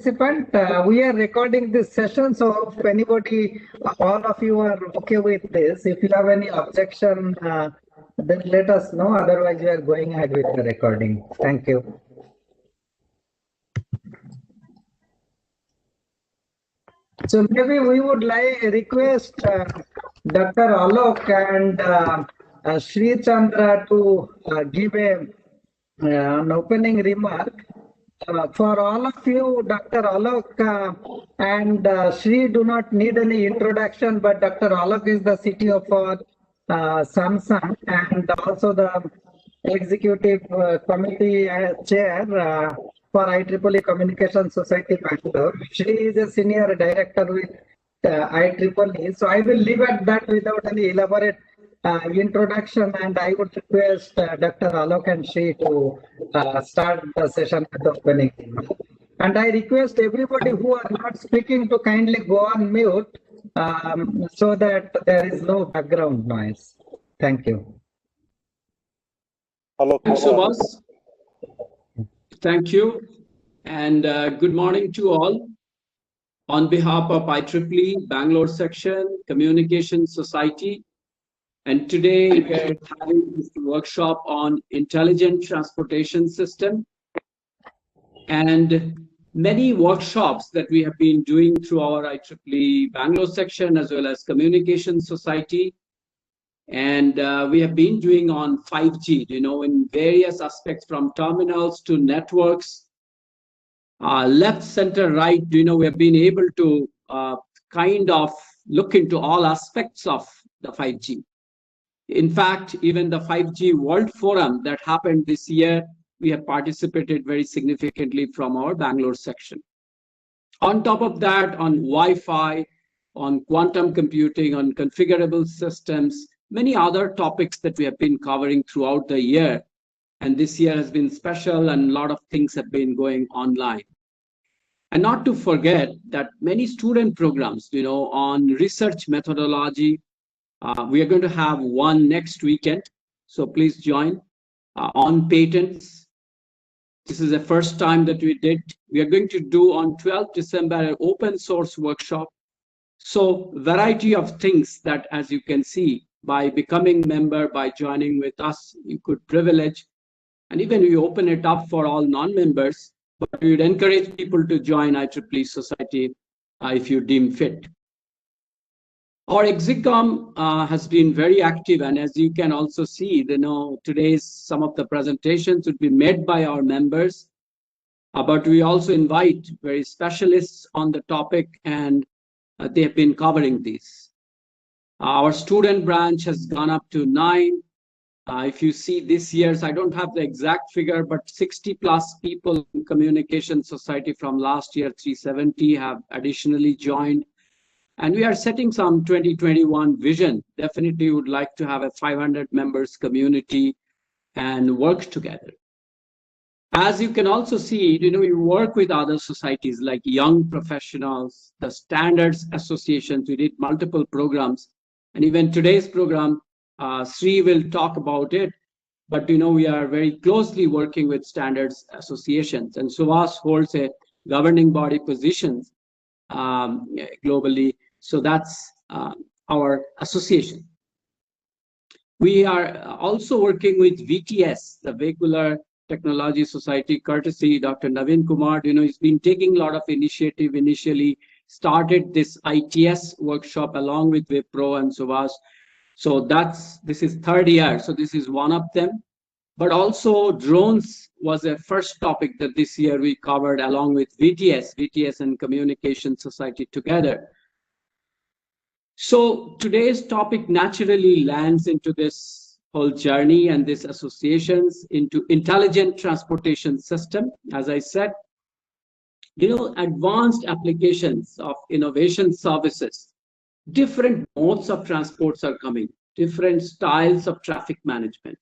participant, we are recording this session, so if anybody, all of you are okay with this, if you have any objection, then let us know. Otherwise, we are going ahead with the recording. Thank you. So maybe we would like request Dr. Alok and Sri Chandra to give an opening remark. For all of you, Dr. Alok and Sri do not need any introduction, but Dr. Alok is the CTO for Samsung and also the executive committee chair for IEEE Communication Society Bangalore. Sri is a senior director with IEEE. So I will leave at that without any elaborate introduction, and I would request Dr. Alok and Sri to start the session at the opening. And I request everybody who are not speaking to kindly go on mute so that there is no background noise. Thank you. Hello. Thanks, Subhas. Thank you, and good morning to all. On behalf of IEEE Bangalore Section Communication Society, and today we are having this workshop on intelligent transportation system, and many workshops that we have been doing through our IEEE Bangalore section as well as Communication Society. And we have been doing on 5G, in various aspects from terminals to networks, left, center, right, we have been able to kind of look into all aspects of the 5G. In fact, even the 5G World Forum that happened this year, we have participated very significantly from our Bangalore section. On top of that, on Wi-Fi, on quantum computing, on configurable systems, many other topics that we have been covering throughout the year. And this year has been special and a lot of things have been going online. And not to forget that many student programs, on research methodology, we are going to have one next weekend, so please join. On patents, this is the first time that we did. We are going to do on 12th December an open source workshop. So variety of things that, as you can see, by becoming member, by joining with us, you could privilege. And even we open it up for all non-members, but we would encourage people to join IEEE Society if you deem fit. Our ExecCom has been very active, and as you can also see, today's some of the presentations would be made by our members, but we also invite very specialists on the topic, and they have been covering these. Our student branch has gone up to 9. If you see this year's, I don't have the exact figure, but 60+ people in Communication Society from last year, 370 have additionally joined. And we are setting some 2021 vision. Definitely would like to have a 500 members community and work together. As you can also see, we work with other societies like young professionals, the standards associations. We did multiple programs. And even today's program, Sri will talk about it. But we are very closely working with standards associations. And Suvas holds a governing body positions globally. So that's our association. We are also working with VTS, the Vehicular Technology Society, courtesy Dr. Naveen Kumar. He's been taking a lot of initiative. Initially started this ITS workshop along with Wipro and Suvas. So this is 3rd year. So this is one of them. But also drones was a first topic that this year we covered along with VTS and Communication Society together. So today's topic naturally lands into this whole journey and these associations into intelligent transportation system. As I said, advanced applications of innovation services, different modes of transports are coming, different styles of traffic management.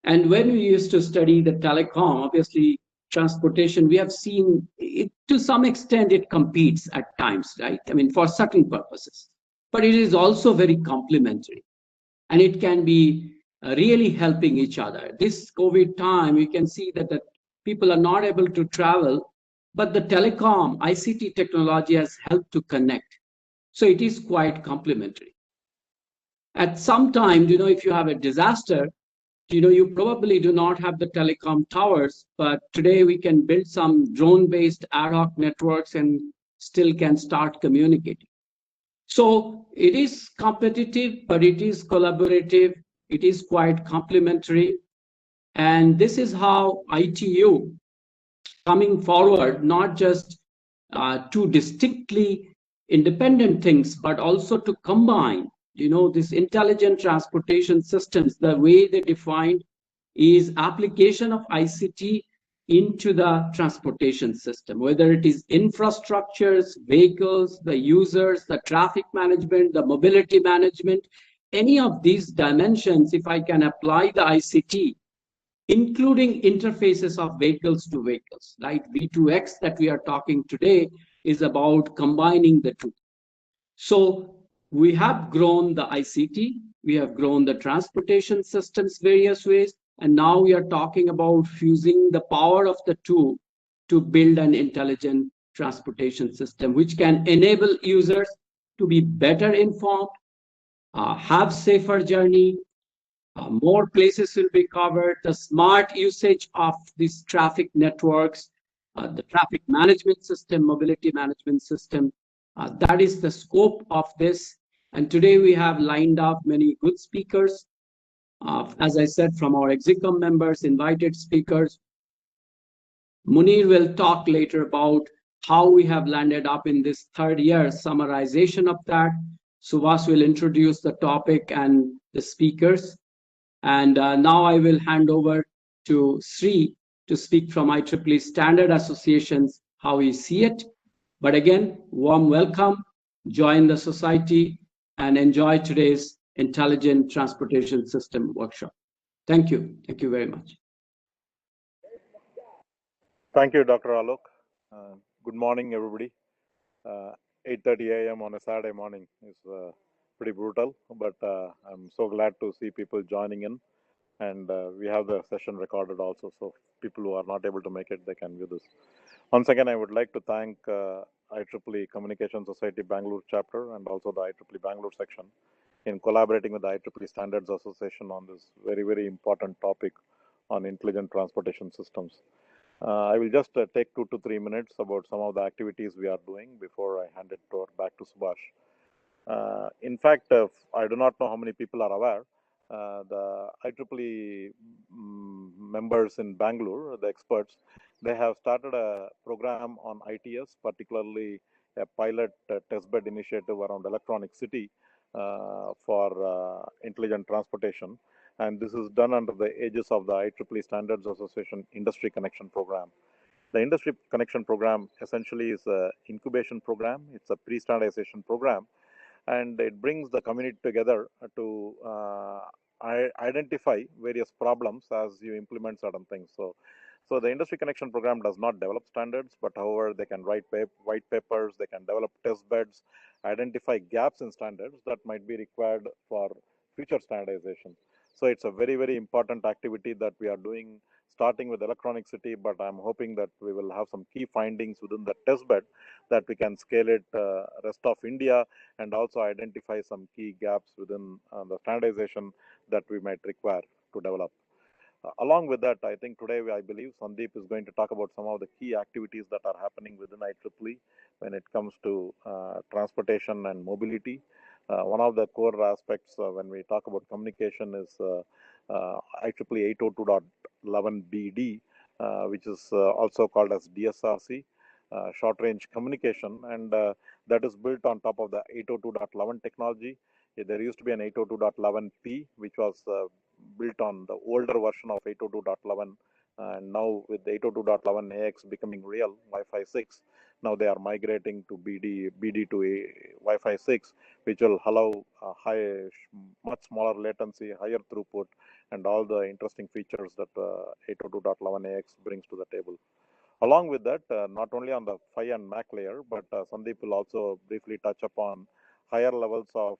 And when we used to study the telecom, obviously transportation, we have seen it to some extent it competes at times, right? I mean, for certain purposes. But it is also very complementary, and it can be really helping each other. This COVID time, we can see that the people are not able to travel, but the telecom ICT technology has helped to connect. So it is quite complementary. At some time, if you have a disaster, you probably do not have the telecom towers, but today we can build some drone-based ad hoc networks and still can start communicating. So it is competitive, but it is collaborative. It is quite complementary. And this is how ITU coming forward, not just two distinctly independent things, but also to combine, this intelligent transportation systems. The way they defined is application of ICT into the transportation system, whether it is infrastructures, vehicles, the users, the traffic management, the mobility management, any of these dimensions, if I can apply the ICT, including interfaces of vehicles to vehicles, right? V2X that we are talking today is about combining the two. So we have grown the ICT, we have grown the transportation systems various ways, and now we are talking about fusing the power of the two to build an intelligent transportation system, which can enable users to be better informed, have safer journey, more places will be covered, the smart usage of these traffic networks, the traffic management system, mobility management system. That is the scope of this. And today we have lined up many good speakers. As I said, from our Execom members, invited speakers. Munir will talk later about how we have landed up in this third year summarization of that. Suvas will introduce the topic and the speakers. And now I will hand over to Sri to speak from IEEE Standard Associations, how we see it. But again, warm welcome, join the society, and enjoy today's Intelligent Transportation System workshop. Thank you. Thank you very much. Thank you, Dr. Alok. Good morning, everybody. 8:30 a.m. on a Saturday morning is pretty brutal, but I'm so glad to see people joining in. And we have the session recorded also, so people who are not able to make it, they can view this. Once again, I would like to thank IEEE Communication Society Bangalore chapter and also the IEEE Bangalore section in collaborating with the IEEE Standards Association on this very, very important topic on intelligent transportation systems. I will just take 2 to 3 minutes about some of the activities we are doing before I hand it back to Subhash. In fact, I do not know how many people are aware. The IEEE members in Bangalore, the experts, they have started a program on ITS, particularly a pilot testbed initiative around electronic city for intelligent transportation. And this is done under the aegis of the IEEE Standards Association Industry Connection Program. The Industry Connection Program essentially is an incubation program. It's a pre-standardization program, and it brings the community together to identify various problems as you implement certain things. So the Industry Connection Program does not develop standards, but however, they can write white papers, they can develop test beds, identify gaps in standards that might be required for future standardization. So it's a very, very important activity that we are doing, starting with electronic city, but I'm hoping that we will have some key findings within the test bed that we can scale it rest of India and also identify some key gaps within the standardization that we might require to develop. Along with that, I think today I believe Sandeep is going to talk about some of the key activities that are happening within IEEE when it comes to transportation and mobility. One of the core aspects when we talk about communication is IEEE 802.11bd, which is also called as DSRC, short range communication, and that is built on top of the 802.11 technology. There used to be an 802.11p, which was built on the older version of 802.11, and now with the 802.11ax becoming real, Wi-Fi 6, now they are migrating to BD to Wi-Fi 6, which will allow much smaller latency, higher throughput, and all the interesting features that 802.11ax brings to the table. Along with that, not only on the PHY and MAC layer, but Sandeep will also briefly touch upon higher levels of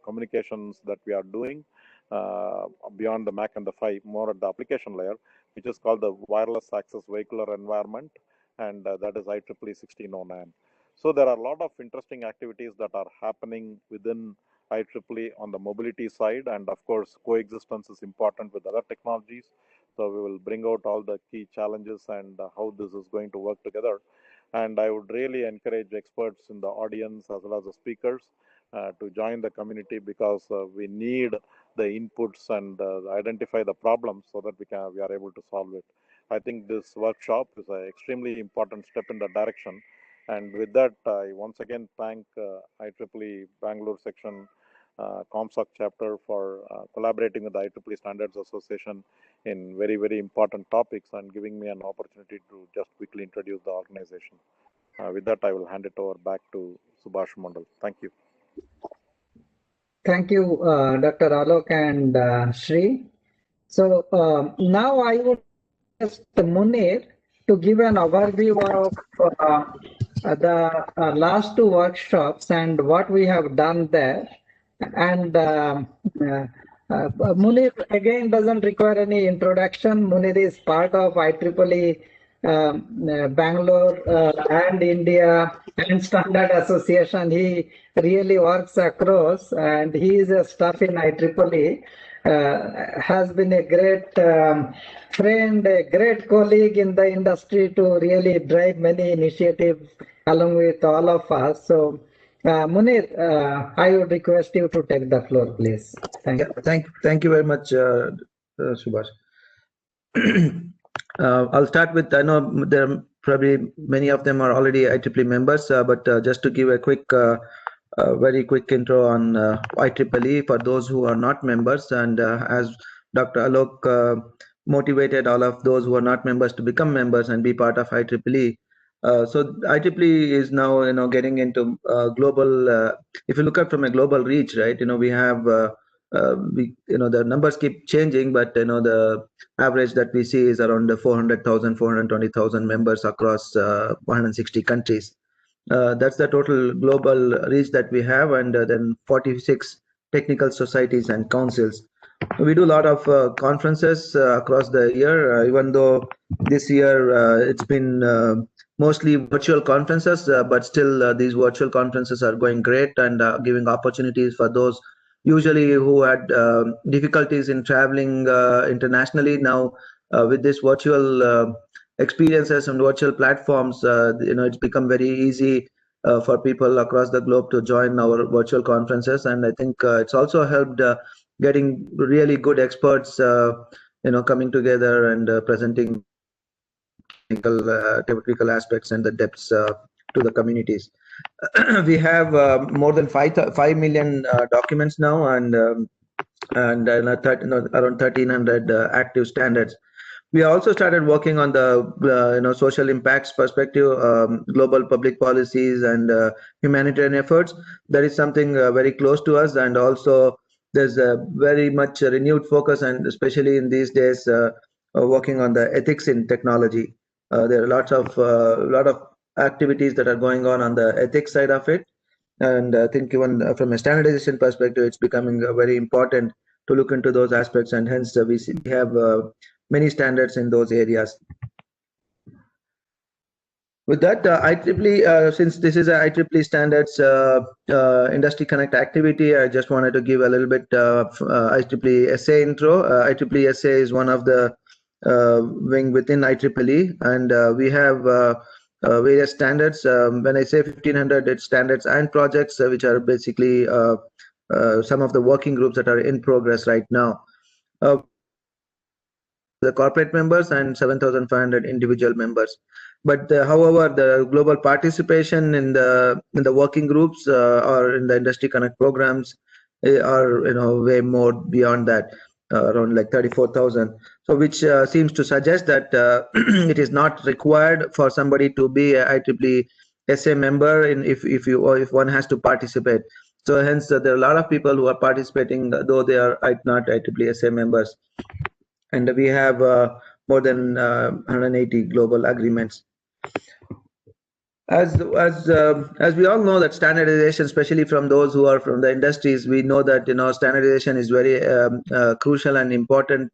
communications that we are doing beyond the MAC and the PHY, more at the application layer, which is called the wireless access vehicular environment, and that is IEEE 1609. So there are a lot of interesting activities that are happening within IEEE on the mobility side, and of course, coexistence is important with other technologies. So we will bring out all the key challenges and how this is going to work together. And I would really encourage experts in the audience as well as the speakers to join the community, because we need the inputs and identify the problems so that we are able to solve it. I think this workshop is an extremely important step in that direction. And with that, I once again thank IEEE Bangalore section ComSoc chapter for collaborating with the IEEE Standards Association in very, very important topics and giving me an opportunity to just quickly introduce the organization. With that, I will hand it over back to Subhash Mandal. Thank you. Thank you, Dr. Alok and Sri. So now I would ask Munir to give an overview of the last two workshops and what we have done there. And Munir again doesn't require any introduction. Munir is part of IEEE Bangalore and India and Standard Association. He really works across, and he is a staff in IEEE. Has been a great friend, a great colleague in the industry to really drive many initiatives along with all of us. So, Munir, I would request you to take the floor, please. Thank you. Thank you very much, Subhash. I'll start with, I know there are probably many of them are already IEEE members, but just to give a quick, very quick intro on IEEE for those who are not members, and as Dr. Alok motivated all of those who are not members to become members and be part of IEEE. So IEEE is now, getting into global. If you look at from a global reach, right? We have the numbers keep changing, but the average that we see is around 400,000, 420,000 members across 160 countries. That's the total global reach that we have, and then 46 technical societies and councils. We do a lot of conferences across the year, even though this year it's been mostly virtual conferences, but still these virtual conferences are going great and giving opportunities for those usually who had difficulties in traveling internationally. Now with this virtual experiences and virtual platforms, it's become very easy for people across the globe to join our virtual conferences, and I think it's also helped getting really good experts coming together and presenting technical aspects and the depths to the communities. We have more than 5 million documents now, and around 1,300 active standards. We also started working on the social impacts perspective, global public policies and humanitarian efforts. That is something very close to us, and also there's a very much renewed focus, and especially in these days, working on the ethics in technology. There are lot of activities that are going on the ethics side of it, and I think even from a standardization perspective, it's becoming very important to look into those aspects, and hence we have many standards in those areas. With that, IEEE, since this is a IEEE standards industry connect activity, I just wanted to give a little bit of IEEE SA intro. IEEE SA is one of the wing within IEEE, and we have various standards. When I say 1,500, it's standards and projects, which are basically some of the working groups that are in progress right now. The corporate members and 7,500 individual members. But however, the global participation in the working groups or in the industry connect programs are way more beyond that, around like 34,000. So which seems to suggest that it is not required for somebody to be a IEEE SA member if one has to participate. So hence there are a lot of people who are participating, though they are not IEEE SA members. And we have more than 180 global agreements. As we all know that standardization, especially from those who are from the industries, we know that standardization is very crucial and important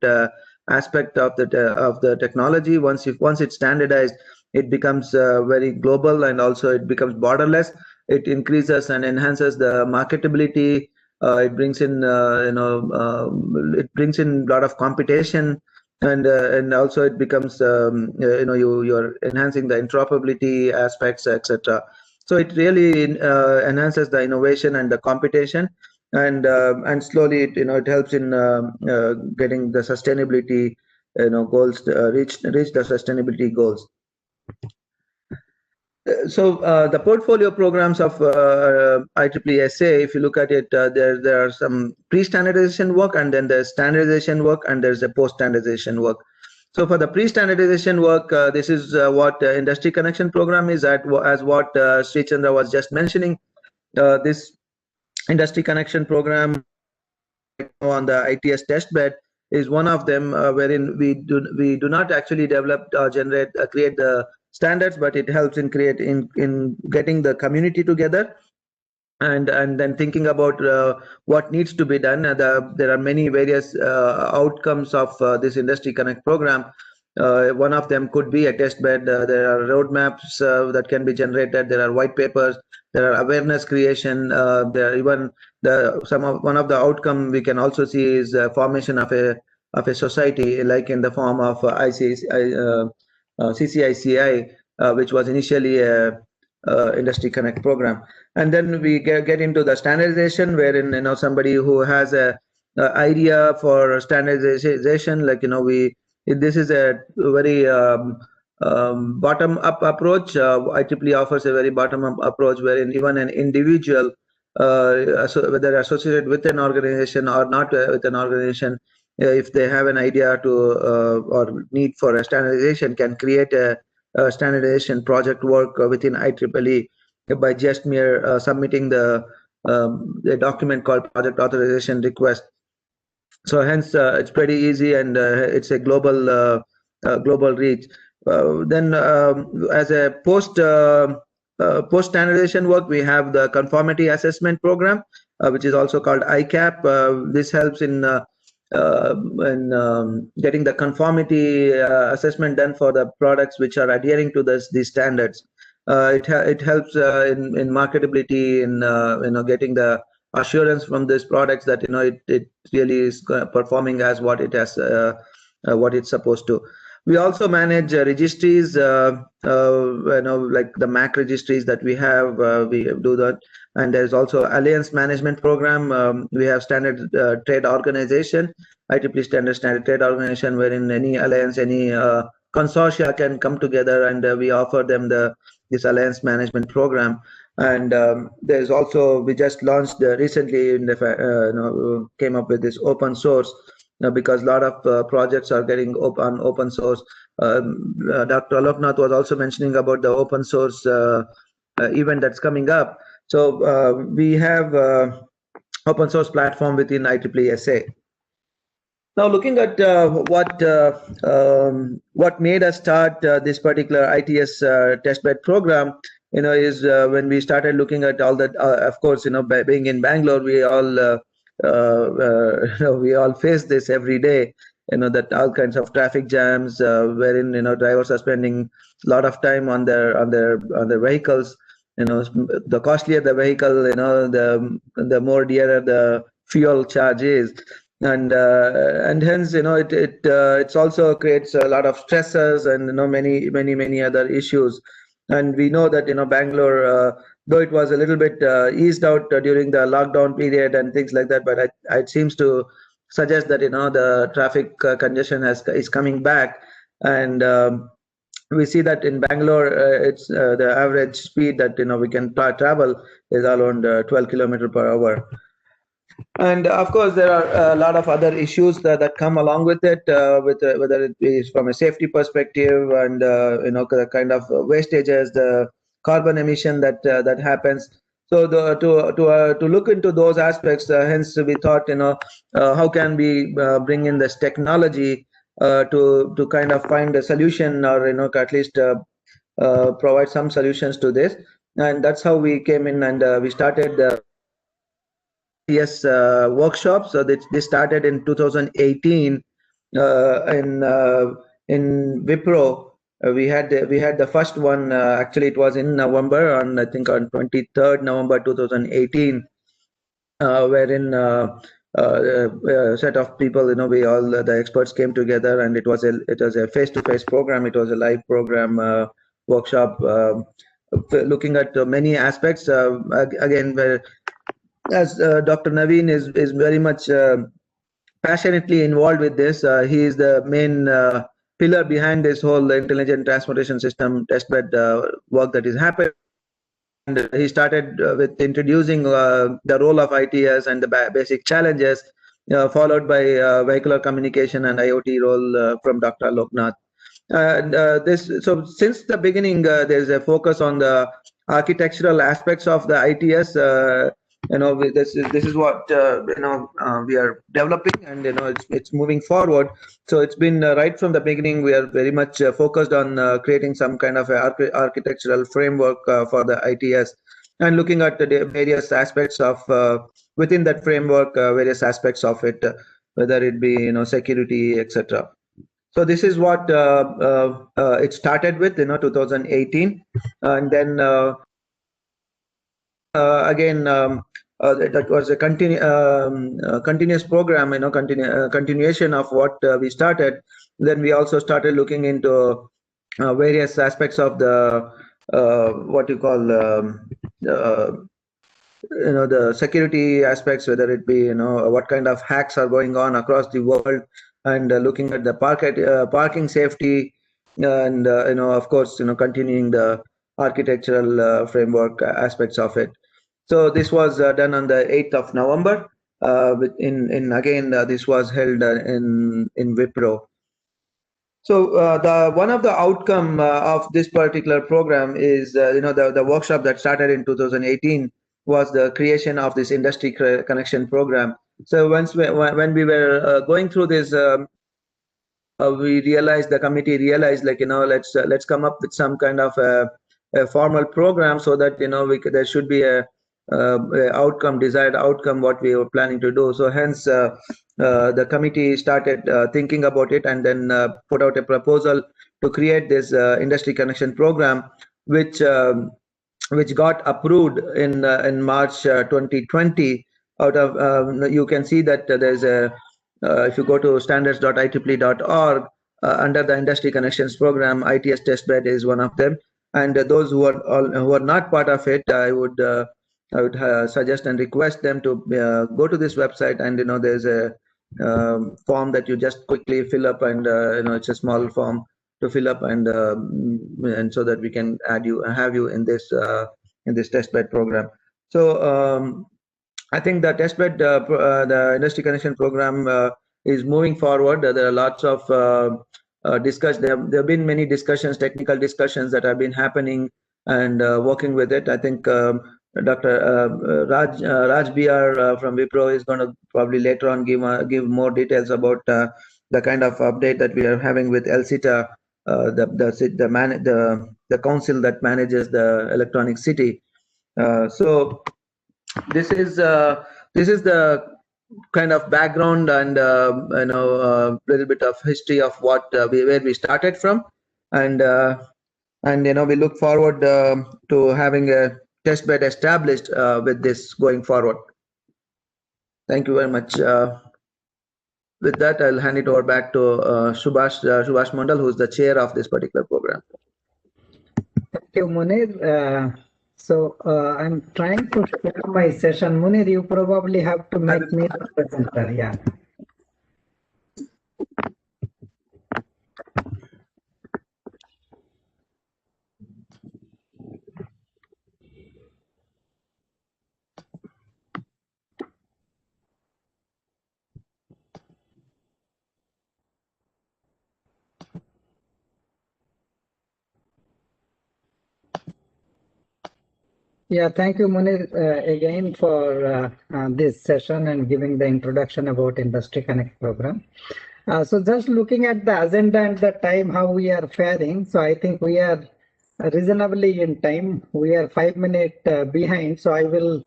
aspect of the technology. Once it's standardized, it becomes very global, and also it becomes borderless. It increases and enhances the marketability. It brings in it brings in a lot of competition, and also it becomes you're enhancing the interoperability aspects, etc. So it really enhances the innovation and the competition, and slowly it helps in getting the sustainability goals, reach the sustainability goals. So the portfolio programs of IEEE SA, if you look at it, there are some pre-standardization work, and then there's standardization work, and there's a post-standardization work. So for the pre-standardization work, this is what Industry Connection Program is at, as what Sri Chandra was just mentioning. This Industry Connection Program on the ITS testbed is one of them, wherein we do not actually develop or create the standards, but it helps in getting the community together, and then thinking about what needs to be done. There are many various outcomes of this Industry Connect program. One of them could be a test bed. There are roadmaps that can be generated. There are white papers. There are awareness creation. There are even one of the outcome we can also see is formation of a society, like in the form of CCICI, which was initially a Industry Connect program. And then we get into the standardization, wherein somebody who has a idea for standardization, like this is a very bottom-up approach. IEEE offers a very bottom-up approach, wherein even an individual, whether associated with an organization or not with an organization, if they have an idea to or need for a standardization, can create a standardization project work within IEEE by just mere submitting the document called project authorization request. So hence it's pretty easy, and it's a global reach. Then as a post standardization work, we have the conformity assessment program, which is also called ICAP. This helps in getting the conformity assessment done for the products which are adhering to these standards. It helps in marketability, in getting the assurance from these products that it really is performing as what it has what it's supposed to. We also manage registries, like the MAC registries that we have. We do that, and there's also alliance management program. We have standard trade organization, IEEE standard trade organization, wherein any alliance, any consortia can come together, and we offer them this alliance management program. And there's also, we just launched recently came up with this open source, because a lot of projects are getting open source. Dr. Aloknath was also mentioning about the open source event that's coming up. So we have open source platform within IEEE SA. Now, looking at what made us start this particular ITS testbed program, is when we started looking at all that. Of course, by being in Bangalore, we all we all face this every day. That all kinds of traffic jams, wherein drivers are spending a lot of time on their vehicles. The costlier the vehicle, the more dearer the fuel charge is. And hence it's also creates a lot of stressors and many other issues. And we know that Bangalore, though it was a little bit eased out during the lockdown period and things like that, but it seems to suggest that the traffic congestion is coming back. And we see that in Bangalore, it's the average speed that we can travel is around 12 kilometers per hour. And of course, there are a lot of other issues that come along with it, whether it is from a safety perspective, and the kind of wastages, the carbon emission that happens. So to look into those aspects, hence we thought, how can we bring in this technology to kind of find a solution, or at least provide some solutions to this. And that's how we came in, and we started the workshops. So this started in 2018 in Wipro, we had the first one. Actually, it was in November, I think on 23rd November 2018, wherein a set of people, we all the experts came together, and it was a face-to-face program. It was a live program, workshop, looking at many aspects. Again, as Dr. Naveen is very much passionately involved with this. He is the main pillar behind this whole intelligent transportation system testbed work that is happening. And he started with introducing the role of ITS and the basic challenges, followed by vehicular communication and IoT role from Dr. Loknath. And so since the beginning, there's a focus on the architectural aspects of the ITS. This is what we are developing, and it's moving forward. So it's been right from the beginning. We are very much focused on creating some kind of architectural framework for the ITS, and looking at the various aspects of within that framework, various aspects of it, whether it be security, etc. So this is what it started with, 2018, and then again, that was a continuous program, continuation of what we started. Then we also started looking into various aspects of the what you call the security aspects, whether it be what kind of hacks are going on across the world, and looking at the parking safety, and of course continuing the architectural framework aspects of it. So this was done on the 8th of November. This was held in Wipro. So the one of the outcome of this particular program is the workshop that started in 2018 was the creation of this industry connection program. So when we were going through this, we realized, the committee realized, let's come up with some kind of a formal program, so that there should be a desired outcome what we were planning to do. So hence the committee started thinking about it, and then put out a proposal to create this industry connection program, which got approved in March 2020. Out of you can see that there's a if you go to standards.ieee.org, under the industry connections program, ITS testbed is one of them. And those who are not part of it, I would suggest and request them to go to this website, and there's a form that you just quickly fill up, and it's a small form to fill up, and so that we can have you in this testbed program. So I think the testbed, the industry connection program is moving forward. There are lots of discussions. There have been many discussions, technical discussions that have been happening, and working with it. I think Dr. Raj BR from Wipro is going to probably later on give more details about the kind of update that we are having with LCTA, the council that manages the electronic city. So this is the kind of background, and little bit of history of what where we started from, and we look forward to having a testbed established with this going forward. Thank you very much. With that, I'll hand it over back to Subhash Mandal, who's the chair of this particular program. Thank you, Munir. So I'm trying to share my session. Munir, you probably have to make me the presenter. Yeah. Yeah, thank you, Munir, again for this session and giving the introduction about Industry Connect program. So just looking at the agenda and the time, how we are faring. So I think we are reasonably in time. We are 5 minutes behind. So I will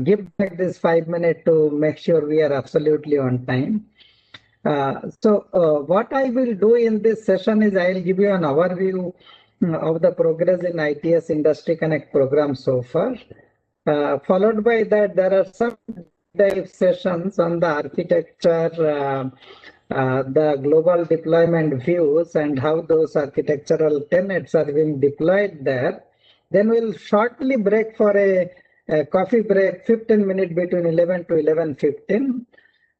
give back this 5 minutes to make sure we are absolutely on time. What I will do in this session is I will give you an overview of the progress in ITS Industry Connect program so far. Followed by that, there are some dive sessions on the architecture, the global deployment views and how those architectural tenets are being deployed there. Then we'll shortly break for a coffee break, 15 minutes between 11 to 11:15.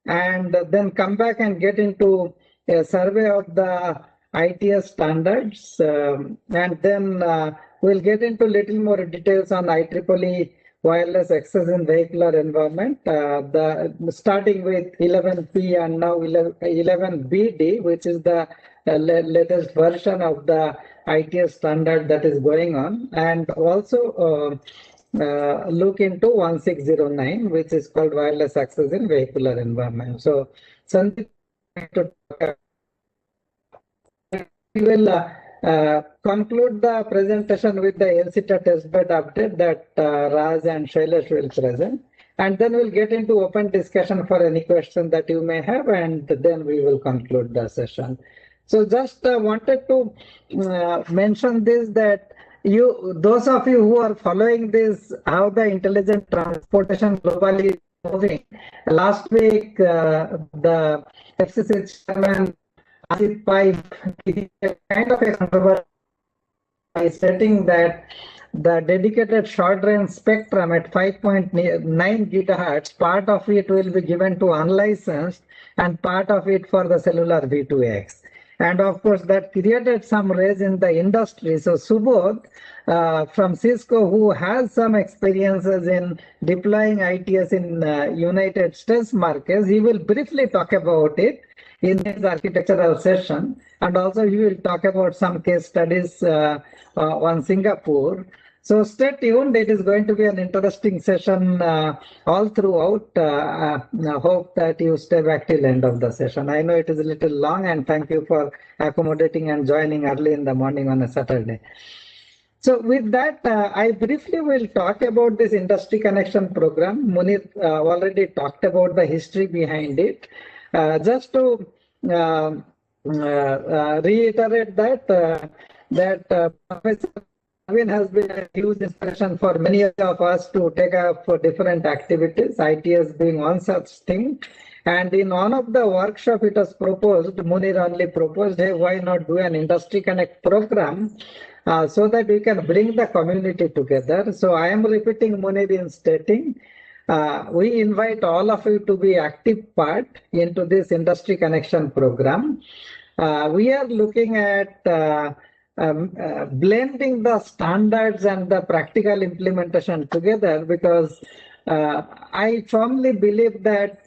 And then come back and get into a survey of the ITS standards. And then we'll get into little more details on IEEE wireless access in vehicular environment, starting with 11P and now 11BD, which is the latest version of the ITS standard that is going on. And also look into 1609, which is called wireless access in vehicular environment. So, Sandeep, we will conclude the presentation with the LCTA testbed update that Raj and Shailesh will present. And then we'll get into open discussion for any question that you may have, and then we will conclude the session. So just wanted to mention this, that those of you who are following this, how the intelligent transportation globally is moving. Last week, the FCC chairman, Ajit Pai, kind of a controversy by stating that the dedicated short-range spectrum at 5.9 gigahertz, part of it will be given to unlicensed and part of it for the cellular V2X. And of course, that created some raise in the industry. So Subodh from Cisco, who has some experiences in deploying ITS in United States markets, he will briefly talk about it in his architectural session. And also he will talk about some case studies on Singapore. So stay tuned. It is going to be an interesting session all throughout. Hope that you stay back till end of the session. I know it is a little long, and thank you for accommodating and joining early in the morning on a Saturday. So with that, I briefly will talk about this industry connection program. Munir already talked about the history behind it. Just to reiterate that Professor Navin has been a huge inspiration for many of us to take up for different activities, ITS being one such thing. And in one of the workshop, it was proposed, Munir only proposed, hey, why not do an Industry Connect program so that we can bring the community together. So I am repeating Munir in stating, we invite all of you to be active part into this Industry Connection program. We are looking at blending the standards and the practical implementation together, because I firmly believe that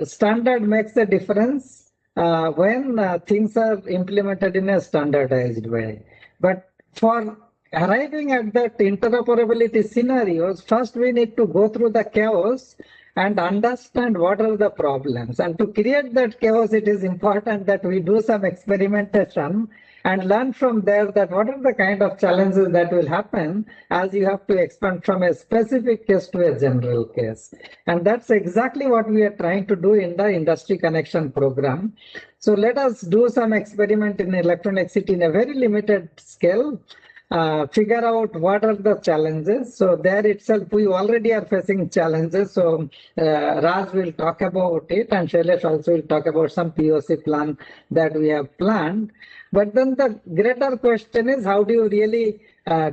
standard makes a difference when things are implemented in a standardized way. But for arriving at that interoperability scenarios, first we need to go through the chaos and understand what are the problems. And to create that chaos, it is important that we do some experimentation and learn from there that what are the kind of challenges that will happen as you have to expand from a specific case to a general case. And that's exactly what we are trying to do in the Industry Connection program. So let us do some experiment in Electronic City in a very limited scale. Figure out what are the challenges. So there itself, we already are facing challenges. So Raj will talk about it, and Shailesh also will talk about some POC plan that we have planned. But then the greater question is, how do you really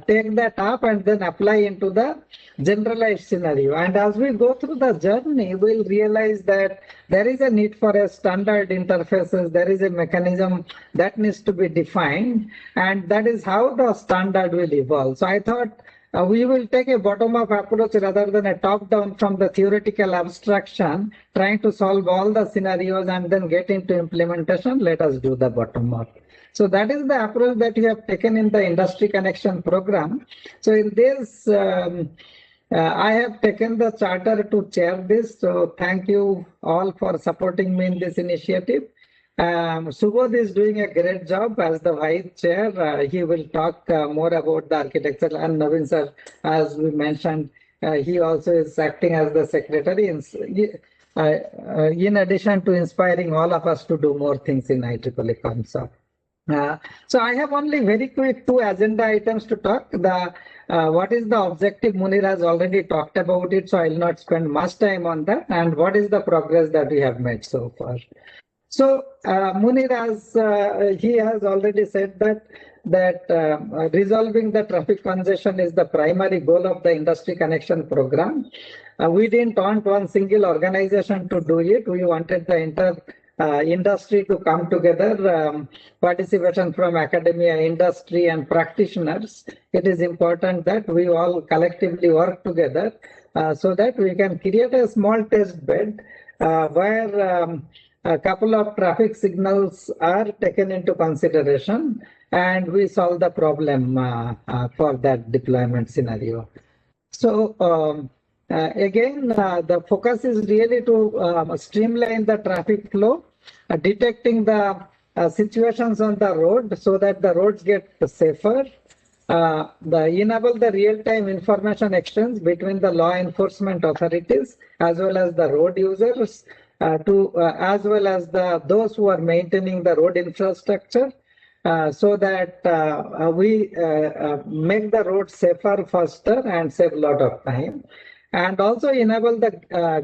take that up and then apply into the generalized scenario? And as we go through the journey, we'll realize that there is a need for a standard interfaces. There is a mechanism that needs to be defined, and that is how the standard will evolve. So I thought we will take a bottom-up approach rather than a top-down from the theoretical abstraction, trying to solve all the scenarios and then get into implementation. Let us do the bottom-up. So that is the approach that we have taken in the Industry Connection program. So in this, I have taken the charter to chair this. So thank you all for supporting me in this initiative. Subodh is doing a great job as the vice chair. He will talk more about the architecture, and Navin sir, as we mentioned, he also is acting as the secretary. in addition to inspiring all of us to do more things in IEEE ComSoc. So I have only very quick 2 agenda items to talk. What is the objective? Munir has already talked about it, so I will not spend much time on that. And what is the progress that we have made so far? So Munir he has already said that resolving the traffic congestion is the primary goal of the industry connection program. We didn't want one single organization to do it. We wanted the industry to come together, participation from academia, industry, and practitioners. It is important that we all collectively work together so that we can create a small test bed where a couple of traffic signals are taken into consideration and we solve the problem for that deployment scenario. So again, the focus is really to streamline the traffic flow, detecting the situations on the road so that the roads get safer, enable the real-time information exchange between the law enforcement authorities as well as the road users, as well as those who are maintaining the road infrastructure, so that we make the road safer, faster, and save a lot of time. And also enable the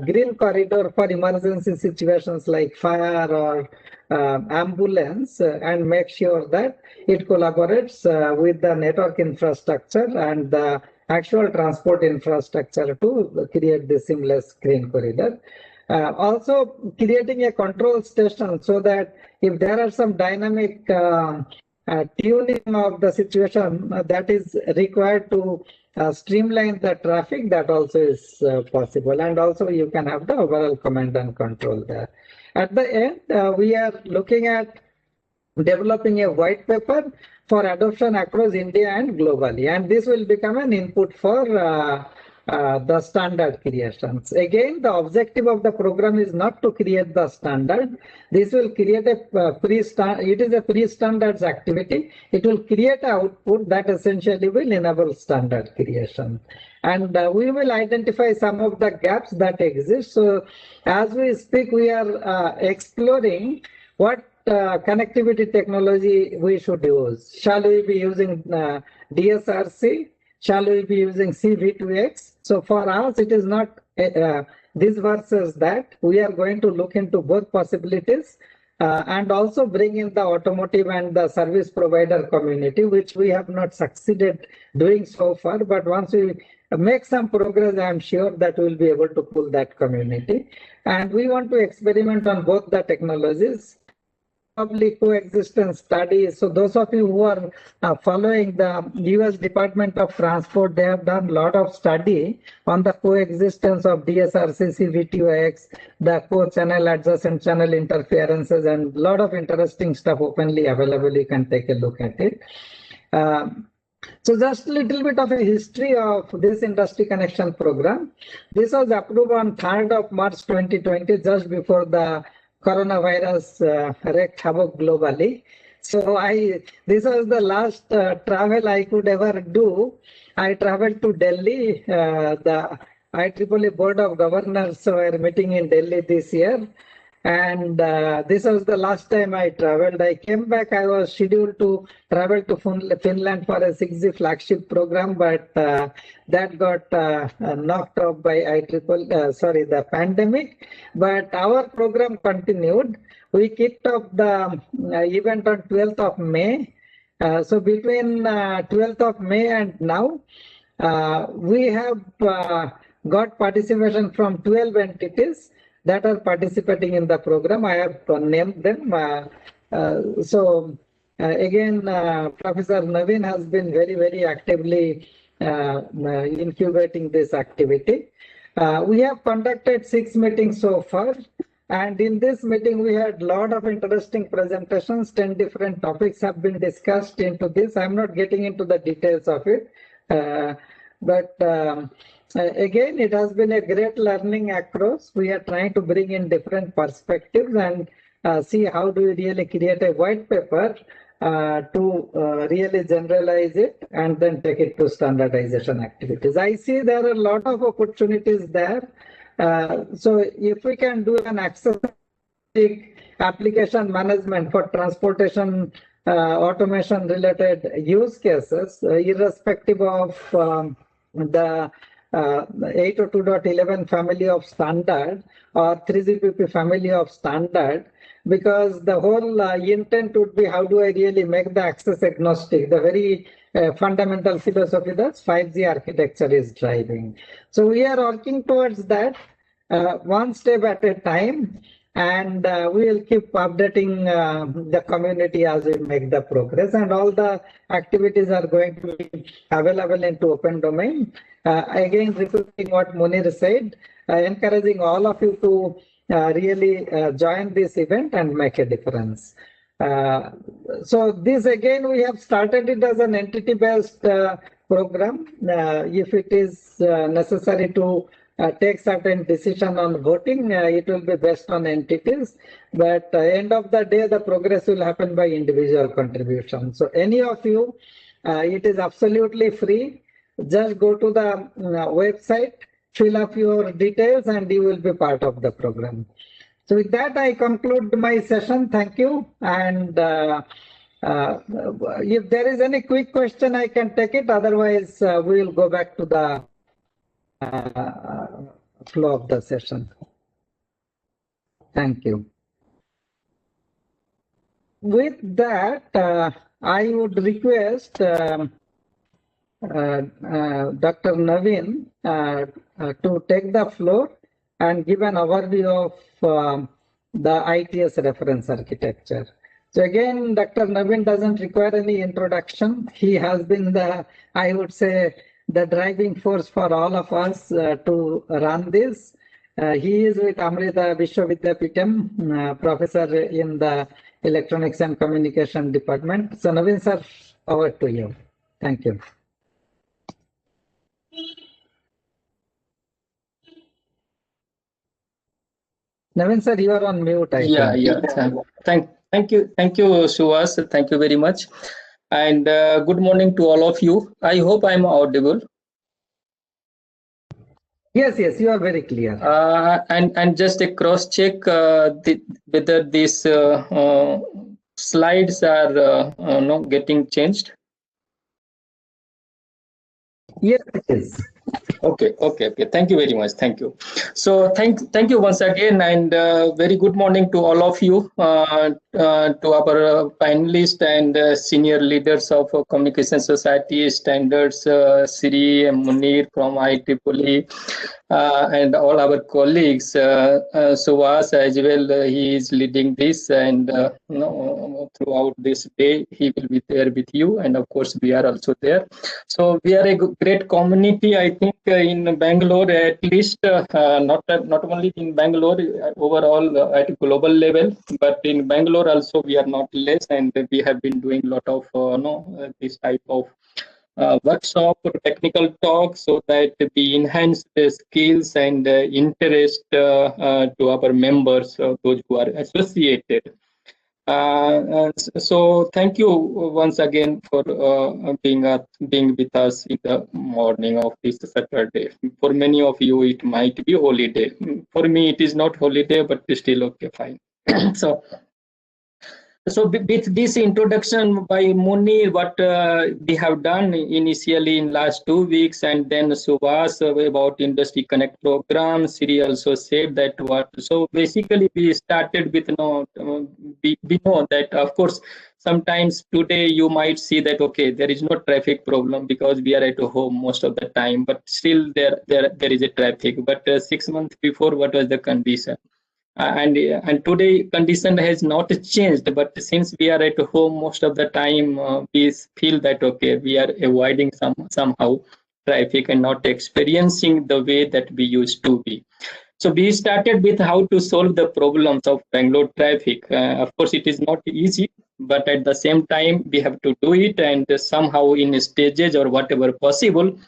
green corridor for emergency situations like fire or ambulance, and make sure that it collaborates with the network infrastructure and the actual transport infrastructure to create the seamless green corridor. Also creating a control station so that if there are some dynamic tuning of the situation that is required to streamline the traffic, that also is possible. And also you can have the overall command and control there. At the end, we are looking at developing a white paper for adoption across India and globally. And this will become an input for the standard creations. Again, the objective of the program is not to create the standard. This will create it is a pre-standards activity. It will create an output that essentially will enable standard creation. And we will identify some of the gaps that exist. So as we speak, we are exploring what connectivity technology we should use. Shall we be using DSRC? Shall we be using C-V2X? So for us, it is not this versus that. We are going to look into both possibilities and also bring in the automotive and the service provider community, which we have not succeeded doing so far. But once we make some progress, I am sure that we will be able to pull that community. And we want to experiment on both the technologies. Public coexistence studies. So those of you who are following the US Department of Transport, they have done a lot of study on the coexistence of DSRC, C-V2X, the co-channel adjacent channel interferences, and a lot of interesting stuff openly available. You can take a look at it. So just a little bit of a history of this industry connection program. This was approved on 3rd of March 2020, just before the coronavirus wreaked havoc globally. So this was the last travel I could ever do. I traveled to Delhi. The IEEE Board of Governors were meeting in Delhi this year. And this was the last time I traveled. I came back, I was scheduled to travel to Finland for a 6G flagship program, but that got knocked off by the pandemic. But our program continued. We kicked off the event on 12th of May. So between 12th of May and now, we have got participation from 12 entities that are participating in the program. I have named them. Again, Professor Naveen has been very, very actively incubating this activity. We have conducted 6 meetings so far. And in this meeting, we had a lot of interesting presentations. 10 different topics have been discussed into this. I'm not getting into the details of it. Again, it has been a great learning across. We are trying to bring in different perspectives and see how do we really create a white paper to really generalize it and then take it to standardization activities. I see there are a lot of opportunities there. So if we can do an accessible application management for transportation automation related use cases, irrespective of the 802.11 family of standard or 3GPP family of standard, because the whole intent would be how do I really make the access agnostic, the very fundamental philosophy that 5G architecture is driving. So we are working towards that one step at a time, and we will keep updating the community as we make the progress, and all the activities are going to be available into open domain. Again, repeating what Munir said, encouraging all of you to really join this event and make a difference. So this again, we have started it as an entity-based program. If it is necessary to take certain decision on voting, it will be based on entities, but end of the day, the progress will happen by individual contribution. So any of you, it is absolutely free. Just go to the website, fill up your details, and you will be part of the program. So with that, I conclude my session. Thank you. And if there is any quick question, I can take it. Otherwise, we will go back to the flow of the session. Thank you. With that, I would request Dr. Naveen to take the floor and give an overview of the ITS reference architecture. So again, Dr. Naveen doesn't require any introduction. He has been the, I would say, the driving force for all of us to run this. He is with Amrita Vishwavidyapeetham, professor in the Electronics and Communication department. So Naveen sir, over to you. Thank you. Naveen sir, you are on mute. Thank you, Suhas. Thank you very much. And good morning to all of you. I hope I'm audible. Yes, you are very clear. And just a cross check whether these slides are not getting changed. Yes, it is. Okay. Thank you very much. Thank you. So thank you once again, and very good morning to all of you, to our panelists and senior leaders of Communication Society Standards, Siri and Munir from IEEE, and all our colleagues. Suhas as well, he is leading this, and throughout this day he will be there with you, and of course we are also there. So we are a great community, I think, in Bangalore, at least not only in Bangalore, overall at a global level, but in Bangalore also we are not less, and we have been doing a lot of this type of workshop or technical talk, so that we enhance the skills and interest to our members, those who are associated. So thank you once again for being with us in the morning of this Saturday. For many of you, it might be holiday. For me, it is not holiday, but still okay, fine. So with this introduction by Munir, what we have done initially in last 2 weeks, and then Suhas about Industry Connect program, Siri also said that what. So basically we started with, we know that of course sometimes today you might see that okay, there is no traffic problem because we are at home most of the time, but still there is a traffic. But 6 months before, what was the condition? And today condition has not changed, but since we are at home most of the time, we feel that okay, we are avoiding somehow traffic and not experiencing the way that we used to be. So we started with how to solve the problems of Bangalore traffic. Of course, it is not easy, but at the same time we have to do it, and somehow in stages or whatever possible,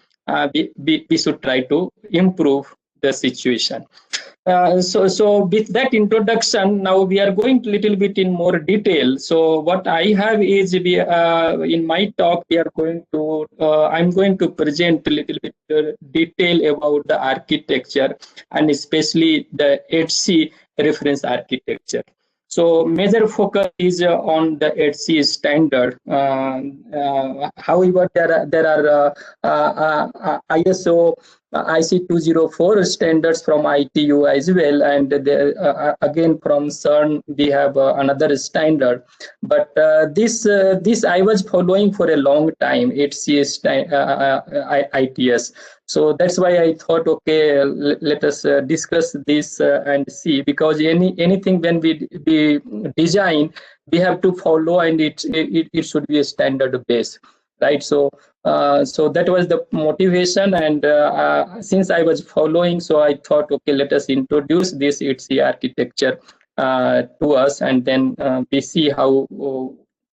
we should try to improve the situation. So with that introduction, now we are going a little bit in more detail. So what I have is, in my talk, I'm going to present a little bit detail about the architecture, and especially the HC reference architecture. So major focus is on the HC standard. However, there are ISO IC 204 standards from ITU as well, and again from CERN we have another standard. But this I was following for a long time, HC ITS. So that's why I thought, okay, let us discuss this and see, because anything when we design, we have to follow, and it should be a standard base, right? So that was the motivation, and since I was following, so I thought, okay, let us introduce this HC architecture to us, and then we see how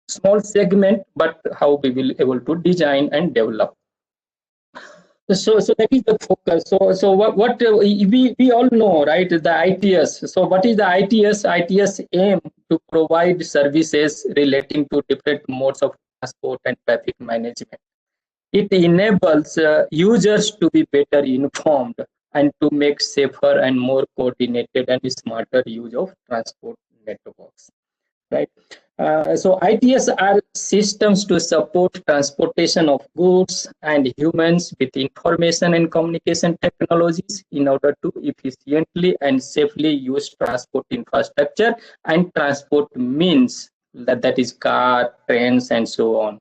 small segment, but how we will able to design and develop. So that is the focus. So what we all know, right? The ITS. So what is the ITS? ITS aim to provide services relating to different modes of transport and traffic management. It enables users to be better informed and to make safer and more coordinated and smarter use of transport networks, right? So ITS are systems to support transportation of goods and humans with information and communication technologies in order to efficiently and safely use transport infrastructure and transport means, that is car, trains, and so on.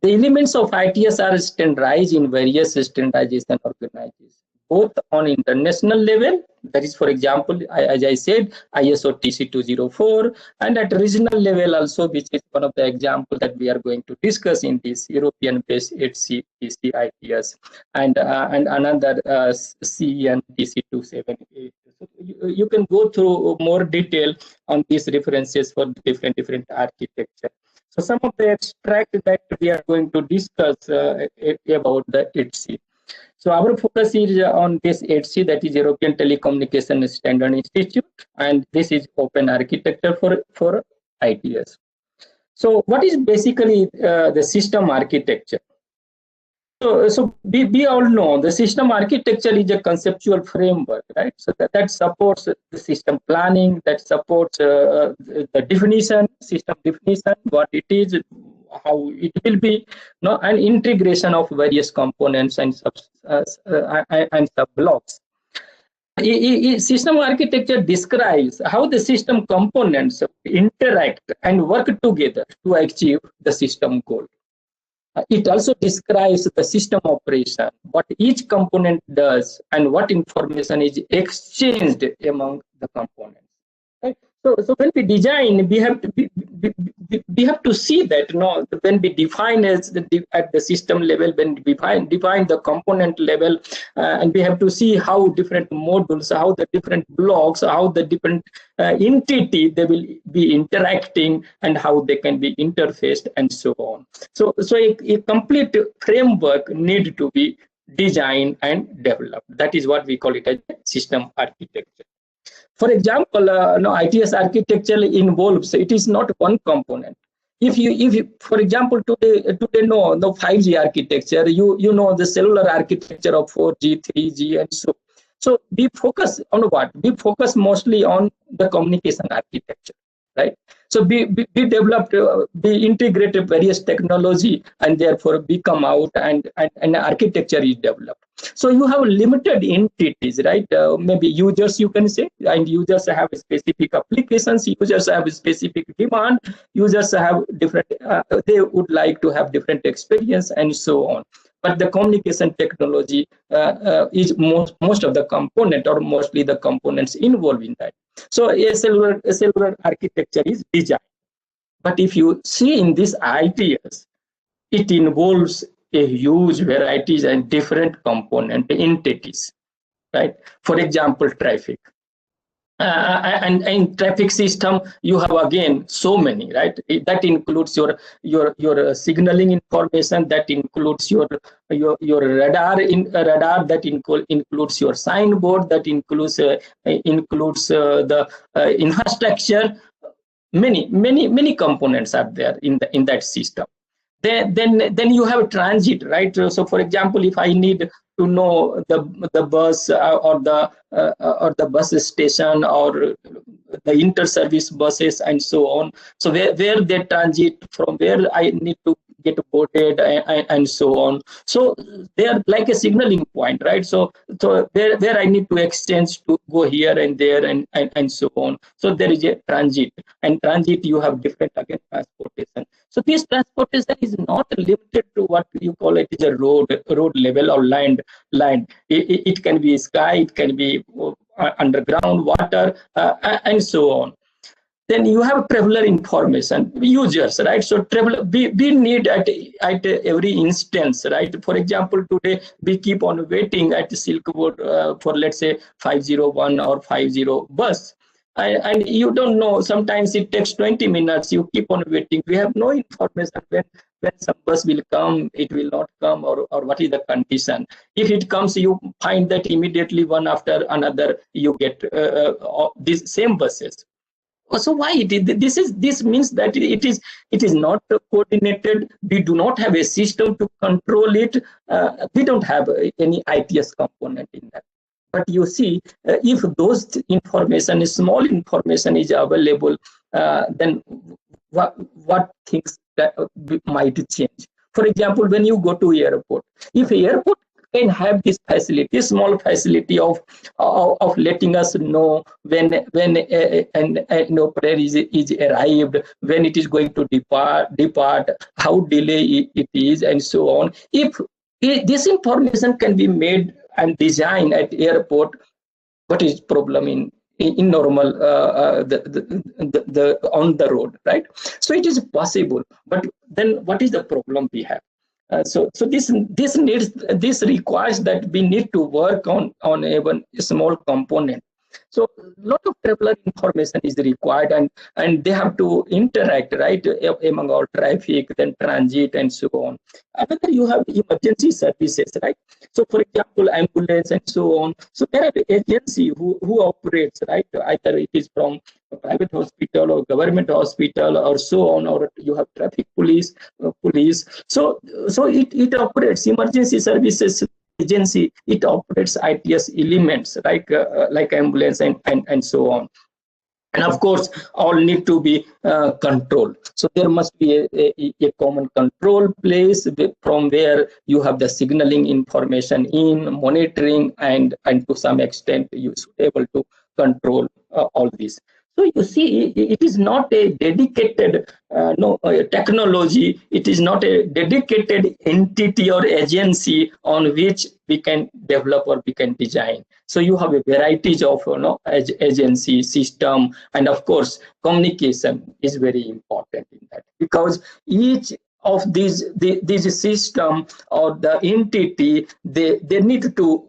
The elements of ITS are standardized in various standardization organizations, both on international level, that is, for example, as I said, ISO TC 204, and at regional level also, which is one of the examples that we are going to discuss in this European-based HC TC ITS, and another CE and TC 278. So you can go through more detail on these references for different architecture. So some of the extract that we are going to discuss about the HC. So our focus is on this HC, that is European Telecommunication Standard Institute, and this is open architecture for ITS. So what is basically the system architecture? So we all know the system architecture is a conceptual framework, right? So that supports the system planning, that supports the definition, system definition, what it is, how it will be, an integration of various components and sub blocks. System architecture describes how the system components interact and work together to achieve the system goal. It also describes the system operation, what each component does, and what information is exchanged among the components. Right? So when we design, we have to see that, when we define at the system level, when we define the component level, and we have to see how different modules, how the different blocks, how the different entity they will be interacting, and how they can be interfaced, and so on. So a complete framework need to be designed and developed. That is what we call it as system architecture. For example, ITS architecture involves, it is not one component. If you, for example, today know the 5G architecture, you know the cellular architecture of 4G, 3G, and so we focus on what? We focus mostly on the communication architecture, right? So we developed, we integrated various technology, and therefore we come out and architecture is developed. So you have limited entities, right? Maybe users, you can say, and users have specific applications, users have specific demand, users have different, they would like to have different experience, and so on. But the communication technology is most of the component, or mostly the components involved in that. So a cellular architecture is design. But if you see in this ITS, it involves a huge varieties and different component entities, right? For example, traffic. and traffic system, you have again so many, right? That includes your signaling information, that includes your radar, that includes your signboard, that includes the infrastructure. Many components are there in that system. Then you have transit, right? So for example, if I need to know the bus or the bus station or the inter-service buses and so on, so where they transit, from where I need to get boarded and so on. So they are like a signaling point, right? So where I need to exchange to go here and there and so on. So there is a transit, and transit you have different again transportation. So this transportation is not limited to what you call it is a road level or land. It can be sky, it can be underground, water, and so on. Then you have traveler information, users, right? So traveler, we need at every instance, right? For example, today we keep on waiting at the Silk Road for, let's say, 501 or 50 bus. And you don't know, sometimes it takes 20 minutes, you keep on waiting. We have no information when some bus will come, it will not come, or what is the condition. If it comes, you find that immediately one after another, you get these same buses. So why this means that it is not coordinated. We do not have a system to control it. We don't have any ITS component in that. But you see, if those information, small information is available, then what things that might change. For example, when you go to airport, if airport can have this facility, small facility of letting us know when an operator is arrived, when it is going to depart, how delay it is, and so on. If this information can be made and designed at airport, what is problem in normal the on the road, right? So it is possible, but then what is the problem we have? So this requires that we need to work on even a small component. So a lot of traveler information is required, and they have to interact, right, among all traffic, then transit, and so on. Another, you have emergency services, right? So for example, ambulance and so on. So there are agency who operates, right? Either it is from a private hospital or government hospital or so on, or you have traffic police. So it operates emergency services agency. It operates ITS elements like ambulance and so on. And of course, all need to be controlled. So there must be a common control place from where you have the signaling information in monitoring, and to some extent you should be able to control all this. So you see, it is not a dedicated technology. It is not a dedicated entity or agency on which we can develop or we can design. So you have a variety of agency system, and of course communication is very important in that, because each of these system or the entity, they need to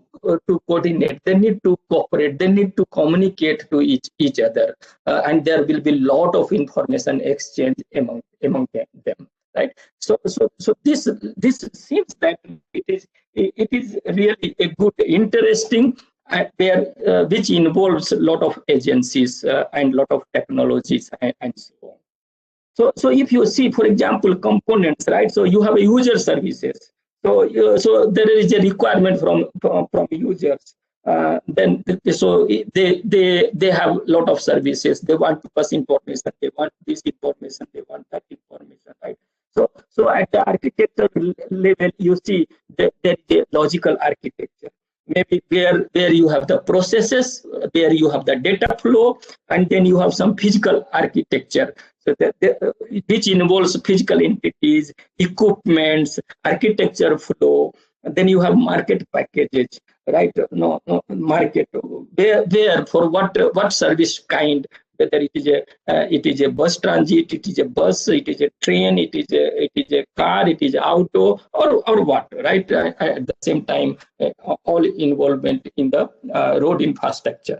coordinate, they need to cooperate, they need to communicate to each other, and there will be a lot of information exchange among them, right? So this seems that it is really a good, interesting, which involves a lot of agencies and lot of technologies and so on. So if you see, for example, components, right? So you have a user services. So there is a requirement from users. Then so they have a lot of services. They want to pass information. They want this information. They want that information, right? So at the architecture level, you see there is a logical architecture. Maybe where you have the processes, where you have the data flow, and then you have some physical architecture. So which involves physical entities, equipments, architecture flow. And then you have market packages, right? No market where for what service kind. Whether it is a bus transit, it is a bus, it is a train, it is a car, it is auto, or what, right? At the same time, all involvement in the road infrastructure.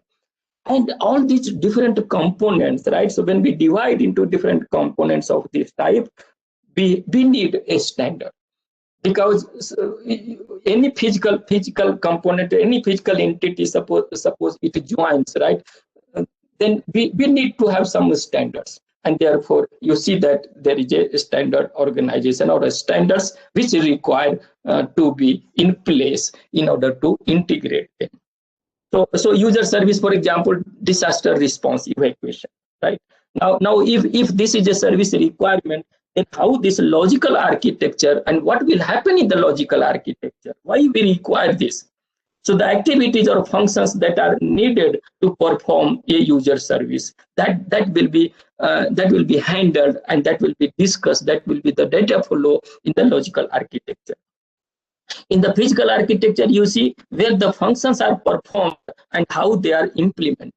And all these different components, right? So when we divide into different components of this type, we need a standard. Because any physical component, any physical entity, suppose it joins, right? Then we need to have some standards. And therefore, you see that there is a standard organization or a standards which require to be in place in order to integrate them. So user service, for example, disaster response evacuation, right? Now, if this is a service requirement, then how this logical architecture and what will happen in the logical architecture? Why we require this? So the activities or functions that are needed to perform a user service, that will be handled, and that will be discussed. That will be the data flow in the logical architecture. In the physical architecture, you see where the functions are performed and how they are implemented.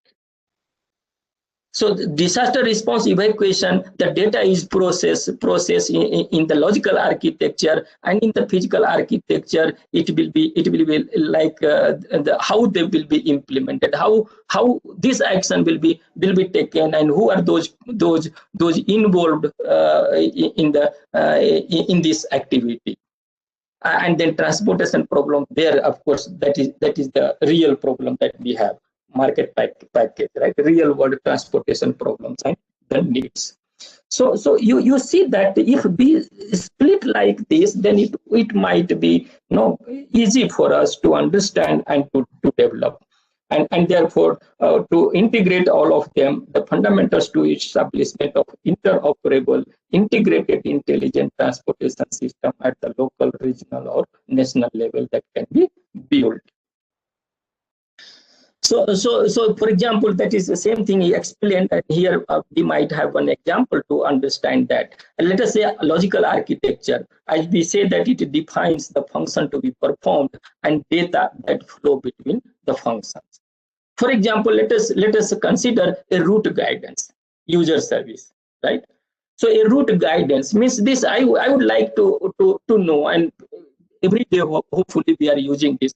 So the disaster response evacuation, the data is processed in the logical architecture, and in the physical architecture, it will be like how they will be implemented, how this action will be taken, and who are those involved in this activity. And then transportation problem there, of course, that is the real problem that we have. Market package, right? Real world transportation problems and the needs. So you see that if we split like this, then it might be easy for us to understand and to develop. And therefore, to integrate all of them, the fundamentals to establishment of interoperable, integrated intelligent transportation system at the local, regional, or national level that can be built. So for example, that is the same thing he explained, and here we might have one example to understand that. And let us say a logical architecture, as we say that it defines the function to be performed and data that flow between the functions. For example, let us consider a route guidance user service, right? So a route guidance means this. I would like to know, and every day hopefully we are using this,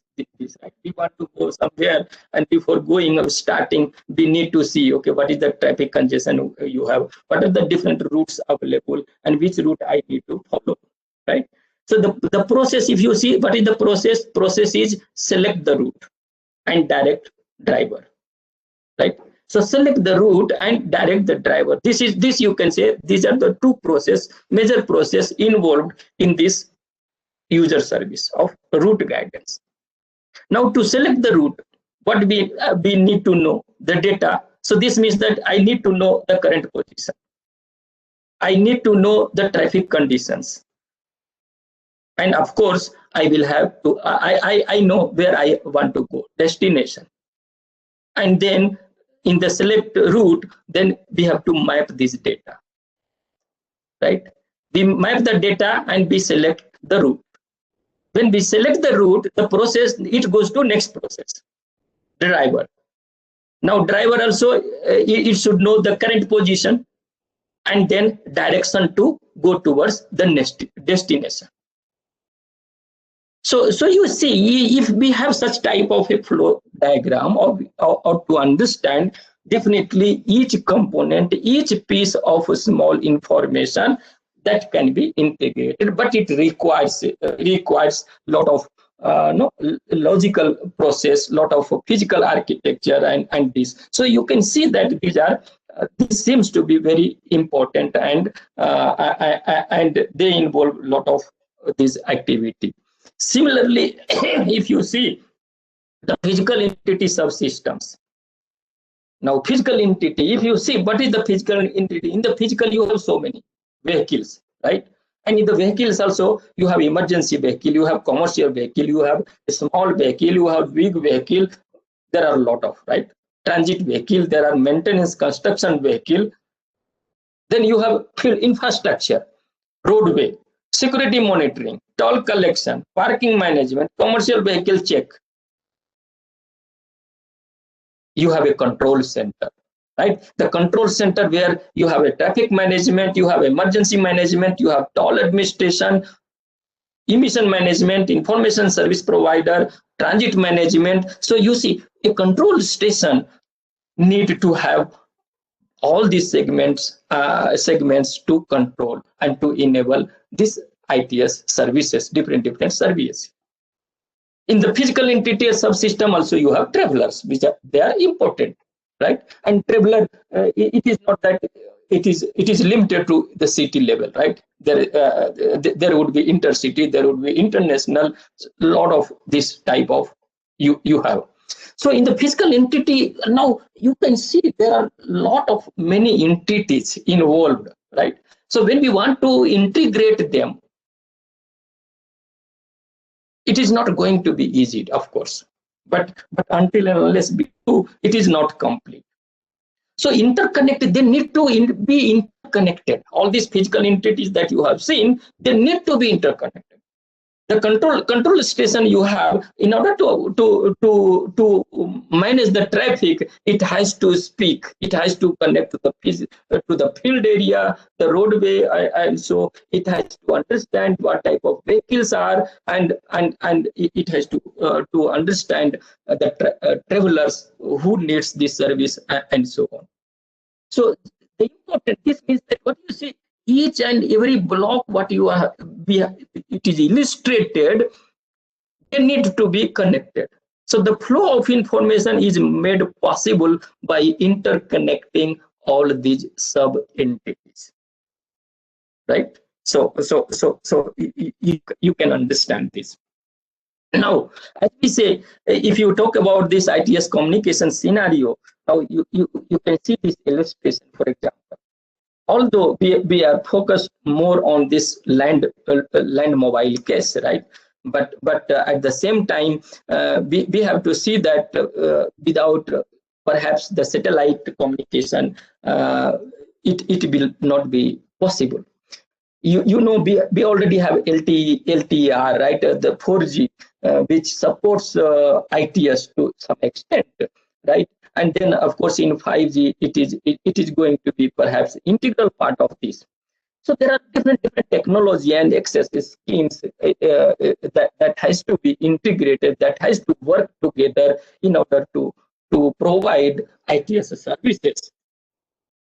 right? We want to go somewhere, and before going or starting, we need to see, okay, what is the traffic congestion you have, what are the different routes available, and which route I need to follow, right? So the process, if you see what is the process is select the route and direct driver, right? So select the route and direct the driver. This you can say these are the two major process involved in this user service of route guidance. Now to select the route, what we need to know the data. So this means that I need to know the current position. I need to know the traffic conditions. And of course, I will have to, I know where I want to go, destination. And then in the select route, then we have to map this data, right? We map the data and we select the route. When we select the route, the process, it goes to next process, driver. Now driver also, it should know the current position and then direction to go towards the next destination. So you see, if we have such type of a flow diagram or to understand, definitely each component, each piece of small information that can be integrated, but it requires lot of logical process, lot of physical architecture, and this. So you can see that these are this seems to be very important, and they involve a lot of this activity. Similarly, if you see the physical entity subsystems. Now, physical entity, if you see what is the physical entity, in the physical you have so many vehicles, right? And in the vehicles also, you have emergency vehicle, you have commercial vehicle, you have a small vehicle, you have big vehicle. There are a lot of, right? Transit vehicle, there are maintenance construction vehicle. Then you have field infrastructure, roadway, security monitoring, toll collection, parking management, commercial vehicle check. You have a control center, right? The control center where you have a traffic management, you have emergency management, you have toll administration, emission management, information service provider, transit management. So you see a control station need to have all these segments to control and to enable this ITS services, different services. In the physical entity subsystem also you have travelers, which they are important, right? And traveler, it is not that it is limited to the city level, right? There would be intercity, there would be international, lot of this type of you have. So in the physical entity, now you can see there are many entities involved, right? So when we want to integrate them, it is not going to be easy, of course, but until and unless we do, it is not complete. So interconnected, they need to be interconnected. All these physical entities that you have seen, they need to be interconnected. The control station you have, in order to manage the traffic, it has to speak, it has to connect to the field area, the roadway, and so it has to understand what type of vehicles are, and it has to understand the travelers who needs this service, and so on. So the important, this means that what you see, each and every block what you have, it is illustrated, they need to be connected. So the flow of information is made possible by interconnecting all these sub entities, right? So you can understand this. Now, as we say, if you talk about this ITS communication scenario, now you can see this illustration, for example. Although we are focused more on this land mobile case, right? But at the same time, we have to see that without perhaps the satellite communication, it will not be possible. You know, we already have LTR, right? The 4G, which supports ITS to some extent, right? And then, of course, in 5G, it is going to be perhaps integral part of this. So there are different technology and access schemes that has to be integrated, that has to work together in order to provide ITS services.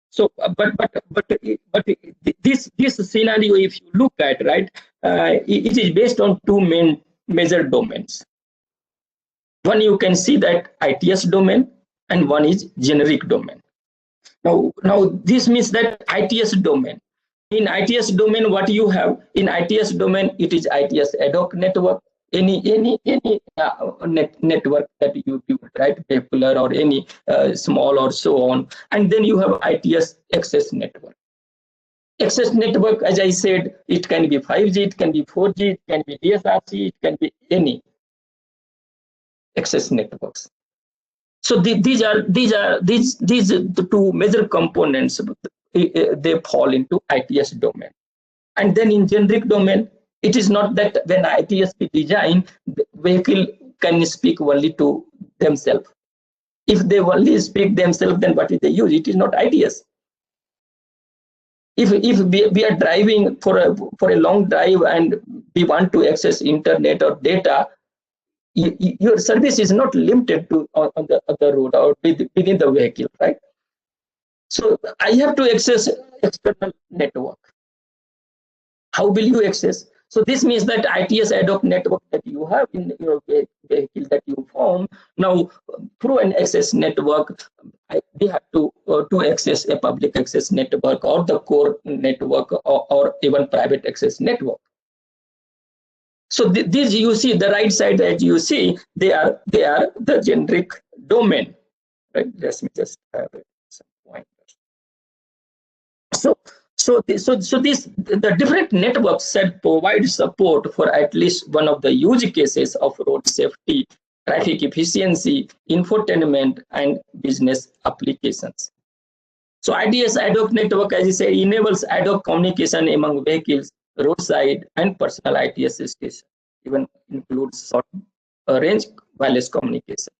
So, but this scenario, if you look at, right, it is based on two major domains. One, you can see that ITS domain, and one is generic domain. Now this means that ITS domain. In ITS domain, what you have in ITS domain, it is ITS ad hoc network. Any network that you build, right, popular or any small or so on, and then you have ITS access network. Access network, as I said, it can be 5G, it can be 4G, it can be DSRC, it can be any access networks. So these are the two major components. They fall into ITS domain. And then in generic domain, it is not that when ITS is designed, the vehicle can speak only to themselves. If they only speak themselves, then what is the use? It is not ITS. If we are driving for a long drive and we want to access internet or data, your service is not limited to on the road or within the vehicle, right? So I have to access external network. How will you access? So this means that ITS ad hoc network that you have in your vehicle that you form, now through an access network, we have to access a public access network or the core network or even private access network. So these, you see the right side that you see, they are the generic domain, right? Let me just have some pointers. So the different networks that provide support for at least one of the use cases of road safety, traffic efficiency, infotainment, and business applications. So ITS ad hoc network, as I say, enables ad hoc communication among vehicles, roadside, and personal ITS stations. Even includes short range wireless communication.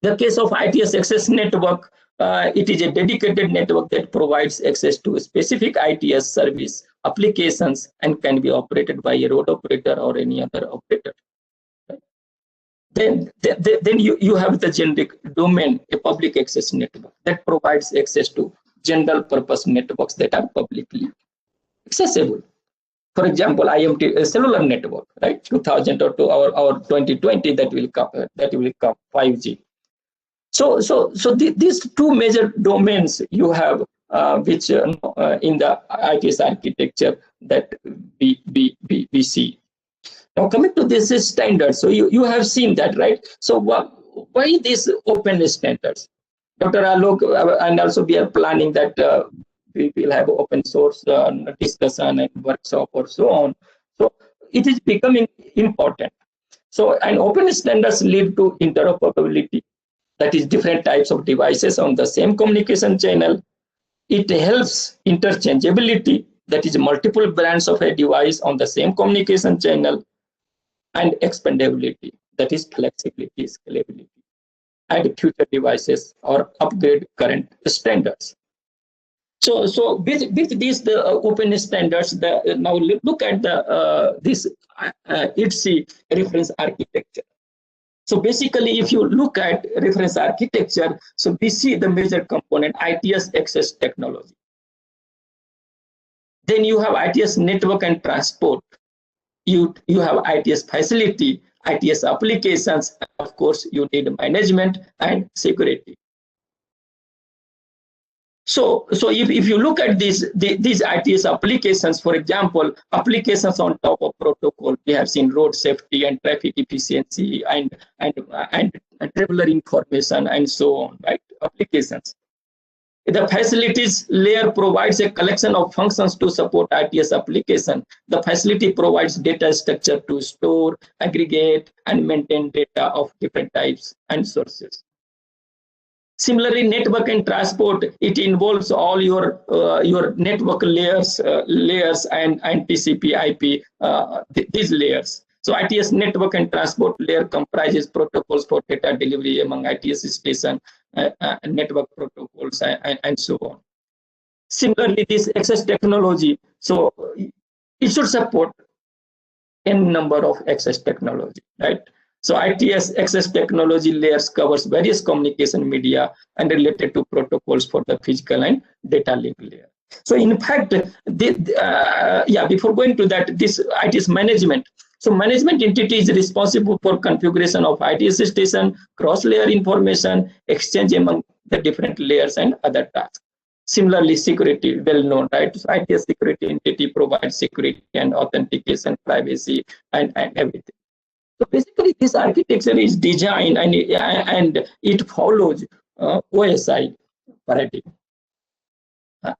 The case of ITS access network, it is a dedicated network that provides access to specific ITS service applications and can be operated by a road operator or any other operator. Then you have the generic domain, a public access network that provides access to general purpose networks that are publicly accessible. For example, IMT, a cellular network, right? 2000 or to our 2020 that will come 5G. So these two major domains you have, which in the ITS architecture that we see. Now coming to this standard, so you have seen that, right? So why these open standards? Dr. Alok, and also we are planning that we will have open source discussion and workshop or so on. So it is becoming important. So and open standards lead to interoperability, that is different types of devices on the same communication channel. It helps interchangeability, that is multiple brands of a device on the same communication channel, and expandability, that is flexibility, scalability, and future devices or upgrade current standards. So with these the open standards, now look at the this IEEE reference architecture. So basically, if you look at reference architecture, so we see the major component ITS access technology. Then you have ITS network and transport. You have ITS facility, ITS applications, and of course you need management and security. So if you look at these ITS applications, for example, applications on top of protocol, we have seen road safety and traffic efficiency and traveler information and so on, right? Applications. The facilities layer provides a collection of functions to support ITS application. The facility provides data structure to store, aggregate, and maintain data of different types and sources. Similarly, network and transport, it involves all your network layers and TCP/IP, these layers. So ITS network and transport layer comprises protocols for data delivery among ITS station, network protocols, and so on. Similarly, this access technology, so it should support n number of access technology, right? So ITS access technology layers covers various communication media and related to protocols for the physical and data link layer. So in fact, before going to that, this ITS management. So management entity is responsible for configuration of ITS station, cross-layer information, exchange among the different layers and other tasks. Similarly, security, well known, right? So ITS security entity provides security and authentication, privacy, and everything. So basically, this architecture is designed and it follows OSI paradigm.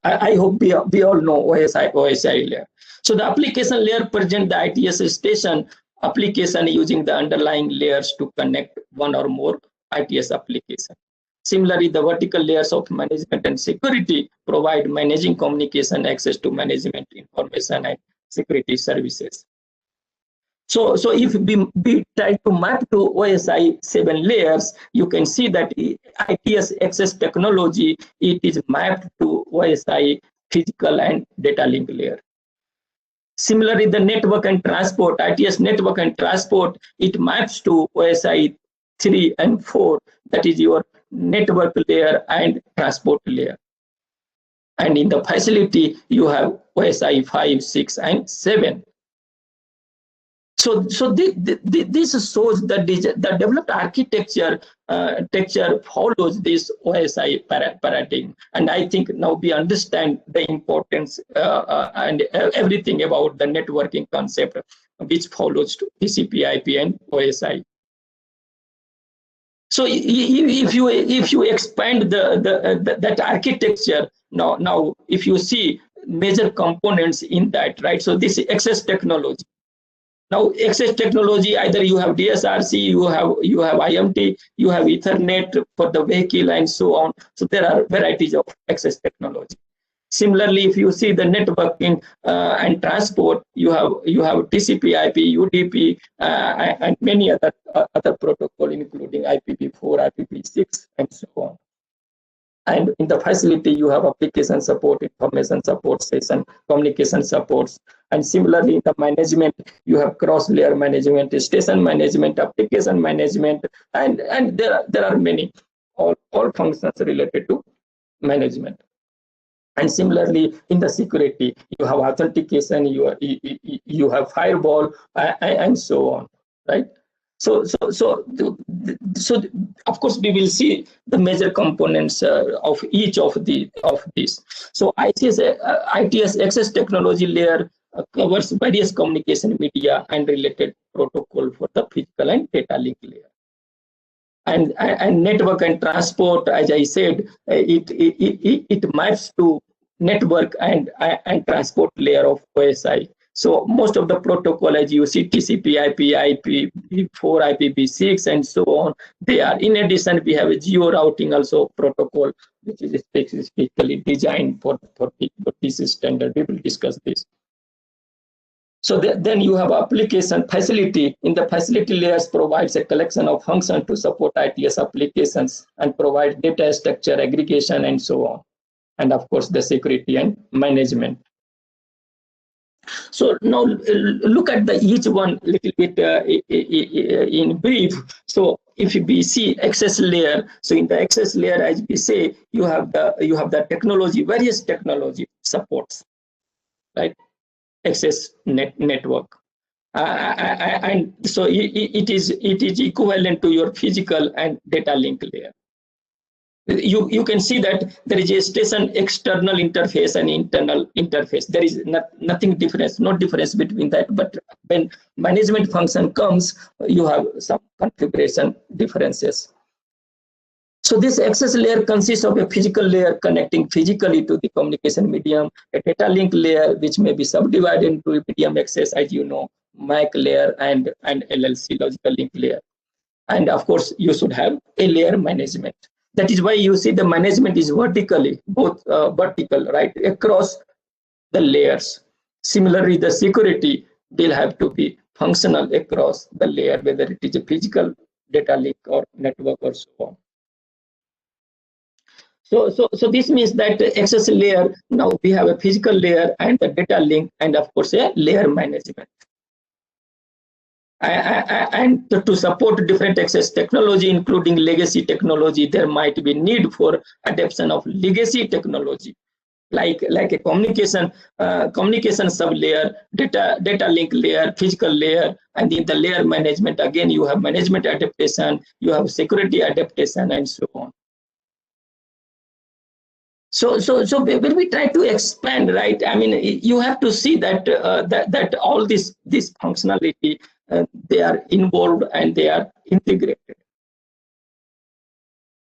I hope we all know OSI layer. So the application layer presents the ITS station application using the underlying layers to connect one or more ITS application. Similarly, the vertical layers of management and security provide managing communication, access to management information, and security services. So if we try to map to OSI 7 layers, you can see that ITS access technology, it is mapped to OSI physical and data link layer. Similarly, the network and transport, ITS network and transport, it maps to OSI 3 and 4, that is your network layer and transport layer. And in the facility, you have OSI 5, 6, and 7. So this shows that the developed architecture follows this OSI paradigm, and I think now we understand the importance and everything about the networking concept, which follows to TCP/IP and OSI. So if you expand that architecture now if you see major components in that, right? So this access technology. Now, access technology, either you have DSRC, you have IMT, you have Ethernet for the vehicle, and so on. So there are varieties of access technology. Similarly, if you see the networking and transport, you have TCP/IP, UDP, and many other protocol, including IPv4, IPv6, and so on. And in the facility, you have application support, information support session, communication supports. And similarly, in the management, you have cross-layer management, station management, application management, and there are many, all functions related to management. And similarly, in the security, you have authentication, you have firewall, and so on, right? So of course we will see the major components of each of these. So ITS access technology layer covers various communication media and related protocol for the physical and data link layer. And network and transport, as I said, it maps to network and transport layer of OSI. So most of the protocol, as you see, TCP, IP, IPv4, IPv6, and so on, they are. In addition, we have a geo routing also protocol, which is specifically designed for this standard. We will discuss this. So then you have application facility. In the facility layers provides a collection of functions to support ITS applications and provide data structure, aggregation, and so on. And of course, the security and management. So now look at each one a little bit in brief. So if we see access layer, so in the access layer, as we say, you have the technology, various technology supports, right? Access network. And so it is equivalent to your physical and data link layer. You can see that there is a station external interface and internal interface. There is nothing difference, no difference between that. But when management function comes, you have some configuration differences. So this access layer consists of a physical layer connecting physically to the communication medium, a data link layer which may be subdivided into medium access, as you know, MAC layer and LLC, logical link layer. And of course, you should have a layer management. That is why you see the management is vertically, both vertical, right, across the layers. Similarly, the security will have to be functional across the layer, whether it is a physical data link or network or so on. So this means that the access layer, now we have a physical layer and the data link, and of course a layer management. And to support different access technology, including legacy technology, there might be need for adoption of legacy technology, like a communication sub-layer, data link layer, physical layer, and in the layer management, again, you have management adaptation, you have security adaptation, and so on. So when we try to expand, right, I mean, you have to see that that all this functionality, they are involved and they are integrated.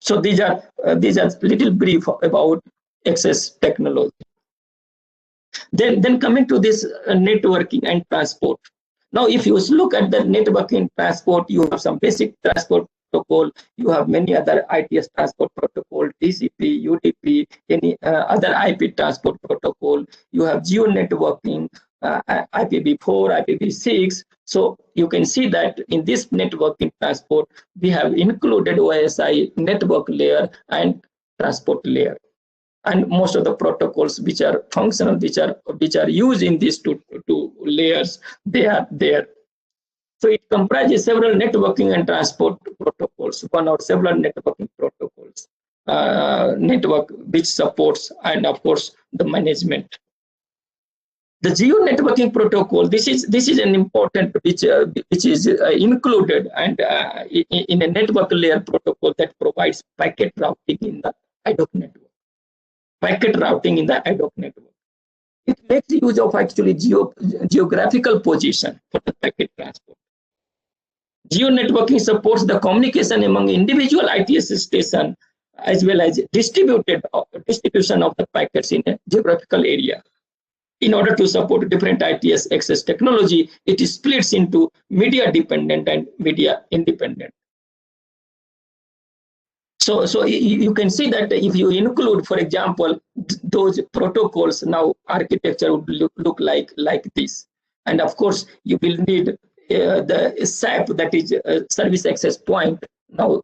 So these are little brief about access technology. Then coming to this networking and transport. Now, if you look at the networking transport, you have some basic transport protocol, you have many other ITS transport protocol, TCP, UDP, any other IP transport protocol, you have geo networking, IPv4, IPv6. So you can see that in this networking transport, we have included OSI network layer and transport layer. And most of the protocols which are functional, which are used in these two layers, they are there. So it comprises several networking and transport protocols, one or several networking protocols, network which supports, and of course the management. The geo networking protocol, this is an important which is included and in a network layer protocol that provides packet routing in the ad hoc network. Packet routing in the ad hoc network. It makes use of actually geographical position for the packet transport. Geo networking supports the communication among individual ITS stations as well as distribution of the packets in a geographical area. In order to support different ITS access technology, it splits into media dependent and media independent. So you can see that if you include, for example, those protocols, now architecture would look like this. And of course, you will need the SAP, that is service access point, Now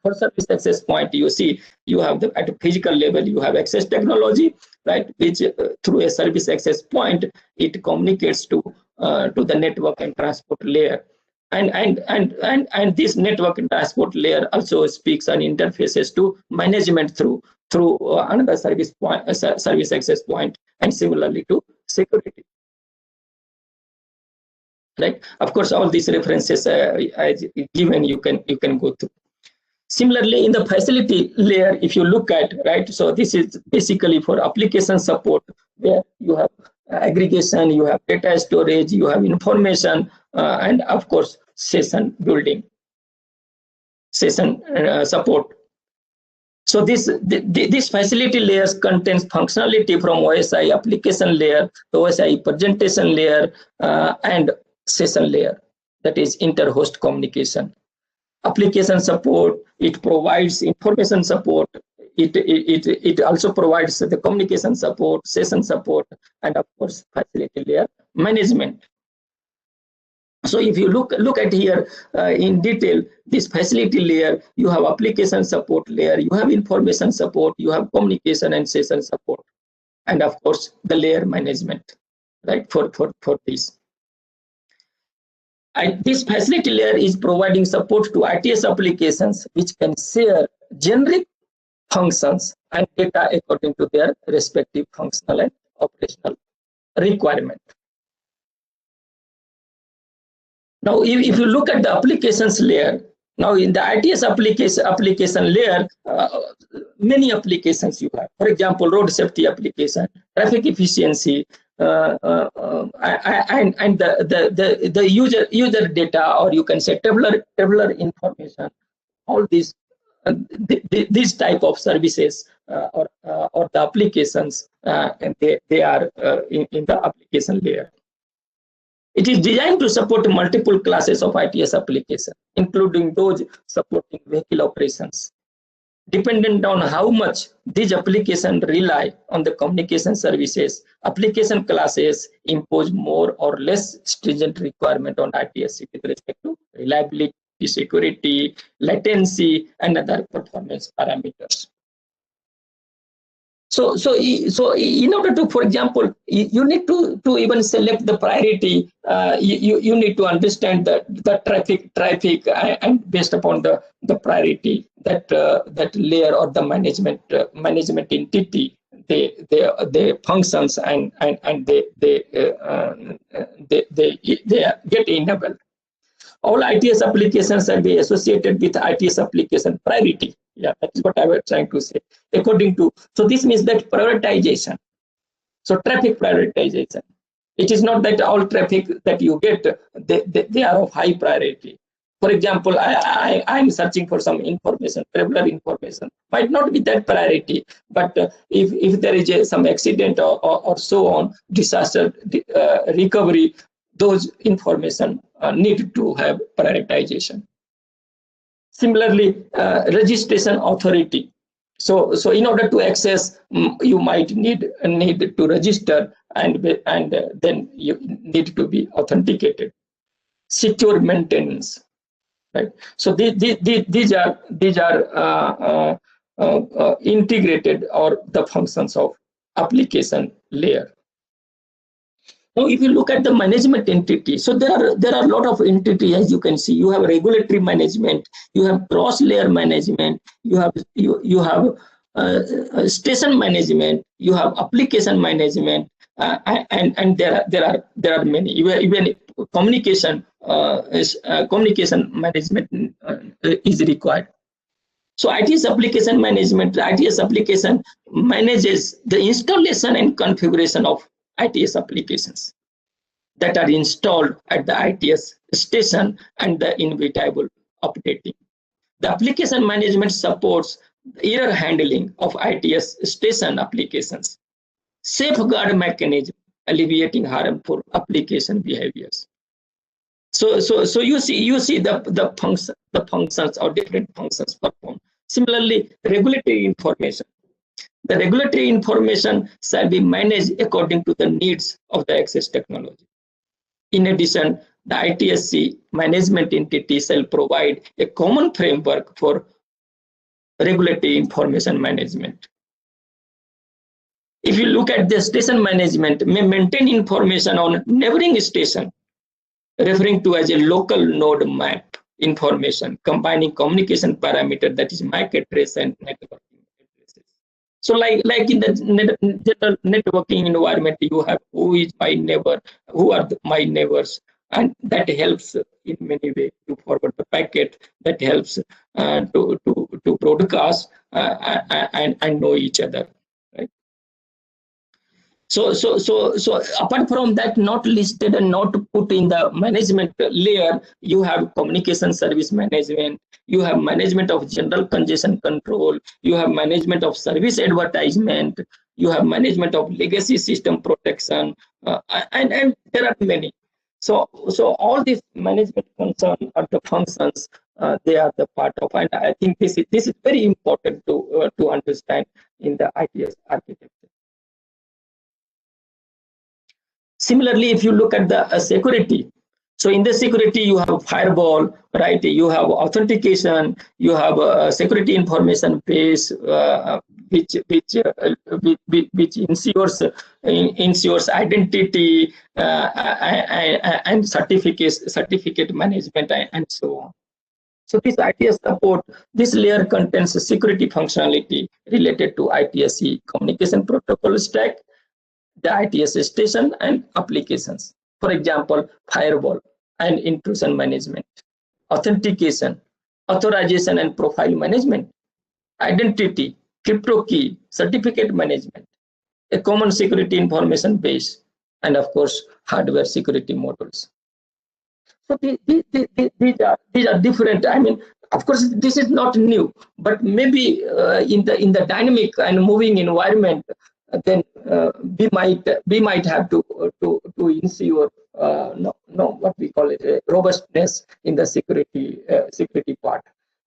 for service access point, you see you have at a physical level you have access technology, right, which through a service access point it communicates to the network and transport layer, and this network and transport layer also speaks and interfaces to management through another service point, service access point, and similarly to security. Right. Of course, all these references as given, you can go through. Similarly, in the facility layer, if you look at, right, so this is basically for application support, where you have aggregation, you have data storage, you have information, and of course, session building, session support. So this facility layers contains functionality from OSI application layer, the OSI presentation layer, and session layer, that is inter-host communication. Application support, it provides information support, it also provides the communication support, session support, and of course facility layer management. So if you look at here in detail, this facility layer, you have application support layer, you have information support, you have communication and session support, and of course the layer management, right, for this. And this facility layer is providing support to ITS applications which can share generic functions and data according to their respective functional and operational requirement. Now, if you look at the applications layer, now in the ITS application layer, many applications you have. For example, road safety application, traffic efficiency, and the user data, or you can say tabular information. All these these type of services or the applications, and they are in the application layer. It is designed to support multiple classes of ITS applications, including those supporting vehicle operations. Dependent on how much these applications rely on the communication services, application classes impose more or less stringent requirement on ITS with respect to reliability, security, latency, and other performance parameters. So in order to, for example, you need to even select the priority. You need to understand the traffic, and based upon the priority that layer or the management entity they functions and they get enabled. All ITS applications are be associated with ITS application priority. Yeah, that is what I was trying to say. According to, so this means that prioritization. So traffic prioritization. It is not that all traffic that you get, they are of high priority. For example, I'm searching for some information, traveler information. Might not be that priority, but if there is some accident or so on, disaster recovery, those information need to have prioritization. Similarly, registration authority. So in order to access, you might need to register, and then you need to be authenticated. Secure maintenance, right? So these are integrated or the functions of application layer. Now, if you look at the management entity, so there are a lot of entities, as you can see. You have regulatory management, you have cross-layer management, you have station management, you have application management, and there are many. Even communication management is required. So ITS application management, ITS application manages the installation and configuration of ITS applications that are installed at the ITS station and the inevitable updating. The application management supports error handling of ITS station applications, safeguard mechanism, alleviating harmful application behaviors. So you see the functions or different functions performed. Similarly, regulatory information. The regulatory information shall be managed according to the needs of the access technology. In addition, the ITSC management entity shall provide a common framework for regulatory information management. If you look at the station management, may maintain information on neighboring station, referring to as a local node map information, combining communication parameter, that is MAC address and networking addresses. So like in the general networking environment, you have who is my neighbor, who are my neighbors, and that helps in many ways to forward the packet, that helps to broadcast and know each other. Right? So apart from that, not listed and not put in the management layer, you have communication service management, you have management of general congestion control, you have management of service advertisement, you have management of legacy system protection, and there are many. So all these management concern or the functions, they are the part of, and I think this is very important to understand in the ITS architecture. Similarly, if you look at the security, so in the security you have firewall, right? You have authentication, you have security information base, which ensures identity and certificate management and so on. So this ITS support, this layer contains security functionality related to ITSC communication protocol stack, the ITS station and applications. For example, firewall and intrusion management, authentication, authorization and profile management, identity, crypto key, certificate management, a common security information base, and of course, hardware security modules. So these are different. I mean, of course, this is not new, but maybe in the dynamic and moving environment, then we might have to ensure what we call it, robustness in the security part.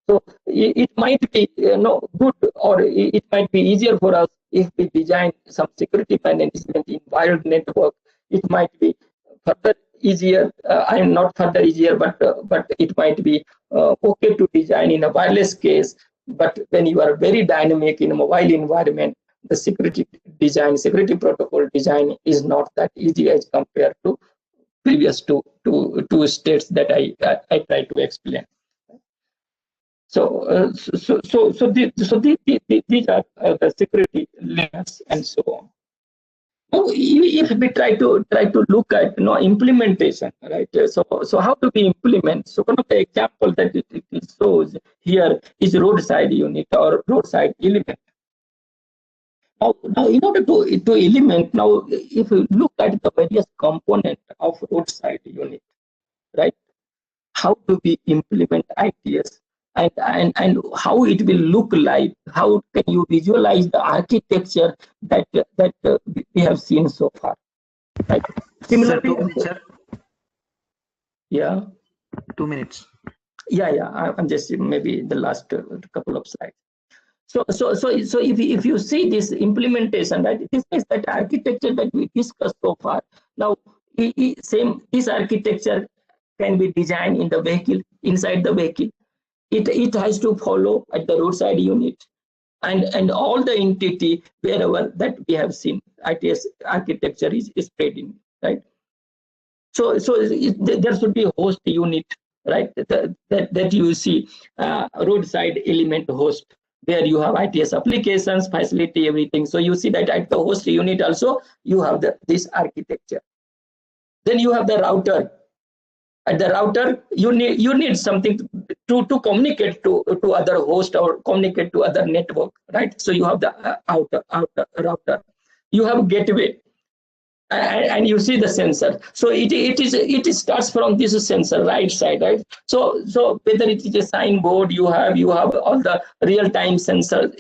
So it might be good, or it might be easier for us if we design some security management in wired network. It might be further easier. I am not further easier, but it might be okay to design in a wireless case. But when you are very dynamic in a mobile environment, the security protocol design is not that easy as compared to previous two states that I tried to explain. So these are the security layers and so on. Now, if we try to look at implementation, right? So how do we implement? So one of the examples that it shows here is roadside unit or roadside element. Now, in order to implement, now if you look at the various components of roadside unit, right? How do we implement ITS? And how it will look like? How can you visualize the architecture that we have seen so far? Right. Similarly, yeah. 2 minutes. Yeah. I'm just maybe the last couple of slides. So if you see this implementation, right? This is that architecture that we discussed so far. Now, this architecture can be designed in the vehicle, inside the vehicle. It has to follow at the roadside unit and all the entity wherever that we have seen ITS architecture is spreading, right? So there should be a host unit, right? That you see roadside element host, where you have ITS applications, facility, everything. So you see that at the host unit also you have this architecture. Then you have the router. At the router, you need something to communicate to other host or communicate to other network, right? So you have the outer router. You have gateway, and you see the sensor. So it starts from this sensor right side, right? So whether it is a signboard, you have all the real-time sensor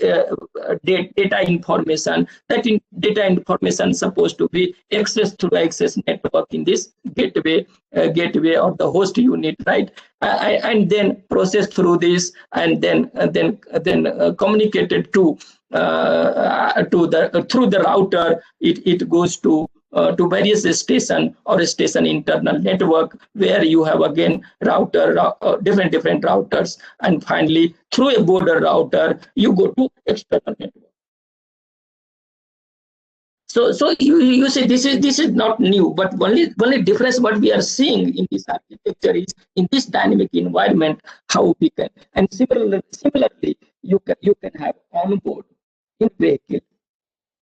data information. That data information is supposed to be accessed through access network in this gateway or the host unit, right? And then processed through this, and then communicated through the router. It goes to to various station or station internal network, where you have again different routers, and finally through a border router you go to external network. So you say this is not new, but only difference what we are seeing in this architecture is in this dynamic environment how we can, and similarly you can have on board in vehicle.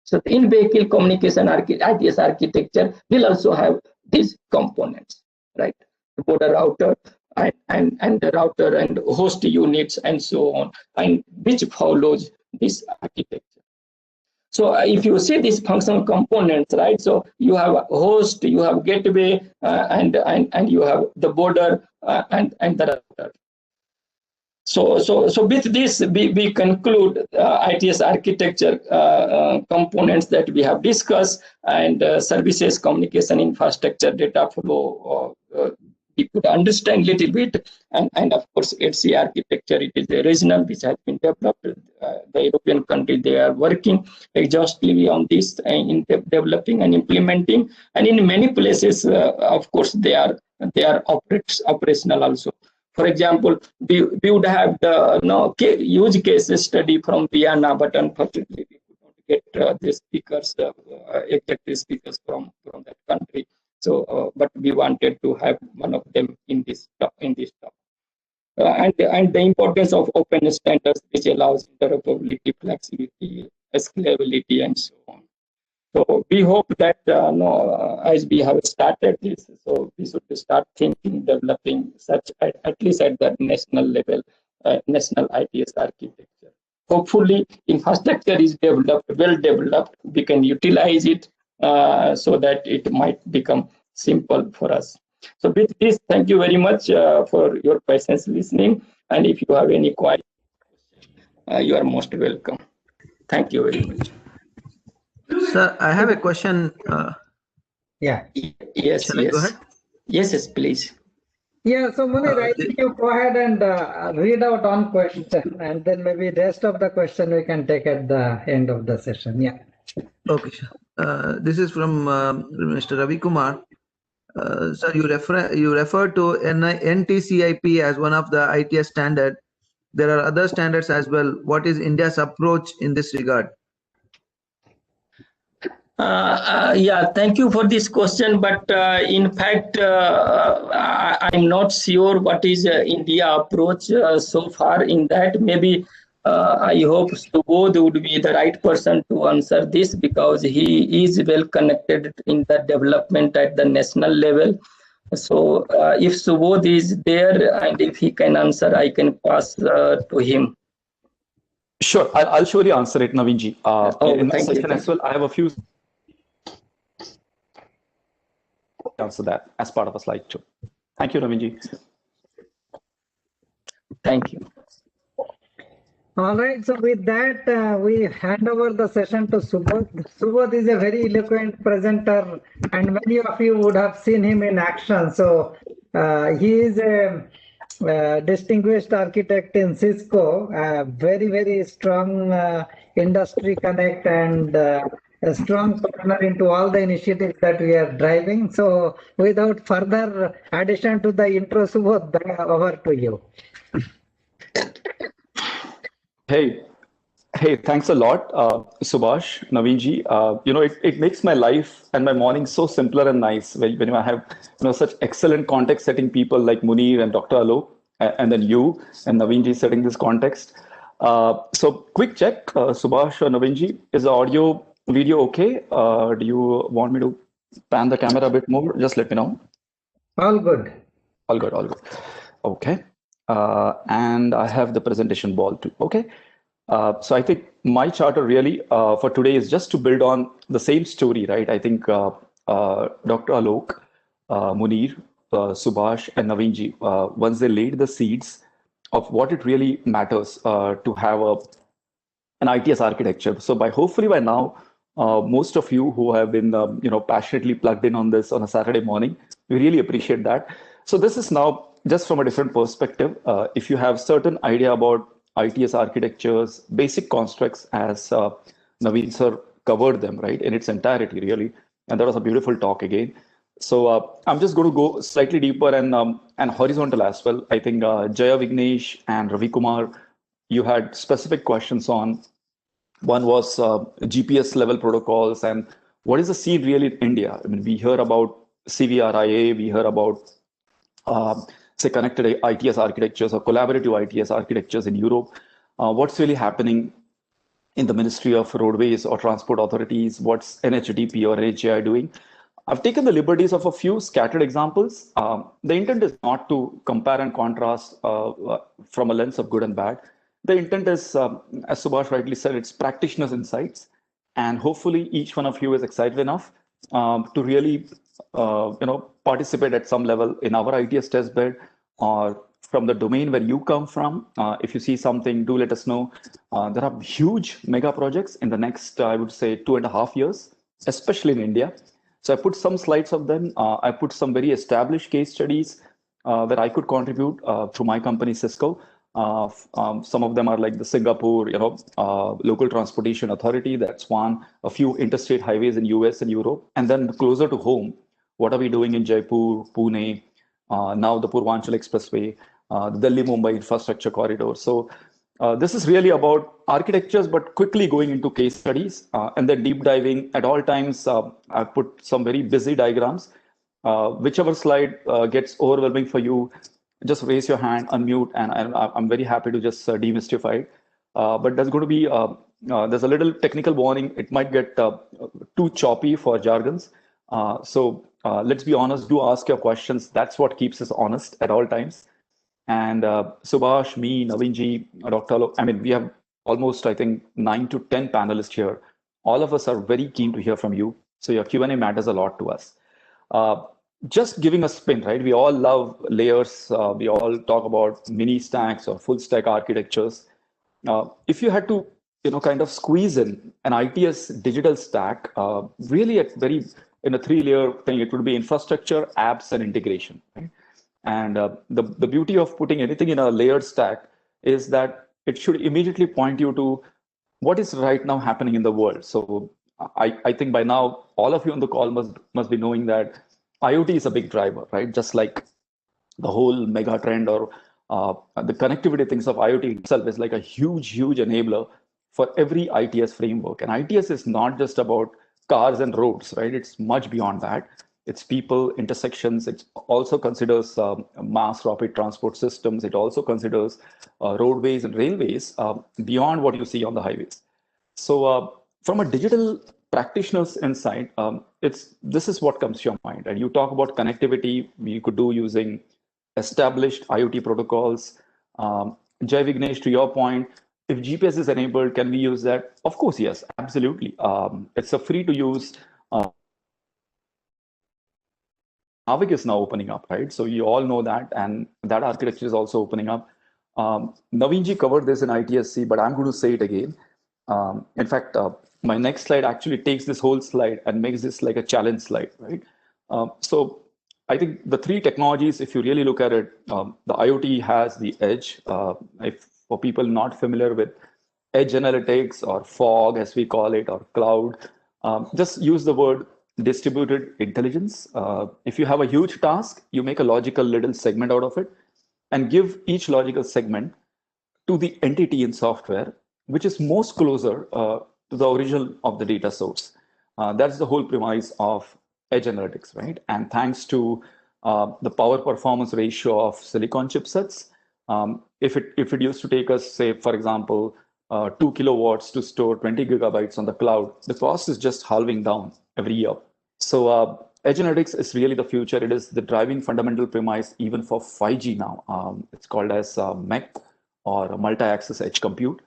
So the in vehicle communication ITS architecture will also have these components, right? The border router and the router and host units and so on, and which follows this architecture. So if you see these functional components, right? So you have a host, you have gateway, and you have the border and the router. So with this, we conclude ITS architecture components that we have discussed, and services, communication, infrastructure, data flow. We could understand a little bit, and of course, HC architecture, it is the regional which has been developed. The European countries, they are working exhaustively on this in developing and implementing, and in many places, of course, they are operational also. For example, we would have the use case study from Vienna, but unfortunately, we could not get the speakers, executive speakers from that country. So, but we wanted to have one of them in this talk. And the importance of open standards, which allows interoperability, flexibility, scalability, and so on. So we hope that as we have started this, so we should start thinking, developing such at least at the national level, national ITS architecture. Hopefully, infrastructure is well developed. We can utilize it so that it might become simple for us. So with this, thank you very much for your patience listening. And if you have any questions, you are most welcome. Thank you very much. Sir, I have a question. Yeah. Yes. Shall I go ahead? Yes, please. Yeah, so Munir, I think you go ahead and read out one question, and then maybe the rest of the question we can take at the end of the session. Yeah. Okay, sir. This is from Mr. Ravi Kumar. Sir, you refer to NTCIP as one of the ITS standard. There are other standards as well. What is India's approach in this regard? Yeah, thank you for this question. But in fact, I'm not sure what is India approach so far in that. Maybe I hope Subodh would be the right person to answer this, because he is well connected in the development at the national level. So if Subodh is there and if he can answer, I can pass to him. Sure, I'll surely answer it, Navinji. In this session as well, I have a few answer that as part of a slide too. Thank you, Navinji. Thank you. All right, so with that, we hand over the session to Subodh. Subodh is a very eloquent presenter, and many of you would have seen him in action. So he is a distinguished architect in Cisco, very, very strong industry connect, and a strong partner into all the initiatives that we are driving. So without further addition to the intro, Subodh, over to you. Hey, thanks a lot, Subhash, Navinji. It makes my life and my morning so simpler and nice when I have such excellent context-setting people like Munir and Dr. Alok, and then you and Navinji setting this context. So quick check, Subhash or Navinji, is the audio video okay? Do you want me to pan the camera a bit more? Just let me know. All good. All good. Okay. And I have the presentation ball too. Okay. So I think my charter really for today is just to build on the same story, right? I think Dr. Alok, Munir, Subhash, and Navinji, once they laid the seeds of what it really matters to have an ITS architecture. So hopefully by now, most of you who have been passionately plugged in on this on a Saturday morning, we really appreciate that. So this is now just from a different perspective. If you have certain idea about ITS architectures, basic constructs, as Naveen sir covered them, right, in its entirety, really. And that was a beautiful talk again. So I'm just going to go slightly deeper and horizontal as well. I think Jaya, Vignesh, and Ravi Kumar, you had specific questions on. One was GPS level protocols and what is the scene really in India? I mean, we hear about CVRIA, we hear about say connected ITS architectures or collaborative ITS architectures in Europe. What's really happening in the Ministry of Roadways or Transport Authorities? What's NHDP or NHAI doing? I've taken the liberties of a few scattered examples. The intent is not to compare and contrast from a lens of good and bad. The intent is, as Subhash rightly said, it's practitioners' insights. And hopefully each one of you is excited enough to really participate at some level in our ITS test bed or from the domain where you come from. If you see something, do let us know. There are huge mega projects in the next, I would say, 2.5 years, especially in India. So I put some slides of them. I put some very established case studies that I could contribute through my company, Cisco. Some of them are like the Singapore, local transportation authority. That's one. A few interstate highways in US and Europe. And then closer to home, what are we doing in Jaipur, Pune, now the Purvanchal Expressway, the Delhi-Mumbai infrastructure corridor. So this is really about architectures, but quickly going into case studies and then deep diving at all times. I've put some very busy diagrams. Whichever slide gets overwhelming for you, just raise your hand, unmute, and I'm very happy to just demystify it. But there's going to be, there's a little technical warning. It might get too choppy for jargons. So let's be honest, do ask your questions. That's what keeps us honest at all times. And Subhash, me, Navinji, Dr. Alok, I mean, we have almost, I think, 9 to 10 panelists here. All of us are very keen to hear from you. So your Q&A matters a lot to us. Just giving a spin, right? We all love layers. We all talk about mini stacks or full stack architectures. If you had to, kind of squeeze in an ITS digital stack, really in a 3-layer thing, it would be infrastructure, apps, and integration, right? And the beauty of putting anything in a layered stack is that it should immediately point you to what is right now happening in the world. So I think by now, all of you on the call must be knowing that IoT is a big driver, right? Just like the whole mega trend or the connectivity things of IoT itself is like a huge enabler for every ITS framework. And ITS is not just about cars and roads, right? It's much beyond that. It's people, intersections. It also considers mass rapid transport systems. It also considers roadways and railways beyond what you see on the highways. So from a digital practitioner's insight, this is what comes to your mind. And you talk about connectivity, you could do using established IoT protocols. Jai Vignesh, to your point, if GPS is enabled, can we use that? Of course, yes, absolutely. It's a free to use. Mavic is now opening up, right? So you all know that, and that architecture is also opening up. Navinji covered this in ITSC, but I'm going to say it again. In fact, my next slide actually takes this whole slide and makes this like a challenge slide, right? So I think the 3 technologies, if you really look at it, the IoT has the edge. If for people not familiar with edge analytics or fog, as we call it, or cloud, just use the word distributed intelligence. If you have a huge task, you make a logical little segment out of it and give each logical segment to the entity in software, which is most closer to the original of the data source. That's the whole premise of edge analytics, right? And thanks to the power performance ratio of silicon chipsets, if it used to take us, say, for example, 2 kilowatts to store 20 gigabytes on the cloud, the cost is just halving down every year. So edge analytics is really the future. It is the driving fundamental premise even for 5G now. It's called as MEC or multi-access edge compute.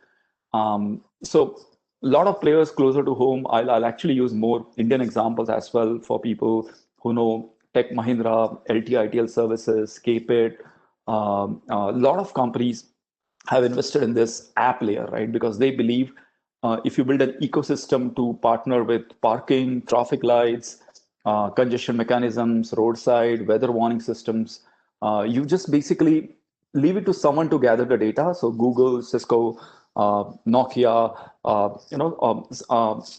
So a lot of players closer to home. I'll actually use more Indian examples as well for people who know Tech Mahindra, LTITL Services, KPIT. A lot of companies have invested in this app layer, right? Because they believe if you build an ecosystem to partner with parking, traffic lights, congestion mechanisms, roadside, weather warning systems, you just basically leave it to someone to gather the data. So Google, Cisco, Nokia,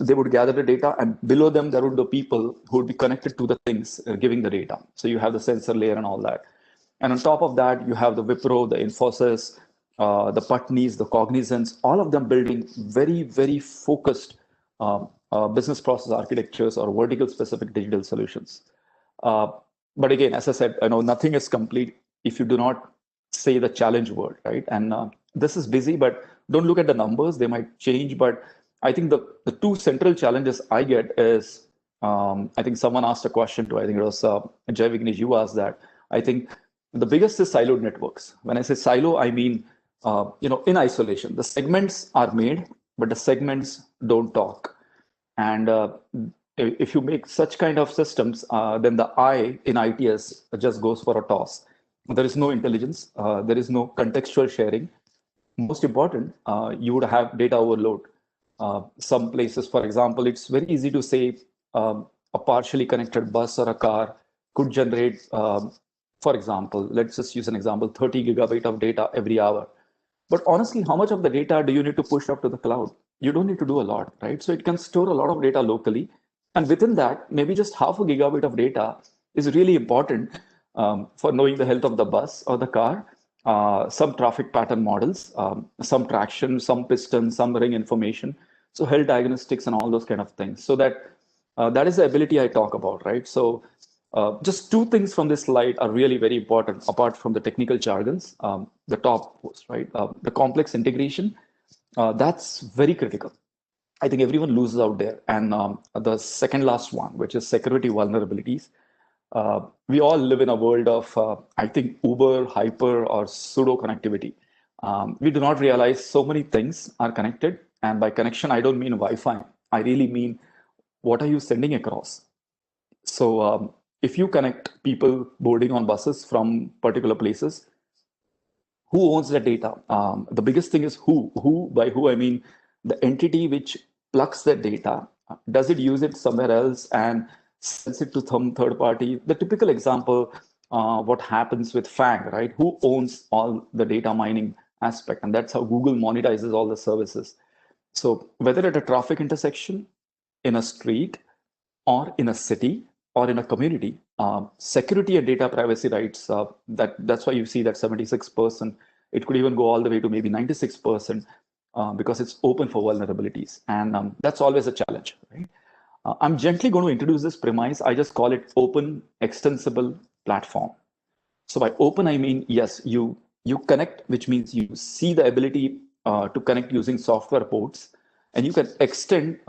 they would gather the data, and below them there would be people who would be connected to the things giving the data. So you have the sensor layer and all that. And on top of that, you have the Wipro, the Infosys, the Patnis, the Cognizants, all of them building very, very focused business process architectures or vertical specific digital solutions. But again, as I said, nothing is complete if you do not say the challenge word, right? And this is busy, but don't look at the numbers, they might change. But I think the two central challenges I get is, I think someone asked a question too, I think it was Jai Vignesh, you asked that. I think the biggest is siloed networks. When I say silo, I mean, in isolation, the segments are made, but the segments don't talk. And if you make such kind of systems, then the I in ITS just goes for a toss. There is no intelligence, there is no contextual sharing. Most important, you would have data overload. Some places, for example, it's very easy to say a partially connected bus or a car could generate, for example, let's just use an example, 30 gigabyte of data every hour. But honestly, how much of the data do you need to push up to the cloud? You don't need to do a lot, right? So it can store a lot of data locally. And within that, maybe just half a gigabyte of data is really important for knowing the health of the bus or the car, some traffic pattern models, some traction, some piston, some ring information. So health diagnostics and all those kind of things. So that is the ability I talk about, right? So just two things from this slide are really very important, apart from the technical jargons. The top post, right? The complex integration, that's very critical. I think everyone loses out there. And the second last one, which is security vulnerabilities. We all live in a world of, I think, uber, hyper, or pseudo connectivity. We do not realize so many things are connected. And by connection, I don't mean Wi-Fi. I really mean, what are you sending across? So if you connect people boarding on buses from particular places, who owns the data? The biggest thing is who. By who, I mean the entity which plugs the data. Does it use it somewhere else and sends it to some third party? The typical example, what happens with FANG, right? Who owns all the data mining aspect? And that's how Google monetizes all the services. So whether at a traffic intersection, in a street, or in a city, or in a community, security and data privacy rights, that's why you see that 76%, it could even go all the way to maybe 96%, because it's open for vulnerabilities. And that's always a challenge, right? I'm gently going to introduce this premise. I just call it open extensible platform. So by open, I mean, yes, you connect, which means you see the ability to connect using software ports, and you can extend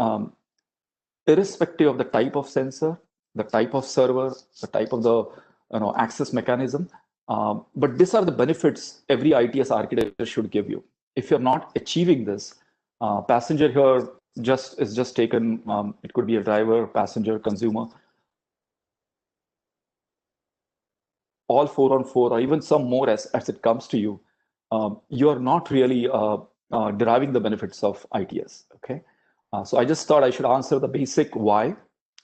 irrespective of the type of sensor, the type of server, the type of the access mechanism. But these are the benefits every ITS architecture should give you. If you're not achieving this, passenger here is just taken, it could be a driver, passenger, consumer, all 4-on-4, or even some more as it comes to you, you are not really deriving the benefits of ITS, okay? So I just thought I should answer the basic why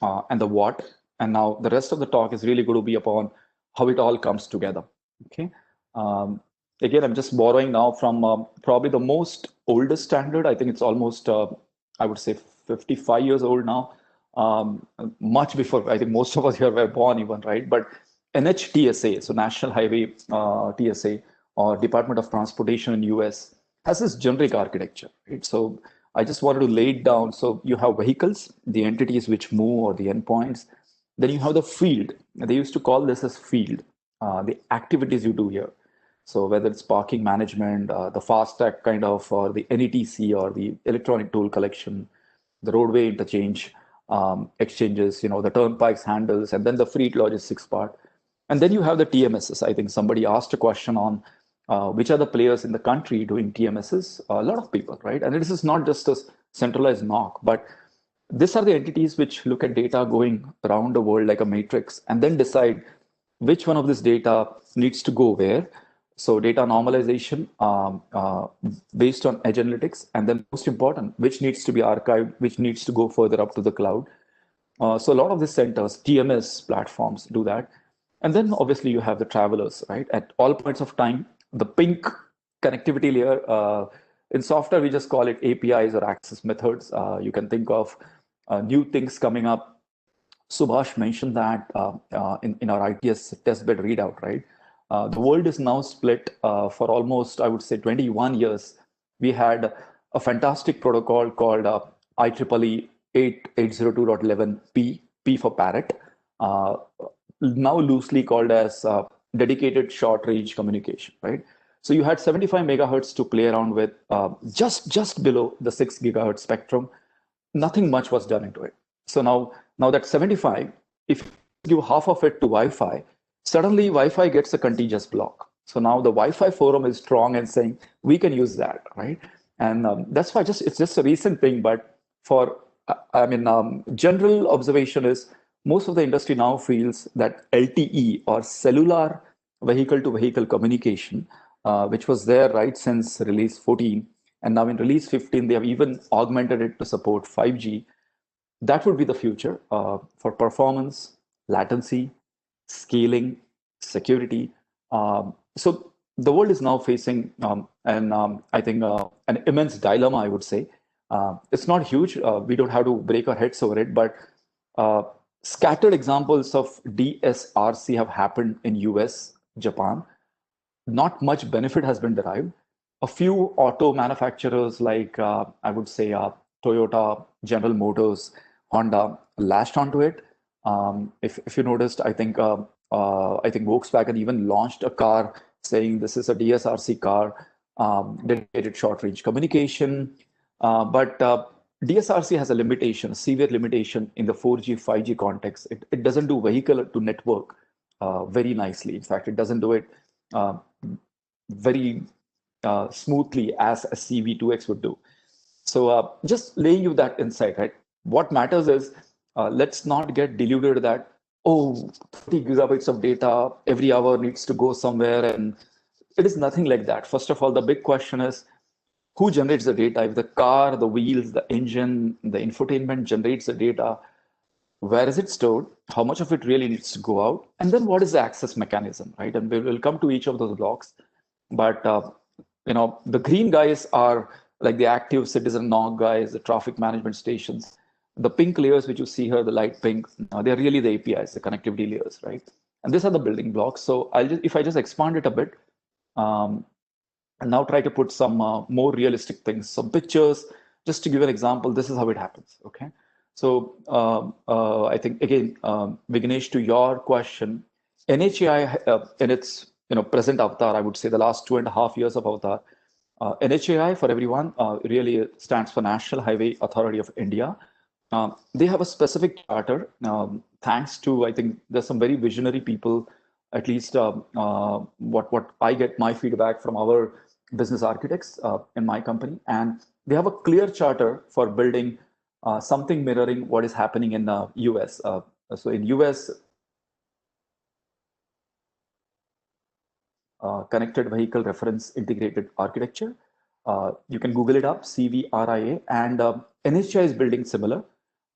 and the what, and now the rest of the talk is really going to be upon how it all comes together, okay? Again, I'm just borrowing now from probably the most oldest standard. I think it's almost, I would say 55 years old now, much before, I think most of us here were born even, right? But NHTSA, so National Highway TSA, or Department of Transportation in US, has this generic architecture, right? So I just wanted to lay it down. So you have vehicles, the entities which move, or the endpoints. Then you have the field. They used to call this as field, the activities you do here. So whether it's parking management, the FASTag kind of, or the NETC, or the electronic toll collection, the roadway interchange exchanges, the turnpikes handles, and then the fleet logistics part. And then you have the TMSs. I think somebody asked a question on which are the players in the country doing TMSs? A lot of people, right? And this is not just a centralized NOC, but these are the entities which look at data going around the world like a matrix, and then decide which one of this data needs to go where. So data normalization based on edge analytics, and then most important, which needs to be archived, which needs to go further up to the cloud. So a lot of these centers, TMS platforms do that. And then obviously you have the travelers, right? At all points of time, the pink connectivity layer, In software, we just call it APIs or access methods. You can think of new things coming up. Subhash mentioned that in our ITS testbed readout, right? The world is now split for almost, I would say, 21 years. We had a fantastic protocol called IEEE 802.11p, P for parrot, now loosely called as dedicated short range communication, right? So you had 75 megahertz to play around with, just below the 6 gigahertz spectrum. Nothing much was done into it. So now that 75, if you give half of it to Wi-Fi, suddenly Wi-Fi gets a contiguous block. So now the Wi-Fi forum is strong and saying we can use that, right? And that's why it's just a recent thing. But for general observation is most of the industry now feels that LTE or cellular vehicle-to-vehicle communication, which was there right since release 14, and now in release 15, they have even augmented it to support 5G. That would be the future for performance, latency, scaling, security. So the world is now facing, I think, an immense dilemma, I would say. It's not huge. We don't have to break our heads over it, but scattered examples of DSRC have happened in US, Japan. Not much benefit has been derived. A few auto manufacturers like, I would say, Toyota, General Motors, Honda latched onto it. If you noticed, I think Volkswagen even launched a car saying this is a DSRC car, dedicated short-range communication. But DSRC has a limitation, a severe limitation in the 4G, 5G context. It doesn't do vehicle to network very nicely. In fact, it doesn't do it very smoothly as a CV2X would do. So just laying you that insight, right? What matters is let's not get deluded that, oh, 30 gigabytes of data every hour needs to go somewhere. And it is nothing like that. First of all, the big question is who generates the data? If the car, the wheels, the engine, the infotainment generates the data, where is it stored? How much of it really needs to go out? And then what is the access mechanism, right? And we will come to each of those blocks. But the green guys are like the active citizen NOC guys, the traffic management stations. The pink layers, which you see here, the light pink, they're really the APIs, the connectivity layers, right? And these are the building blocks. So if I just expand it a bit, and now try to put some more realistic things, some pictures, just to give an example, this is how it happens, okay? So I think, again, Vignesh, to your question, NHAI in its present avatar, I would say the last 2.5 years of avatar, NHAI, for everyone, really stands for National Highway Authority of India. They have a specific charter, thanks to, I think, there's some very visionary people, at least what I get my feedback from our business architects in my company. And they have a clear charter for building something mirroring what is happening in the US. So in US, Connected Vehicle Reference Integrated Architecture. You can Google it up, CVRIA, and NHAI is building similar.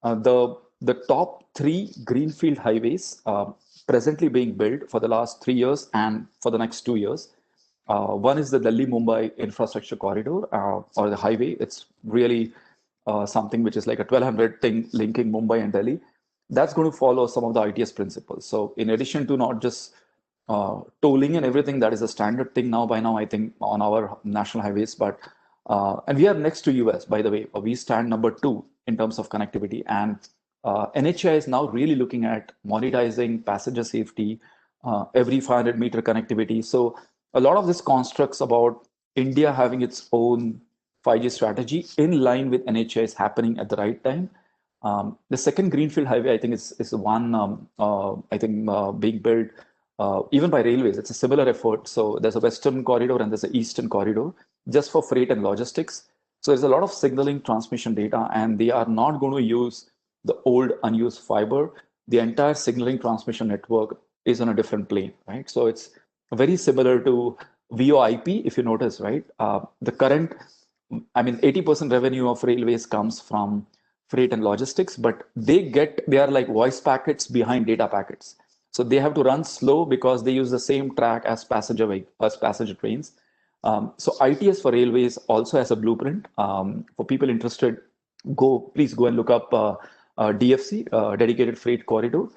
The top 3 greenfield highways presently being built for the last 3 years and for the next 2 years. One is the Delhi-Mumbai infrastructure corridor or the highway. It's really something which is like a 1200 thing linking Mumbai and Delhi. That's going to follow some of the ITS principles. So in addition to not just tolling and everything, that is a standard thing now by now, I think, on our national highways. But and we are next to US, by the way. We stand number 2 in terms of connectivity. And NHAI is now really looking at monetizing passenger safety, every 500 meter connectivity. So a lot of this constructs about India having its own 5G strategy in line with NHAI is happening at the right time. The second greenfield highway, I think, is one being built even by railways. It's a similar effort. So there's a western corridor and there's an eastern corridor just for freight and logistics. So there's a lot of signaling transmission data, and they are not going to use the old unused fiber. The entire signaling transmission network is on a different plane, right? So it's very similar to VoIP, if you notice, right? The current, 80% revenue of railways comes from freight and logistics, but they are like voice packets behind data packets. So they have to run slow because they use the same track as passenger trains. So ITS for railways also has a blueprint. For people interested, please go and look up DFC, Dedicated Freight Corridor.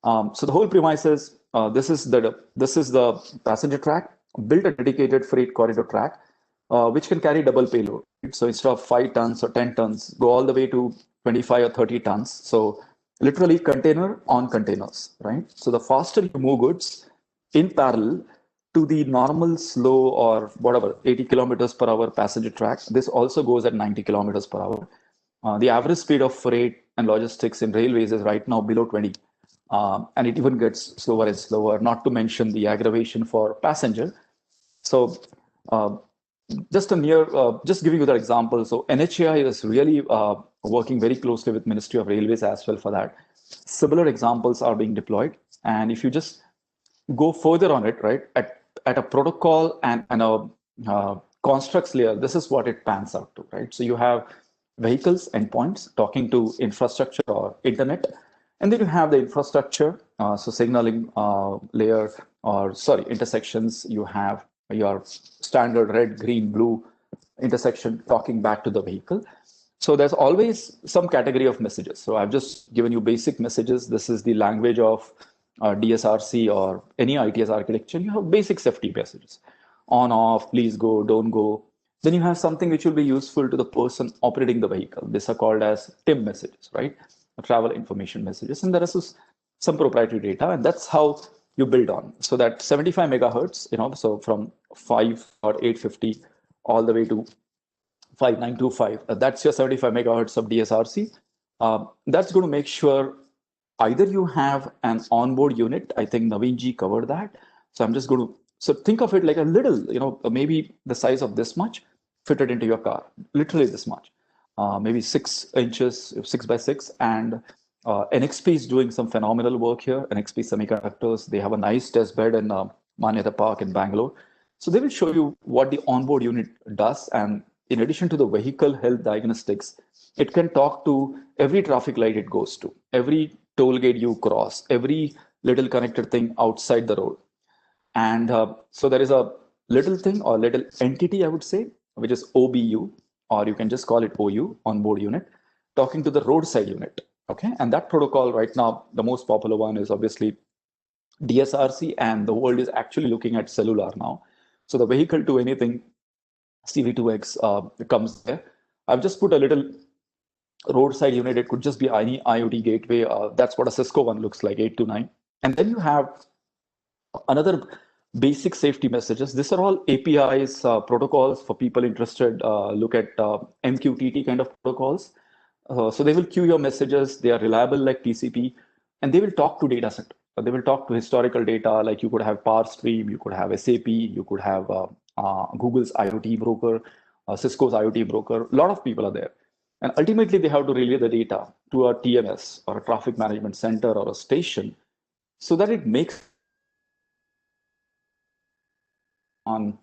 So the whole premise is this is the passenger track. Build a dedicated freight corridor track, which can carry double payload. So instead of 5 tons or 10 tons, go all the way to 25 or 30 tons. So literally container on containers, right? So the faster you move goods in parallel to the normal slow or whatever 80 kilometers per hour passenger track, this also goes at 90 kilometers per hour. The average speed of freight and logistics in railways is right now below 20. And it even gets slower and slower, not to mention the aggravation for passenger. So just giving you that example. So NHAI is really working very closely with Ministry of Railways as well for that. Similar examples are being deployed. And if you just go further on it, right, at a protocol and a constructs layer, this is what it pans out to, right? So you have vehicles, endpoints talking to infrastructure or internet, and then you have the infrastructure, so signaling layer, intersections. You have your standard red, green, blue intersection talking back to the vehicle. So there's always some category of messages. So I've just given you basic messages. This is the language of DSRC or any ITS architecture. You have basic safety messages: on, off, please go, don't go. Then you have something which will be useful to the person operating the vehicle. These are called as TIM messages, right? Travel information messages. And there is some proprietary data, and that's how you build on. So that 75 megahertz, so from 5 or 850 all the way to 5925, that's your 75 megahertz of DSRC. That's going to make sure either you have an onboard unit. I think Naveen ji covered that. So I'm just going to, so think of it like a little, maybe the size of this much, fitted into your car, literally this much, maybe 6 inches, 6 by 6. And NXP is doing some phenomenal work here. NXP Semiconductors, they have a nice test bed in Manyata Park in Bangalore. So they will show you what the onboard unit does. And in addition to the vehicle health diagnostics, it can talk to every traffic light it goes to, every toll gate you cross, every little connected thing outside the road. And so there is a little thing or little entity, I would say, which is OBU, or you can just call it OU, onboard unit, talking to the roadside unit. Okay, and that protocol right now, the most popular one is obviously DSRC, and the world is actually looking at cellular now. So the vehicle to anything CV2X comes there. I've just put a little roadside unit. It could just be any IoT gateway. That's what a Cisco one looks like, 829. And then you have another basic safety messages. These are all APIs, protocols for people interested. Look at MQTT kind of protocols. So they will queue your messages. They are reliable like TCP, and they will talk to data center. They will talk to historical data, like you could have ParStream, you could have SAP, you could have Google's IoT broker, Cisco's IoT broker. A lot of people are there. And ultimately, they have to relay the data to a TMS or a traffic management center or a station so that it makes on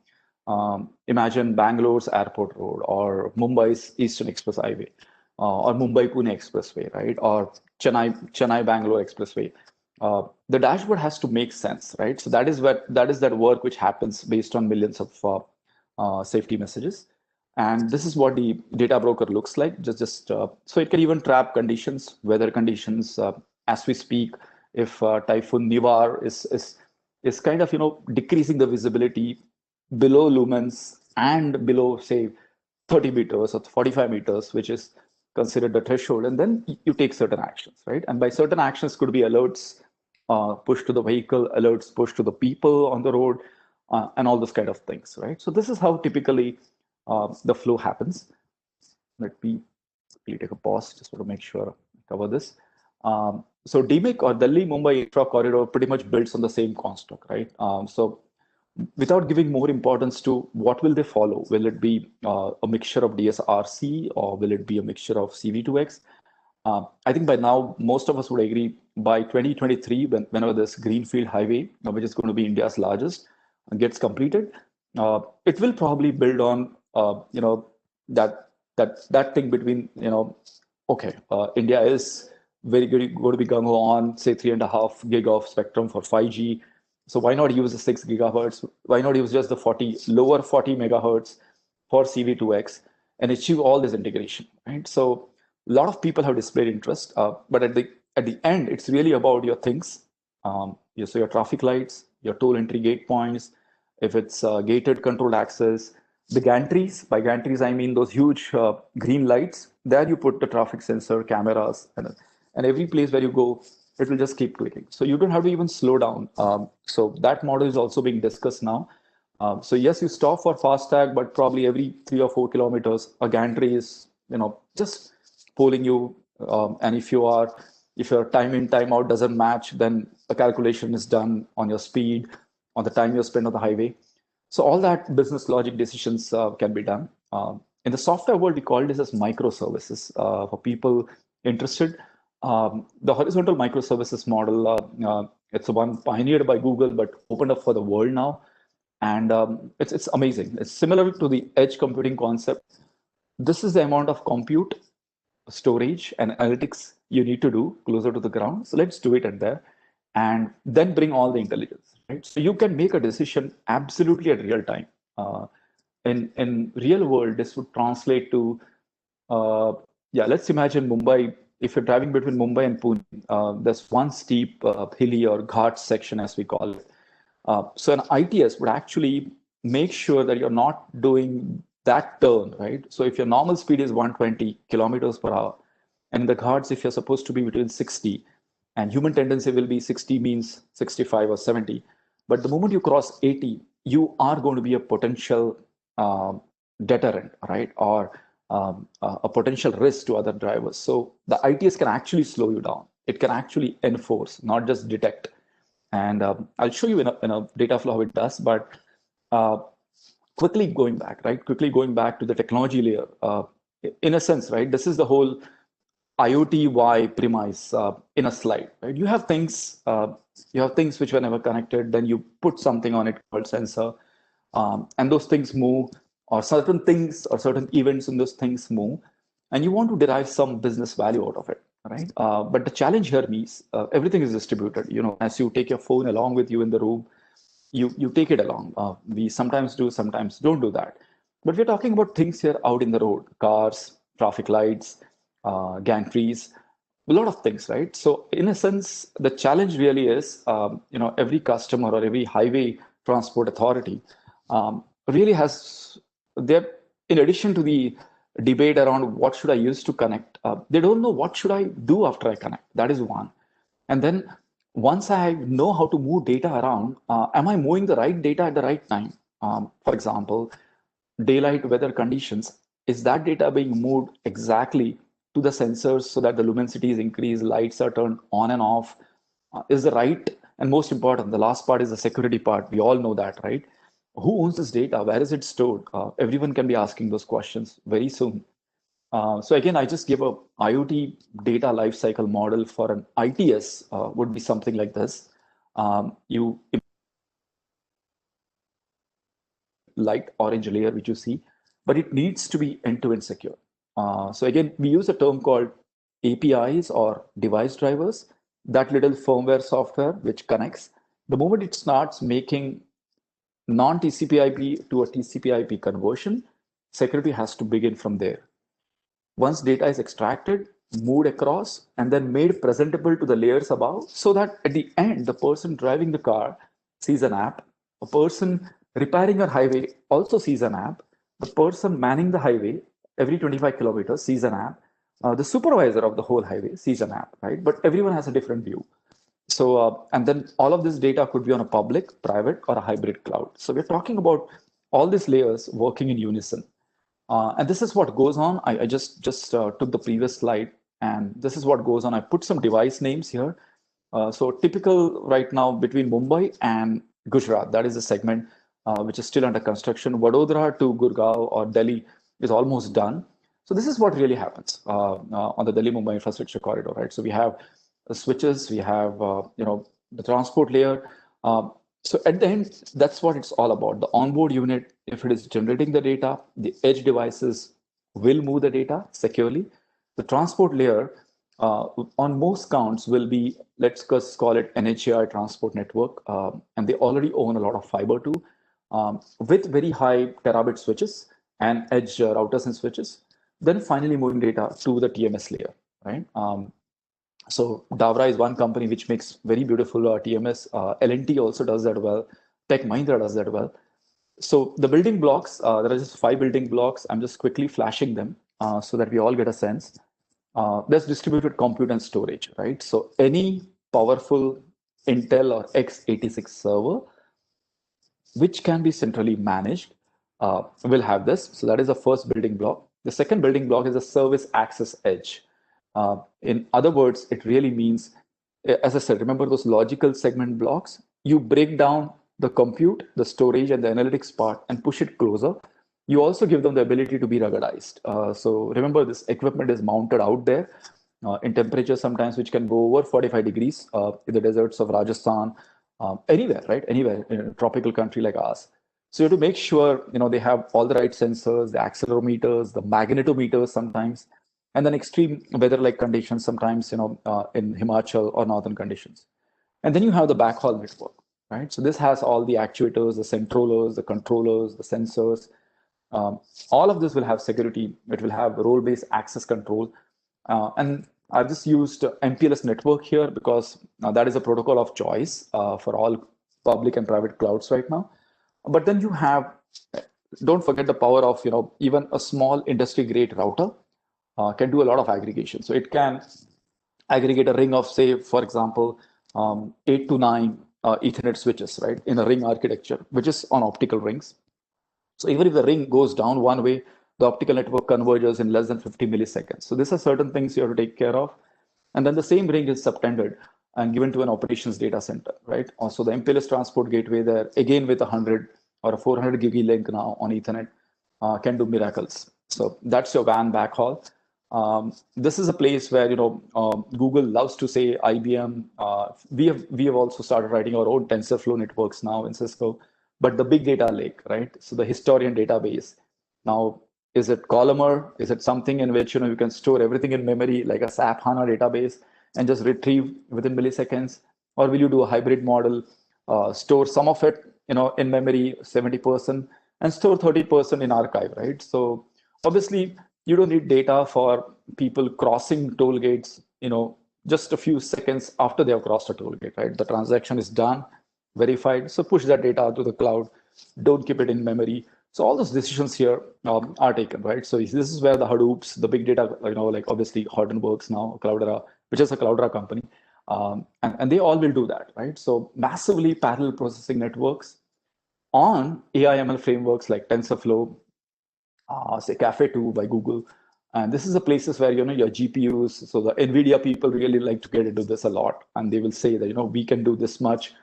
imagine Bangalore's airport road or Mumbai's Eastern Express Highway or Mumbai-Pune Expressway, right? Or Chennai-Bangalore Expressway. The dashboard has to make sense, right? So that is that work which happens based on millions of safety messages. And this is what the data broker looks like. So it can even trap conditions, weather conditions. As we speak, if Typhoon Nivar is kind of decreasing the visibility below lumens and below, say, 30 meters or 45 meters, which is considered the threshold, and then you take certain actions, right? And by certain actions could be alerts pushed to the vehicle, alerts pushed to the people on the road, and all those kind of things, right? So this is how typically the flow happens. Let me take a pause just to make sure I cover this. So DMIC or Delhi Mumbai Infra Corridor pretty much builds on the same construct, right? So without giving more importance to what will they follow, will it be a mixture of DSRC or will it be a mixture of CV2X? I think by now most of us would agree by 2023, whenever this greenfield highway, which is going to be India's largest, gets completed, it will probably build on that thing between India is very good going to be gung ho on say 3.5 gig of spectrum for 5G. So why not use the 6 gigahertz? Why not use just the lower 40 megahertz for CV2X and achieve all this integration, right? So a lot of people have displayed interest, but at the end, it's really about your things. So your traffic lights, your toll entry gate points, if it's gated controlled access, the gantries. By gantries, I mean those huge green lights. There you put the traffic sensor, cameras, and every place where you go, it will just keep clicking. So you don't have to even slow down. So that model is also being discussed now. So yes, you stop for FASTag, but probably every 3 or 4 kilometers, a gantry is, just polling you. And if your time in, time out doesn't match, then a calculation is done on your speed, on the time you spend on the highway. So all that business logic decisions can be done. In the software world, we call this as microservices for people interested. The horizontal microservices model, it's the one pioneered by Google, but opened up for the world now. And it's amazing. It's similar to the edge computing concept. This is the amount of compute, storage, and analytics you need to do closer to the ground. So let's do it at there, and then bring all the intelligence, right? So you can make a decision absolutely at real time. In real world, this would translate to, let's imagine Mumbai. If you're driving between Mumbai and Pune, there's one steep, hilly or ghat section, as we call it. So an ITS would actually make sure that you're not doing that turn, right? So if your normal speed is 120 kilometers per hour, and in the ghats, if you're supposed to be between 60, and human tendency will be 60 means 65 or 70. But the moment you cross 80, you are going to be a potential deterrent, right? Or a potential risk to other drivers. So the ITS can actually slow you down. It can actually enforce, not just detect. And I'll show you in a data flow how it does, but quickly going back to the technology layer, in a sense, right? This is the whole IoT premise in a slide, right? You have things which were never connected, then you put something on it called sensor, and those things move, or certain things or certain events in those things move, and you want to derive some business value out of it, right? But the challenge here means everything is distributed. As you take your phone along with you in the room, you take it along. We sometimes do, sometimes don't do that. But we're talking about things here out in the road: cars, traffic lights, gantries, a lot of things, right? So in a sense, the challenge really is, every customer or every highway transport authority really has in addition to the debate around what should I use to connect, they don't know what should I do after I connect. That is one. And then once I know how to move data around, am I moving the right data at the right time? For example, daylight weather conditions, is that data being moved exactly to the sensors so that the luminosity is increased, lights are turned on and off? Is the right, and most important, the last part is the security part. We all know that, right? Who owns this data? Where is it stored? Everyone can be asking those questions very soon. So again, I just give a IoT data lifecycle model for an ITS would be something like this. You light orange layer, which you see, but it needs to be end-to-end secure. So again, we use a term called APIs or device drivers, that little firmware software which connects. The moment it starts making non-TCP/IP to a TCP/IP conversion, security has to begin from there. Once data is extracted, moved across, and then made presentable to the layers above, so that at the end, the person driving the car sees an app, a person repairing a highway also sees an app, the person manning the highway every 25 kilometers sees an app, the supervisor of the whole highway sees an app, right? But everyone has a different view. So, and then all of this data could be on a public, private, or a hybrid cloud. So we're talking about all these layers working in unison. And this is what goes on. I just took the previous slide, and this is what goes on. I put some device names here. So typical right now between Mumbai and Gujarat, that is the segment which is still under construction. Vadodara to Gurgaon or Delhi is almost done. So this is what really happens on the Delhi-Mumbai infrastructure corridor, right? So we have the switches, we have the transport layer. So at the end, that's what it's all about. The onboard unit, if it is generating the data, the edge devices will move the data securely. The transport layer on most counts will be, let's just call it NHAI transport network, and they already own a lot of fiber too, with very high terabit switches and edge routers and switches. Then finally moving data to the TMS layer, right? So Davra is one company which makes very beautiful TMS. L&T also does that well. Tech Mahindra does that well. So the building blocks, there are just 5 building blocks. I'm just quickly flashing them so that we all get a sense. There's distributed compute and storage, right? So any powerful Intel or x86 server, which can be centrally managed, will have this. So that is the first building block. The second building block is a service access edge. In other words, it really means, as I said, remember those logical segment blocks? You break down the compute, the storage, and the analytics part and push it closer. You also give them the ability to be ruggedized. So remember, this equipment is mounted out there in temperatures sometimes which can go over 45 degrees in the deserts of Rajasthan, anywhere, right? Anywhere in a tropical country like ours. So you have to make sure, they have all the right sensors, the accelerometers, the magnetometers sometimes, and then extreme weather-like conditions sometimes, in Himachal or northern conditions. And then you have the backhaul network, right? So this has all the actuators, the centrollers, the controllers, the sensors. All of this will have security. It will have role-based access control. And I've just used MPLS network here because that is a protocol of choice for all public and private clouds right now. But then you have, don't forget the power of, even a small industry-grade router can do a lot of aggregation. So it can aggregate a ring of, say, for example, 8 to 9 Ethernet switches, right, in a ring architecture, which is on optical rings. So even if the ring goes down one way, the optical network converges in less than 50 milliseconds. So these are certain things you have to take care of. And then the same ring is subtended and given to an operations data center, right? Also the MPLS transport gateway there, again with 100 or a 400 gig link now on Ethernet, can do miracles. So that's your WAN backhaul. This is a place where Google loves to say, IBM. We have also started writing our own TensorFlow networks now in Cisco, but the big data lake, right? So the historian database. Now, is it columnar? Is it something in which you can store everything in memory like a SAP HANA database and just retrieve within milliseconds, or will you do a hybrid model, store some of it in memory 70% and store 30% in archive, right? So obviously you don't need data for people crossing toll gates, just a few seconds after they have crossed a toll gate, right? The transaction is done, verified. So push that data to the cloud. Don't keep it in memory. So all those decisions here are taken, right? So this is where the Hadoops, the big data, like obviously Hortonworks now, Cloudera, which is a Cloudera company, and they all will do that, right? So massively parallel processing networks on AI/ML frameworks like TensorFlow, say Cafe2 by Google. And this is the places where, your GPUs, so the NVIDIA people really like to get into this a lot. And they will say that, we can do this much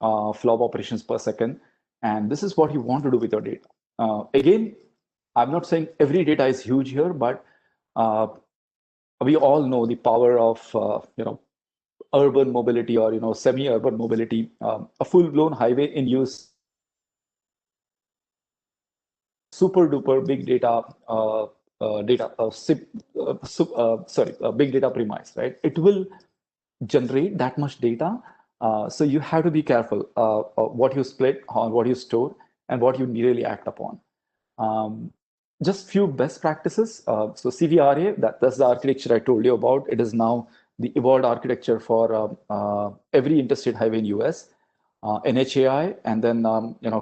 flop operations per second. And this is what you want to do with your data. Again, I'm not saying every data is huge here, but we all know the power of, urban mobility or, semi-urban mobility. A full-blown highway in use, super duper big data big data premise, right? It will generate that much data. So you have to be careful what you split, or what you store, and what you really act upon. Just few best practices. So CVRA, that's the architecture I told you about. It is now the evolved architecture for every interstate highway in US. NHAI, and then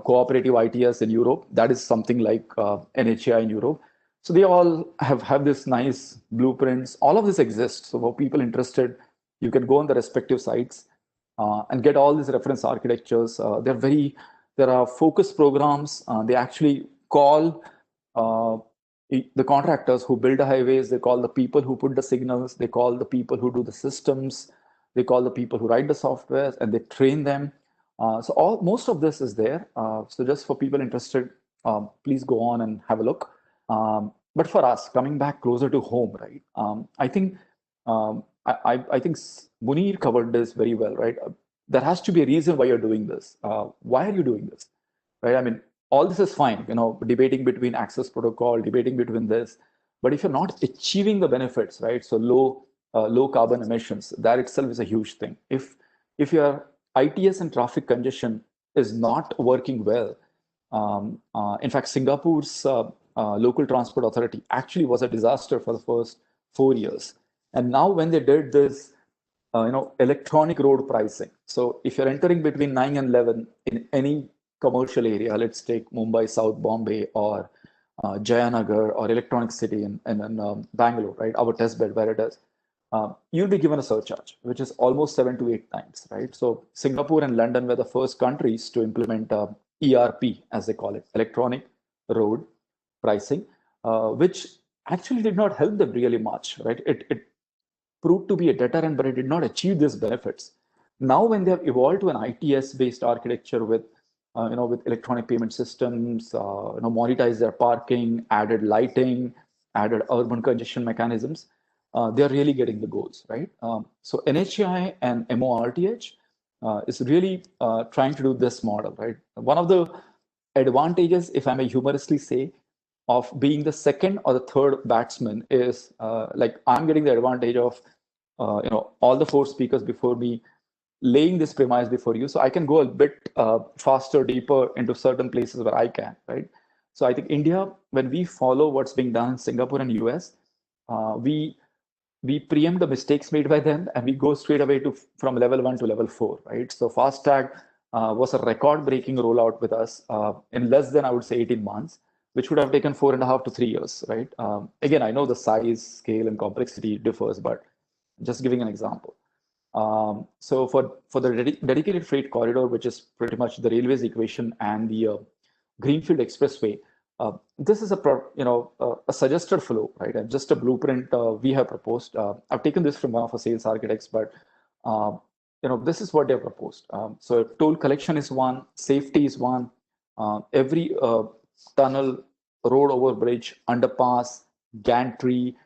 cooperative ITS in Europe. That is something like NHAI in Europe. So they all have this nice blueprints. All of this exists. So for people interested, you can go on the respective sites and get all these reference architectures. There are focus programs. They actually call the contractors who build the highways. They call the people who put the signals. They call the people who do the systems. They call the people who write the software, and they train them. So most of this is there. So just for people interested, please go on and have a look. But for us, coming back closer to home, right? I think I think Munir covered this very well, right? There has to be a reason why you're doing this. Why are you doing this, right? I mean, all this is fine, debating between access protocol, debating between this, but if you're not achieving the benefits, right? So low low carbon emissions, that itself is a huge thing. If your ITS and traffic congestion is not working well, in fact, Singapore's local transport authority actually was a disaster for the first 4 years. And now when they did this, electronic road pricing. So if you're entering between 9 and 11 in any commercial area, let's take Mumbai, South Bombay, or Jayanagar, or Electronic City in Bangalore, right? Our test bed where it is. You'll be given a surcharge, which is almost 7 to 8 times, right? So Singapore and London were the first countries to implement ERP, as they call it, electronic road pricing, which actually did not help them really much, right? It proved to be a deterrent, but it did not achieve these benefits. Now, when they have evolved to an ITS-based architecture with, with electronic payment systems, monetize their parking, added lighting, added urban congestion mechanisms, they are really getting the goals, right? So NHAI and MORTH is really trying to do this model, right? One of the advantages, if I may humorously say, of being the second or the third batsman is like I'm getting the advantage of all the four speakers before me laying this premise before you, so I can go a bit faster, deeper into certain places where I can, right? So I think India, when we follow what's being done in Singapore and US, we preempt the mistakes made by them, and we go straight away to from level 1 to level 4, right? So FASTag was a record-breaking rollout with us in less than, I would say, 18 months, which would have taken 4.5 to 3 years, right? Again, I know the size, scale, and complexity differs, but just giving an example. So for the dedicated freight corridor, which is pretty much the railways equation and the Greenfield Expressway, this is a suggested flow, right? And just a blueprint we have proposed. I've taken this from one of our sales architects, but this is what they've proposed. So toll collection is one, safety is one, every tunnel, road over bridge, underpass, gantry,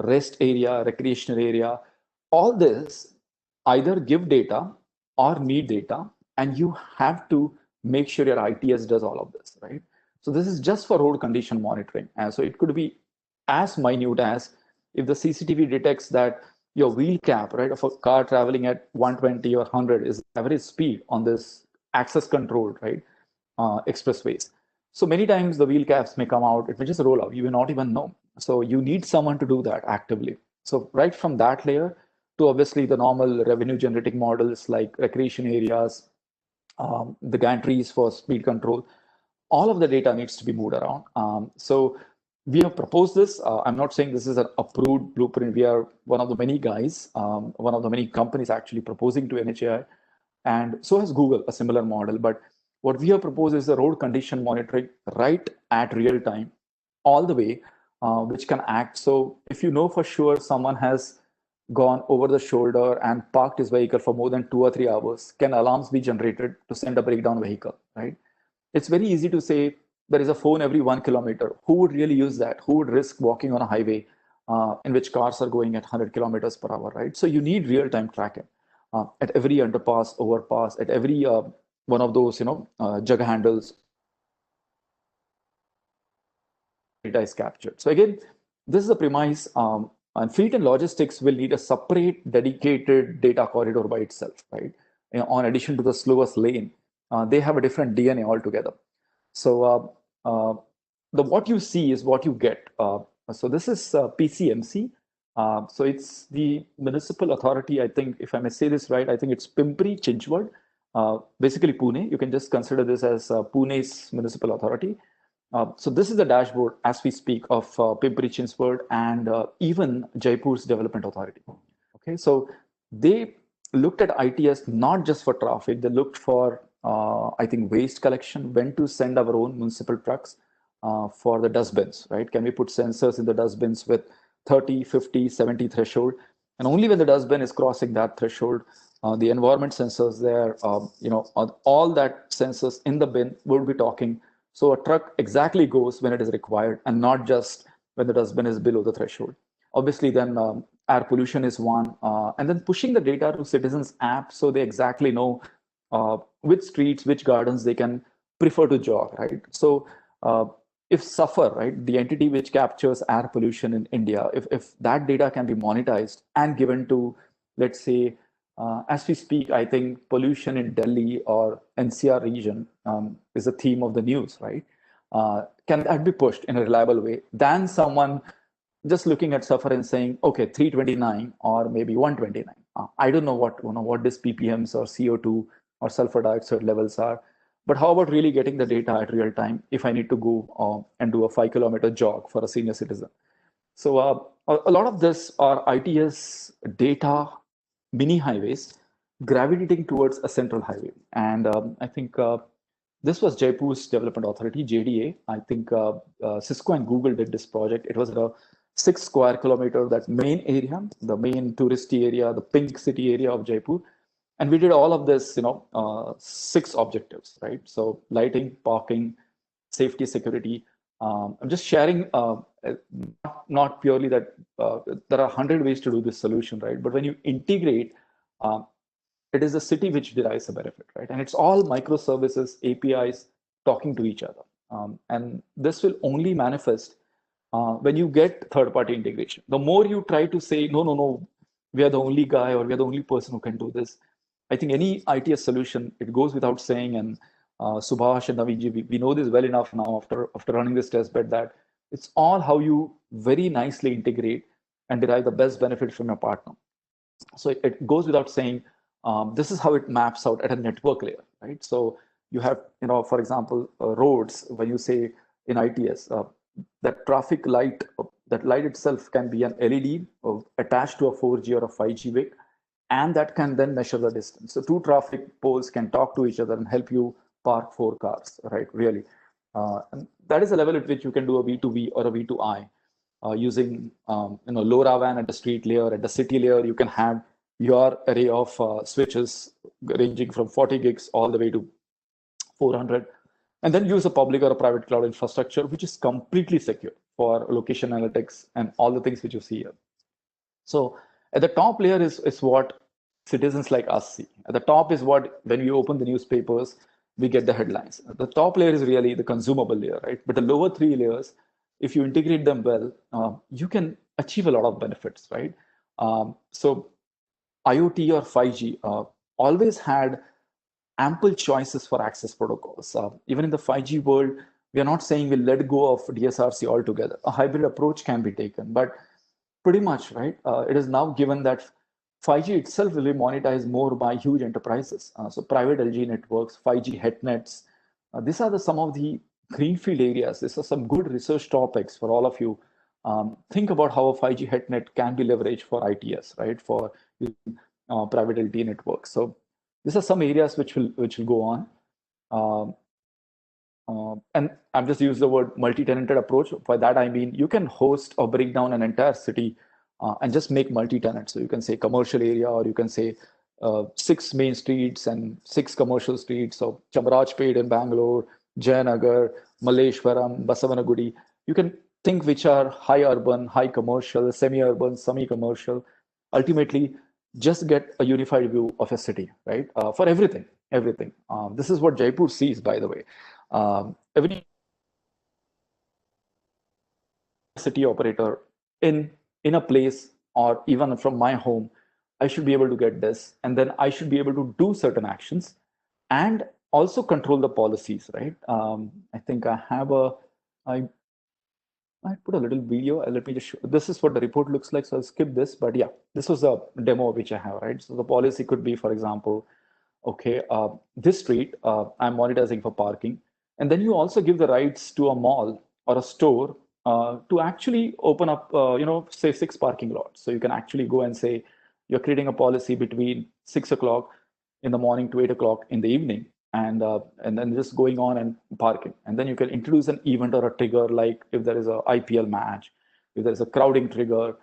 rest area, recreational area, all this either give data or need data, and you have to make sure your ITS does all of this, right? So this is just for road condition monitoring. And so it could be as minute as if the CCTV detects that your wheel cap, right, of a car traveling at 120 or 100 is average speed on this access controlled, right, expressways. So many times the wheel caps may come out, it may just roll out, you may not even know. So you need someone to do that actively. So right from that layer to obviously the normal revenue generating models like recreation areas, the gantries for speed control, all of the data needs to be moved around. So we have proposed this. I'm not saying this is an approved blueprint. We are one of the many guys, one of the many companies actually proposing to NHAI. And so has Google, a similar model. But what we have proposed is the road condition monitoring right at real time, all the way, which can act. So if you know for sure someone has gone over the shoulder and parked his vehicle for more than 2 or 3 hours, can alarms be generated to send a breakdown vehicle, right? It's very easy to say there is a phone every 1 kilometer. Who would really use that? Who would risk walking on a highway in which cars are going at 100 kilometers per hour, right? So you need real-time tracking at every underpass, overpass, at every one of those, jug handles. Data is captured. So again, this is a premise, and fleet and logistics will need a separate, dedicated data corridor by itself, right? On addition to the slowest lane. They have a different DNA altogether. So what you see is what you get. So this is PCMC. So it's the municipal authority, I think, if I may say this right, I think it's Pimpri Chinchwad, basically Pune. You can just consider this as Pune's municipal authority. So this is the dashboard as we speak of Pimpri Chinchwad and even Jaipur's development authority. Okay, so they looked at ITS not just for traffic, they looked for I think waste collection, when to send our own municipal trucks for the dustbins, right? Can we put sensors in the dustbins with 30, 50, 70 threshold? And only when the dustbin is crossing that threshold, the environment sensors there, all that sensors in the bin will be talking. So a truck exactly goes when it is required and not just when the dustbin is below the threshold. Obviously, then air pollution is one, and then pushing the data to citizens' app so they exactly know which streets, which gardens they can prefer to jog, right? So if SUFFER, right, the entity which captures air pollution in India, if that data can be monetized and given to, let's say, as we speak, I think pollution in Delhi or NCR region is a theme of the news, right? Can that be pushed in a reliable way than someone just looking at SUFFER and saying, okay, 329 or maybe 129. I don't know what this ppms or CO2 or sulfur dioxide levels are, but how about really getting the data at real time if I need to go and do a 5-kilometer jog for a senior citizen? So a lot of this are ITS data mini highways gravitating towards a central highway. And I think this was Jaipur's Development Authority, JDA. I think Cisco and Google did this project. It was a 6 square kilometer, that main area, the main touristy area, the pink city area of Jaipur. And we did all of this, 6 objectives, right? So lighting, parking, safety, security. I'm just sharing, not purely that there are 100 ways to do this solution, right? But when you integrate, it is the city which derives the benefit, right? And it's all microservices, APIs talking to each other. And this will only manifest when you get third-party integration. The more you try to say, no, we are the only guy or we are the only person who can do this, I think any ITS solution, it goes without saying, and Subhash and Naveenji, we know this well enough now after running this test bed, that it's all how you very nicely integrate and derive the best benefit from your partner. So it goes without saying, this is how it maps out at a network layer, right? So you have, for example, roads, when you say in ITS, that traffic light, that light itself can be an LED attached to a 4G or a 5G wick, and that can then measure the distance. So 2 traffic poles can talk to each other and help you park 4 cars, right? Really. And that is a level at which you can do a V2V or a V2I using LoRaWAN at the street layer. At the city layer, you can have your array of switches ranging from 40 gigs all the way to 400. And then use a public or a private cloud infrastructure, which is completely secure for location analytics and all the things which you see here. So at the top layer is what citizens like us see. At the top is what, when we open the newspapers, we get the headlines. The top layer is really the consumable layer, right? But the lower 3 layers, if you integrate them well, you can achieve a lot of benefits, right? So IoT or 5G always had ample choices for access protocols. Even in the 5G world, we are not saying we'll let go of DSRC altogether. A hybrid approach can be taken, but pretty much, right? It is now given that 5G itself will be monetized more by huge enterprises. So private LG networks, 5G head nets. These are some of the greenfield areas. These are some good research topics for all of you. Think about how a 5G head net can be leveraged for ITS, right? For private LTE networks. So these are some areas which will go on. And I've just used the word multi-tenanted approach. By that, I mean, you can host or break down an entire city and just make multi-tenant. So you can say commercial area, or you can say 6 main streets and 6 commercial streets. So Chamarajpet in Bangalore, Jayanagar, Malleshwaram, Basavanagudi. You can think which are high urban, high commercial, semi-urban, semi-commercial. Ultimately, just get a unified view of a city, right? For everything. This is what Jaipur sees, by the way. Every city operator in a place, or even from my home, I should be able to get this, and then I should be able to do certain actions and also control the policies, right? I think I have I put a little video. Let me just show. This is what the report looks like. So I'll skip this, but yeah, this was a demo which I have, right? So the policy could be, for example, okay, this street, I'm monetizing for parking. And then you also give the rights to a mall or a store to actually open up, say 6 parking lots. So you can actually go and say, you're creating a policy between 6 o'clock in the morning to 8 o'clock in the evening. And then just going on and parking. And then you can introduce an event or a trigger, like if there is a IPL match, if there is a crowding trigger,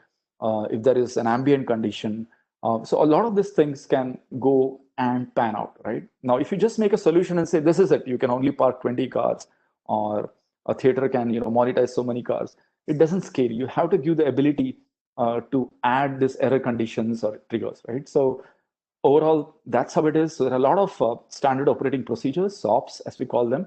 if there is an ambient condition. So a lot of these things can go and pan out, right? Now, if you just make a solution and say, this is it, you can only park 20 cars, or a theater can monetize so many cars, it doesn't scale. You have to give the ability to add this error conditions or triggers, right? So overall, that's how it is. So there are a lot of standard operating procedures, SOPs, as we call them.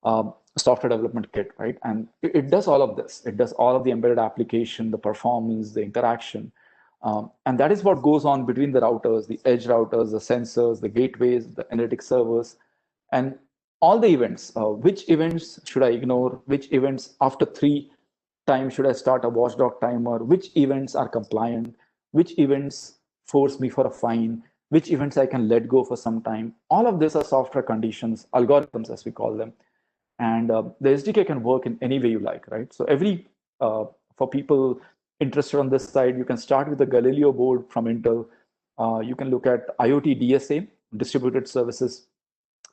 software development kit, right? And it does all of this. It does all of the embedded application, the performance, the interaction. And that is what goes on between the routers, the edge routers, the sensors, the gateways, the analytics servers, and all the events. Which events should I ignore? Which events after 3 times should I start a watchdog timer? Which events are compliant? Which events force me for a fine? Which events I can let go for some time? All of these are software conditions, algorithms as we call them. And the SDK can work in any way you like, right? So for people interested on this side, you can start with the Galileo board from Intel. You can look at IoT DSA, distributed services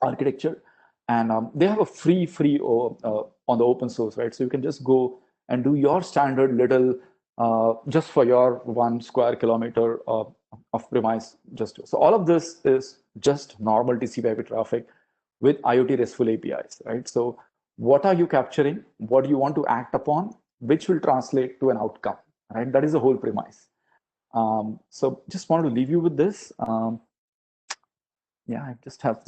architecture, and they have a free on the open source, right? So you can just go and do your standard little just for your 1 square kilometer of premise. So all of this is just normal TCP/IP traffic with IoT RESTful APIs, right? So what are you capturing? What do you want to act upon? Which will translate to an outcome, right? That is the whole premise. So just want to leave you with this. Yeah, I just have,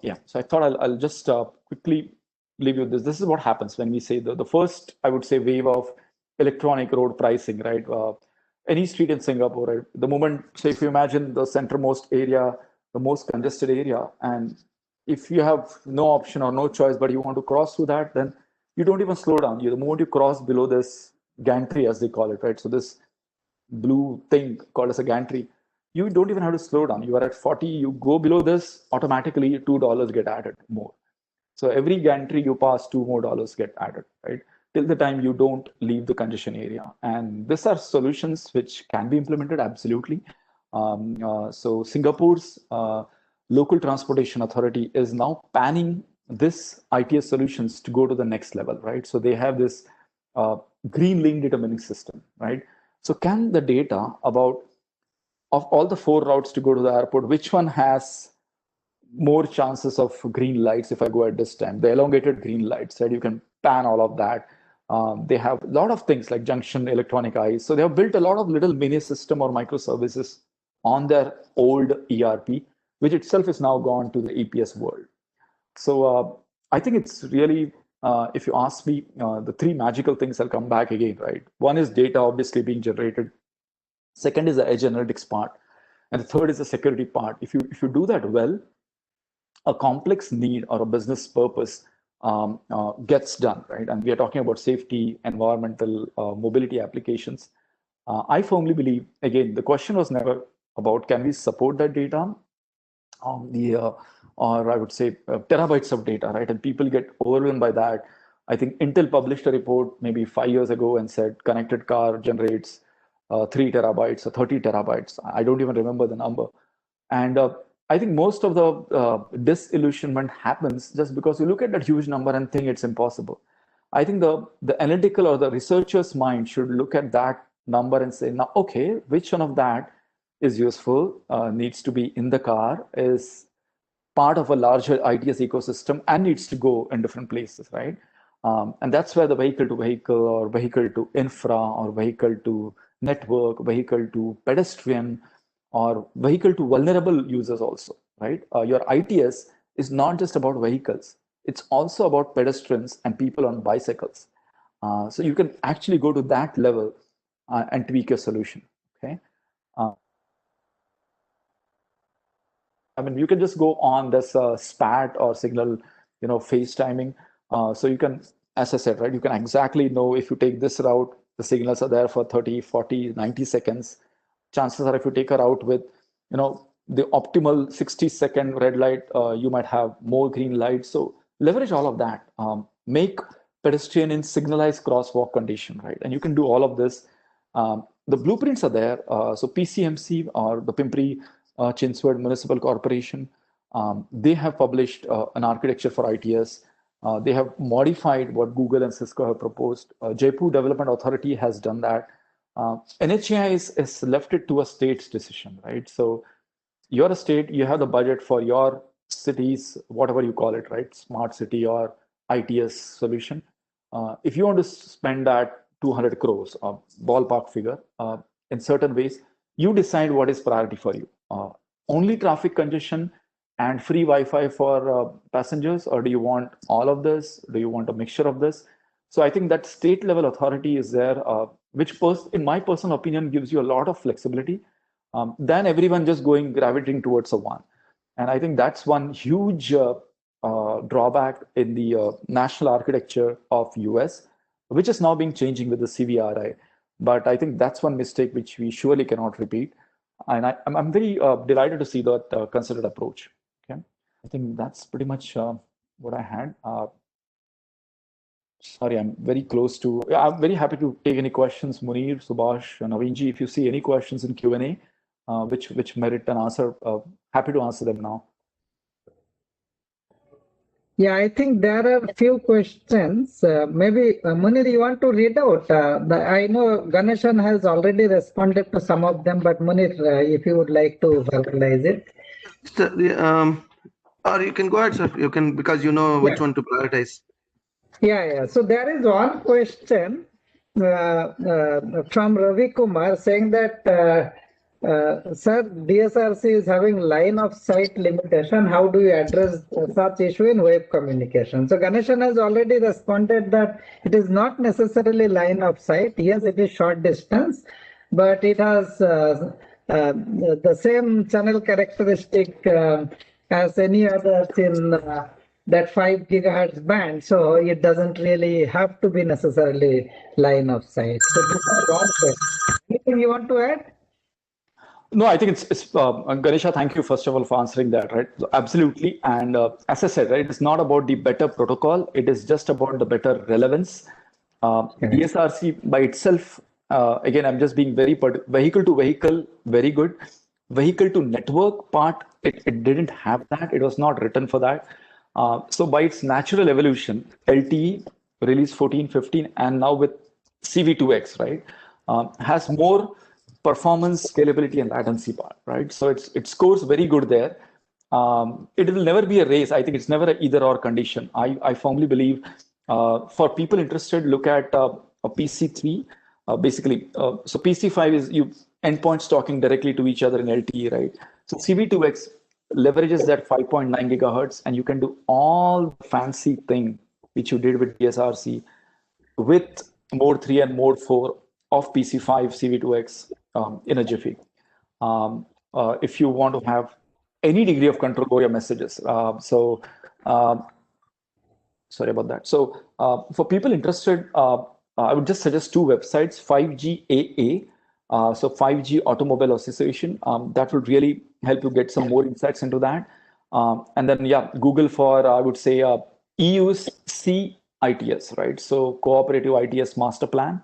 yeah. So I thought I'll just quickly leave you with this. This is what happens when we say the first, I would say, wave of electronic road pricing, right? Any street in Singapore, right? The moment, say, if you imagine the centermost area, the most congested area, and if you have no option or no choice, but you want to cross through that, then you don't even slow down. The moment you cross below this gantry, as they call it, right? So this blue thing called as a gantry, you don't even have to slow down. You are at 40, you go below this, automatically $2 get added more. So every gantry you pass, $2 more get added, right? Till the time you don't leave the congestion area. And these are solutions which can be implemented, absolutely. So Singapore's local transportation authority is now panning this ITS solutions to go to the next level, right? So they have this green lane determining system, right? So can the data about of all the 4 routes to go to the airport, which one has more chances of green lights if I go at this time? The elongated green lights, right? You can pan all of that. They have a lot of things like junction electronic eyes. So they have built a lot of little mini system or microservices on their old ERP, which itself is now gone to the EPS world. So I think it's really, if you ask me, the 3 magical things I'll come back again, right? One is data obviously being generated. Second is the edge analytics part. And the third is the security part. If you do that well, a complex need or a business purpose gets done, right? And we are talking about safety, environmental, mobility applications. I firmly believe, again, the question was never about can we support that data or I would say terabytes of data, right? And people get overwhelmed by that. I think Intel published a report maybe 5 years ago and said connected car generates 3 terabytes or 30 terabytes. I don't even remember the number. And I think most of the disillusionment happens just because you look at that huge number and think it's impossible. I think the analytical or the researcher's mind should look at that number and say, now, okay, which one of that is useful, needs to be in the car, is part of a larger ITS ecosystem and needs to go in different places, right? And that's where the vehicle to vehicle or vehicle to infra or vehicle to network, vehicle to pedestrian or vehicle to vulnerable users also, right? Your ITS is not just about vehicles. It's also about pedestrians and people on bicycles. So you can actually go to that level and tweak your solution, okay? I mean, you can just go on this SPAT or signal, phase timing. So you can, as I said, right, you can exactly know if you take this route, the signals are there for 30, 40, 90 seconds. Chances are if you take a route with, the optimal 60-second red light, you might have more green lights. So leverage all of that. Make pedestrian in signalized crosswalk condition, right? And you can do all of this. The blueprints are there. So PCMC or the Pimpri Chinswad Municipal Corporation, they have published an architecture for ITS. They have modified what Google and Cisco have proposed. Jaipur Development Authority has done that. NHAI is left it to a state's decision, right? So you're a state, you have the budget for your cities, whatever you call it, right? Smart city or ITS solution. If you want to spend that 200 crores, ballpark figure, in certain ways, you decide what is priority for you. Only traffic congestion and free Wi-Fi for passengers, or do you want all of this? Do you want a mixture of this? So I think that state level authority is there, which in my personal opinion gives you a lot of flexibility than everyone just gravitating towards a one. And I think that's one huge drawback in the national architecture of US, which is now being changing with the CVRI. But I think that's one mistake which we surely cannot repeat. And I'm very delighted to see that considered approach. Okay, I think that's pretty much what I had. Sorry, I'm very close to. I'm very happy to take any questions, Munir, Subhash, and Naveenji. If you see any questions in Q&A, which merit an answer, happy to answer them now. Yeah, I think there are a few questions. Maybe Munir, you want to read out? I know Ganeshan has already responded to some of them, but Munir, if you would like to verbalize it. Or you can go ahead, sir. You can, because you know which one to prioritize. Yeah. So there is one question from Ravi Kumar saying that, sir, DSRC is having line of sight limitation. How do you address such issue in web communication? So Ganeshan has already responded that it is not necessarily line of sight. Yes, it is short distance, but it has the same channel characteristic as any others in that 5 gigahertz band, so it doesn't really have to be necessarily line of sight. So this is one question. Anything you want to add? No, I think it's Ganesha, thank you first of all for answering that, right? So absolutely. And as I said, right, it's not about the better protocol. It is just about the better relevance. DSRC by itself, again, I'm just being very vehicle to vehicle, very good. Vehicle to network part, it didn't have that. It was not written for that. So by its natural evolution, LTE release 14, 15, and now with CV2X, right, has more performance, scalability, and latency part, right? So it scores very good there. It will never be a race. I think it's never an either or condition. I firmly believe for people interested, look at a PC3, basically. So PC5 is you endpoints talking directly to each other in LTE, right? So CV2X leverages that 5.9 gigahertz, and you can do all the fancy thing which you did with DSRC with mode 3 and mode 4 of PC5 CV2X in a jiffy. If you want to have any degree of control over your messages. Sorry about that. So for people interested, I would just suggest two websites, 5GAA, so 5G Automobile Association. That would really help you get some more insights into that. And then, yeah, Google for, I would say, EU's CITS, right? So Cooperative ITS Master Plan.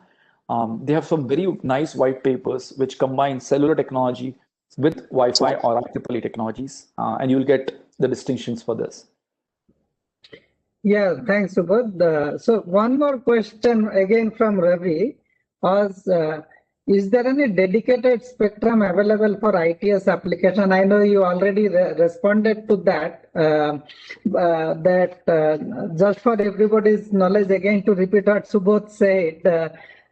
They have some very nice white papers which combine cellular technology with Wi-Fi or IEEE technologies, and you'll get the distinctions for this. Yeah, thanks, Subodh. So one more question again from Ravi was, is there any dedicated spectrum available for ITS application? I know you already responded to that, just for everybody's knowledge, again, to repeat what Subodh said,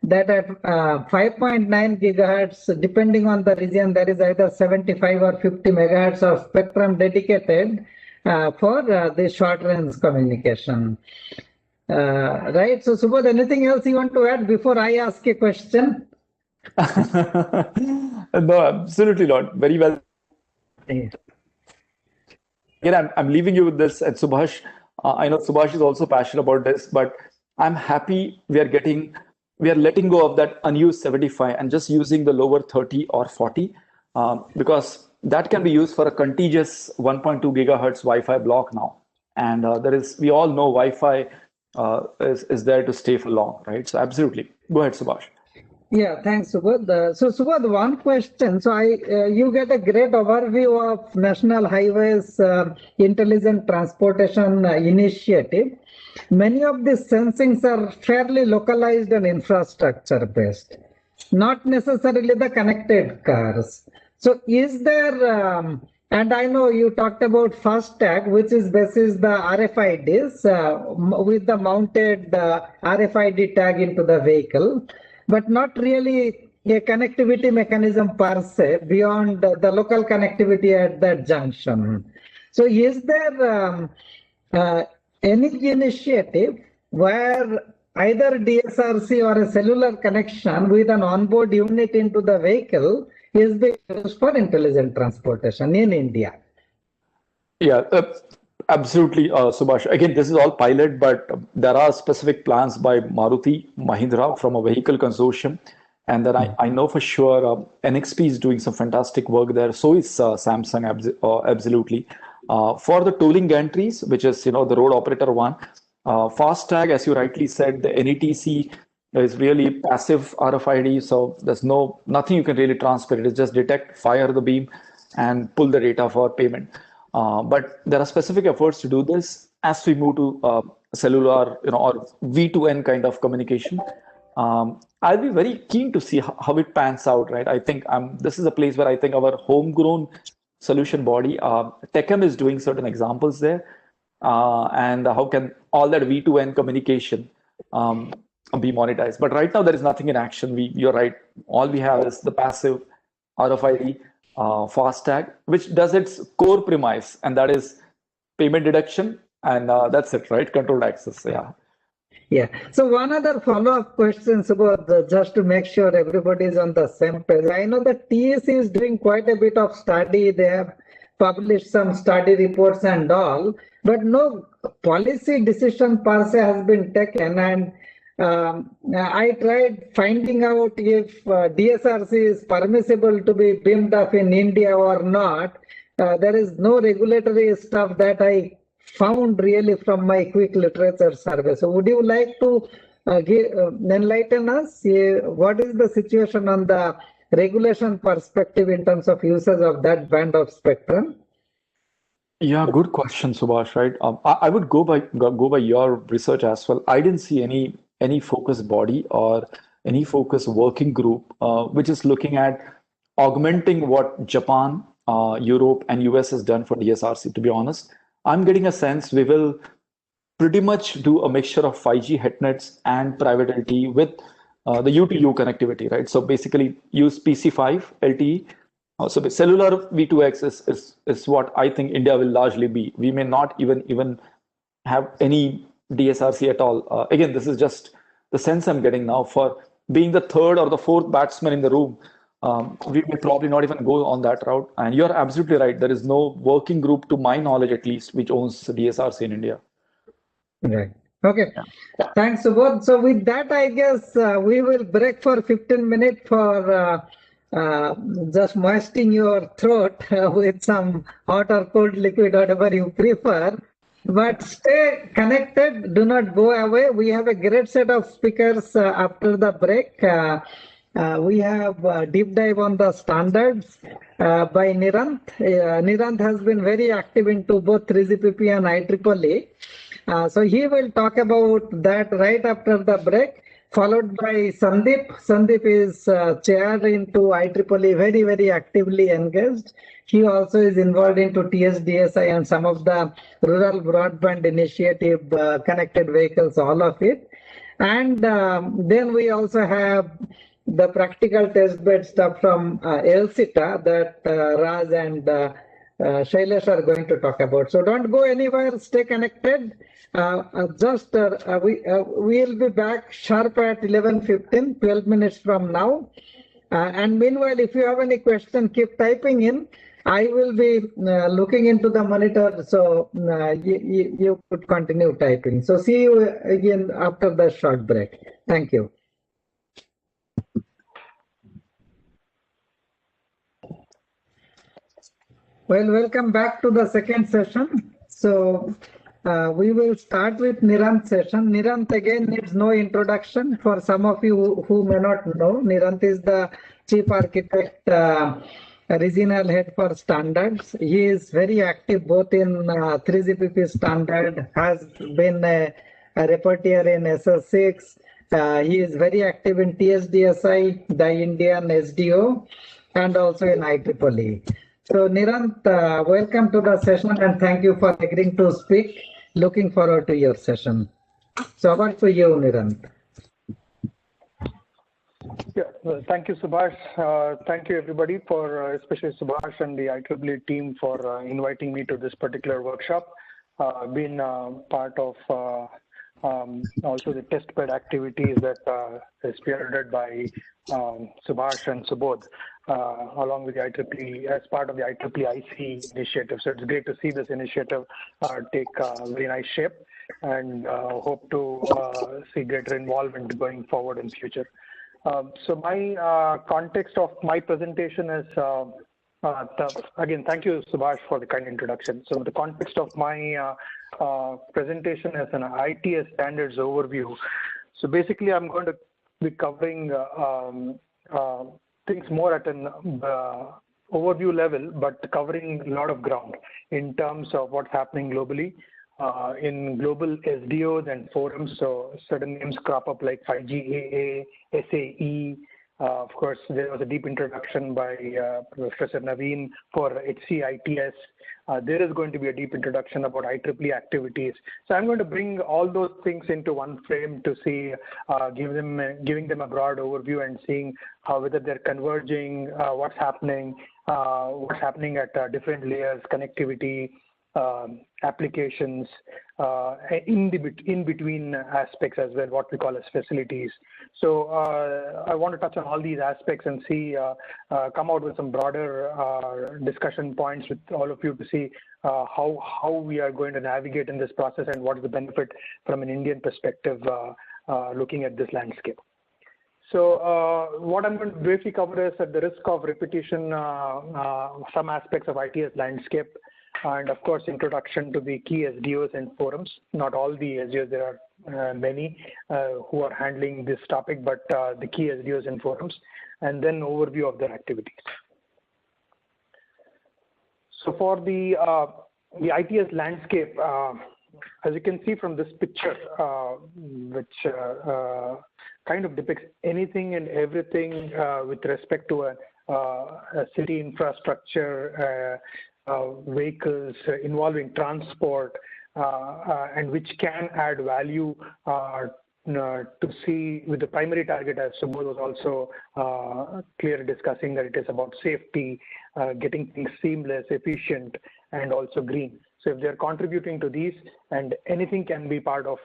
that at 5.9 gigahertz, depending on the region, there is either 75 or 50 megahertz of spectrum dedicated for the short range communication. Right. So, Subodh, anything else you want to add before I ask a question? No, absolutely not. Very well. Yeah. Again, I'm leaving you with this. And Subhash, I know Subhash is also passionate about this, but I'm happy we are letting go of that unused 75 and just using the lower 30 or 40, because that can be used for a contiguous 1.2 gigahertz Wi-Fi block now. And we all know Wi-Fi is there to stay for long, right? So absolutely. Go ahead, Subhash. Yeah, thanks, Subodh. So, Subodh, one question. So, you get a great overview of National Highways Intelligent Transportation Initiative. Many of these sensings are fairly localized and infrastructure based, not necessarily the connected cars. So, is there, and I know you talked about FASTag, which is basis the RFIDs with the mounted RFID tag into the vehicle, but not really a connectivity mechanism per se beyond the local connectivity at that junction. So is there any initiative where either DSRC or a cellular connection with an onboard unit into the vehicle is being used for intelligent transportation in India? Yeah, absolutely, Subhash. Again, this is all pilot, but there are specific plans by Maruti Mahindra from a vehicle consortium. And then I know for sure NXP is doing some fantastic work there. So is Samsung, absolutely. For the tolling gantries, which is, the road operator one, FASTag, as you rightly said, the NETC is really passive RFID. So there's nothing you can really transfer. It is just detect, fire the beam, and pull the data for payment. But there are specific efforts to do this as we move to cellular, or V2N kind of communication. I'll be very keen to see how it pans out, right? I think this is a place where I think our homegrown solution body, TechM, is doing certain examples there. And how can all that V2N communication be monetized? But right now, there is nothing in action. You're right. All we have is the passive RFID, FASTag, which does its core premise, and that is payment deduction, and that's it, right? Controlled access. Yeah. Yeah. So one other follow-up questions about just to make sure everybody is on the same page. I know that TEC is doing quite a bit of study. They have published some study reports and all, but no policy decision per se has been taken. And I tried finding out if DSRC is permissible to be beamed up in India or not. There is no regulatory stuff that I found really from my quick literature survey. So would you like to enlighten us? What is the situation on the regulation perspective in terms of usage of that band of spectrum? Yeah, good question, Subhash, right? I would go by your research as well. I didn't see any focus body or any focus working group which is looking at augmenting what Japan, Europe, and US has done for DSRC. To be honest, I'm getting a sense we will pretty much do a mixture of 5G headnets and private LTE with the U2U connectivity, right? So basically use PC5 LTE. So the cellular V2X is what I think India will largely be. We may not even have any DSRC at all. Again, this is just the sense I'm getting now. For being the third or the fourth batsman in the room, we may probably not even go on that route. And you're absolutely right. There is no working group, to my knowledge at least, which owns DSRC in India. Right. Okay. Yeah. Thanks, Subodh. So with that, I guess we will break for 15 minutes for just moistening your throat with some hot or cold liquid, whatever you prefer. But stay connected. Do not go away. We have a great set of speakers after the break. We have a deep dive on the standards by Nirant. Nirant has been very active into both 3GPP and IEEE. So he will talk about that right after the break, followed by Sandeep. Sandeep is chair into IEEE, very, very actively engaged. He also is involved into TSDSI and some of the rural broadband initiative, connected vehicles, all of it. And then we also have the practical test bed stuff from LCTA that Raj and Shailesh are going to talk about. So don't go anywhere, stay connected. We'll be back sharp at 11:15, 12 minutes from now. And meanwhile, if you have any question, keep typing in. I will be looking into the monitor, so you could continue typing. So see you again after the short break. Thank you. Well, welcome back to the second session. So we will start with Nirant's session. Nirant again needs no introduction. For some of you who may not know, Nirant is the Chief Architect, Regional Head for Standards. He is very active both in 3GPP standard, has been a rapporteur in SS6. He is very active in TSDSI, the Indian SDO, and also in IEEE. So Nirant, welcome to the session and thank you for agreeing to speak. Looking forward to your session. So over to you, Nirant. Yeah, thank you, Subhash. Thank you, everybody, for especially Subhash and the IEEE team for inviting me to this particular workshop. Been part of also the testbed activities that is spearheaded by Subhash and Subodh, along with the IEEE as part of the IEEE IC initiative. So it's great to see this initiative take very nice shape, and hope to see greater involvement going forward in future. So my context of my presentation is, again, thank you, Subhash, for the kind introduction. So the context of my presentation is an ITS standards overview. So basically, I'm going to be covering things more at an overview level, but covering a lot of ground in terms of what's happening globally. In global SDOs and forums, so certain names crop up like 5GAA, SAE. Of course, there was a deep introduction by Professor Naveen for HCITS. There is going to be a deep introduction about IEEE activities. So I'm going to bring all those things into one frame to see, giving them a broad overview and seeing whether they're converging, what's happening at different layers, connectivity, applications, in between aspects as well, what we call as facilities. So I want to touch on all these aspects and see, come out with some broader discussion points with all of you to see how we are going to navigate in this process and what is the benefit from an Indian perspective looking at this landscape. So what I'm going to briefly cover is, at the risk of repetition, some aspects of ITS landscape, and of course, introduction to the key SDOs and forums. Not all the SDOs, there are many who are handling this topic, but the key SDOs and forums, and then overview of their activities. So for the ITS landscape, as you can see from this picture, which kind of depicts anything and everything with respect to a city infrastructure, vehicles involving transport, and which can add value to see with the primary target, as Subodh was also clearly discussing, that it is about safety, getting things seamless, efficient, and also green. So if they're contributing to these, and anything can be part of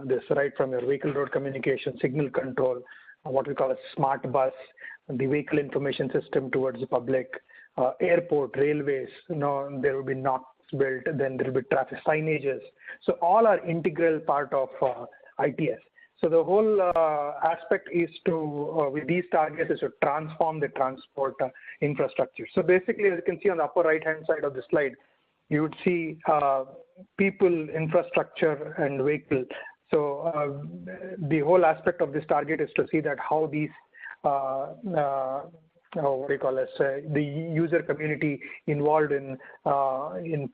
this, right from your vehicle road communication, signal control, what we call a smart bus, the vehicle information system towards the public, airport, railways, there will be knocks built, then there will be traffic signages. So all are integral part of ITS. So the whole aspect is to, with these targets, is to transform the transport infrastructure. So basically, as you can see on the upper right-hand side of the slide, you would see people, infrastructure, and vehicle. So the whole aspect of this target is to see that how these what we call as the user community involved in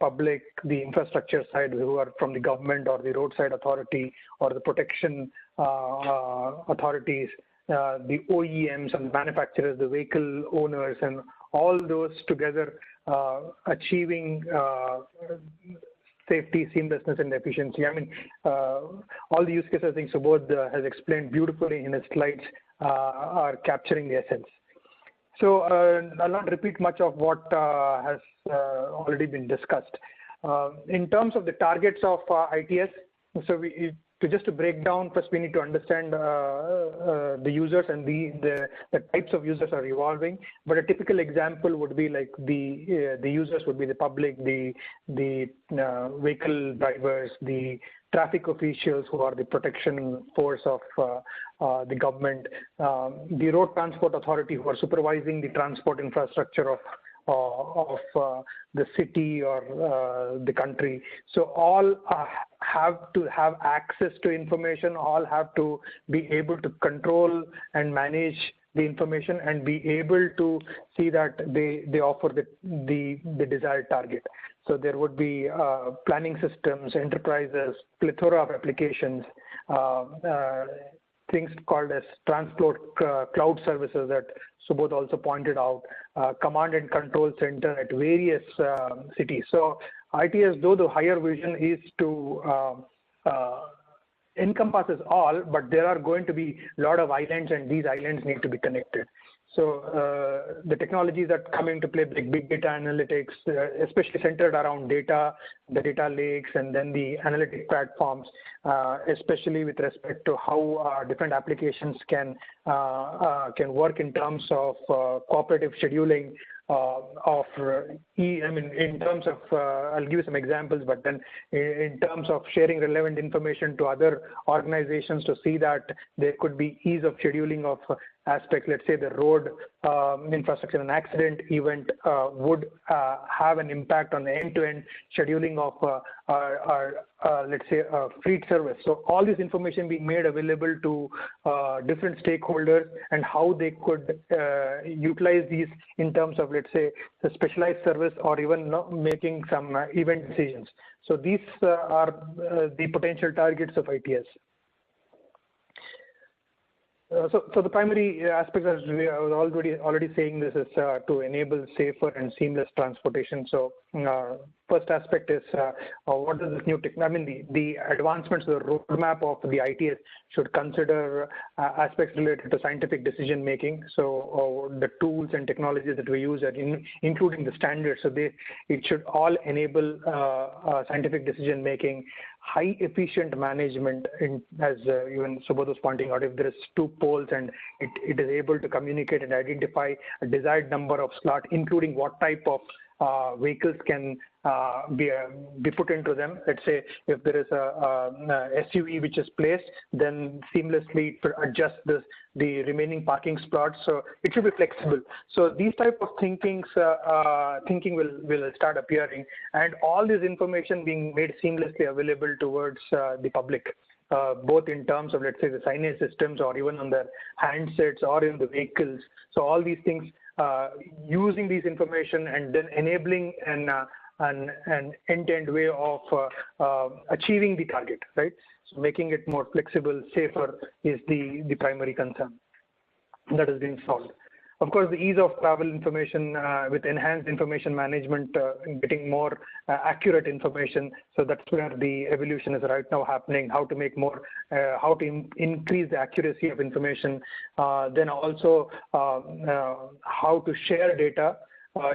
public, the infrastructure side, who are from the government or the roadside authority or the protection authorities, the OEMs and the manufacturers, the vehicle owners, and all those together achieving safety, seamlessness, and efficiency. I mean, all the use cases I think Subodh has explained beautifully in his slides are capturing the essence. So I'll not repeat much of what has already been discussed. In terms of the targets of ITS, so just to break down, first we need to understand the users, and the types of users are evolving. But a typical example would be like the users would be the public, the vehicle drivers, the traffic officials who are the protection force of the government, the road transport authority who are supervising the transport infrastructure of the city or the country. So all have to have access to information, all have to be able to control and manage the information and be able to see that they offer the desired target. So there would be planning systems, enterprises, plethora of applications, things called as transport cloud services that Subodh also pointed out, command and control center at various cities. So ITS, though the higher vision is to encompasses all, but there are going to be a lot of islands, and these islands need to be connected. So the technologies that come into play, like big data analytics, especially centered around data, the data lakes, and then the analytic platforms, especially with respect to how different applications can work in terms of cooperative scheduling, in terms of, I'll give you some examples, but then in terms of sharing relevant information to other organizations to see that there could be ease of scheduling of aspects. Let's say the road infrastructure, an accident event would have an impact on the end-to-end scheduling of let's say fleet service. So all this information being made available to different stakeholders, and how they could utilize these in terms of, let's say, the specialized service, or even making some event decisions. So these are the potential targets of ITS. So the primary aspect, as I was already saying, this is to enable safer and seamless transportation. So first aspect is what is this new technology? I mean, the advancements, the roadmap of the ITS should consider aspects related to scientific decision making. So the tools and technologies that we use, including the standards, so it should all enable scientific decision making, high efficient management, as even Subodh was pointing out. If there is 2 poles and it is able to communicate and identify a desired number of slots, including what type of vehicles can be put into them. Let's say if there is a SUV which is placed, then seamlessly adjust the remaining parking spots. So it should be flexible. So these type of thinking will start appearing, and all this information being made seamlessly available towards the public, both in terms of, let's say, the signage systems, or even on their handsets, or in the vehicles. So all these things, using these information and then enabling an end-to-end way of achieving the target, right? So making it more flexible, safer is the primary concern that is being solved. Of course, the ease of travel information with enhanced information management, getting more accurate information. So that's where the evolution is right now happening. How to make more, how to increase the accuracy of information. Then also how to share data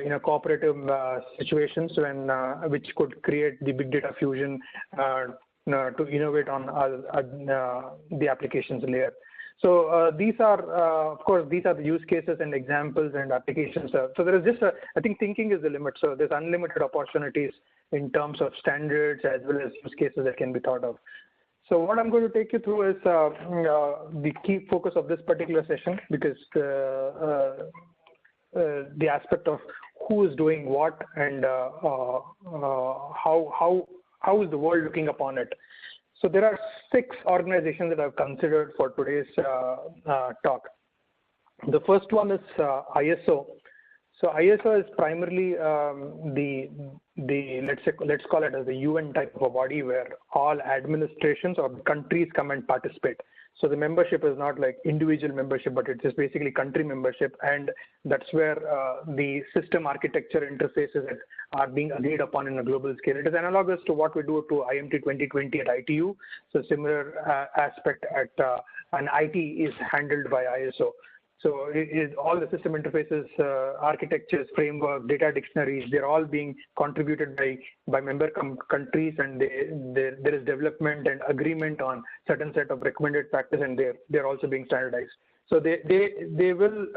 in a cooperative situations, which could create the big data fusion to innovate on the applications layer. So these are, of course, these are the use cases and examples and applications. So there is just, I think thinking is the limit. So there's unlimited opportunities in terms of standards as well as use cases that can be thought of. So what I'm going to take you through is the key focus of this particular session, because the aspect of who is doing what, and how is the world looking upon it. So there are 6 organizations that I've considered for today's talk. The first one is ISO. So ISO is primarily let's call it as a UN type of a body, where all administrations or countries come and participate. So the membership is not like individual membership, but it's just basically country membership, and that's where the system architecture interfaces that are being agreed upon in a global scale. It is analogous to what we do to IMT 2020 at ITU. So similar aspect at an IT is handled by ISO. So all the system interfaces, architectures, framework, data dictionaries, they're all being contributed by member countries, and there is development and agreement on certain set of recommended practice, and they're also being standardized. So they will,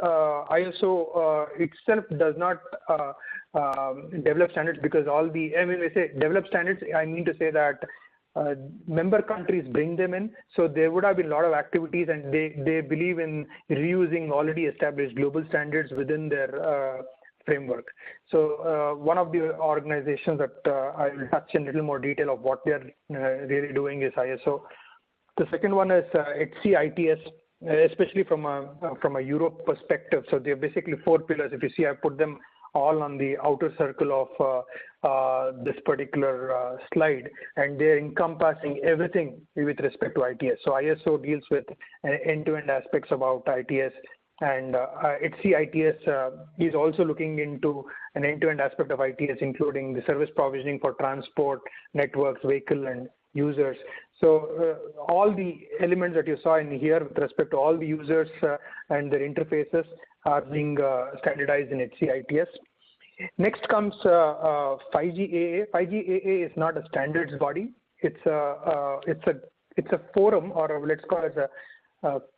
ISO itself does not develop standards, because all the, when I say develop standards, I mean to say that member countries bring them in. So there would have been a lot of activities, and they believe in reusing already established global standards within their framework. So one of the organizations that I will touch in a little more detail of what they're really doing is ISO. The second one is HCITS, especially from a Europe perspective. So they're basically 4 pillars. If you see, I put them all on the outer circle of this particular slide, and they're encompassing everything with respect to ITS. So ISO deals with end-to-end aspects about ITS, and HCITS is also looking into an end-to-end aspect of ITS, including the service provisioning for transport, networks, vehicle, and users. So all the elements that you saw in here with respect to all the users and their interfaces are being standardized in HCITS. Next comes 5G AA. 5G AA is not a standards body. It's a forum, or let's call it a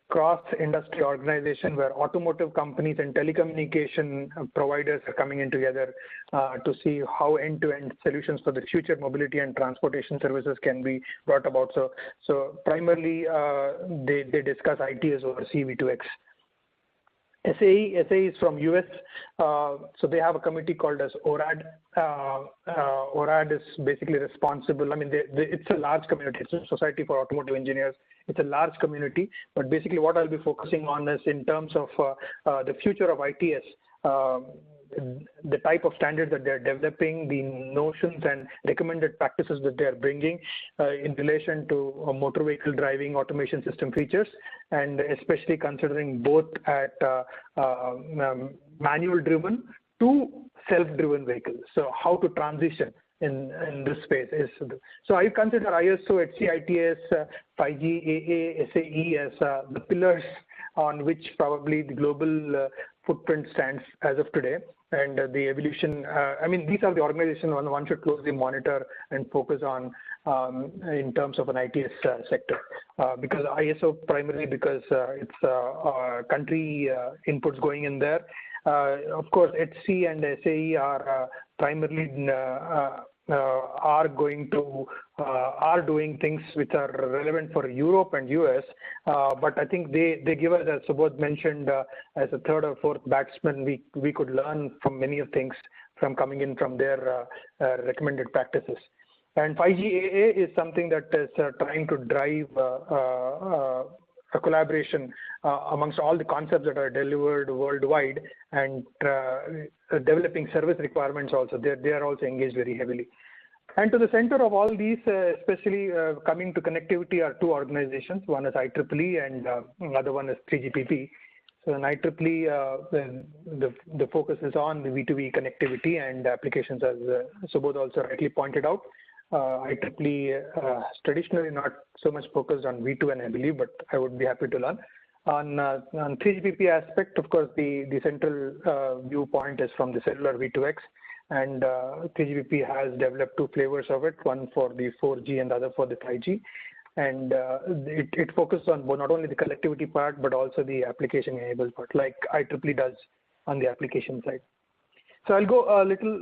cross-industry organization where automotive companies and telecommunication providers are coming in together to see how end-to-end solutions for the future mobility and transportation services can be brought about. So primarily they discuss ITS over CV2X. SAE is from US, so they have a committee called as ORAD. ORAD is basically responsible. I mean, it's a large community. It's a Society for Automotive Engineers. It's a large community, but basically what I'll be focusing on is in terms of the future of ITS, the type of standards that they're developing, the notions and recommended practices that they're bringing in relation to motor vehicle driving automation system features, and especially considering both at manual driven to self-driven vehicles. So how to transition in this space is, so I consider ISO, HCITS, 5G, AA, SAE as the pillars on which probably the global footprint stands as of today, and the evolution. I mean, these are the organizations one should closely monitor and focus on in terms of an ITS sector. Because ISO primarily because it's country inputs going in there. Of course, HC and SAE are primarily are doing things which are relevant for Europe and US, but I think they give us, as Subodh mentioned, as a third or fourth batsman, we could learn from many of things from coming in from their recommended practices. And 5G AA is something that is trying to drive a collaboration amongst all the concepts that are delivered worldwide, and developing service requirements also. They are also engaged very heavily. And to the center of all these, especially coming to connectivity, are two organizations. One is IEEE and the other one is 3GPP. So in IEEE, the focus is on the V2V connectivity and applications, as Subodh also rightly pointed out. IEEE traditionally not so much focused on V2, and I believe, but I would be happy to learn. On 3GPP aspect, of course, the central viewpoint is from the cellular V2X, and 3GPP has developed two flavors of it, one for the 4G and the other for the 5G. And it focuses on not only the connectivity part, but also the application enabled part, like IEEE does on the application side. So I'll go a little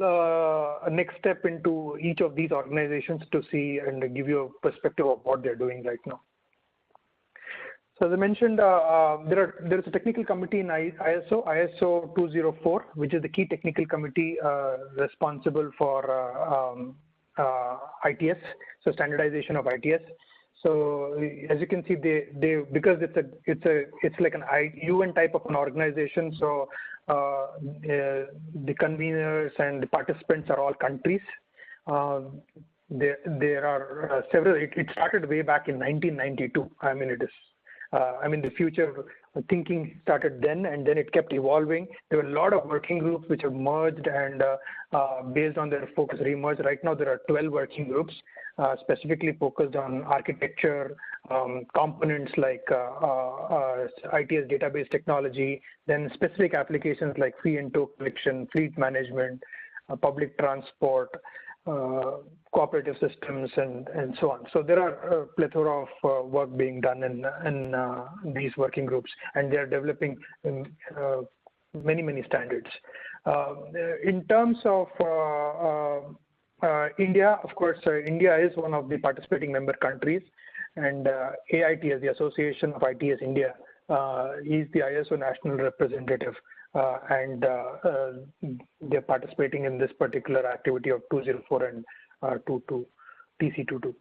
next step into each of these organizations to see and give you a perspective of what they're doing right now. So as I mentioned, there is a technical committee in ISO 204, which is the key technical committee responsible for ITS, so standardization of ITS. So as you can see, they because it's like an UN type of an organization. So the conveners and the participants are all countries. There are several. It started way back in 1992. I mean, it is. I mean, the future thinking started then, and then it kept evolving. There were a lot of working groups which have merged, and based on their focus remerged. Right now, there are 12 working groups specifically focused on architecture, components like ITS database technology, then specific applications like fee and tow collection, fleet management, public transport, cooperative systems, and so on. So there are a plethora of work being done in these working groups, and they are developing many standards. In terms of India, of course, India is one of the participating member countries, and AITS, the Association of ITS India, is the ISO national representative. And they're participating in this particular activity of 204 and 22, TC22,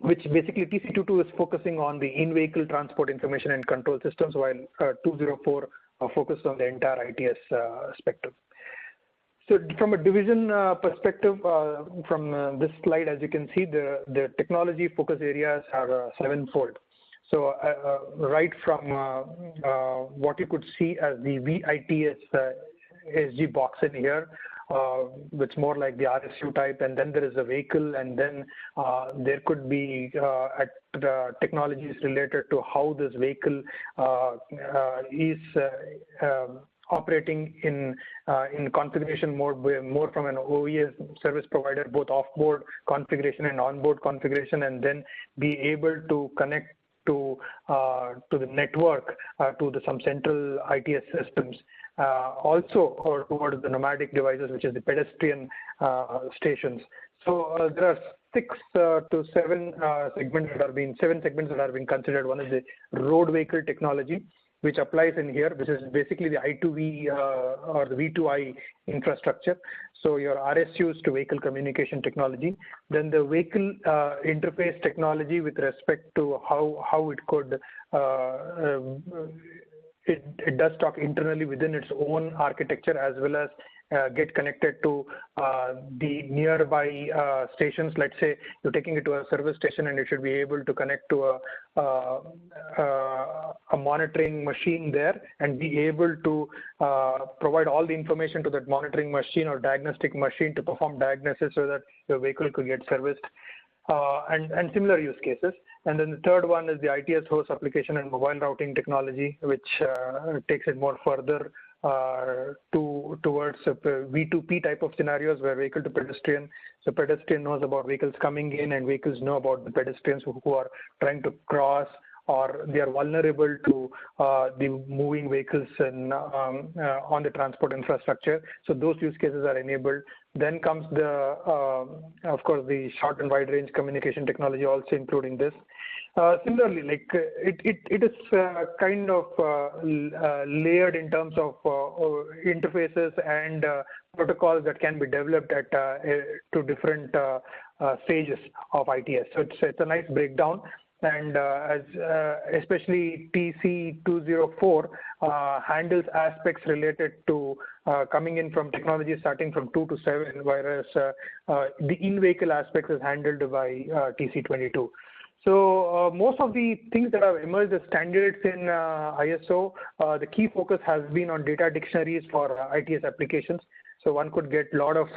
which basically TC22 is focusing on the in-vehicle transport information and control systems, while 204 are focused on the entire ITS spectrum. So from a division perspective, from this slide, as you can see, the technology focus areas are sevenfold. So right from what you could see as the VITS SG box in here, which more like the RSU type, and then there is a vehicle, and then there could be technologies related to how this vehicle is operating in configuration mode, more from an OES service provider, both off-board configuration and on-board configuration, and then be able to connect to the network, to some central ITS systems. Also, or towards the nomadic devices, which is the pedestrian stations. So there are 6 to 7 segments that are being considered. One is the road vehicle technology, which applies in here, which is basically the I2V or the V2I infrastructure. So your RSUs to vehicle communication technology. Then the vehicle interface technology with respect to how it could it does talk internally within its own architecture, as well as get connected to the nearby stations. Let's say you're taking it to a service station, and it should be able to connect to a monitoring machine there, and be able to provide all the information to that monitoring machine or diagnostic machine to perform diagnosis so that your vehicle could get serviced. And similar use cases. And then the third one is the ITS host application and mobile routing technology, which takes it more further towards V2P type of scenarios, where vehicle to pedestrian. So pedestrian knows about vehicles coming in, and vehicles know about the pedestrians who are trying to cross, or they are vulnerable to the moving vehicles and on the transport infrastructure. So those use cases are enabled. Then comes the, of course, the short and wide range communication technology, also including this. Similarly, like it is kind of layered in terms of interfaces and protocols that can be developed at to different stages of ITS. So it's a nice breakdown. And especially TC204 handles aspects related to coming in from technology starting from 2 to 7, whereas the in-vehicle aspects is handled by TC22. So most of the things that have emerged as standards in ISO, the key focus has been on data dictionaries for ITS applications. So one could get a lot of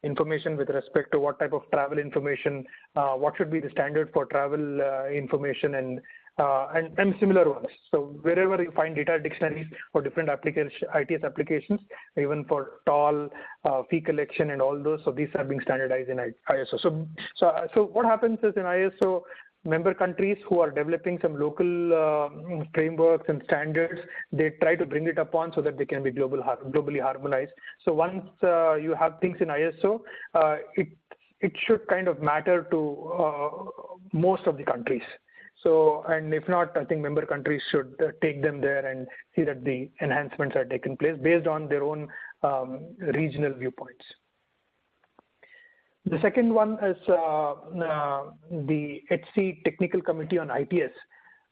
information with respect to what type of travel information, what should be the standard for travel information, and similar ones. So wherever you find data dictionaries for different ITS applications, even for toll, fee collection, and all those, so these are being standardized in ISO. So what happens is in ISO, member countries who are developing some local frameworks and standards, they try to bring it upon so that they can be globally harmonized. So once you have things in ISO, it should kind of matter to most of the countries. So, and if not, I think member countries should take them there and see that the enhancements are taken place based on their own regional viewpoints. The second one is the HC Technical Committee on ITS.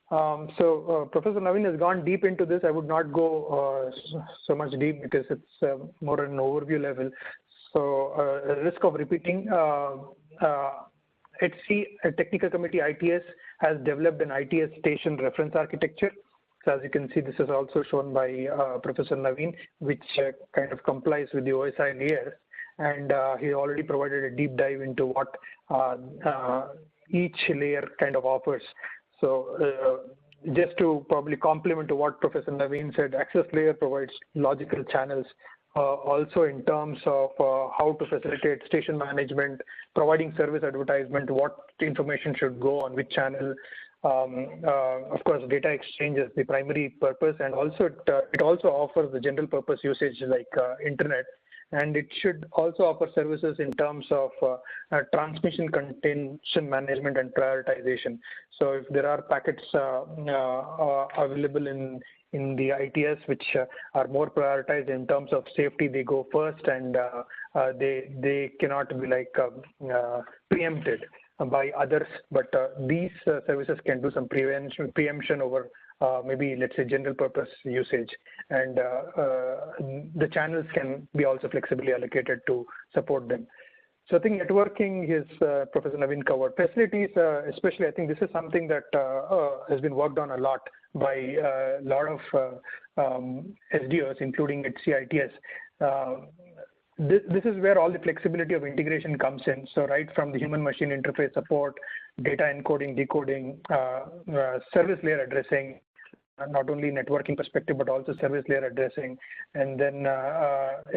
So Professor Naveen has gone deep into this. I would not go so much deep because it's more an overview level. So risk of repeating, HC Technical Committee ITS has developed an ITS station reference architecture. So as you can see, this is also shown by Professor Naveen, which kind of complies with the OSI layers. And he already provided a deep dive into what each layer kind of offers. So just to probably complement to what Professor Naveen said, access layer provides logical channels, also in terms of how to facilitate station management, providing service advertisement, what information should go on which channel. Of course, data exchange is the primary purpose, and also it also offers the general purpose usage like internet. And it should also offer services in terms of transmission contention management and prioritization. So if there are packets available in the ITS which are more prioritized in terms of safety, they go first, and they cannot be like preempted by others. But these services can do some preemption over maybe, let's say, general purpose usage, and the channels can be also flexibly allocated to support them. So I think networking is Professor Naveen covered. Facilities, especially, I think this is something that has been worked on a lot by a lot of SDOs, including HCITS. this is where all the flexibility of integration comes in. So right from the human-machine interface support, data encoding, decoding, service layer addressing, not only networking perspective, but also service layer addressing, and then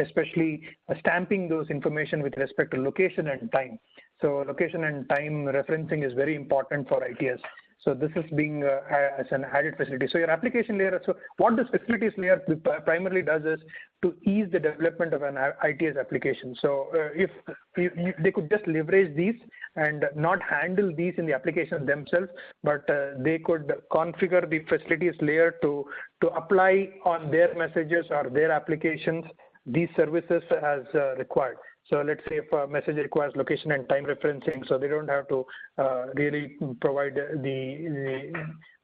especially stamping those information with respect to location and time. So location and time referencing is very important for ITS. So this is being as an added facility. So your application layer, so what this facilities layer primarily does is to ease the development of an ITS application. So if they could just leverage these and not handle these in the applications themselves, but they could configure the facilities layer to apply on their messages or their applications these services as required. So let's say if a message requires location and time referencing, so they don't have to really provide the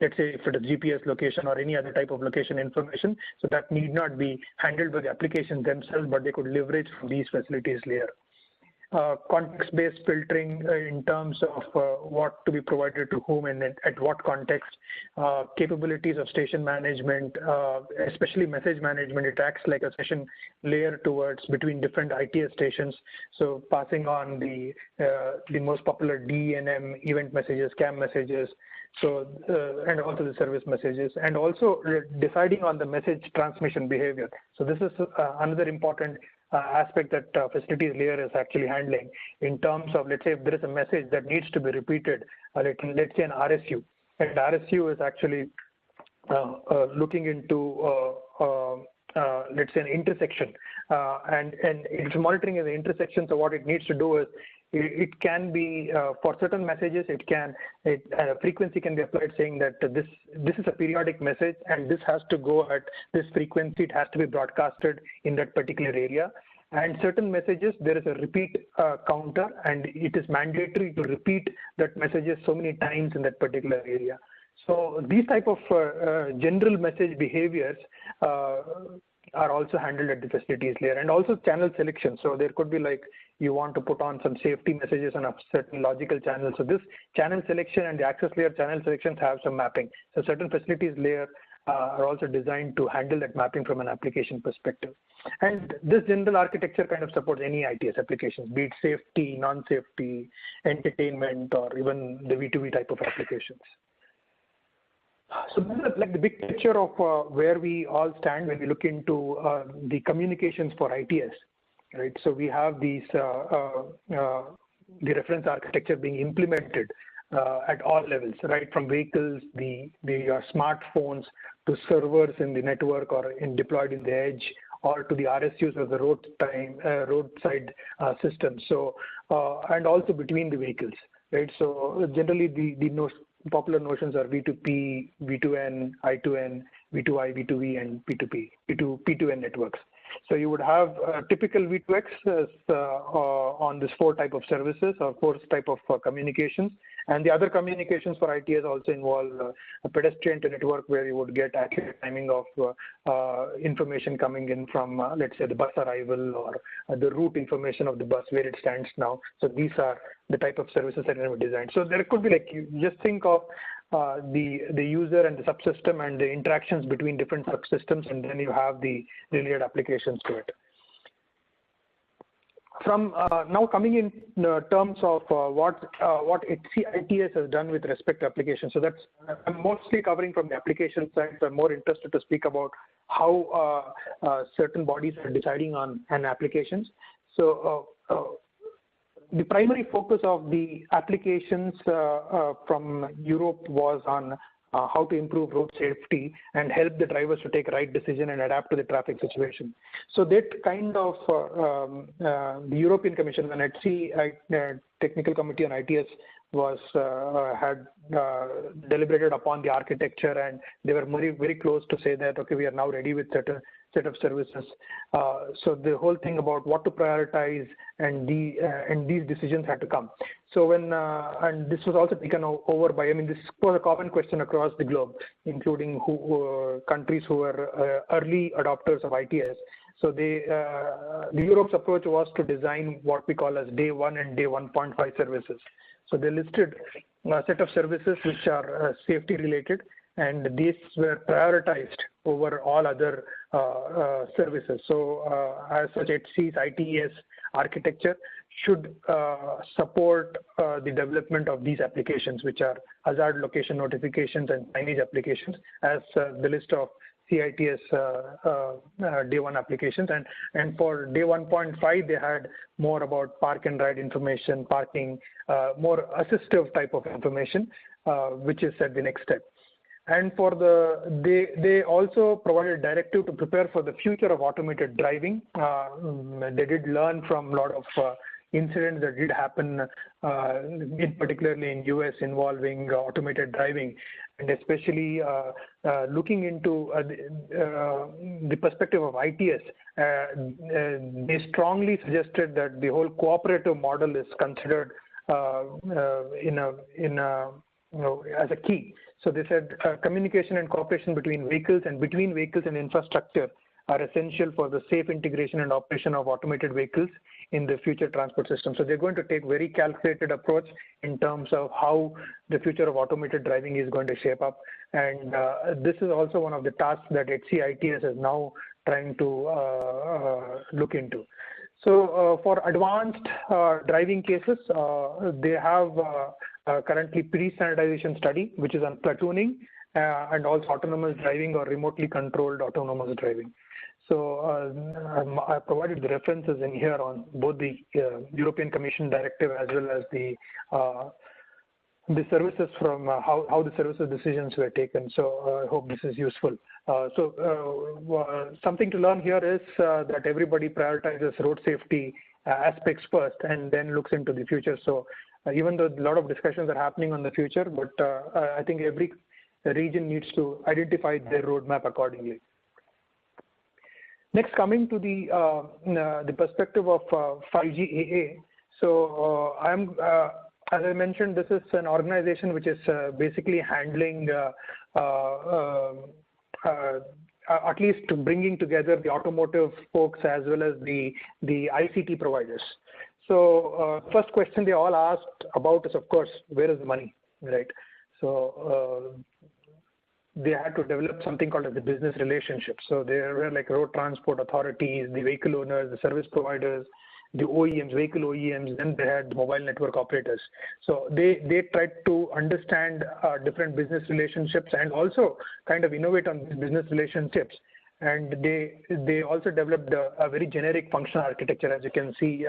let's say if it is GPS location or any other type of location information, so that need not be handled by the applications themselves, but they could leverage from these facilities layer. Context-based filtering in terms of what to be provided to whom and at what context, capabilities of station management, especially message management. It acts like a session layer towards between different ITS stations. So passing on the most popular D&M event messages, CAM messages, so and also the service messages, and also deciding on the message transmission behavior. So this is another important aspect that facilities layer is actually handling in terms of, let's say, if there is a message that needs to be repeated, let's say an RSU, and RSU is actually looking into let's say an intersection, and it's monitoring the intersection. So what it needs to do is it can be for certain messages, frequency can be applied saying that this is a periodic message and this has to go at this frequency, it has to be broadcasted in that particular area. And certain messages, there is a repeat counter, and it is mandatory to repeat that messages so many times in that particular area. So these type of general message behaviors are also handled at the facilities layer, and also channel selection. So there could be like you want to put on some safety messages on a certain logical channel. So this channel selection and the access layer channel selections have some mapping. So certain facilities layer are also designed to handle that mapping from an application perspective. And this general architecture kind of supports any ITS applications, be it safety, non-safety, entertainment, or even the V2V type of applications. So this is like the big picture of where we all stand when we look into the communications for ITS, right? So we have these the reference architecture being implemented at all levels, right? From vehicles, the smartphones, to servers in the network or deployed in the edge, or to the RSUs or the roadside systems. So and also between the vehicles, right? So generally the popular notions are V2P, V2N, I2N, V2I, V2V, and P2P, P2N networks. So you would have typical V2X on this 4 type of services or 4 type of communications. And the other communications for ITS also involve a pedestrian to network, where you would get accurate timing of information coming in from, let's say, the bus arrival or the route information of the bus, where it stands now. So these are the type of services that are designed. So there could be like, you just think of the user and the subsystem and the interactions between different subsystems, and then you have the related applications to it. From now coming in terms of what ITS has done with respect to applications. So that's, I'm mostly covering from the application side, so I'm more interested to speak about how certain bodies are deciding on an applications. So the primary focus of the applications from Europe was on how to improve road safety and help the drivers to take right decision and adapt to the traffic situation. So that kind of the European Commission, when Technical Committee on ITS was had deliberated upon the architecture, and they were very close to say that, okay, we are now ready with certain set of services. So the whole thing about what to prioritize and these decisions had to come. So when and this was also taken over by, I mean, this was a common question across the globe, including countries who were early adopters of ITS. So the Europe's approach was to design what we call as day 1 and day 1.5 services. So they listed a set of services which are safety related, and these were prioritized over all other services. So as such, HC's ITES architecture should support the development of these applications, which are hazard location notifications and signage applications, as the list of CITS day one applications. And for day 1.5, they had more about park and ride information, parking, more assistive type of information, which is at the next step. And for they also provided directive to prepare for the future of automated driving. They did learn from a lot of incidents that did happen, particularly in US, involving automated driving, and especially looking into the perspective of ITS. They strongly suggested that the whole cooperative model is considered as a key. So they said communication and cooperation between vehicles and between vehicles and infrastructure are essential for the safe integration and operation of automated vehicles in the future transport system. So they're going to take very calculated approach in terms of how the future of automated driving is going to shape up. And this is also one of the tasks that HCITS is now trying to look into. So for advanced driving cases, they have currently pre-standardization study, which is on platooning and also autonomous driving or remotely controlled autonomous driving. So I provided the references in here on both the European Commission directive as well as the services from how the services decisions were taken. So I hope this is useful. Something to learn here is that everybody prioritizes road safety aspects first and then looks into the future. So even though a lot of discussions are happening on the future, but I think every region needs to identify their roadmap accordingly. Next, coming to the perspective of 5G AA. So as I mentioned, this is an organization which is basically handling at least bringing together the automotive folks as well as the ICT providers. So first question they all asked about is, of course, where is the money, right? So they had to develop something called as the business relationship. So there were like road transport authorities, the vehicle owners, the service providers, the OEMs, vehicle OEMs, then they had mobile network operators. So they tried to understand different business relationships and also kind of innovate on these business relationships. And they also developed a very generic functional architecture. As you can see,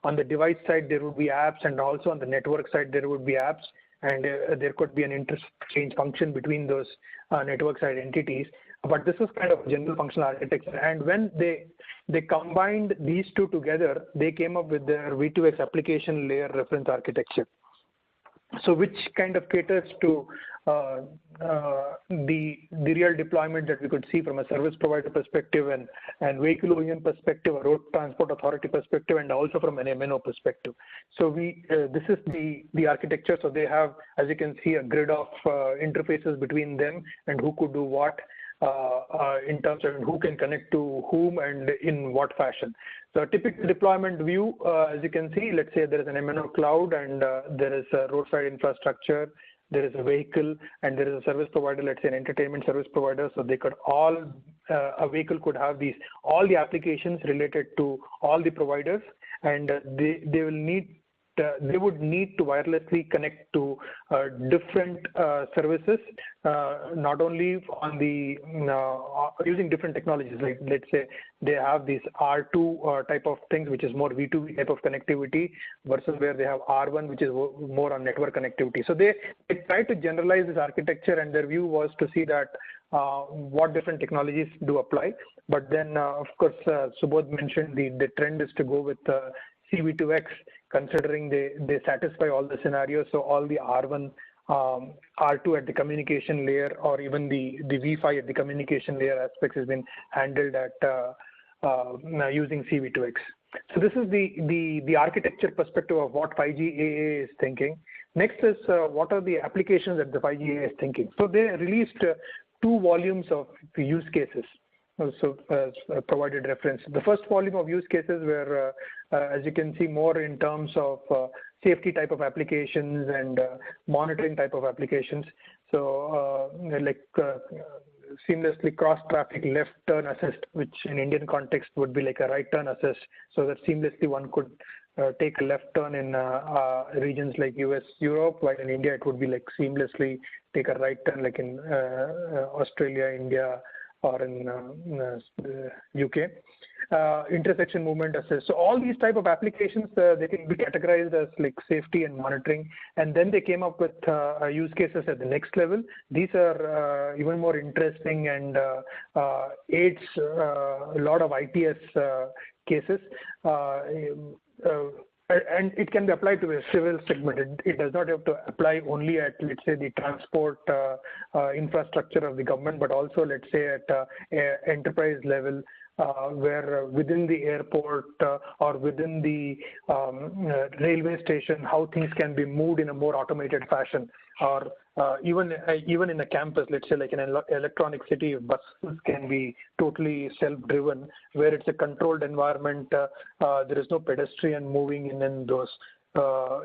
on the device side, there would be apps, and also on the network side, there would be apps. And there could be an interchange function between those network side entities. But this is kind of general functional architecture. And when they combined these two together, they came up with their V2X application layer reference architecture. So which kind of caters to the real deployment that we could see from a service provider perspective and vehicle OEM perspective, a road transport authority perspective, and also from an MNO perspective. So this is the architecture. So they have, as you can see, a grid of interfaces between them and who could do what in terms of who can connect to whom and in what fashion. So a typical deployment view, as you can see, let's say there is an MNO cloud and there is a roadside infrastructure, there is a vehicle, and there is a service provider, let's say an entertainment service provider. So they could all, a vehicle could have all the applications related to all the providers, and they would need to wirelessly connect to different services, not only on the using different technologies. Like let's say they have this R2 type of things, which is more V2V type of connectivity, versus where they have R1, which is more on network connectivity. So they tried to generalize this architecture, and their view was to see that what different technologies do apply. But then, of course, Subodh mentioned the trend is to go with CV2X, considering they satisfy all the scenarios. So all the R1, R2 at the communication layer, or even the V5 at the communication layer aspects has been handled at using CV2X. So this is the architecture perspective of what 5G AA is thinking. Next is what are the applications that the 5G AA is thinking. So they released 2 volumes of use cases. Also provided reference. The first volume of use cases were, as you can see, more in terms of safety type of applications and monitoring type of applications. So seamlessly cross traffic left turn assist, which in Indian context would be like a right turn assist, so that seamlessly one could take a left turn in regions like US, Europe, while in India it would be like seamlessly take a right turn like in Australia, India, or in UK. Intersection movement assist. So all these type of applications, they can be categorized as like safety and monitoring. And then they came up with use cases at the next level. These are even more interesting and aids a lot of ITS cases. And it can be applied to a civil segment. It does not have to apply only at, let's say, the transport infrastructure of the government, but also, let's say, at enterprise level, where within the airport or within the railway station, how things can be moved in a more automated fashion, or even in a campus, let's say like in an electronic city, buses can be totally self-driven, where it's a controlled environment. There is no pedestrian moving in those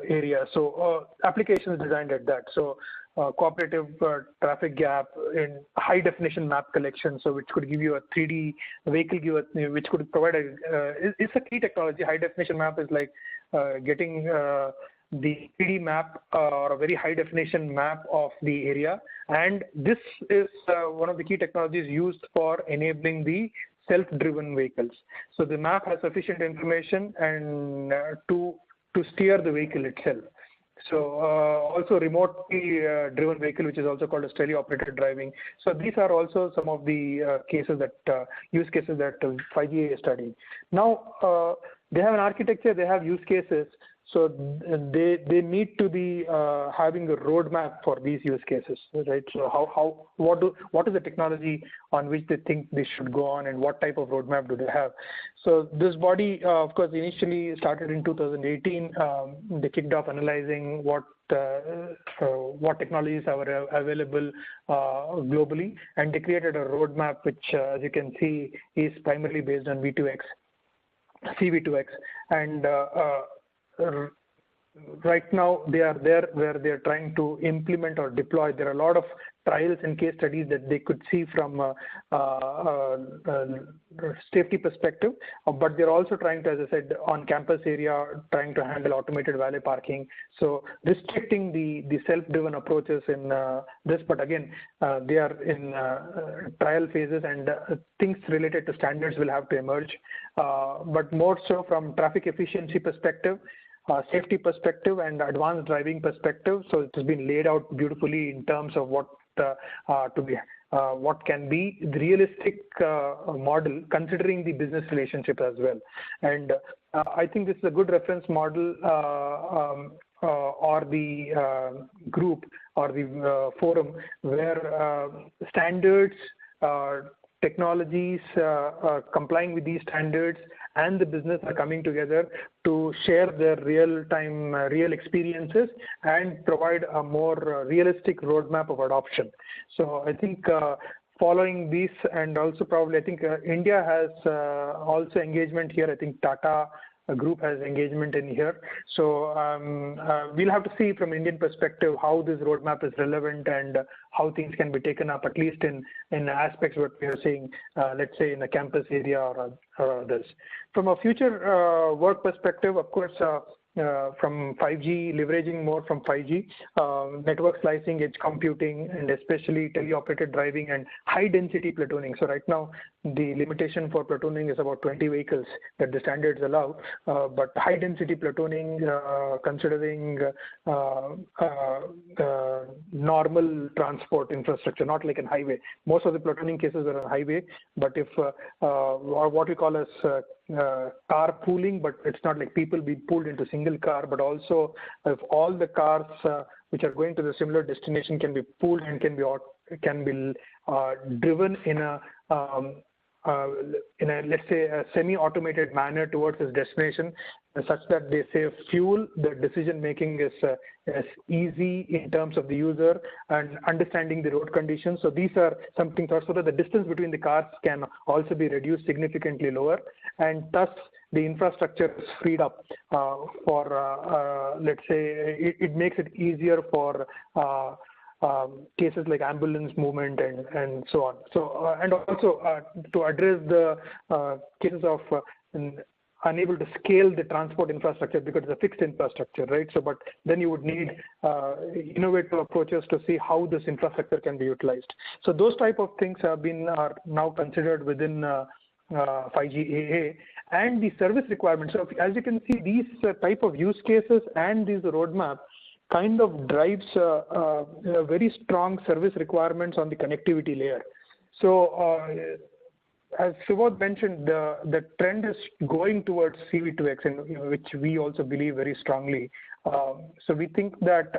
areas. So applications designed at that. So cooperative traffic gap in high definition map collection, so which could give you a 3D vehicle, which could provide it's a key technology. High definition map is like getting the 3D map or a very high definition map of the area, and this is one of the key technologies used for enabling the self-driven vehicles. So the map has sufficient information and to steer the vehicle itself. So also remotely driven vehicle, which is also called as teleoperated driving. So these are also some of the cases that use cases that 5G is studying. Now they have an architecture, they have use cases. So they need to be having a roadmap for these use cases, right? So what is the technology on which they think they should go on, and what type of roadmap do they have? So this body, of course, initially started in 2018. They kicked off analyzing what technologies are available globally, and they created a roadmap which, as you can see, is primarily based on V2X, CV2X, and right now they are there where they are trying to implement or deploy. There are a lot of trials and case studies that they could see from safety perspective, but they're also trying to, as I said, on campus area, trying to handle automated valet parking. So restricting the self-driven approaches in this, but again, they are in trial phases, and things related to standards will have to emerge, but more so from traffic efficiency perspective, safety perspective, and advanced driving perspective. So it has been laid out beautifully in terms of what can be the realistic model, considering the business relationship as well. And I think this is a good reference model or the group or the forum where standards, technologies complying with these standards, and the business are coming together to share their real-time, real experiences and provide a more realistic roadmap of adoption. So I think following these, and also probably I think India has also engagement here. I think Tata group has engagement in here. So we'll have to see from Indian perspective how this roadmap is relevant and how things can be taken up, at least in aspects what we are seeing, let's say in a campus area or others. From a future work perspective, of course, from 5G, leveraging more from 5G, network slicing, edge computing, and especially teleoperated driving and high density platooning. So right now, the limitation for platooning is about 20 vehicles that the standards allow, but high density platooning, considering normal transport infrastructure, not like in highway. Most of the platooning cases are on highway, but if what we call as carpooling, but it's not like people be pulled into single car, but also if all the cars which are going to the similar destination can be pooled and can be driven in a let's say a semi-automated manner towards its destination, such that they save fuel. The decision making is easy in terms of the user and understanding the road conditions. So these are some things also, that the distance between the cars can also be reduced significantly lower, and thus the infrastructure is freed up for let's say it makes it easier for cases like ambulance movement and so on. So and also to address the cases of unable to scale the transport infrastructure because it's a fixed infrastructure, right? So, but then you would need innovative approaches to see how this infrastructure can be utilized. So those type of things are now considered within 5G AA and the service requirements. So as you can see, these type of use cases and these roadmap kind of drives very strong service requirements on the connectivity layer. So as Subodh mentioned, the trend is going towards CV2X, and which we also believe very strongly. So we think that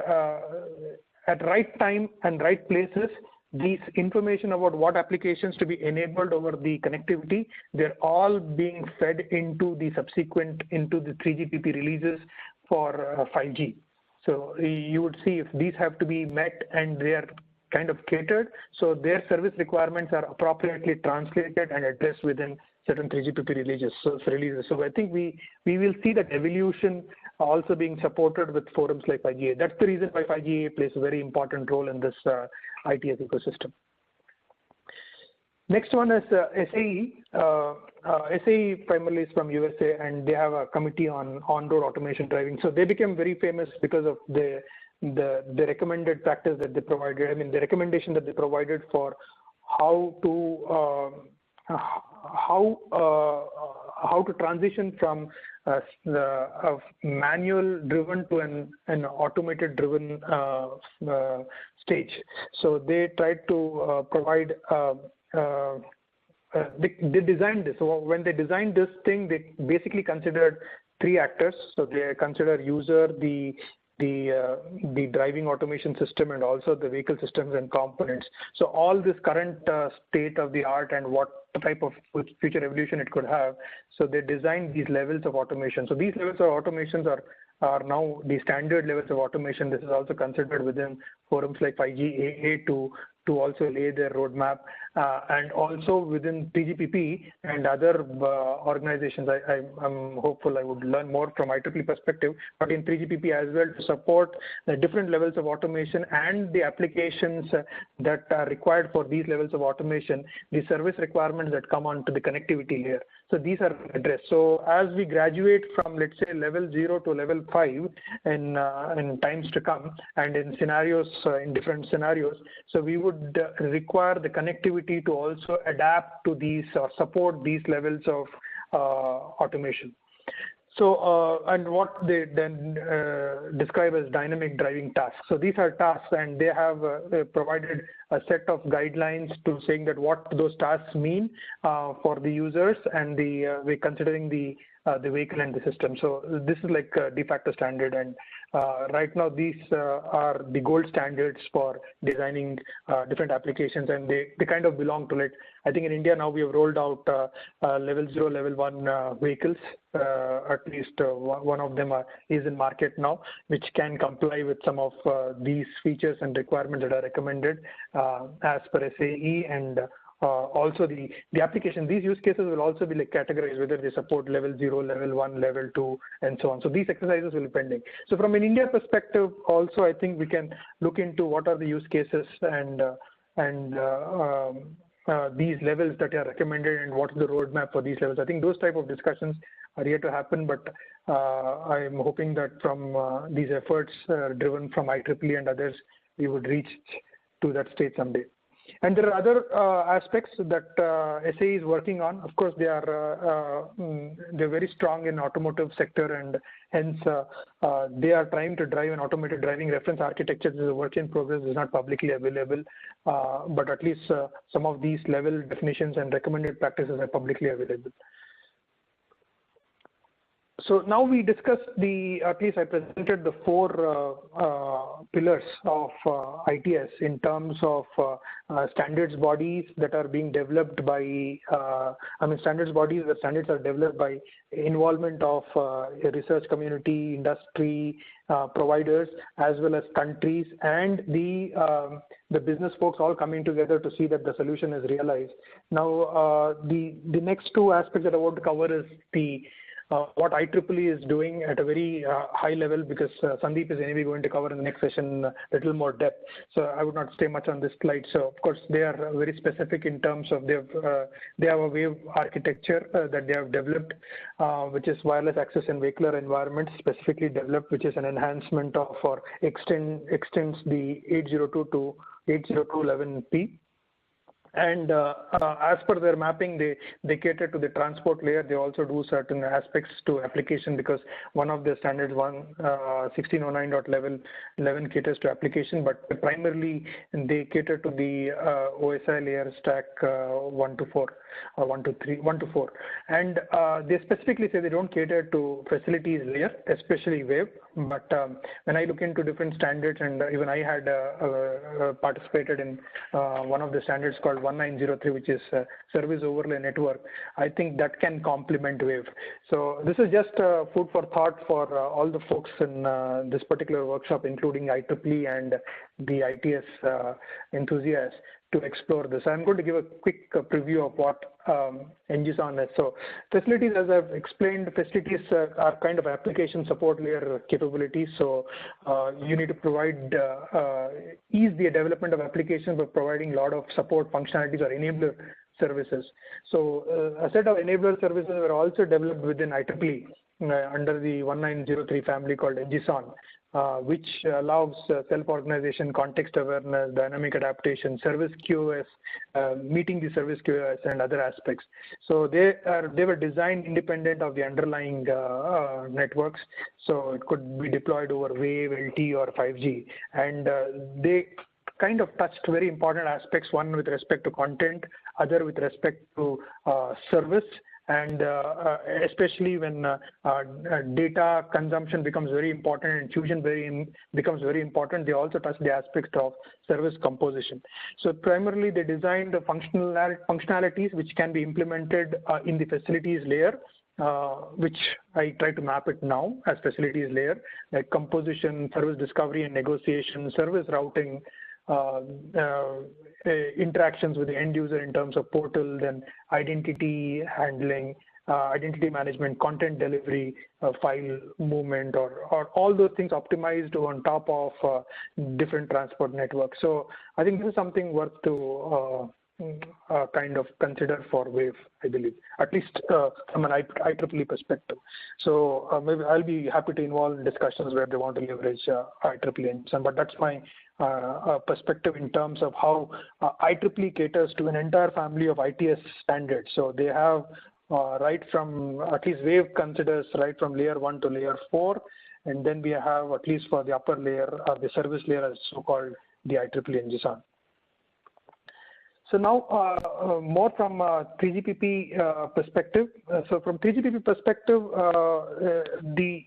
at right time and right places, these information about what applications to be enabled over the connectivity, they're all being fed into the 3GPP releases for 5G. So you would see if these have to be met and they are kind of catered, so their service requirements are appropriately translated and addressed within certain 3GPP releases. So I think we will see that evolution also being supported with forums like 5G. That's the reason why 5G plays a very important role in this ITS ecosystem. Next one is SAE. SAE primarily is from USA, and they have a committee on on-road automation driving. So they became very famous because of the recommended practice that they provided. I mean, the recommendation that they provided for how to transition from a manual driven to an automated driven stage. So they tried to provide. They designed this. So when they designed this thing, they basically considered three actors. So they consider user, the driving automation system, and also the vehicle systems and components. So all this current state of the art and what type of future evolution it could have. So they designed these levels of automation. So these levels of automations are now the standard levels of automation. This is also considered within forums like 5G AA to also lay their roadmap, and also within 3GPP and other organizations. I'm hopeful I would learn more from IEEE perspective, but in 3GPP as well, to support the different levels of automation and the applications that are required for these levels of automation, the service requirements that come onto the connectivity layer. So these are addressed. So as we graduate from, let's say, level 0 to level 5 in times to come, and in scenarios, in different scenarios, so we would require the connectivity to also adapt to these or support these levels of automation. So, and what they then describe as dynamic driving tasks. So these are tasks, and they have provided a set of guidelines to saying that what those tasks mean for the users, and we're considering the vehicle and the system. So this is like a de facto standard, and right now these are the gold standards for designing different applications, and they kind of belong to it. I think in India now we have rolled out level 0, level 1 vehicles. At least one of them is in market now, which can comply with some of these features and requirements that are recommended as per SAE, and also the application. These use cases will also be like categorized, whether they support level 0, level 1, level 2, and so on. So these exercises will be pending. So from an India perspective, also I think we can look into what are the use cases and these levels that are recommended, and what's the roadmap for these levels. I think those type of discussions are yet to happen, but I'm hoping that from these efforts driven from IEEE and others, we would reach to that state someday. And there are other aspects that SAE is working on. Of course, they're very strong in automotive sector, and hence they are trying to drive an automated driving reference architecture. This is a work in progress. It's not publicly available, but at least some of these level definitions and recommended practices are publicly available. So now we discussed at least I presented the 4 pillars of ITS in terms of standards bodies that are being developed by, standards bodies where standards are developed by involvement of a research community, industry, providers, as well as countries, and the business folks all coming together to see that the solution is realized. Now, the next 2 aspects that I want to cover is the what IEEE is doing at a very high level, because Sandeep is anyway going to cover in the next session a little more depth. So I would not stay much on this slide. So of course they are very specific in terms of they have a wave architecture that they have developed, which is wireless access in vehicular environments specifically developed, which is an enhancement of or extends the 802 to 802.11p. And as per their mapping, they cater to the transport layer. They also do certain aspects to application, because one of the standards 1609.11 caters to application, but primarily they cater to the OSI layer stack 1 to 4, 1 to 4. And they specifically say they don't cater to facilities layer, especially wave. But when I look into different standards, and even I had participated in one of the standards called 1903, which is service overlay network, I think that can complement wave. So this is just food for thought for all the folks in this particular workshop, including IEEE and the ITS enthusiasts, to explore this. I'm going to give a quick preview of what NGSON is. So facilities, as I've explained, facilities are kind of application support layer capabilities. So you need to provide, ease the development of applications by providing a lot of support functionalities or enabler services. So a set of enabler services were also developed within IEEE under the 1903 family called NGSON. Which allows self-organization, context awareness, dynamic adaptation, service QoS, meeting the service QoS, and other aspects. So they were designed independent of the underlying networks. So it could be deployed over Wave, LTE, or 5G, and they kind of touched very important aspects. One with respect to content, other with respect to service. And especially when data consumption becomes very important and fusion becomes very important, they also touch the aspect of service composition. So primarily they designed the functionalities which can be implemented in the facilities layer, which I try to map it now as facilities layer, like composition, service discovery and negotiation, service routing, interactions with the end user in terms of portal, then identity handling, identity management, content delivery, file movement, or all those things optimized on top of different transport networks. So I think this is something worth to kind of consider for Wave, I believe, at least from an IEEE perspective. So maybe I'll be happy to involve in discussions where they want to leverage IEEE engine, but that's my perspective in terms of how IEEE caters to an entire family of ITS standards. So they have right from, at least Wave considers right from layer 1 to layer 4, and then we have, at least for the upper layer, the service layer, as so-called the IEEE NGSON. So now more from 3GPP perspective. So from 3GPP perspective, the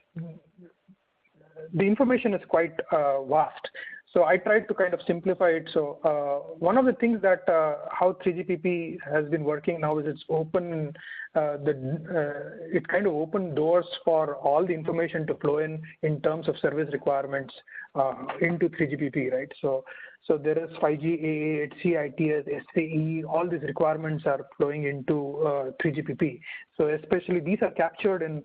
information is quite vast. So I tried to kind of simplify it. So one of the things that how 3GPP has been working now is it's open, it kind of opened doors for all the information to flow in terms of service requirements into 3GPP, right? So there is 5G, AA, HC, ITS, SAE, all these requirements are flowing into 3GPP. So especially these are captured in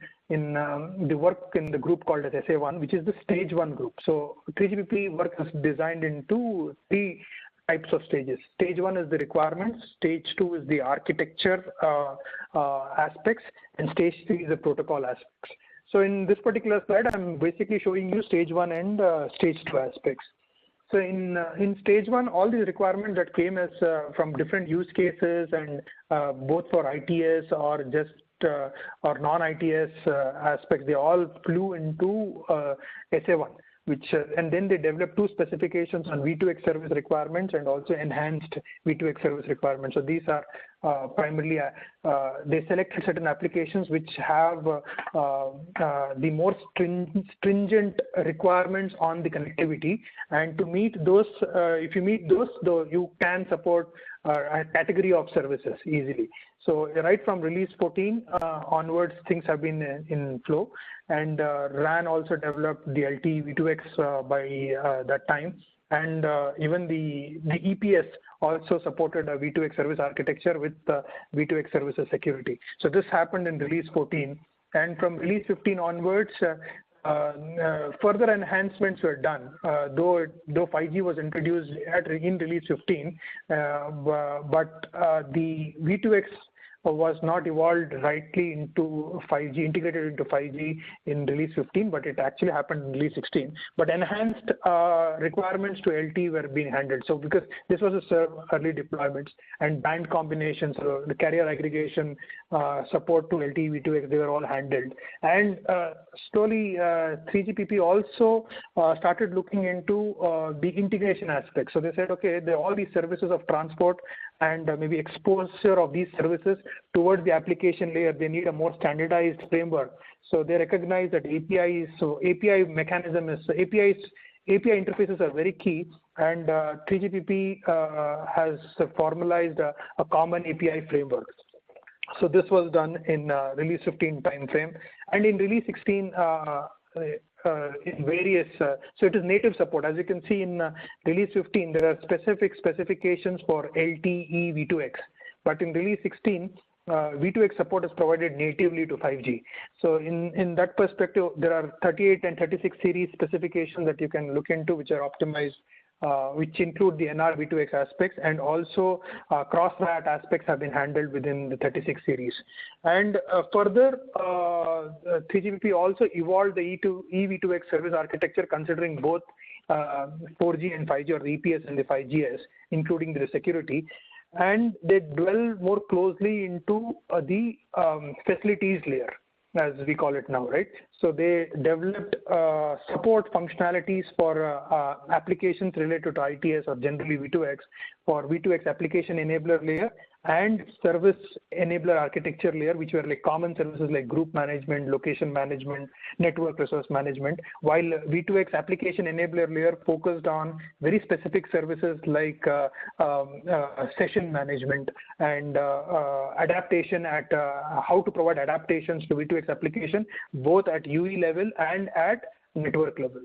the work in the group called as SA1, which is the stage 1 group. So 3GPP work is designed into 3 types of stages. Stage 1 is the requirements, stage 2 is the architecture aspects, and stage 3 is the protocol aspects. So in this particular slide, I'm basically showing you stage 1 and stage 2 aspects. So in stage 1, all these requirements that came as from different use cases, and both for ITS or just or non-ITS aspects, they all flew into SA1, which and then they developed 2 specifications on V2X service requirements and also enhanced V2X service requirements. So these are primarily they selected certain applications which have the more stringent requirements on the connectivity, and to meet those, if you meet those, though, you can support a category of services easily. So right from release 14 onwards, things have been in flow, and RAN also developed the LTE V2X by that time, and even the EPS also supported a V2X service architecture with V2X services security. So this happened in release 14. And from release 15 onwards, further enhancements were done. Though 5G was introduced in release 15, but the V2X was not evolved rightly into 5G, integrated into 5G in release 15, but it actually happened in release 16. But enhanced requirements to LTE were being handled. So because this was a early deployments and band combinations, so the carrier aggregation, support to LTE V2X, they were all handled. And slowly 3GPP also started looking into the integration aspect. So they said, okay, all these services of transport and maybe exposure of these services towards the application layer, they need a more standardized framework. So they recognize that API interfaces are very key, and 3GPP has formalized a common API framework. So this was done in release 15 timeframe, and in release 16, in various, so it is native support. As you can see in release 15, there are specific specifications for LTE V2X, but in release 16, V2X support is provided natively to 5G. So in that perspective, there are 38 and 36 series specifications that you can look into, which are optimized, which include the NR V2X aspects, and also cross-RAT aspects have been handled within the 36 series. And further, 3GPP also evolved the eV2X service architecture, considering both 4G and 5G, or the EPS and the 5GS, including the security. And they dwell more closely into the facilities layer, as we call it now, right? So they developed support functionalities for applications related to ITS, or generally V2X, for V2X application enabler layer and service enabler architecture layer, which were like common services like group management, location management, network resource management, while V2X application enabler layer focused on very specific services like session management and adaptation at how to provide adaptations to V2X application, both at UE level and at network level.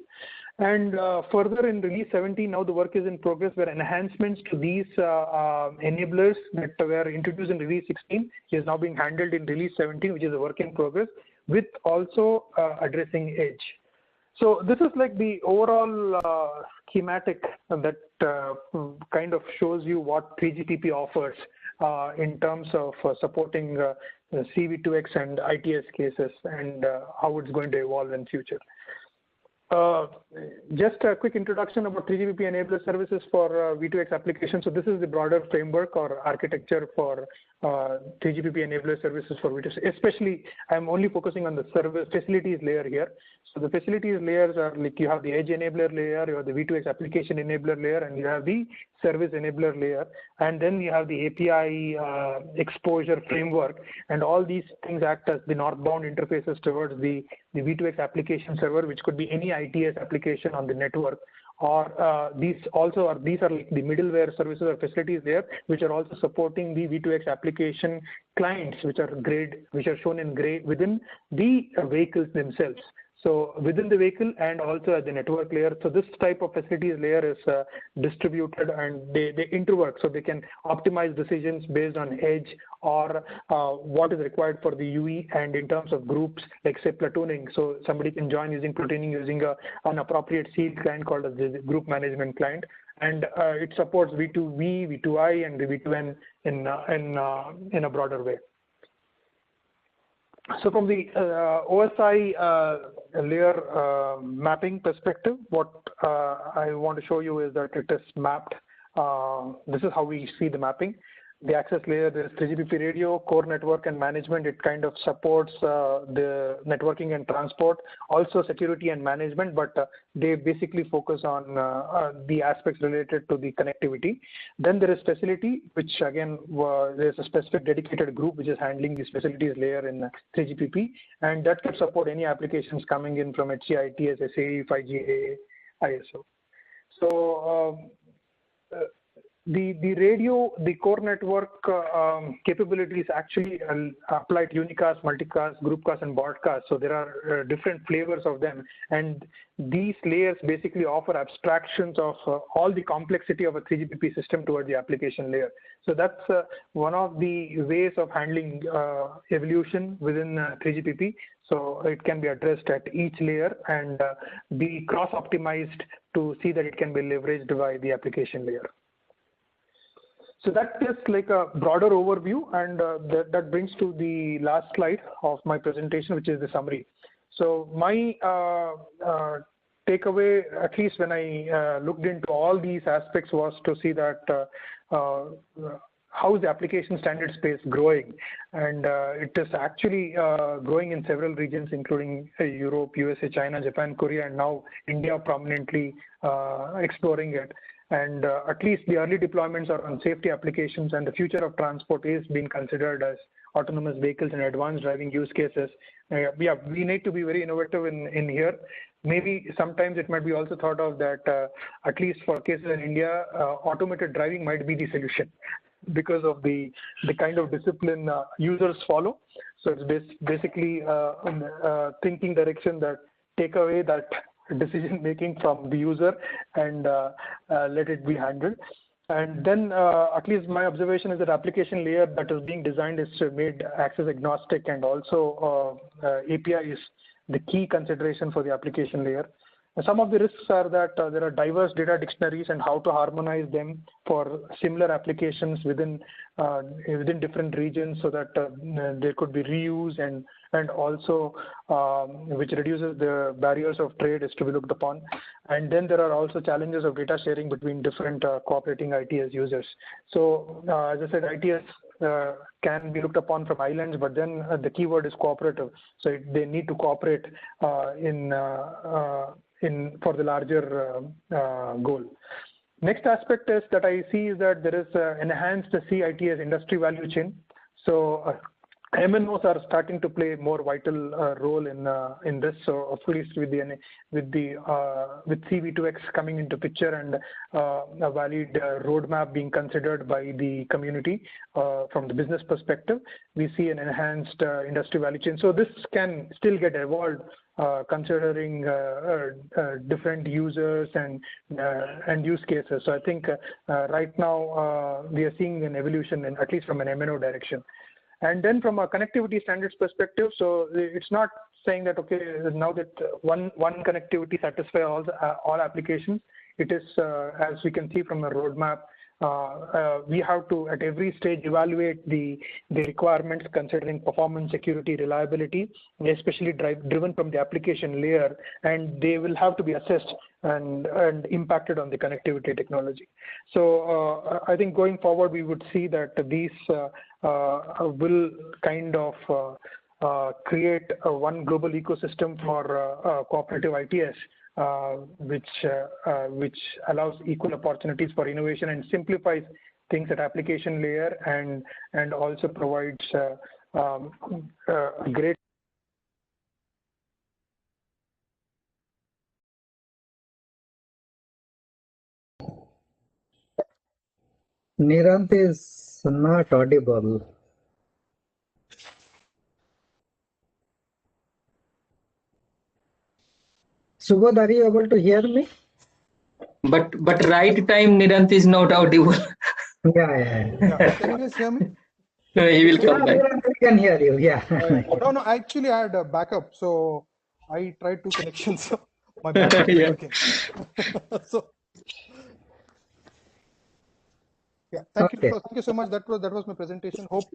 And further in release 17, now the work is in progress where enhancements to these enablers that were introduced in release 16 is now being handled in release 17, which is a work in progress, with also addressing edge. So this is like the overall schematic that kind of shows you what 3GPP offers in terms of supporting CV2X and ITS cases, and how it's going to evolve in future. Just a quick introduction about 3GPP enabler services for V2X applications. So this is the broader framework or architecture for 3GPP enabler services for V2X. Especially, I'm only focusing on the service facilities layer here. So the facilities layers are like, you have the edge enabler layer, you have the V2X application enabler layer, and you have the service enabler layer, and then you have the API exposure framework, and all these things act as the northbound interfaces towards the V2X application server, which could be any ITS application on the network, or these are like the middleware services or facilities there, which are also supporting the V2X application clients, which are shown in gray within the vehicles themselves. So within the vehicle and also at the network layer. So this type of facilities layer is distributed, and they interwork, so they can optimize decisions based on edge or what is required for the UE, and in terms of groups, like say platooning. So somebody can join using platooning using an appropriate sealed client called as the group management client, and it supports V2V, V2I, and the V2N in a broader way. So from the OSI layer mapping perspective, what I want to show you is that it is mapped. This is how we see the mapping. The access layer, there is 3GPP radio, core network and management. It kind of supports the networking and transport, also security and management, but they basically focus on the aspects related to the connectivity. Then there is facility, which again, there's a specific dedicated group which is handling these facilities layer in 3GPP, and that can support any applications coming in from HC, ITS, SAE, 5G, ISO. So the radio, the core network capabilities actually apply to unicast, multicast, groupcast, and broadcast. So there are different flavors of them, and these layers basically offer abstractions of all the complexity of a 3GPP system towards the application layer. So that's one of the ways of handling evolution within 3GPP. So it can be addressed at each layer and be cross-optimized to see that it can be leveraged by the application layer. So that is like a broader overview, and that brings to the last slide of my presentation, which is the summary. So my takeaway, at least when I looked into all these aspects, was to see that how is the application standard space growing, and it is actually growing in several regions, including Europe, USA, China, Japan, Korea, and now India prominently exploring it. And at least the early deployments are on safety applications, and the future of transport is being considered as autonomous vehicles and advanced driving use cases. Yeah, we need to be very innovative in here. Maybe sometimes it might be also thought of that at least for cases in India, automated driving might be the solution because of the kind of discipline users follow. So it's basically thinking direction that take away that decision making from the user and let it be handled. And then at least my observation is that application layer that is being designed is made access agnostic, and also API is the key consideration for the application layer. Some of the risks are that there are diverse data dictionaries, and how to harmonize them for similar applications within different regions, so that there could be reuse, and also which reduces the barriers of trade is to be looked upon. And then there are also challenges of data sharing between different cooperating ITS users. So as I said, ITS can be looked upon from islands, but then the keyword is cooperative. So they need to cooperate for the larger goal. Next aspect is that I see is that there is enhanced CITS industry value chain. So MNOs are starting to play more vital role in this. So at least with CV2X coming into picture, and a valid roadmap being considered by the community from the business perspective, we see an enhanced industry value chain. So this can still get evolved considering different users and use cases. So I think right now we are seeing an evolution, at least from an MNO direction. And then from a connectivity standards perspective, so it's not saying that, okay, now that one connectivity satisfies all applications. It is, as we can see from the roadmap, we have to at every stage evaluate the requirements considering performance, security, reliability, especially driven from the application layer, and they will have to be assessed and impacted on the connectivity technology. So I think going forward we would see that these will kind of create one global ecosystem for cooperative ITS, which allows equal opportunities for innovation and simplifies things at application layer, and also provides great. Nirant is not audible. Subodh, are you able to hear me? But right time Nirant is not audible. Yeah. Can you guys hear me? He will come back. Nirant, we can hear you. Yeah. No, actually I had a backup, so I tried two connections. My backup is working. So yeah, thank you so much. That was my presentation. Hope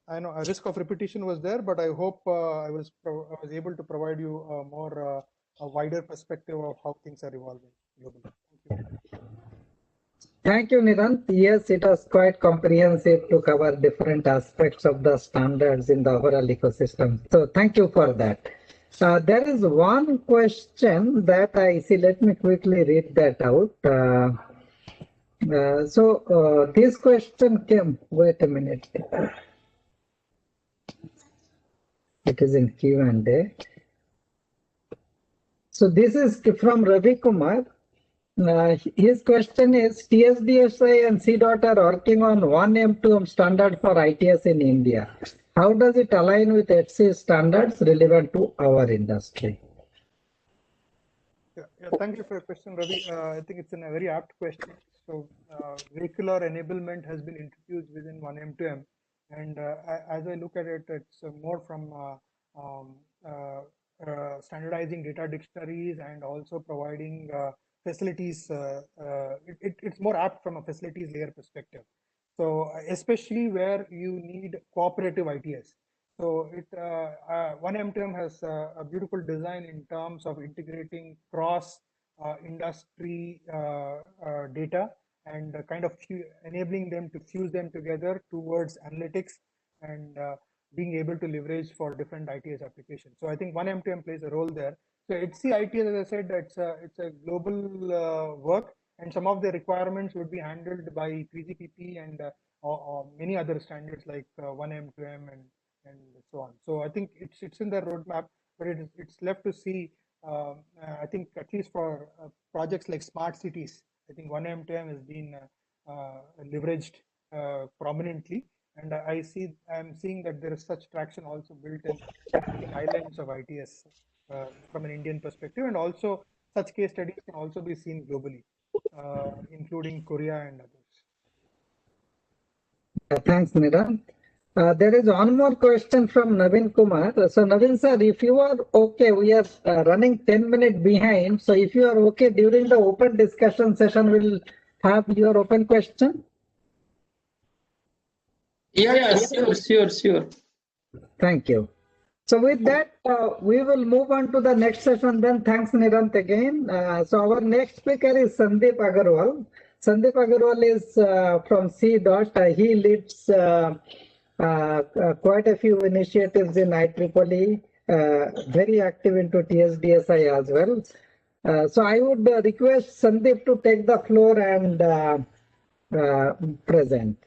I know a risk of repetition was there, but I hope I was able to provide you a wider perspective of how things are evolving globally. Thank you. Thank you, Nirant. Yes, it was quite comprehensive to cover different aspects of the standards in the overall ecosystem. So thank you for that. There is one question that I see. Let me quickly read that out. So this question came, wait a minute. It is in Q&A. So this is from Ravi Kumar. His question is, TSDSI and CDOT are working on 1M2M standard for ITS in India. How does it align with HC standards relevant to our industry? Yeah, thank you for your question, Ravi. I think it's a very apt question. So, vehicular enablement has been introduced within 1M2M, and as I look at it, it's more from standardizing data dictionaries and also providing facilities. It's more apt from a facilities layer perspective. So, especially where you need cooperative ITS. So 1M2M has a beautiful design in terms of integrating cross industry data and kind of enabling them to fuse them together towards analytics and being able to leverage for different ITS applications. So I think 1M2M plays a role there. So HC ITS, as I said, it's a global work, and some of the requirements would be handled by 3GPP and or many other standards like 1M2M and so on. So I think it's in the roadmap, but it's left to see. I think at least for projects like smart cities, I think 1M2M has been leveraged prominently, and I'm seeing that there is such traction also built in creating islands of ITS from an Indian perspective, and also such case studies can also be seen globally, including Korea and others. Thanks, Niran. There is one more question from Navin Kumar. So Navin sir, if you are okay, we are running 10 minutes behind. So if you are okay, during the open discussion session, we'll have your open question. Yeah, sure. Thank you. So with that, we will move on to the next session then. Thanks, Nirant, again. So our next speaker is Sandeep Agarwal. Sandeep Agarwal is from CDOT. He leads quite a few initiatives in IEEE, very active into TSDSI as well. So I would request Sandeep to take the floor and present.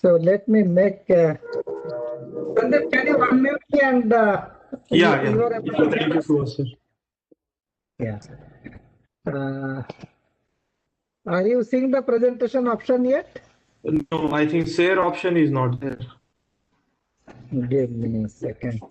So let me make. Sandeep, can you unmute me and? Thank you so much, sir. Yeah. Are you seeing the presentation option yet? No, I think share option is not there. Give me a second.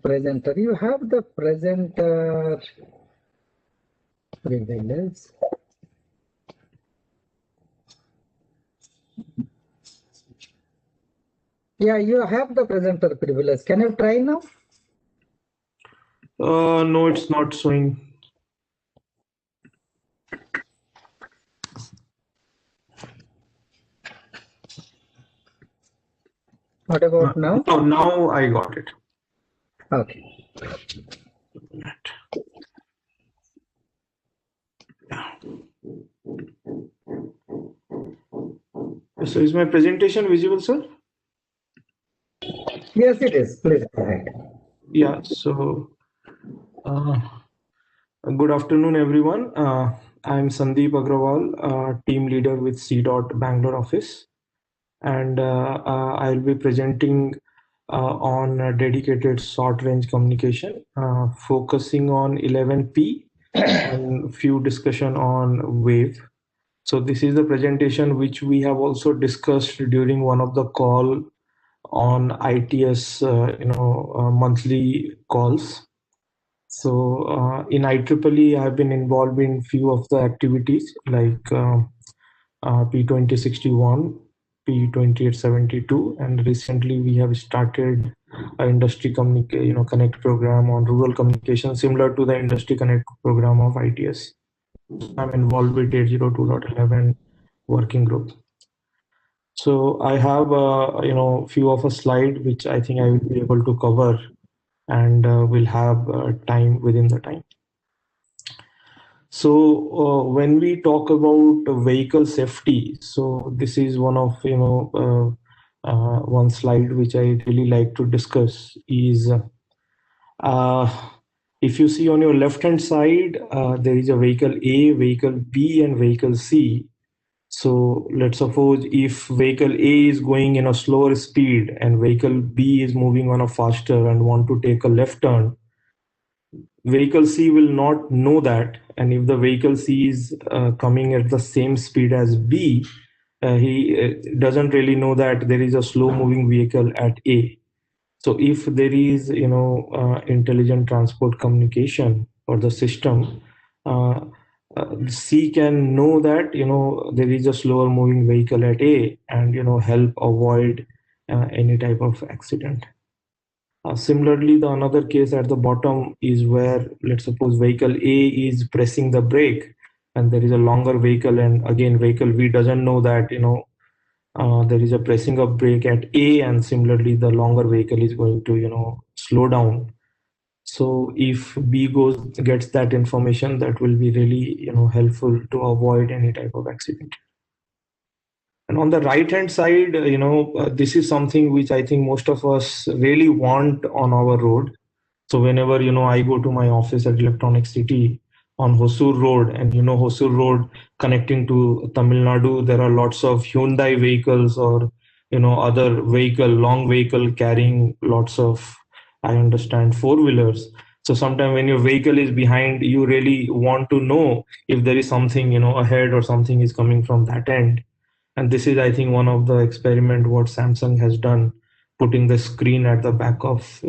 Presenter, you have the presenter privilege. Yeah, you have the presenter privilege. Can you try now? No, it's not showing. What about now? Oh, now I got it. Okay. So is my presentation visible, sir? Yes, it is. Please go ahead. Yeah, so good afternoon, everyone. I'm Sandeep Agrawal, team leader with CDOT Bangalore office, and I'll be presenting on dedicated short range communication, focusing on 11P and few discussion on wave. So this is the presentation which we have also discussed during one of the call on ITS, monthly calls. So in IEEE, I've been involved in few of the activities like P2061, P2872, and recently we have started an industry connect program on rural communication, similar to the industry connect program of ITS. I'm involved with 802.11 working group. So I have few of a slide which I think I will be able to cover, and we'll have time within the time. So when we talk about vehicle safety, so this is one of one slide which I really like to discuss is if you see on your left hand side there is a vehicle A, vehicle B, and vehicle C. So let's suppose if vehicle A is going in a slower speed and vehicle B is moving on a faster and want to take a left turn, vehicle C will not know that. And if the vehicle C is coming at the same speed as B, he doesn't really know that there is a slow moving vehicle at A. So if there is, intelligent transport communication for the system, C can know that, there is a slower moving vehicle at A and, help avoid any type of accident. Similarly, the another case at the bottom is where, let's suppose vehicle A is pressing the brake and there is a longer vehicle, and again vehicle B doesn't know that, there is a pressing of brake at A, and similarly the longer vehicle is going to, slow down. So if B gets that information, that will be really, helpful to avoid any type of accident. And on the right hand side, this is something which I think most of us really want on our road. So whenever, I go to my office at Electronic City on Hosur Road, and Hosur Road connecting to Tamil Nadu, there are lots of Hyundai vehicles or, other long vehicle carrying lots of, I understand, four-wheelers. So sometimes when your vehicle is behind, you really want to know if there is something, ahead or something is coming from that end. And this is, I think, one of the experiment what Samsung has done, putting the screen at the back of,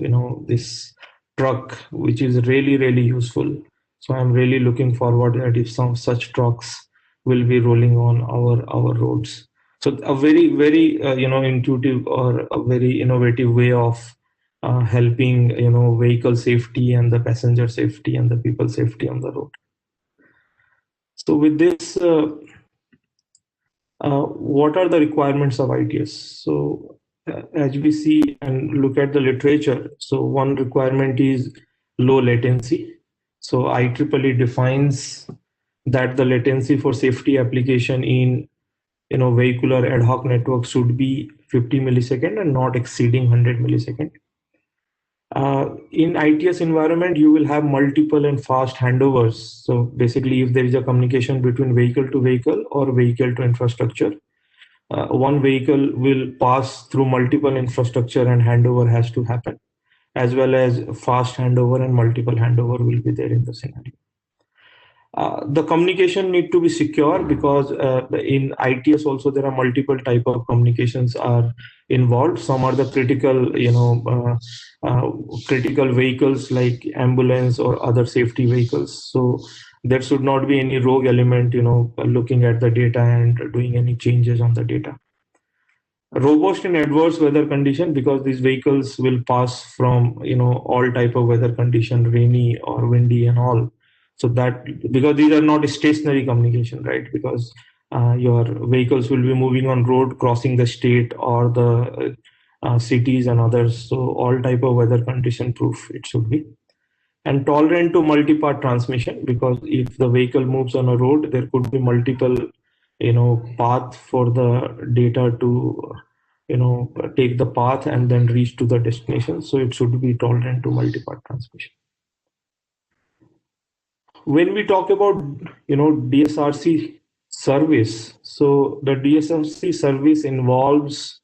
this truck, which is really, really useful. So I'm really looking forward that if some such trucks will be rolling on our roads. So a very, very, intuitive or a very innovative way of helping, vehicle safety and the passenger safety and the people safety on the road. So with this, what are the requirements of ITS? So as we see and look at the literature, so one requirement is low latency. So IEEE defines that the latency for safety application in vehicular ad hoc network should be 50 millisecond and not exceeding 100 millisecond. In ITS environment, you will have multiple and fast handovers. So basically, if there is a communication between vehicle to vehicle or vehicle to infrastructure, one vehicle will pass through multiple infrastructure and handover has to happen, as well as fast handover and multiple handover will be there in the scenario. The communication need to be secure because in ITS also there are multiple type of communications are involved. Some are the critical, critical vehicles like ambulance or other safety vehicles. So there should not be any rogue element, looking at the data and doing any changes on the data. Robust in adverse weather condition because these vehicles will pass from all type of weather condition, rainy or windy and all. So that because these are not stationary communication, right? Because your vehicles will be moving on road, crossing the state or the cities and others. So all type of weather condition proof it should be. And tolerant to multi-part transmission because if the vehicle moves on a road, there could be multiple path for the data to take the path and then reach to the destination. So it should be tolerant to multi-part transmission. When we talk about DSRC service, so the DSRC service involves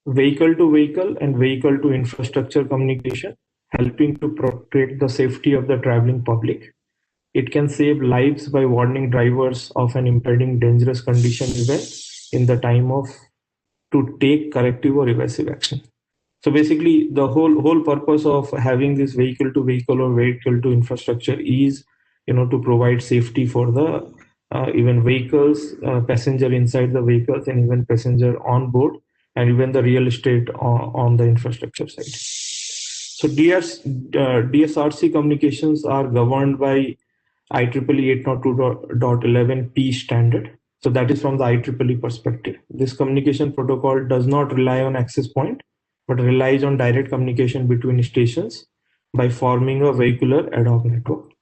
vehicle to vehicle and vehicle to infrastructure communication, helping to protect the safety of the traveling public. It can save lives by warning drivers of an impending dangerous condition event in the time of to take corrective or evasive action. So basically, the whole purpose of having this vehicle to vehicle or vehicle to infrastructure is, to provide safety for the even vehicles, passenger inside the vehicles, and even passenger on board, and even the real estate on the infrastructure side. So DSRC communications are governed by IEEE 802.11p standard. So that is from the IEEE perspective. This communication protocol does not rely on access point, but relies on direct communication between stations by forming a vehicular ad hoc network.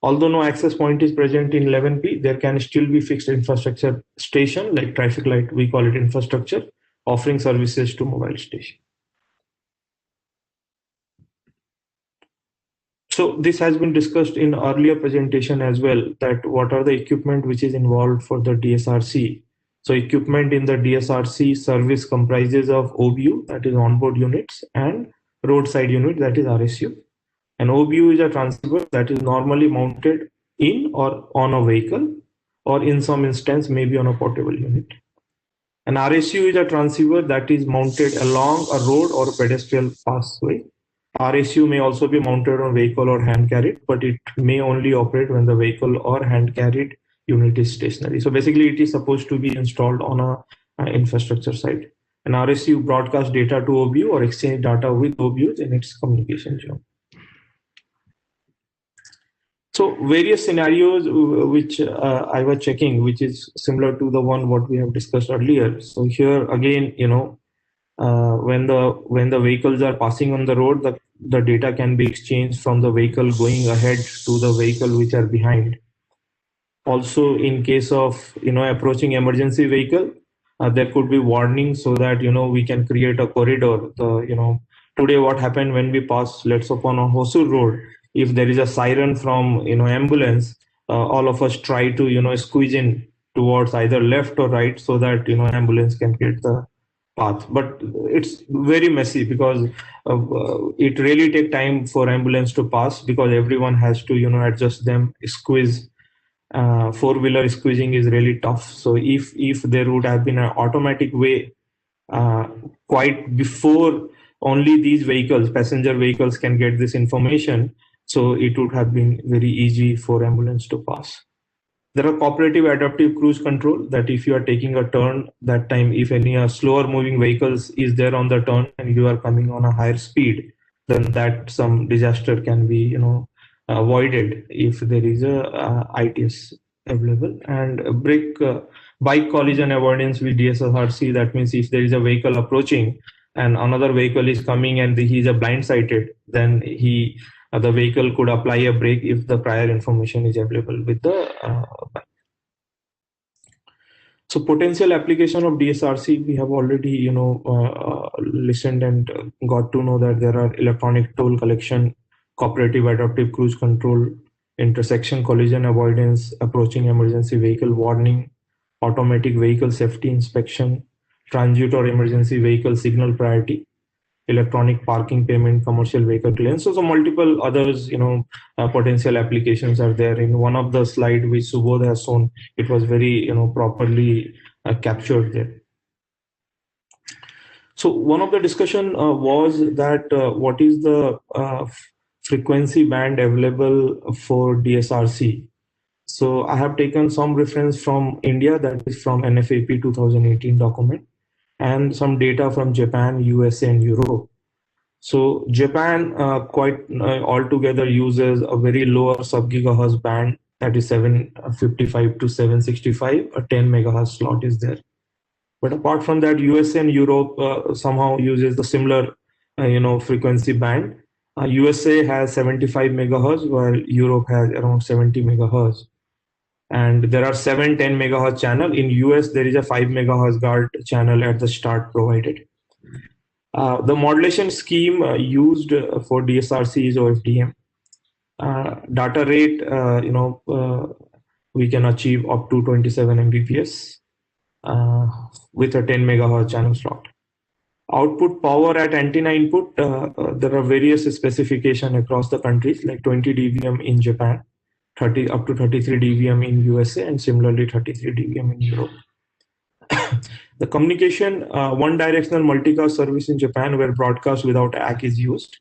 Although no access point is present in 11p, there can still be fixed infrastructure station like traffic light, we call it infrastructure, offering services to mobile station. So this has been discussed in earlier presentation as well, that what are the equipment which is involved for the DSRC. So equipment in the DSRC service comprises of OBU, that is onboard units, and roadside unit, that is RSU. An OBU is a transceiver that is normally mounted in or on a vehicle, or in some instance maybe on a portable unit. An RSU is a transceiver that is mounted along a road or pedestrian pathway. RSU may also be mounted on vehicle or hand carried, but it may only operate when the vehicle or hand carried unit is stationary. So basically it is supposed to be installed on a infrastructure side. An RSU broadcasts data to OBU or exchange data with OBUs in its communication zone. So various scenarios which I was checking, which is similar to the one what we have discussed earlier. So here again, when the vehicles are passing on the road, the data can be exchanged from the vehicle going ahead to the vehicle which are behind. Also, in case of approaching emergency vehicle, there could be warning so that we can create a corridor. Today what happened when we pass, let's upon a Hosur road, if there is a siren from ambulance, all of us try to squeeze in towards either left or right so that ambulance can get the path. But it's very messy because it really take time for ambulance to pass, because everyone has to adjust them, squeeze. Four-wheeler squeezing is really tough. So if there would have been an automatic way quite before only these vehicles, passenger vehicles, can get this information, so it would have been very easy for ambulance to pass. There are cooperative adaptive cruise control, that if you are taking a turn, that time if any slower moving vehicles is there on the turn and you are coming on a higher speed, then that some disaster can be avoided if there is a ITS available. And bike collision avoidance with DSRC, that means if there is a vehicle approaching and another vehicle is coming and he is blindsided, then the vehicle could apply a brake if the prior information is available with the bike. So potential application of DSRC, we have already listened and got to know that there are electronic toll collection, cooperative adaptive cruise control, intersection collision avoidance, approaching emergency vehicle warning, automatic vehicle safety inspection, transit or emergency vehicle signal priority, electronic parking payment, commercial vehicle clearance. So multiple others, potential applications are there. In one of the slide which Subodh has shown, it was very, properly captured there. So one of the discussion was that what is the frequency band available for DSRC. So I have taken some reference from India, that is from NFAP 2018 document, and some data from Japan, USA, and Europe. So Japan quite altogether uses a very lower sub-gigahertz band, that is 755 to 765, a 10 megahertz slot is there. But apart from that, USA and Europe somehow uses the similar frequency band. USA has 75 megahertz, while Europe has around 70 megahertz. And there are 10 megahertz channel. In US, there is a 5 megahertz guard channel at the start provided. The modulation scheme used for DSRC is OFDM. Data rate, we can achieve up to 27 Mbps with a 10 megahertz channel slot. Output power at antenna input, there are various specifications across the countries, like 20 dBm in Japan, up to 33 dBm in USA, and similarly 33 dBm in Europe. The communication, one directional multicast service in Japan where broadcast without ACK is used.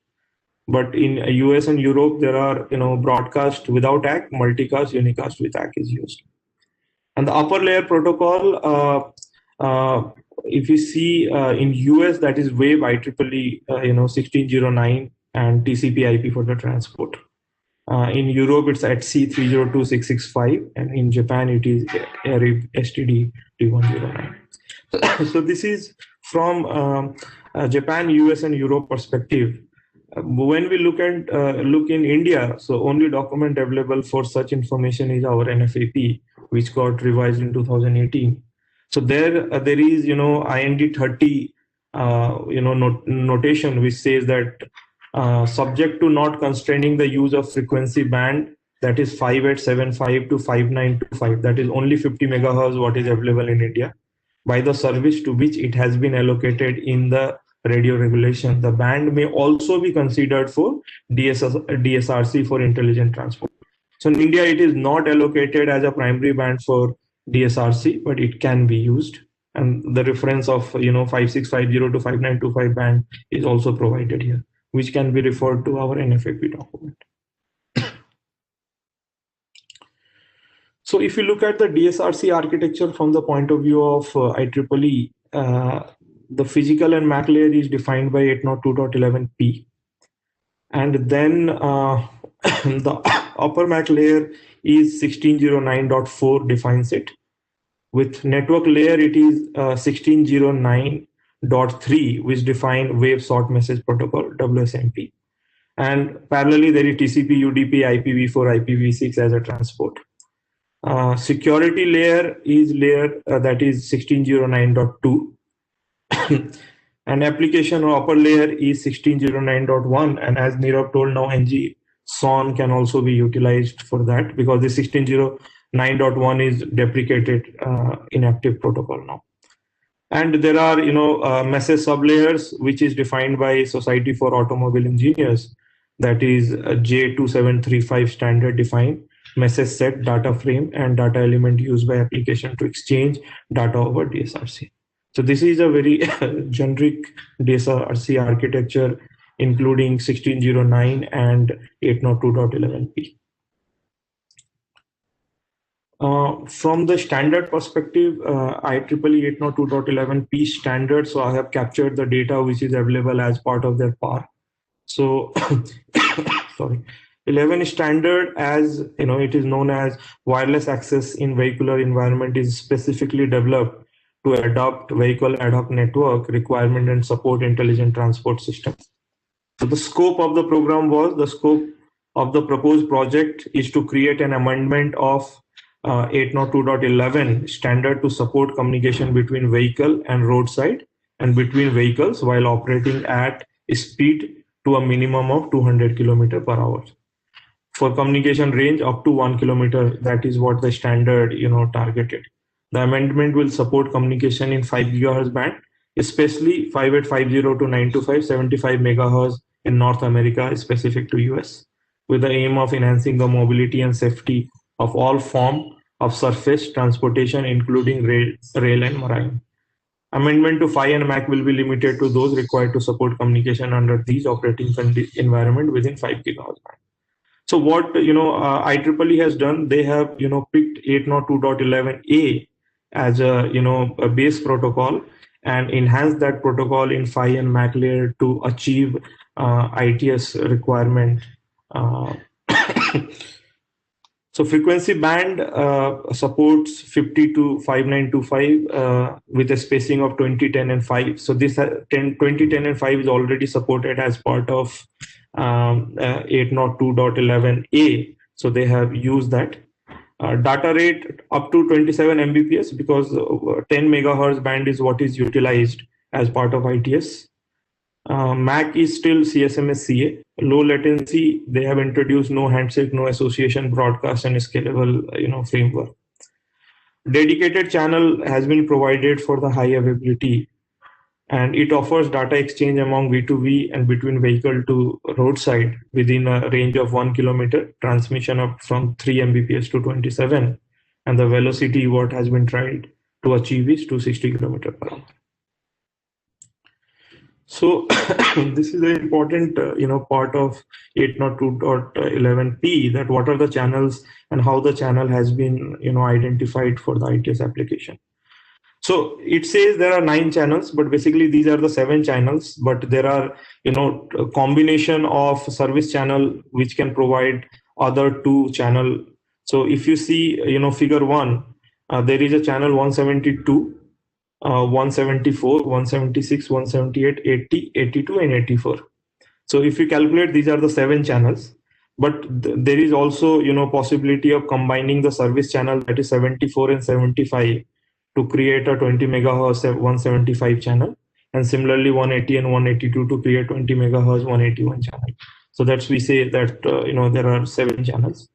But in US and Europe, there are broadcast without ACK, multicast, unicast with ACK is used. And the upper layer protocol, if you see in US, that is Wave IEEE 1609 and TCP IP for the transport. In Europe, it's at C302665, and in Japan, it is STD T109. So this is from Japan, US, and Europe perspective. When we look in India, so only document available for such information is our NFAP, which got revised in 2018. So there is IND 30 notation which says that subject to not constraining the use of frequency band, that is 5875 to 5925, that is only 50 megahertz what is available in India, by the service to which it has been allocated in the radio regulation. The band may also be considered for DSRC for intelligent transport. So in India, it is not allocated as a primary band for DSRC, but it can be used. And the reference of 5650 to 5925 band is also provided here, which can be referred to our NFAP document. So if you look at the DSRC architecture from the point of view of IEEE, the physical and MAC layer is defined by 802.11p. And then the upper MAC layer is 1609.4 defines it. With network layer, it is 1609.3, which define Wave Short Message Protocol, WSMP. And parallelly, there is TCP, UDP, IPv4, IPv6 as a transport. Security layer is layer that is 1609.2. And application or upper layer is 1609.1. And as Nirav told, now NG SON can also be utilized for that, because the 1609.1 is deprecated inactive protocol now. And there are message sublayers, which is defined by Society for Automobile Engineers, that is J2735 standard defined message set, data frame, and data element used by application to exchange data over DSRC. So this is a very generic DSRC architecture, including 1609 and 802.11p. From the standard perspective, IEEE 802.11p standard, so I have captured the data which is available as part of their PAR. So, sorry. 11 standard, as it is known as wireless access in vehicular environment, is specifically developed to adopt vehicle ad hoc network requirement and support intelligent transport systems. So the scope of the program was, the scope of the proposed project is to create an amendment of 802.11 standard to support communication between vehicle and roadside and between vehicles while operating at a speed to a minimum of 200 km per hour. For communication range up to 1 kilometer, that is what the standard targeted. The amendment will support communication in 5 GHz band, especially 5850 to 925, 75 MHz in North America, specific to US, with the aim of enhancing the mobility and safety of all forms of surface transportation, including rail and marine. Amendment to PHY and MAC will be limited to those required to support communication under these operating environment within 5 GHz band. So what IEEE has done, they have picked 802.11a as a a base protocol and enhanced that protocol in PHY and MAC layer to achieve ITS requirement. So frequency band supports 50 to 5925 with a spacing of 20, 10, and 5. So this 20, 10, and 5 is already supported as part of 802.11a. So they have used that. Data rate up to 27 Mbps, because 10 megahertz band is what is utilized as part of ITS. MAC is still CSMS-CA. Low latency, they have introduced no handshake, no association, broadcast, and scalable framework. Dedicated channel has been provided for the high availability, and it offers data exchange among V2V and between vehicle to roadside within a range of 1 kilometer, transmission up from 3 Mbps to 27, and the velocity what has been tried to achieve is 260 km per hour. So this is an important part of 802.11p, that what are the channels and how the channel has been identified for the ITS application. So it says there are 9 channels, but basically these are the 7 channels, but there are a combination of service channel which can provide other 2 channel. So if you see figure 1, there is a channel 172, 174, 176, 178, 80, 82, and 84. So if you calculate, these are the 7 channels, but there is also possibility of combining the service channel, that is 74 and 75, to create a 20 megahertz 175 channel, and similarly 180 and 182 to create 20 megahertz 181 channel. So that's we say that there are 7 channels.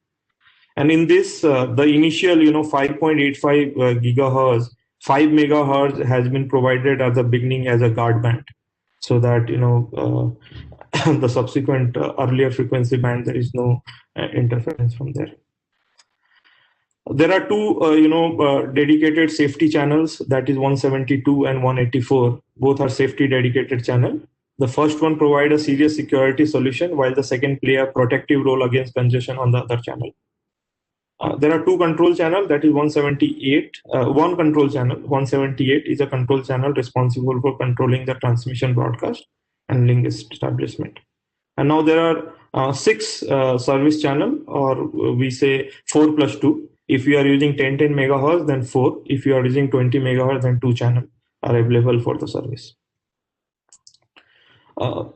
And in this, the initial 5.85 gigahertz, 5 megahertz has been provided at the beginning as a guard band, so that the subsequent earlier frequency band, there is no interference from there. There are 2 dedicated safety channels, that is 172 and 184. Both are safety dedicated channel. The first one provide a serious security solution, while the second play a protective role against congestion on the other channel. There are 2 control channels, that is 178. One control channel, 178, is a control channel responsible for controlling the transmission, broadcast, and link establishment. And now there are 6 service channel, or we say 4 plus 2. If you are using 10 megahertz, then 4. If you are using 20 megahertz, then 2 channels are available for the service.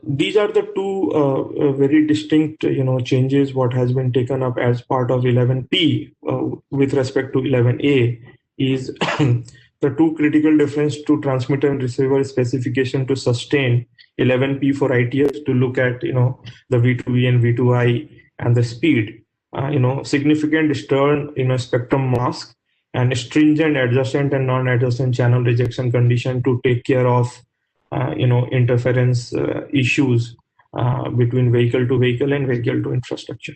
These are the 2 very distinct changes what has been taken up as part of 11P with respect to 11A is the 2 critical difference to transmitter and receiver specification to sustain 11P for ITS, to look at the V2V and V2I and the speed, significant stern spectrum mask, and stringent adjacent and non-adjacent channel rejection condition to take care of interference issues between vehicle to vehicle and vehicle to infrastructure.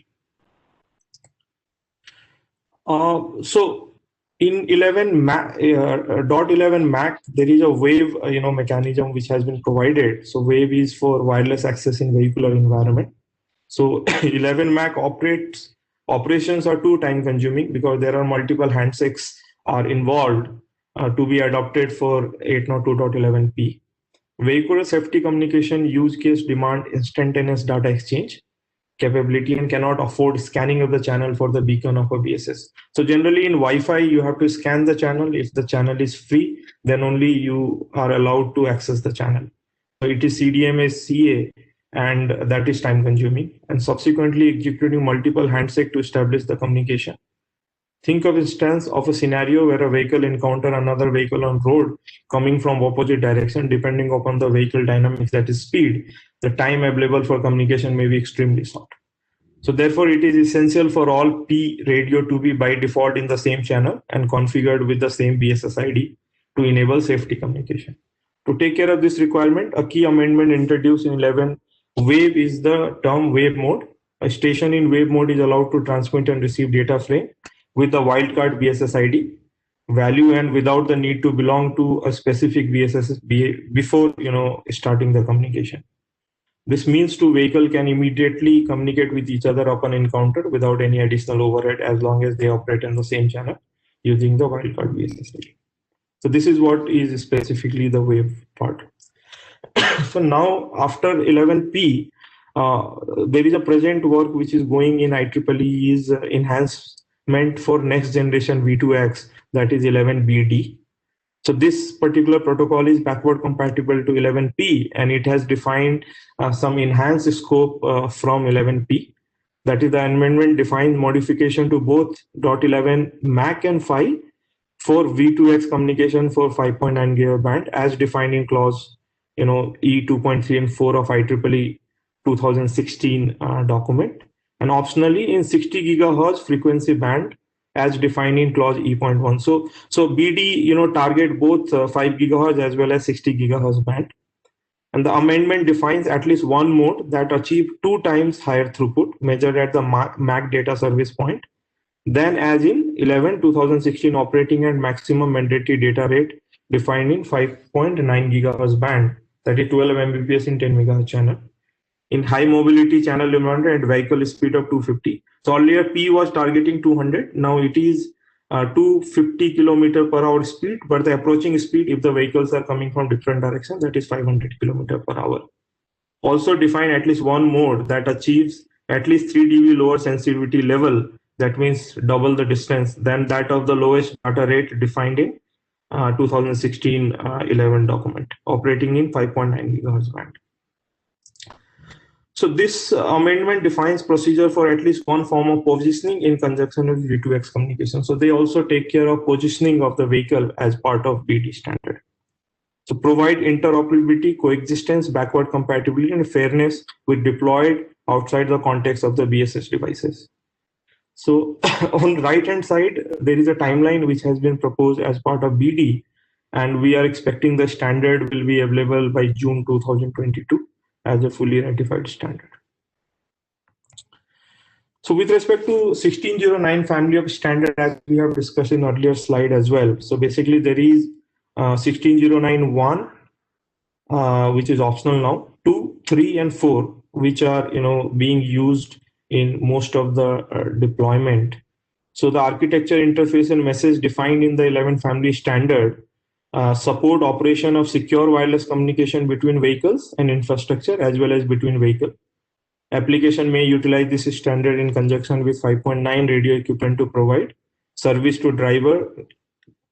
So in 11 MAC, .11 MAC, there is a wave mechanism which has been provided. So wave is for wireless access in vehicular environment. So 11 MAC operations are too time consuming because there are multiple handshakes are involved to be adopted for 802.11p. Vehicular safety communication use case demand instantaneous data exchange capability and cannot afford scanning of the channel for the beacon of a BSS. So generally in Wi-Fi, you have to scan the channel. If the channel is free, then only you are allowed to access the channel. So it is CDMA CA, and that is time consuming, and subsequently executing multiple handshake to establish the communication. Think of instance of a scenario where a vehicle encounter another vehicle on road coming from opposite direction. Depending upon the vehicle dynamics, that is speed, the time available for communication may be extremely short. So therefore, it is essential for all P radio to be by default in the same channel and configured with the same BSS ID to enable safety communication. To take care of this requirement, a key amendment introduced in 11 wave is the term wave mode. A station in wave mode is allowed to transmit and receive data frame with the wildcard BSS ID value and without the need to belong to a specific BSS before starting the communication. This means two vehicles can immediately communicate with each other upon encounter without any additional overhead as long as they operate in the same channel using the wildcard BSS ID. So this is what is specifically the wave part. So now after 11P, there is a present work which is going in IEEE is enhancement for next generation V2X, that is 11BD. So this particular protocol is backward compatible to 11P, and it has defined some enhanced scope from 11P. That is, the amendment defines modification to both .11 MAC and PHY for V2X communication for 5.9 GHz band as defined in clause E 2.3 and 4 of IEEE 2016 document, and optionally in 60 GHz frequency band as defined in clause E.1. So BD target both 5 GHz as well as 60 GHz band. And the amendment defines at least one mode that achieve 2 times higher throughput measured at the MAC data service point than as in 2016 operating at maximum mandatory data rate defined in 5.9 GHz band, that is 12 Mbps in 10 MHz channel. In high mobility channel environment at vehicle speed of 250. So earlier P was targeting 200. Now it is 250 km/h speed, but the approaching speed, if the vehicles are coming from different directions, that is 500 km/h. Also define at least one mode that achieves at least 3 dB lower sensitivity level. That means double the distance than that of the lowest data rate defined in 2016 11 document, operating in 5.9 GHz band. So this amendment defines procedure for at least one form of positioning in conjunction with V2X communication. So they also take care of positioning of the vehicle as part of BD standard. So provide interoperability, coexistence, backward compatibility, and fairness with deployed outside the context of the BSS devices. So on the right hand side, there is a timeline which has been proposed as part of BD, and we are expecting the standard will be available by June 2022 as a fully ratified standard. So with respect to 1609 family of standard, as we have discussed in earlier slide as well. So basically there is 16091, which is optional now, 2, 3, and 4, which are being used in most of the deployment. So the architecture, interface, and message defined in the 11 family standard support operation of secure wireless communication between vehicles and infrastructure, as well as between vehicles. Application may utilize this standard in conjunction with 5.9 radio equipment to provide service to driver,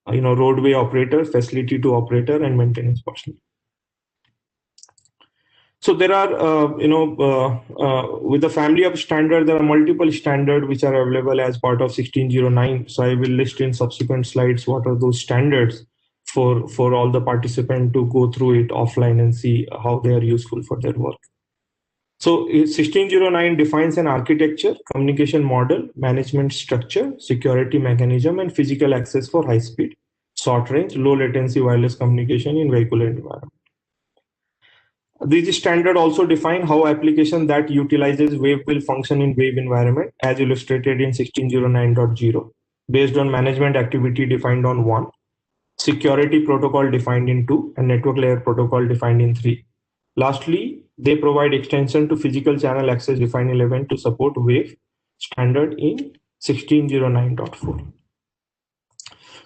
roadway operator, facility to operator, and maintenance personnel. So there are, with the family of standard, there are multiple standards which are available as part of 1609. So I will list in subsequent slides what are those standards for all the participants to go through it offline and see how they are useful for their work. So 1609 defines an architecture, communication model, management structure, security mechanism, and physical access for high-speed, short-range, low-latency wireless communication in vehicular environment. These standards also define how application that utilizes wave will function in wave environment, as illustrated in 1609.0, based on management activity defined on 1, security protocol defined in 2, and network layer protocol defined in 3. Lastly, they provide extension to physical channel access defined in 11 to support wave standard in 1609.4.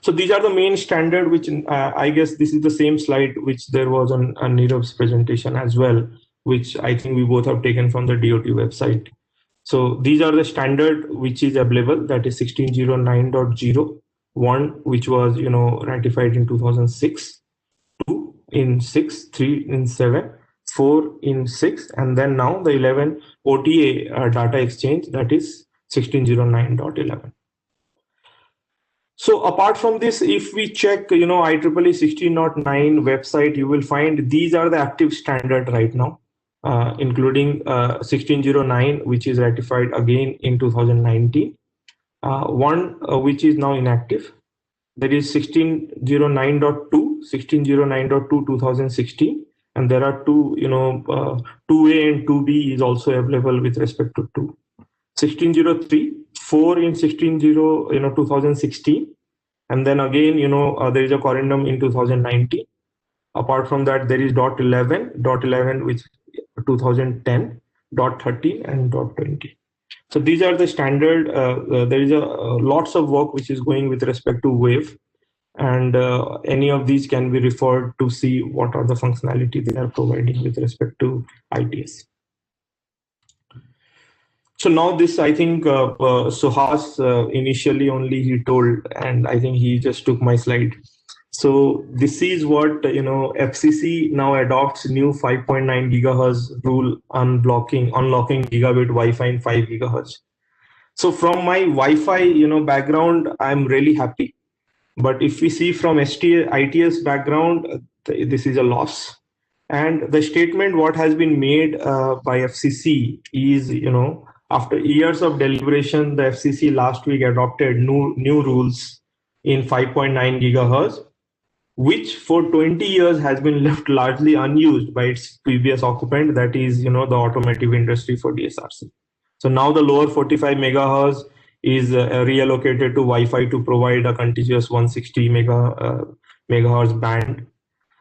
So these are the main standard, which I guess this is the same slide which there was on Nirav's presentation as well, which I think we both have taken from the DOT website. So these are the standard which is available, that is 1609.0, 1 which was ratified in 2006, 2 in 6, 3 in 7, 4 in 6, and then now the 11 OTA data exchange, that is 1609.11. So apart from this, if we check, IEEE 1609 website, you will find these are the active standard right now, including 1609, which is ratified again in 2019. One which is now inactive. There is 1609.2, 1609.2 2016, and there are two, 2A and 2B is also available with respect to 2. 1603, 4 in 2016, and then again, there is a correndum in 2019. Apart from that, there is .11, which 2010, .30, and .20. So these are the standard. There is lots of work which is going with respect to wave, and any of these can be referred to see what are the functionality they are providing with respect to ITS. So now this, I think Suhas initially only he told, and I think he just took my slide. So this is what, FCC now adopts new 5.9 gigahertz rule unlocking gigabit Wi-Fi in 5 gigahertz. So from my Wi-Fi, background, I'm really happy. But if we see from ITS background, this is a loss. And the statement what has been made by FCC is, after years of deliberation, the FCC last week adopted new rules in 5.9 gigahertz, which for 20 years has been left largely unused by its previous occupant, that is, the automotive industry for DSRC. So now the lower 45 megahertz is reallocated to Wi-Fi to provide a contiguous 160 megahertz band.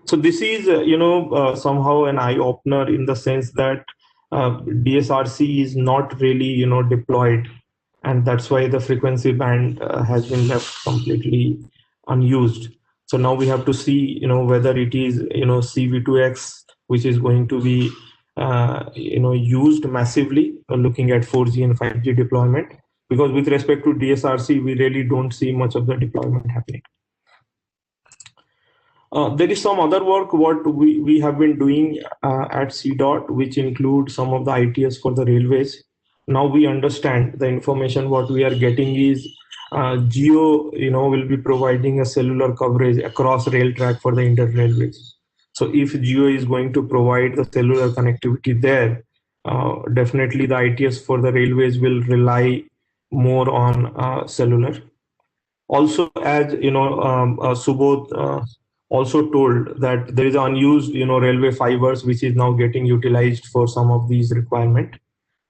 So this is, somehow an eye-opener in the sense that DSRC is not really, deployed, and that's why the frequency band has been left completely unused. So now we have to see, whether it is, CV2X, which is going to be, used massively, looking at 4G and 5G deployment, because with respect to DSRC, we really don't see much of the deployment happening. There is some other work what we have been doing at CDOT, which include some of the ITS for the railways. Now we understand the information what we are getting is Geo, will be providing a cellular coverage across rail track for the Indian Railways. So if Geo is going to provide the cellular connectivity there, definitely the ITS for the railways will rely more on cellular. Also, as Subodh also told that there is unused railway fibers which is now getting utilized for some of these requirements,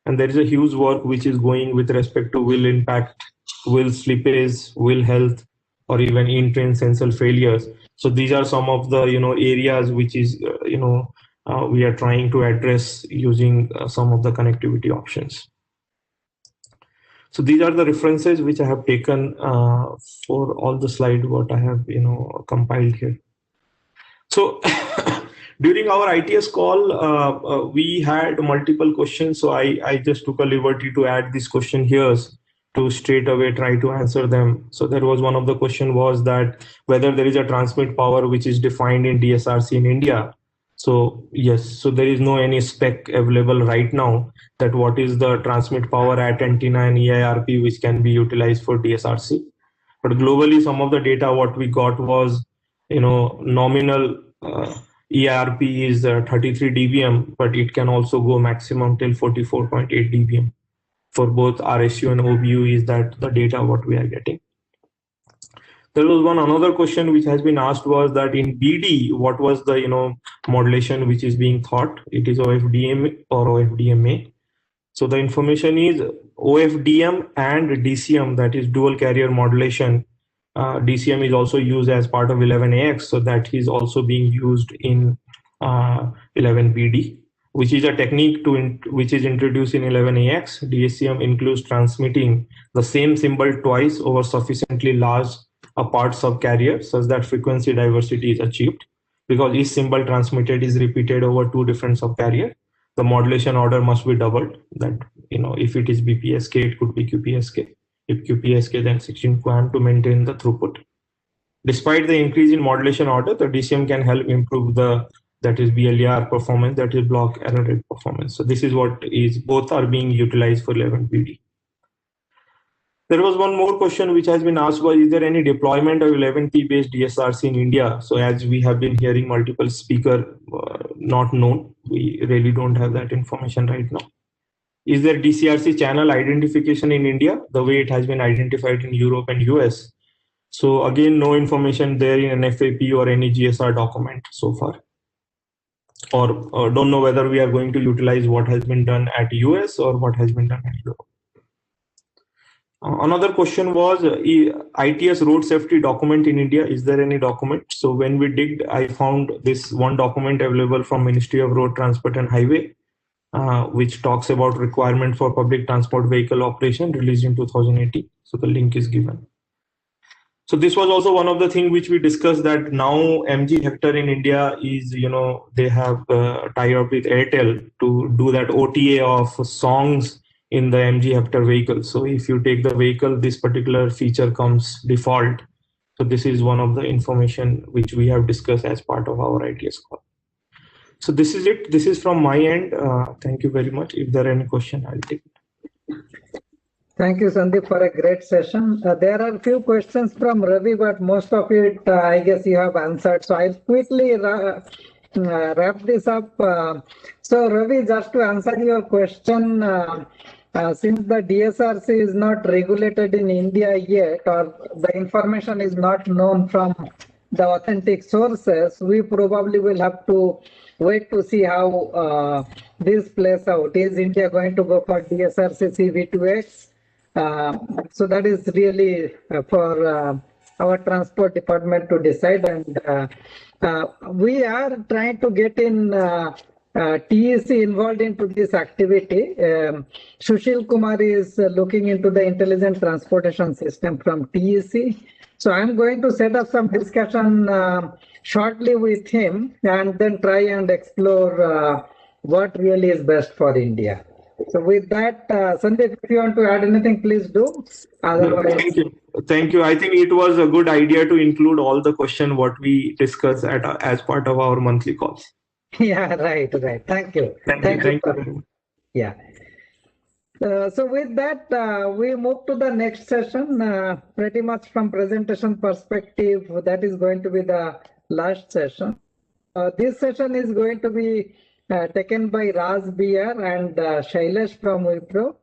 and there is a huge work which is going with respect to will impact, will slippage, will health, or even in-train sensor failures. So these are some of the areas which is we are trying to address using some of the connectivity options. So these are the references which I have taken for all the slide what I have compiled here. So during our ITS call, we had multiple questions. So I just took a liberty to add this question here to straight away try to answer them. So there was one of the question was that whether there is a transmit power which is defined in DSRC in India. So yes, so there is no any spec available right now that what is the transmit power at antenna and EIRP which can be utilized for DSRC. But globally, some of the data what we got was, nominal EIRP is 33 dBm, but it can also go maximum till 44.8 dBm. For both RSU and OBU is that the data what we are getting. There was one another question which has been asked was that in BD, what was the modulation which is being thought? It is OFDM or OFDMA. So the information is OFDM and DCM, that is dual carrier modulation. DCM is also used as part of 11AX, so that is also being used in 11BD, which is a technique which is introduced in 11AX. DCM includes transmitting the same symbol twice over sufficiently large apart subcarrier such that frequency diversity is achieved. Because each symbol transmitted is repeated over two different subcarrier, the modulation order must be doubled. That if it is BPSK, it could be QPSK. If QPSK, then 16 QAM to maintain the throughput. Despite the increase in modulation order, the DCM can help improve the BLER performance, that is block error rate performance. So this is what is both are being utilized for 11PD. There was one more question which has been asked was, is there any deployment of 11P based DSRC in India? So as we have been hearing multiple speaker, not known, we really don't have that information right now. Is there DCRC channel identification in India, the way it has been identified in Europe and US? So again, no information there in an FAP or any GSR document so far. Or don't know whether we are going to utilize what has been done at US or what has been done at Europe. Another question was ITS road safety document in India. Is there any document? So when we digged, I found this one document available from Ministry of Road Transport and Highway, which talks about requirement for public transport vehicle operation released in 2018. So the link is given. So this was also one of the things which we discussed, that now MG Hector in India is, they have tied up with Airtel to do that OTA of songs in the MG Hector vehicle. So if you take the vehicle, this particular feature comes default. So this is one of the information which we have discussed as part of our ITS call. So this is it. This is from my end. Thank you very much. If there are any questions, I'll take it. Thank you, Sandeep, for a great session. There are a few questions from Ravi, but most of it, I guess you have answered. So I'll quickly wrap this up. So Ravi, just to answer your question, since the DSRC is not regulated in India yet, or the information is not known from the authentic sources, we probably will have to wait to see how this plays out. Is India going to go for DSRC CV2X? So that is really for our transport department to decide, and we are trying to get in TEC involved into this activity. Sushil Kumar is looking into the intelligent transportation system from TEC. So I'm going to set up some discussion shortly with him and then try and explore what really is best for India. So with that, Sandeep, if you want to add anything, please do. Otherwise... Thank you. Thank you. I think it was a good idea to include all the questions what we discuss as part of our monthly calls. Yeah, right. Thank you. Thank you very much. Yeah. So with that, we move to the next session. Pretty much from presentation perspective, that is going to be the last session. This session is going to be taken by Raj BR and Shailesh from Wipro.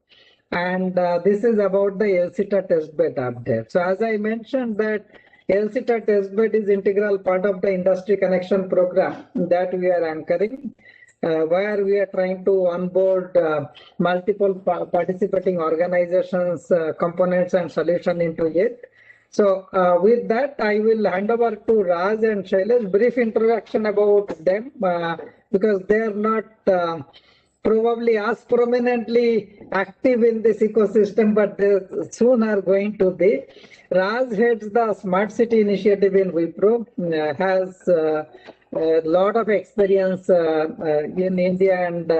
And this is about the LCTA testbed update. So as I mentioned that LCTA testbed is integral part of the industry connection program that we are anchoring, where we are trying to onboard multiple participating organizations, components and solution into it. So with that, I will hand over to Raj and Shailesh, brief introduction about them because they are not probably as prominently active in this ecosystem, but they soon are going to be. Raj heads the Smart City initiative in Wipro, has a lot of experience in India and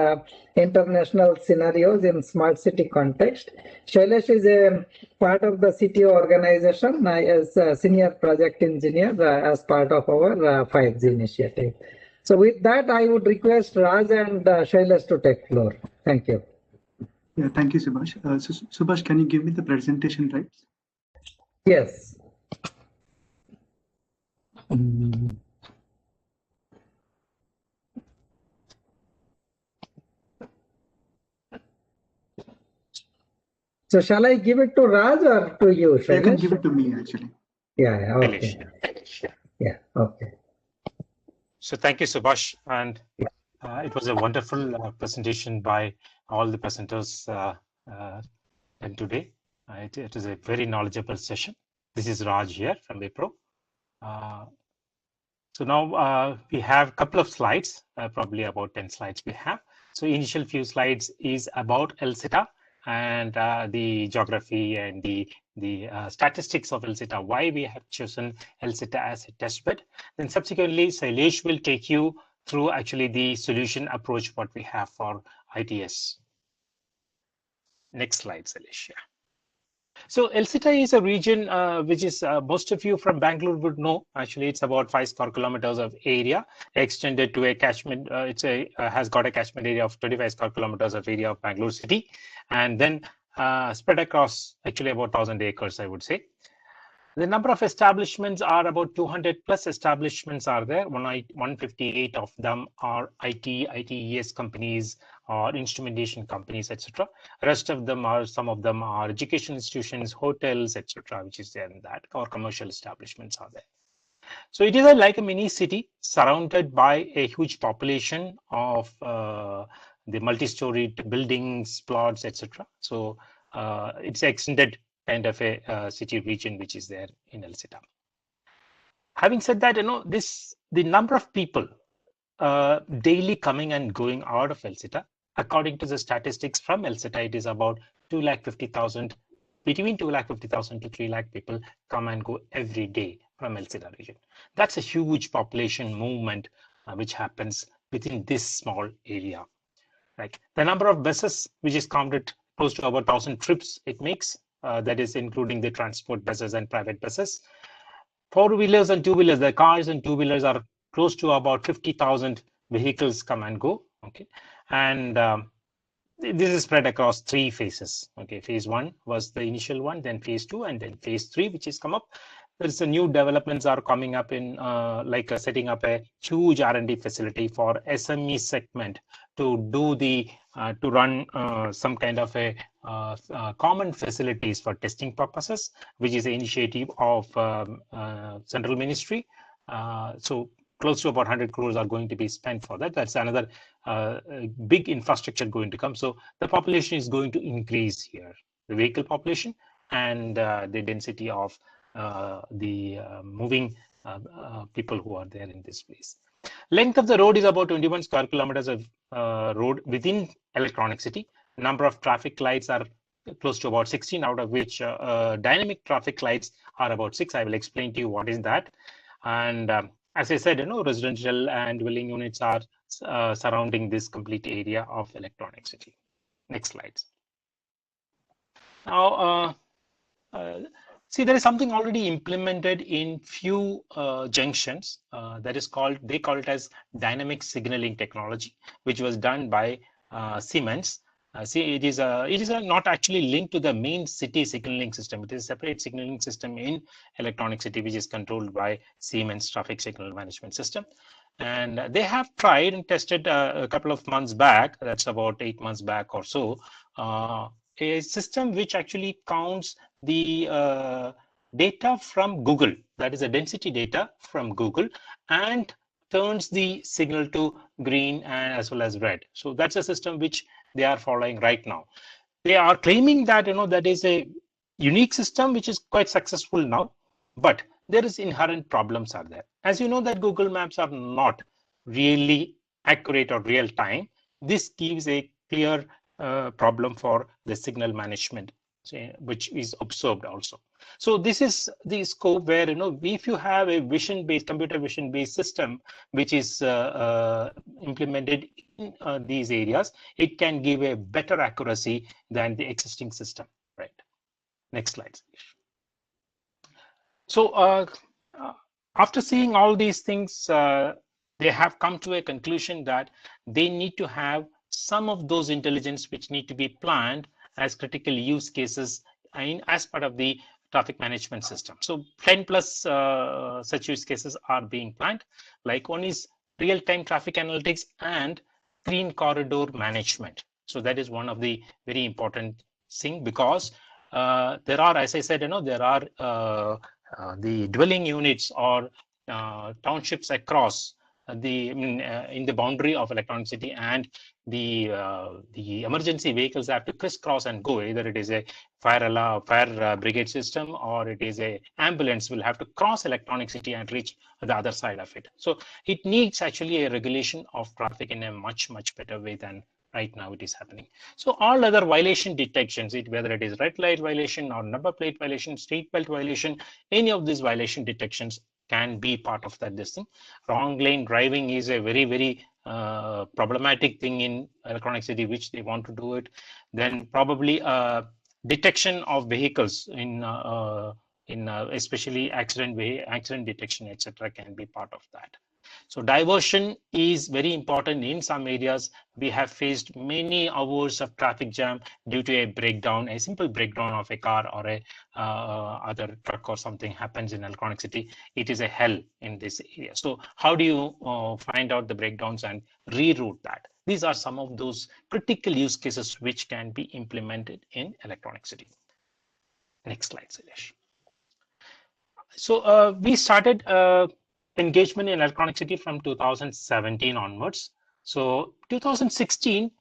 international scenarios in smart city context. Shailesh is a part of the CTO organization as a senior project engineer as part of our 5G initiative. So with that, I would request Raj and Shailesh to take floor. Thank you. Yeah, thank you, Subhash. So Subhash, can you give me the presentation rights? Yes. So shall I give it to Raj or to you, Shailesh? You can give it to me, actually. Yeah, okay. Yeah, okay. So thank you, Subhash. And it was a wonderful presentation by all the presenters and today. It is a very knowledgeable session. This is Raj here from Wipro. So now we have a couple of slides, probably about 10 slides we have. So initial few slides is about LCTA and the geography and the statistics of LCTA, why we have chosen LCTA as a testbed. Then subsequently, Shailesh will take you through actually the solution approach what we have for ITS. Next slide, Shailesh. Yeah. So LCTA is a region which is most of you from Bangalore would know. Actually, it's about 5 square kilometers of area extended to a catchment. Has got a catchment area of 25 square kilometers of area of Bangalore city, and then spread across actually about 1,000 acres, I would say. The number of establishments are about 200 plus establishments are there. 158 of them are ITES companies or instrumentation companies, etc. Rest of them are, some of them are education institutions, hotels, etc., which is there in that, or commercial establishments are there. So it is like a mini city surrounded by a huge population of the multi-storied buildings, plots, etc. So it's extended kind of a city region which is there in LCTA. Having said that, the number of people daily coming and going out of LCTA, according to the statistics from LCTA, it is about 250,000, between 250,000 to 3 lakh people come and go every day from LCTA region. That's a huge population movement which happens within this small area. Like the number of buses which is counted close to about 1,000 trips it makes. That is including the transport buses and private buses. 4-wheelers and 2-wheelers, the cars and 2-wheelers are close to about 50,000 vehicles come and go. Okay, and this is spread across 3 phases. Okay, phase 1 was the initial one, then phase 2, and then phase 3, which is come up. There's a new developments are coming up in setting up a huge R&D facility for SME segment to do the to run some kind of a common facilities for testing purposes, which is an initiative of Central Ministry. So close to about 100 crores are going to be spent for that. That's another big infrastructure going to come. So the population is going to increase here, the vehicle population and the density of the moving people who are there in this place. Length of the road is about 21 square kilometers of road within Electronic City. Number of traffic lights are close to about 16, out of which dynamic traffic lights are about 6. I will explain to you what is that. And as I said, residential and dwelling units are surrounding this complete area of Electronic City. Next slides. Now, see, there is something already implemented in few junctions that is called, they call it as dynamic signaling technology, which was done by Siemens. See, it is not actually linked to the main city signaling system. It is a separate signaling system in Electronic City, which is controlled by Siemens Traffic Signal Management System. And they have tried and tested a couple of months back, that's about 8 months back or so, a system which actually counts the data from Google, that is a density data from Google, and turns the signal to green and as well as red. So that's a system which they are following right now. They are claiming that that is a unique system which is quite successful now, but there is inherent problems are there. As you know that Google Maps are not really accurate or real time. This gives a clear problem for the signal management, which is observed also. So this is the scope where if you have a vision-based, computer vision-based system which is implemented in these areas, it can give a better accuracy than the existing system. Right. Next slide. So after seeing all these things, they have come to a conclusion that they need to have some of those intelligence which need to be planned as critical use cases as part of the traffic management system. So 10 plus such use cases are being planned. Like one is real-time traffic analytics and green corridor management. So that is one of the very important thing, because there are, as I said, there are the dwelling units or townships across in the boundary of electronic city, and the emergency vehicles have to crisscross and go. Either it is a fire brigade system, or it is a ambulance will have to cross electronic city and reach the other side of it. So it needs actually a regulation of traffic in a much better way than right now it is happening. So all other violation detections, whether it is red light violation or number plate violation, seat belt violation, any of these violation detections can be part of that. This thing, wrong lane driving is a very problematic thing in electronic city, which they want to do it. Then probably detection of vehicles in especially accident detection, etc., can be part of that. So diversion is very important. In some areas, we have faced many hours of traffic jam due to a breakdown, a simple breakdown of a car or a other truck or something happens in electronic city. It is a hell in this area. So how do you find out the breakdowns and reroute that? These are some of those critical use cases which can be implemented in electronic city. Next slide, Silesh. So we started engagement in electronic city from 2017 onwards. So 2016,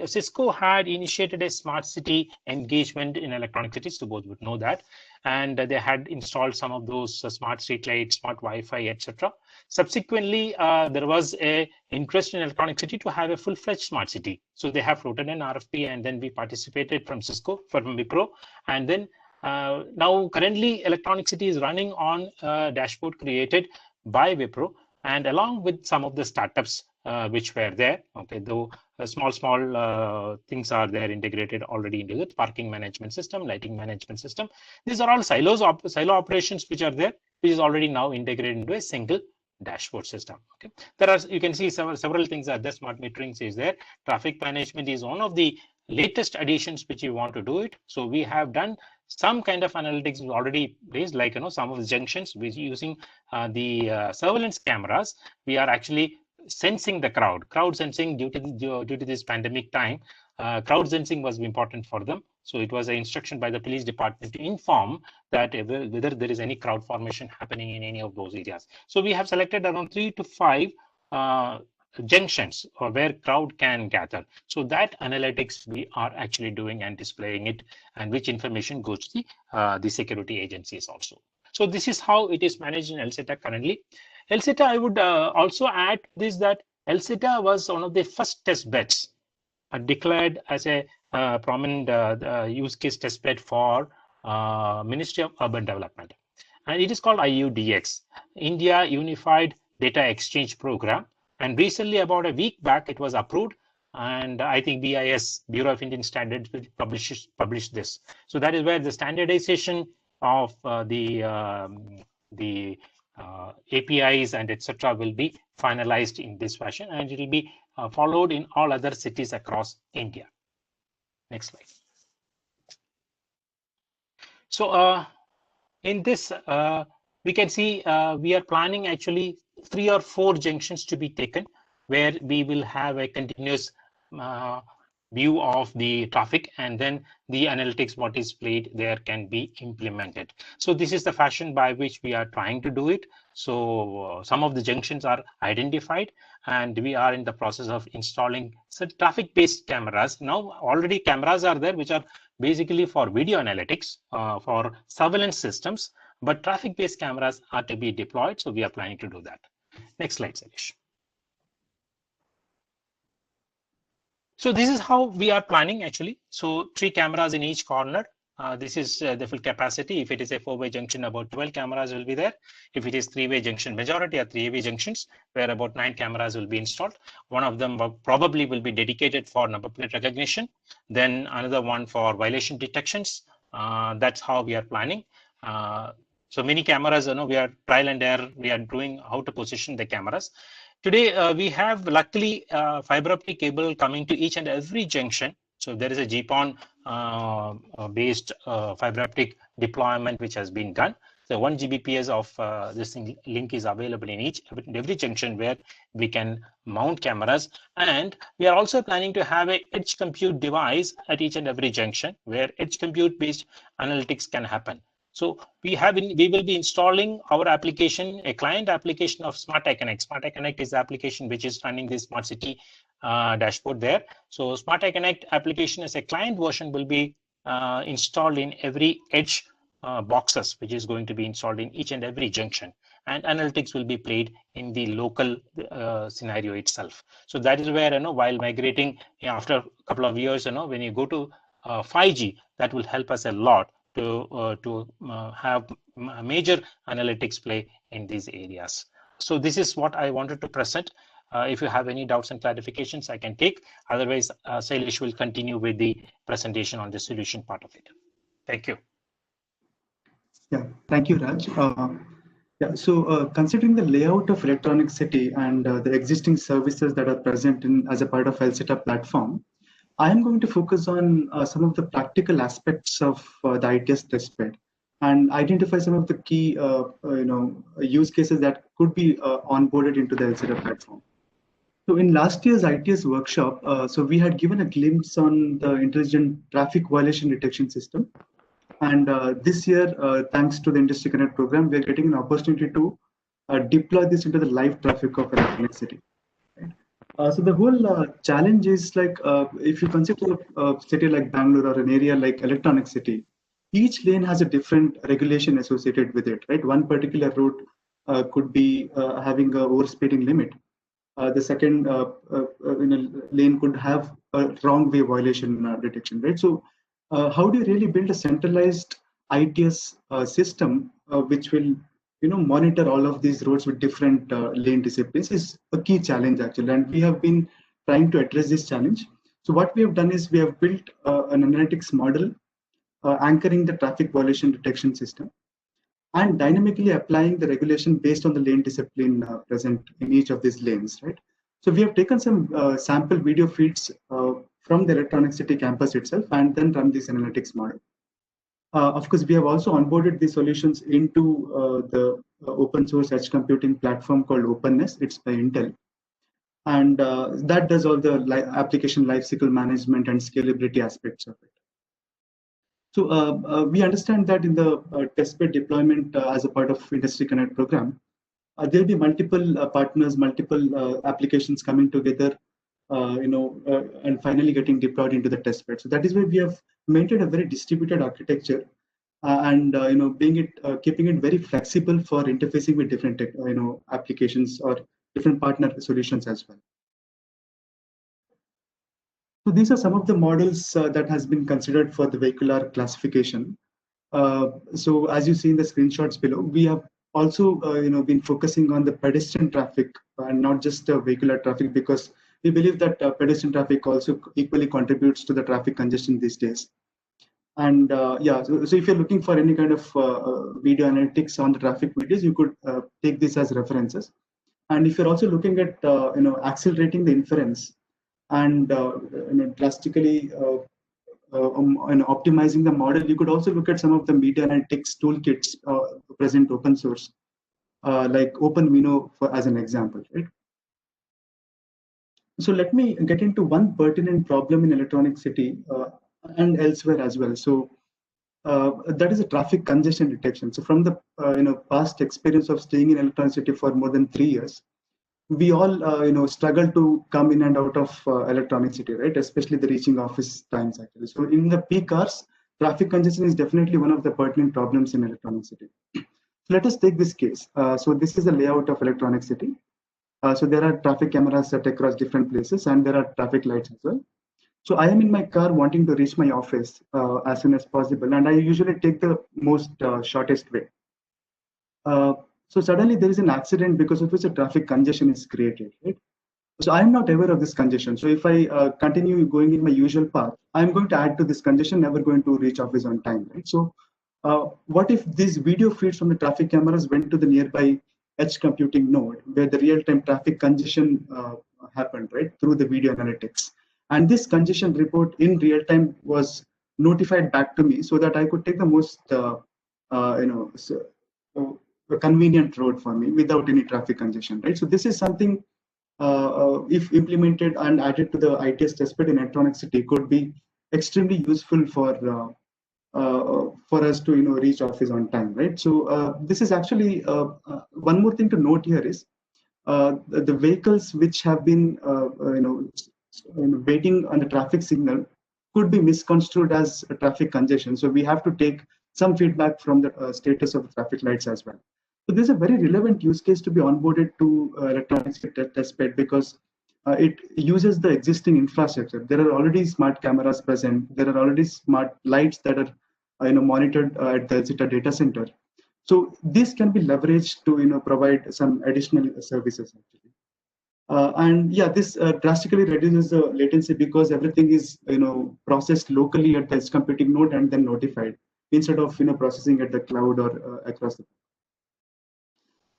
Cisco had initiated a smart city engagement in electronic cities. So both would know that, and they had installed some of those smart street lights, smart Wi-Fi, etc. Subsequently, there was a interest in electronic city to have a full-fledged smart city. So they have floated an RFP, and then we participated from Cisco, from Wipro, and then now currently electronic city is running on a dashboard created by Wipro, and along with some of the startups which were there. Okay, though small things are there integrated already into the parking management system, lighting management system. These are all silo operations which are there, which is already now integrated into a single dashboard system. Okay, there are, you can see several things are there. Smart metering is there. Traffic management is one of the latest additions which you want to do it. So we have done some kind of analytics already based, like some of the junctions with using the surveillance cameras. We are actually sensing the crowd sensing due to this pandemic time. Crowd sensing was important for them. So it was an instruction by the police department to inform that whether there is any crowd formation happening in any of those areas. So we have selected around 3 to 5 junctions or where crowd can gather. So that analytics we are actually doing and displaying it, and which information goes to the security agencies also. So this is how it is managed in LCETA currently. LCETA, I would also add this, that LCETA was one of the first test beds declared as a prominent use case test bed for Ministry of Urban Development. And it is called IUDX, India Unified Data Exchange Program. And recently, about a week back, it was approved. And I think BIS, Bureau of Indian Standards, will publish this. So that is where the standardization of the APIs and etc. will be finalized in this fashion, and it will be followed in all other cities across India. Next slide. So in this we can see we are planning actually 3 or 4 junctions to be taken, where we will have a continuous view of the traffic, and then the analytics what is played there can be implemented. So this is the fashion by which we are trying to do it. So some of the junctions are identified, and we are in the process of installing some traffic-based cameras. Now already cameras are there which are basically for video analytics, for surveillance systems, but traffic-based cameras are to be deployed. So we are planning to do that. Next slide, Satish. So this is how we are planning actually. So 3 cameras in each corner. This is the full capacity. If it is a 4-way junction, about 12 cameras will be there. If it is 3-way junction, majority are 3-way junctions, where about 9 cameras will be installed. One of them probably will be dedicated for number plate recognition. Then another one for violation detections. That's how we are planning. So many cameras, we are trial and error. We are doing how to position the cameras. Today, we have luckily fiber optic cable coming to each and every junction. So there is a GPON based fiber optic deployment which has been done. So 1 Gbps of this link is available in every junction where we can mount cameras. And we are also planning to have a edge compute device at each and every junction where edge compute based analytics can happen. So we will be installing our application, a client application of Smart Connect. Smart Connect is the application which is running the smart city dashboard there. So Smart Connect application as a client version will be installed in every edge boxes, which is going to be installed in each and every junction. And analytics will be played in the local scenario itself. So that is where, while migrating after a couple of years, when you go to 5G, that will help us a lot to have major analytics play in these areas. So this is what I wanted to present. If you have any doubts and clarifications, I can take. Otherwise, Sailesh will continue with the presentation on the solution part of it. Thank you. Yeah, thank you, Raj. Yeah, so considering the layout of Electronic City and the existing services that are present as a part of LCETA platform, I am going to focus on some of the practical aspects of the ITS testbed and identify some of the key, use cases that could be onboarded into the LCETA platform. So in last year's ITS workshop, so we had given a glimpse on the intelligent traffic violation detection system. And this year, thanks to the Industry Connect program, we're getting an opportunity to deploy this into the live traffic of Electronic City. So the whole challenge is like, if you consider a city like Bangalore or an area like Electronic City, each lane has a different regulation associated with it, right? One particular route could be having a overspeeding limit. The second lane could have a wrong way violation detection, right? So how do you really build a centralized ITS system which will monitor all of these roads with different lane disciplines is a key challenge actually, and we have been trying to address this challenge. So what we have done is we have built an analytics model anchoring the traffic violation detection system and dynamically applying the regulation based on the lane discipline present in each of these lanes, right? So we have taken some sample video feeds from the Electronic City campus itself and then run this analytics model. Of course, we have also onboarded these solutions into the open source edge computing platform called Openness. It's by Intel. And that does all the application lifecycle management and scalability aspects of it. So we understand that in the testbed deployment as a part of Industry Connect program, there'll be multiple partners, multiple applications coming together, and finally getting deployed into the testbed. So that is why we have maintained a very distributed architecture, and keeping it very flexible for interfacing with different applications or different partner solutions as well. So these are some of the models that has been considered for the vehicular classification. So as you see in the screenshots below, we have also been focusing on the pedestrian traffic and not just vehicular traffic, because we believe that pedestrian traffic also equally contributes to the traffic congestion these days. And yeah, so if you're looking for any kind of video analytics on the traffic videos, you could take this as references. And if you're also looking at accelerating the inference and drastically optimizing the model, you could also look at some of the media analytics toolkits present open source, like OpenVino as an example, right? So let me get into one pertinent problem in Electronic City and elsewhere as well. So that is a traffic congestion detection. So from the past experience of staying in Electronic City for more than 3 years, we all struggle to come in and out of Electronic City, right? Especially the reaching office times actually. So in the peak hours, traffic congestion is definitely one of the pertinent problems in Electronic City. So let us take this case. So this is the layout of Electronic City. So there are traffic cameras set across different places, and there are traffic lights as well. So I am in my car wanting to reach my office as soon as possible, and I usually take the most shortest way. So suddenly there is an accident because of which a traffic congestion is created, right? So I'm not aware of this congestion. So if I continue going in my usual path, I'm going to add to this congestion, never going to reach office on time, right? So what if these video feeds from the traffic cameras went to the nearby edge computing node where the real-time traffic congestion happened, right, through the video analytics? And this congestion report in real time was notified back to me so that I could take the most a convenient road for me without any traffic congestion, right? So this is something, if implemented and added to the ITS testbed in Electronic City, could be extremely useful for us to reach office on time, right? So this is actually one more thing to note here is the vehicles which have been waiting on the traffic signal could be misconstrued as a traffic congestion. So we have to take some feedback from the status of the traffic lights as well. So this is a very relevant use case to be onboarded to Electronic City testbed because it uses the existing infrastructure. There are already smart cameras present. There are already smart lights that are monitored at the Zeta data center. So this can be leveraged to provide some additional services actually. And yeah, this drastically reduces the latency because everything is processed locally at the edge computing node and then notified instead of processing at the cloud or across the.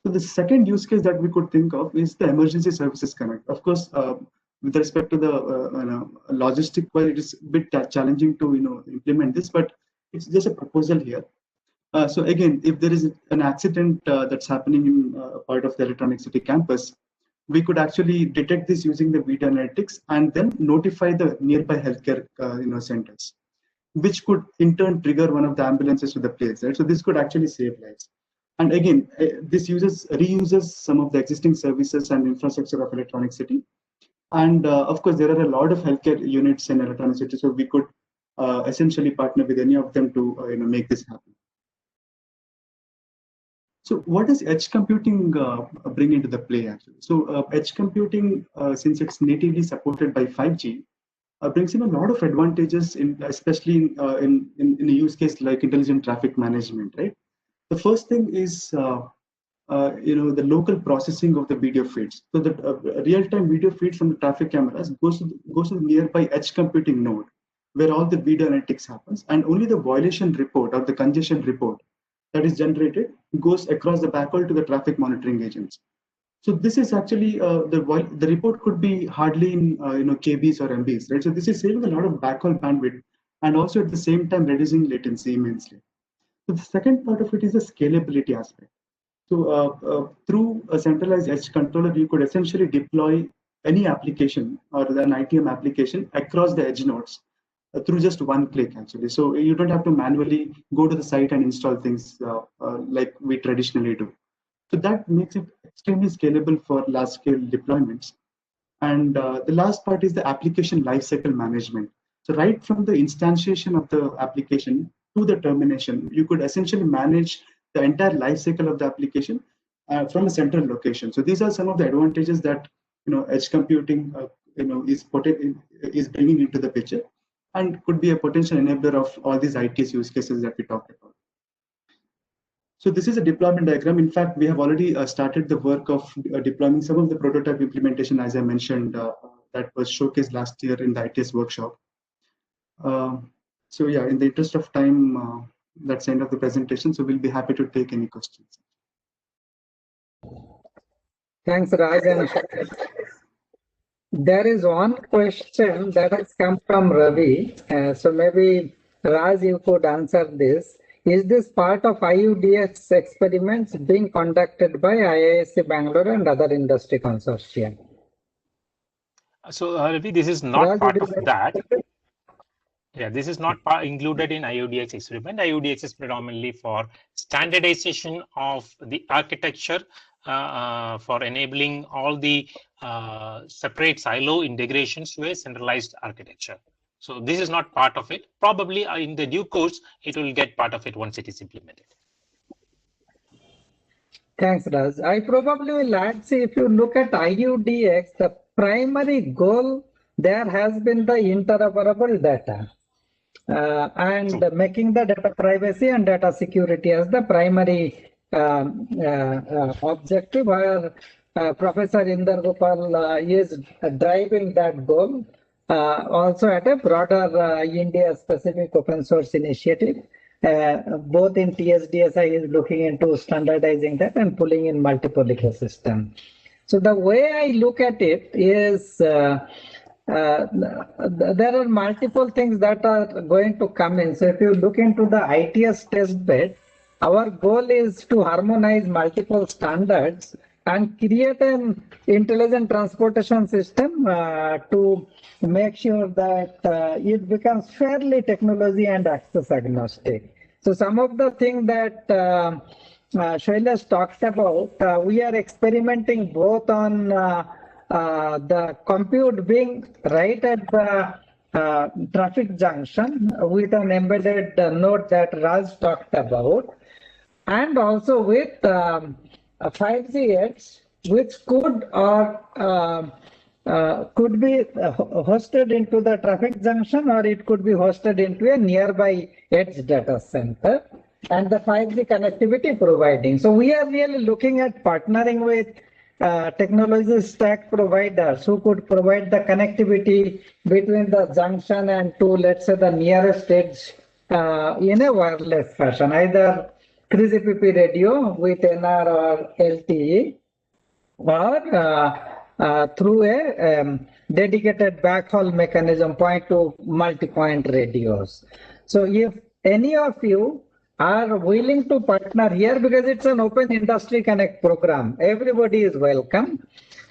So the second use case that we could think of is the emergency services connect. Of course, with respect to the logistic, well, it is a bit challenging to implement this, but it's just a proposal here. So again, if there is an accident that's happening in a part of the Electronic City campus, we could actually detect this using the video analytics and then notify the nearby healthcare centers, which could in turn trigger one of the ambulances to the place, right? So this could actually save lives. And again, this reuses some of the existing services and infrastructure of Electronic City. And of course, there are a lot of healthcare units in Electronic City, so we could essentially partner with any of them to make this happen. So what does edge computing bring into the play actually? So edge computing, since it's natively supported by 5G, brings in a lot of advantages, especially in a use case like intelligent traffic management, right? The first thing is the local processing of the video feeds. So the real-time video feeds from the traffic cameras goes to the nearby edge computing node, where all the video analytics happens, and only the violation report or the congestion report that is generated goes across the backhaul to the traffic monitoring agents. So this is actually the report could be hardly in KBs or MBs, right? So this is saving a lot of backhaul bandwidth and also at the same time reducing latency immensely. So the second part of it is the scalability aspect. So through a centralized edge controller, you could essentially deploy any application or an ITM application across the edge nodes through just one click actually. So you don't have to manually go to the site and install things like we traditionally do. So that makes it extremely scalable for large scale deployments. And the last part is the application lifecycle management. So right from the instantiation of the application to the termination, you could essentially manage the entire lifecycle of the application from a central location. So these are some of the advantages that edge computing is bringing into the picture, and could be a potential enabler of all these ITS use cases that we talked about. So this is a deployment diagram. In fact, we have already started the work of deploying some of the prototype implementation, as I mentioned, that was showcased last year in the ITS workshop. So yeah, in the interest of time, that's the end of the presentation. So we'll be happy to take any questions. Thanks, Raj. And There is one question that has come from Ravi. So maybe Raj, you could answer this. Is this part of IUDX experiments being conducted by IISc Bangalore and other industry consortia? So Ravi, this is not Raj, part would you of like that. to answer? Yeah, this is not included in IUDX experiment. IUDX is predominantly for standardization of the architecture for enabling all the separate silo integrations to a centralized architecture. So this is not part of it. Probably in the due course, it will get part of it once it is implemented. Thanks, Raj. I probably will add, see, if you look at IUDX, the primary goal there has been the interoperable data. And making the data privacy and data security as the primary objective, where Professor Inder Gopal is driving that goal, also at a broader India-specific open source initiative. Both in TSDSI is looking into standardizing that and pulling in multiple ecosystems. So the way I look at it is there are multiple things that are going to come in. So if you look into the ITS test bed, our goal is to harmonize multiple standards and create an intelligent transportation system to make sure that it becomes fairly technology and access agnostic. So some of the things that Shailesh talked about, we are experimenting both on the compute being right at the traffic junction with an embedded node that Raj talked about, and also with 5G edge, which could or could be hosted into the traffic junction, or it could be hosted into a nearby edge data center, and the 5G connectivity providing. So we are really looking at partnering with technology stack providers who could provide the connectivity between the junction and to, let's say, the nearest edge in a wireless fashion, either 3GPP radio with NR or LTE, or through a dedicated backhaul mechanism, point to multi-point radios. So if any of you are willing to partner here, because it's an open industry connect program, everybody is welcome.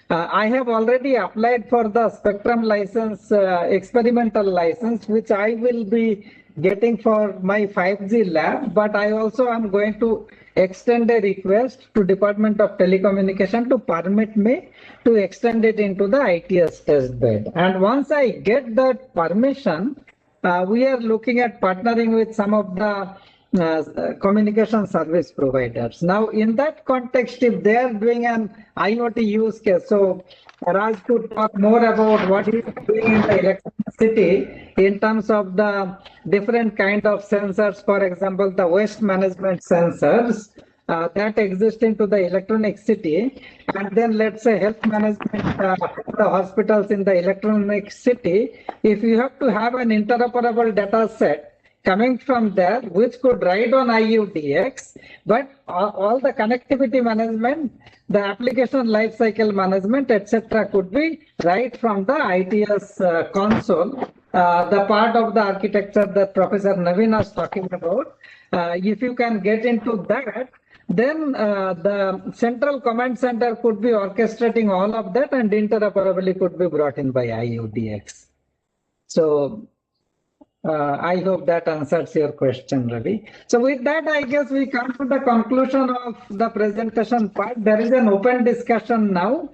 I have already applied for the spectrum license, experimental license, which I will be getting for my 5G lab, but I also am going to extend a request to Department of Telecommunication to permit me to extend it into the ITS test bed. And once I get that permission, we are looking at partnering with some of the communication service providers. Now, in that context, if they are doing an IoT use case, so Raj could talk more about what he is doing in the electricity in terms of the different kind of sensors, for example, the waste management sensors that exist into the electronic city, and then let's say health management for the hospitals in the electronic city. If you have to have an interoperable data set coming from there, which could ride on IUDX, but all the connectivity management, the application lifecycle management, etc., could be right from the ITS console, the part of the architecture that Professor Naveen was talking about. If you can get into that, then the central command center could be orchestrating all of that, and interoperability could be brought in by IUDX. So I hope that answers your question, Ravi. So with that, I guess we come to the conclusion of the presentation part. There is an open discussion now.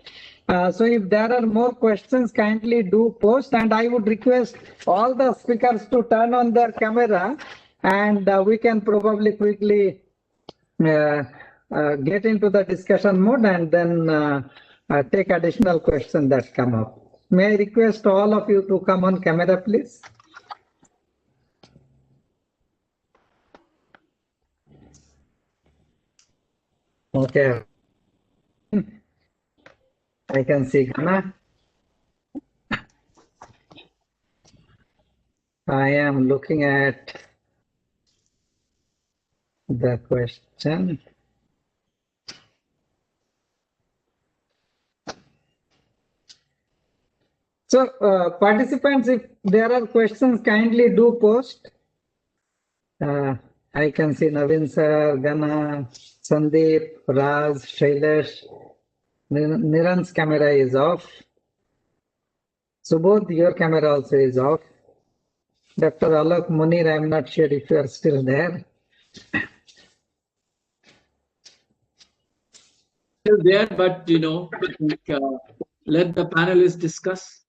So if there are more questions, kindly do post, and I would request all the speakers to turn on their camera, and we can probably quickly get into the discussion mode and then take additional questions that come up. May I request all of you to come on camera, please? Okay. I can see Ghana. I am looking at the question. So participants, if there are questions, kindly do post. I can see Navin sir, Gana, Sandeep, Raj, Shailesh. Niran's camera is off. Subodh, your camera also is off. Dr. Alok Munir, I'm not sure if you are still there. Still there, but I think, let the panelists discuss.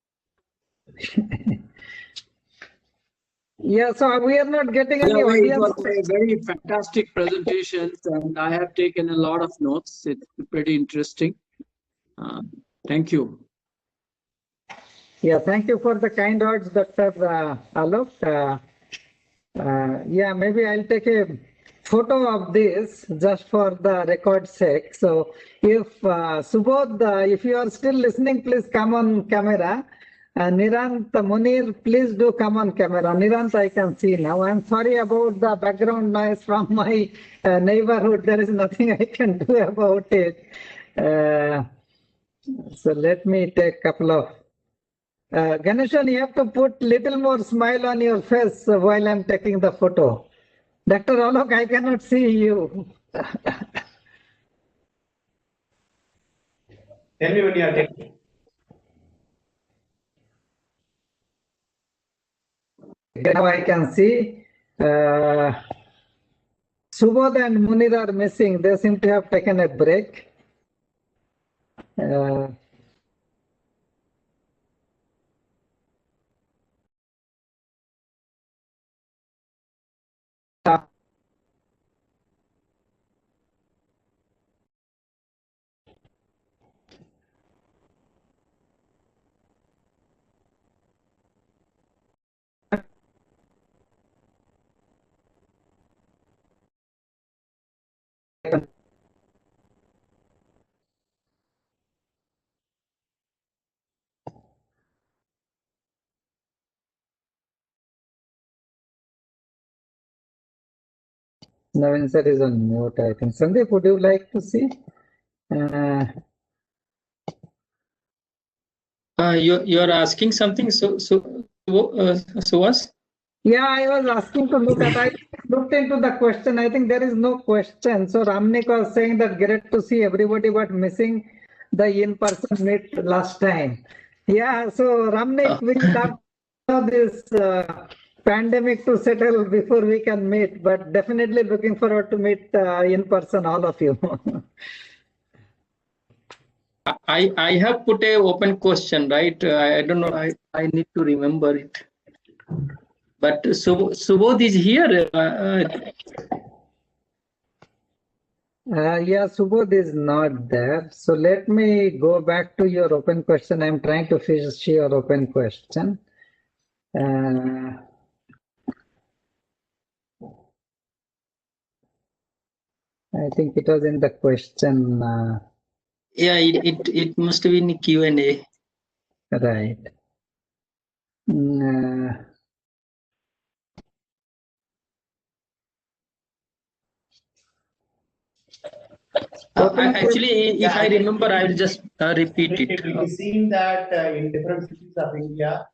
Yeah, so we are not getting any audience. It was a very fantastic presentations, and I have taken a lot of notes. It's pretty interesting. Thank you. Yeah, thank you for the kind words, Dr. Alok. Yeah, maybe I'll take a photo of this just for the record's sake. So if Subodh, if you are still listening, please come on camera. Nirant, Munir, please do come on camera. Nirant, I can see now. I'm sorry about the background noise from my neighborhood. There is nothing I can do about it. So let me take a couple of. Ganeshan, you have to put little more smile on your face while I'm taking the photo. Dr. Alok, I cannot see you. Tell me when you are taking. Now I can see. Subodh and Munir are missing. They seem to have taken a break. Navin sir is on mute, I think. Sandeep, would you like to see? You're asking something, so was? Yeah, I was asking to look at. I looked into the question. I think there is no question. So Ramnik was saying that great to see everybody, but missing the in-person meet last time. Yeah, so Ramnik, we have this pandemic to settle before we can meet, but definitely looking forward to meet in person, all of you. I have put a open question, right? I don't know. I need to remember it. But Subodh is here. Yeah, Subodh is not there. So let me go back to your open question. I'm trying to finish your open question. I think it was in the question. Yeah, it must have been Q&A. Right. Actually, if I remember, I will just repeat it. We've seen that in different cities of India,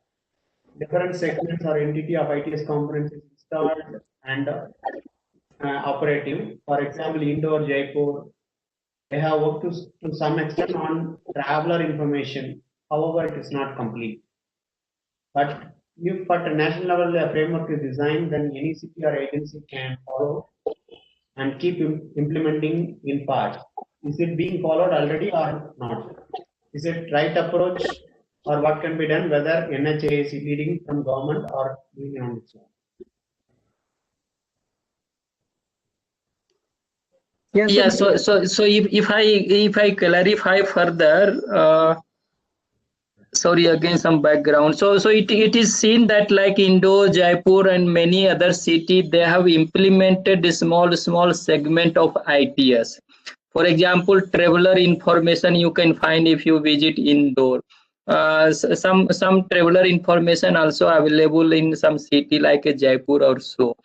different segments or entity of ITS components is installed and operative. For example, Indore, Jaipur, they have worked to some extent on traveler information. However, it is not complete. But if at a national level a framework is designed, then any city or agency can follow and keep implementing in part. Is it being followed already or not? Is it right approach or what can be done, whether NHA is leading from government or doing on its own? Yeah, so if I clarify further, sorry, again some background. So it is seen that like Indore, Jaipur and many other cities, they have implemented a small segment of ITS. For example, traveler information you can find if you visit Indore. Some traveler information also available in some city like a Jaipur or so.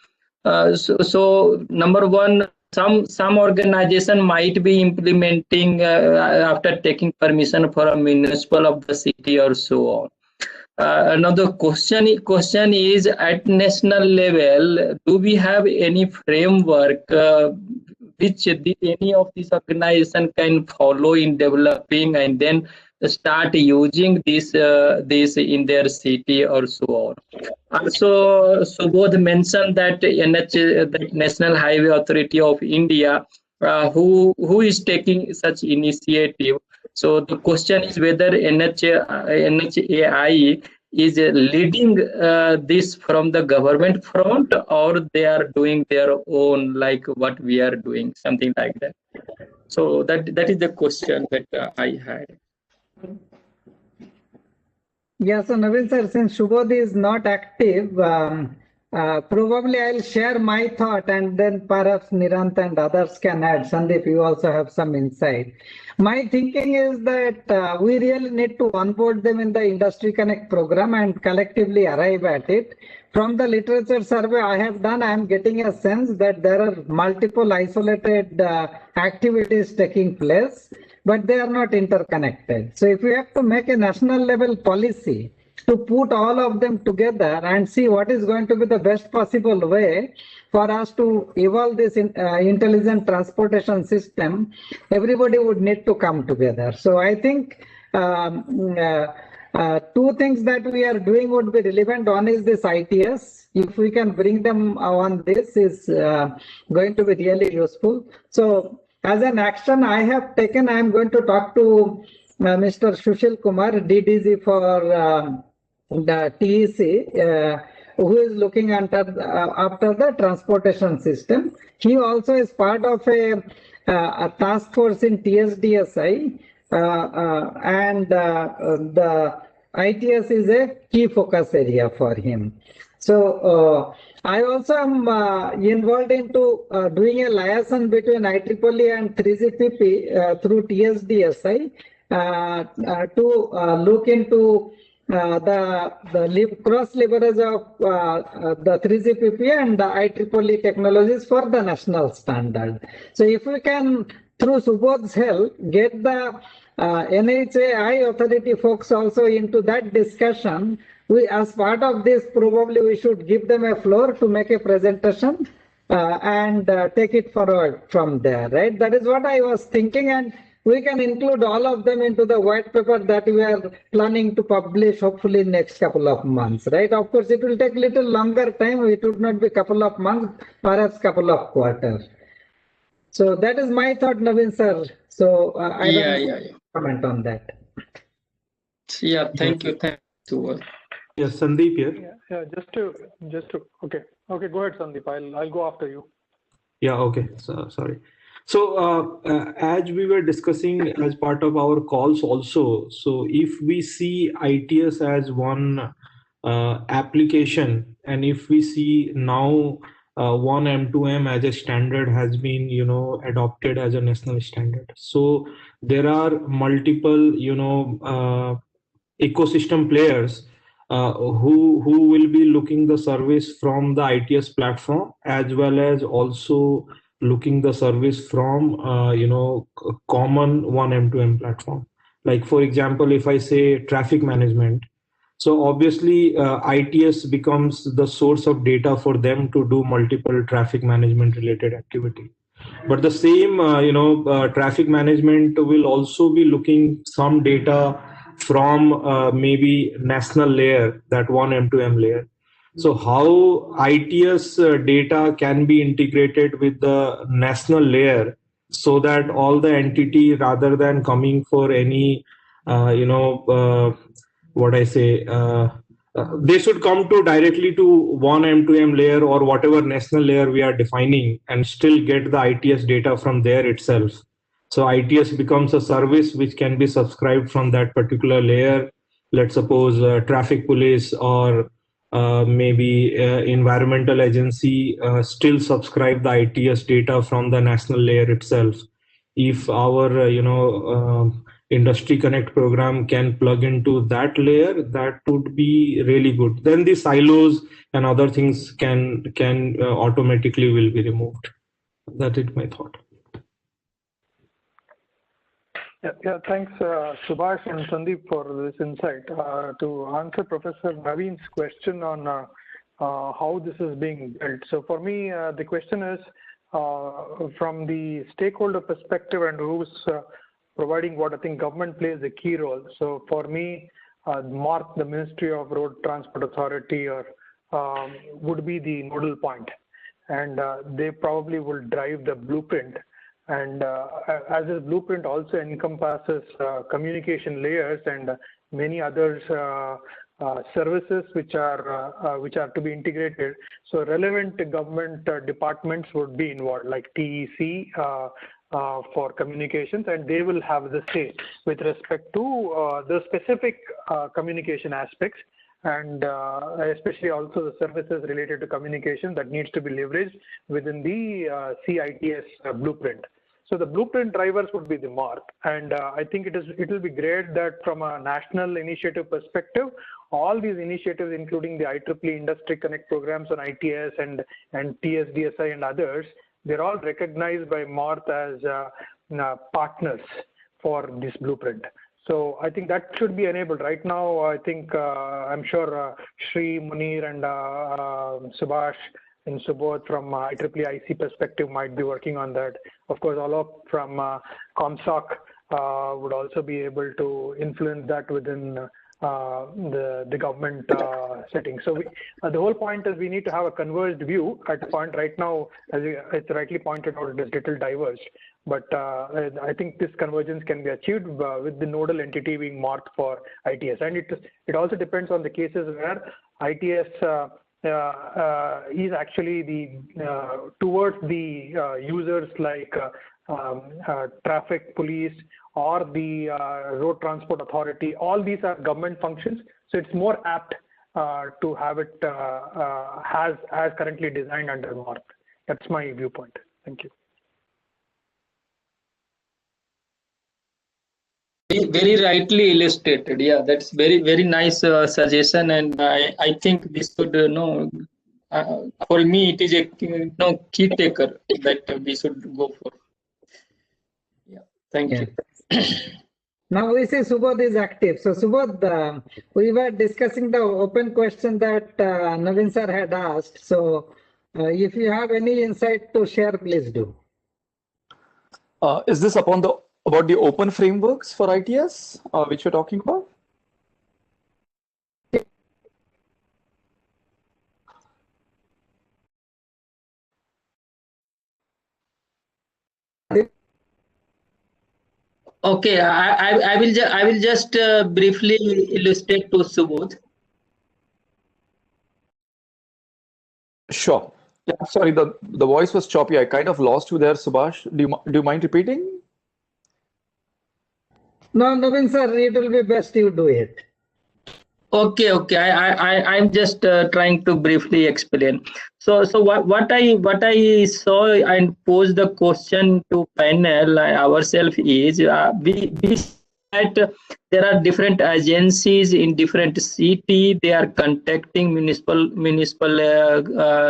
So number one, some organization might be implementing after taking permission for a municipal of the city or so on. another question is, at national level, do we have any framework which any of these organization can follow in developing and then start using this in their city or so on? Also, Subodh mentioned that the National Highway Authority of India, who is taking such initiative. So the question is whether NHAI is leading this from the government front, or they are doing their own, like what we are doing, something like that. So that is the question that I had. Yes, so Naveen sir, since Subodh is not active, probably I'll share my thought and then perhaps Nirant and others can add. Sandeep, you also have some insight. My thinking is that we really need to onboard them in the Industry Connect program and collectively arrive at it. From the literature survey I have done, I am getting a sense that there are multiple isolated activities taking place, but they are not interconnected. So if we have to make a national level policy to put all of them together and see what is going to be the best possible way for us to evolve this intelligent transportation system, everybody would need to come together. So I think two things that we are doing would be relevant. One is this ITS. If we can bring them on, this is going to be really useful. So as an action I have taken, I am going to talk to Mr. Sushil Kumar, DDG for the TEC, who is looking after the transportation system. He also is part of a task force in TSDSI, and the ITS is a key focus area for him. So I also am involved into doing a liaison between IEEE and 3GPP through TSDSI to look into the cross leverage of the 3GPP and the IEEE technologies for the national standard. So if we can, through Subodh's help, get the NHAI authority folks also into that discussion, we, as part of this, probably we should give them a floor to make a presentation and take it forward from there, right? That is what I was thinking, and we can include all of them into the white paper that we are planning to publish hopefully in next couple of months, right? Of course, it will take little longer time. It would not be couple of months, perhaps couple of quarters. So that is my thought, Naveen sir. So I will comment on that. Yeah, thank you. Thank you. Yes, Sandeep here. Yeah, just to okay, go ahead, Sandeep. I'll go after you. Yeah, okay. So sorry. So as we were discussing as part of our calls also, so if we see ITS as one application, and if we see now one M2M as a standard has been, adopted as a national standard. So there are multiple, ecosystem players who will be looking the service from the ITS platform, as well as also looking the service from common one M2M platform. Like for example, if I say traffic management, so obviously ITS becomes the source of data for them to do multiple traffic management related activity. But the same traffic management will also be looking some data from maybe national layer, that one M2M layer. So how ITS data can be integrated with the national layer, so that all the entity, rather than coming for any they should come to directly to one M2M layer or whatever national layer we are defining, and still get the ITS data from there itself. So ITS becomes a service which can be subscribed from that particular layer. Let's suppose traffic police or maybe environmental agency still subscribe the ITS data from the national layer itself. If our Industry Connect program can plug into that layer, that would be really good. Then the silos and other things can automatically will be removed. That is my thought. Yeah, thanks, Subhash and Sandeep, for this insight. To answer Professor Naveen's question on how this is being built. So for me, the question is from the stakeholder perspective and who's providing what. I think government plays a key role. So for me, MARC, the Ministry of Road Transport Authority, or would be the nodal point, and they probably will drive the blueprint. And as this blueprint also encompasses communication layers and many other services which are to be integrated. So relevant government departments would be involved, like TEC for communications, and they will have the say with respect to the specific communication aspects, and especially also the services related to communication that needs to be leveraged within the CITS blueprint. So the blueprint drivers would be the MARC, and I think it will be great that from a national initiative perspective, all these initiatives, including the IEEE Industry Connect programs on ITS and TSDSI and others, they're all recognized by MARC as partners for this blueprint. So I think that should be enabled. Right now, I think I'm sure Shri, Munir, and Subhash and Subodh from IEEE IC perspective might be working on that. Of course, Alok from ComSoc would also be able to influence that within the government setting. So the whole point is we need to have a converged view at the point. Right now, as it's rightly pointed out, it is little diverged. But I think this convergence can be achieved with the nodal entity being MARC for ITS. And it also depends on the cases where ITS is actually the towards the users like traffic police or the road transport authority. All these are government functions, so it's more apt to have it as currently designed under MARC. That's my viewpoint. Thank you. Very rightly illustrated. Yeah, that's very nice suggestion, and I think this could for me it is a key taker that we should go for. Yeah, thank you. Now we see Subodh is active. So Subodh, we were discussing the open question that Naveen sir had asked. So if you have any insight to share, please do. Is this about the open frameworks for ITS, which you're talking about? Okay, I will just briefly illustrate to Subodh. Sure. Yeah, sorry, the voice was choppy. I kind of lost you there, Subhash. Do you mind repeating? No, Naveen sir, it will be best you do it. Okay. I'm just trying to briefly explain. So what I saw and posed the question to panel ourselves is we that there are different agencies in different city. They are contacting municipal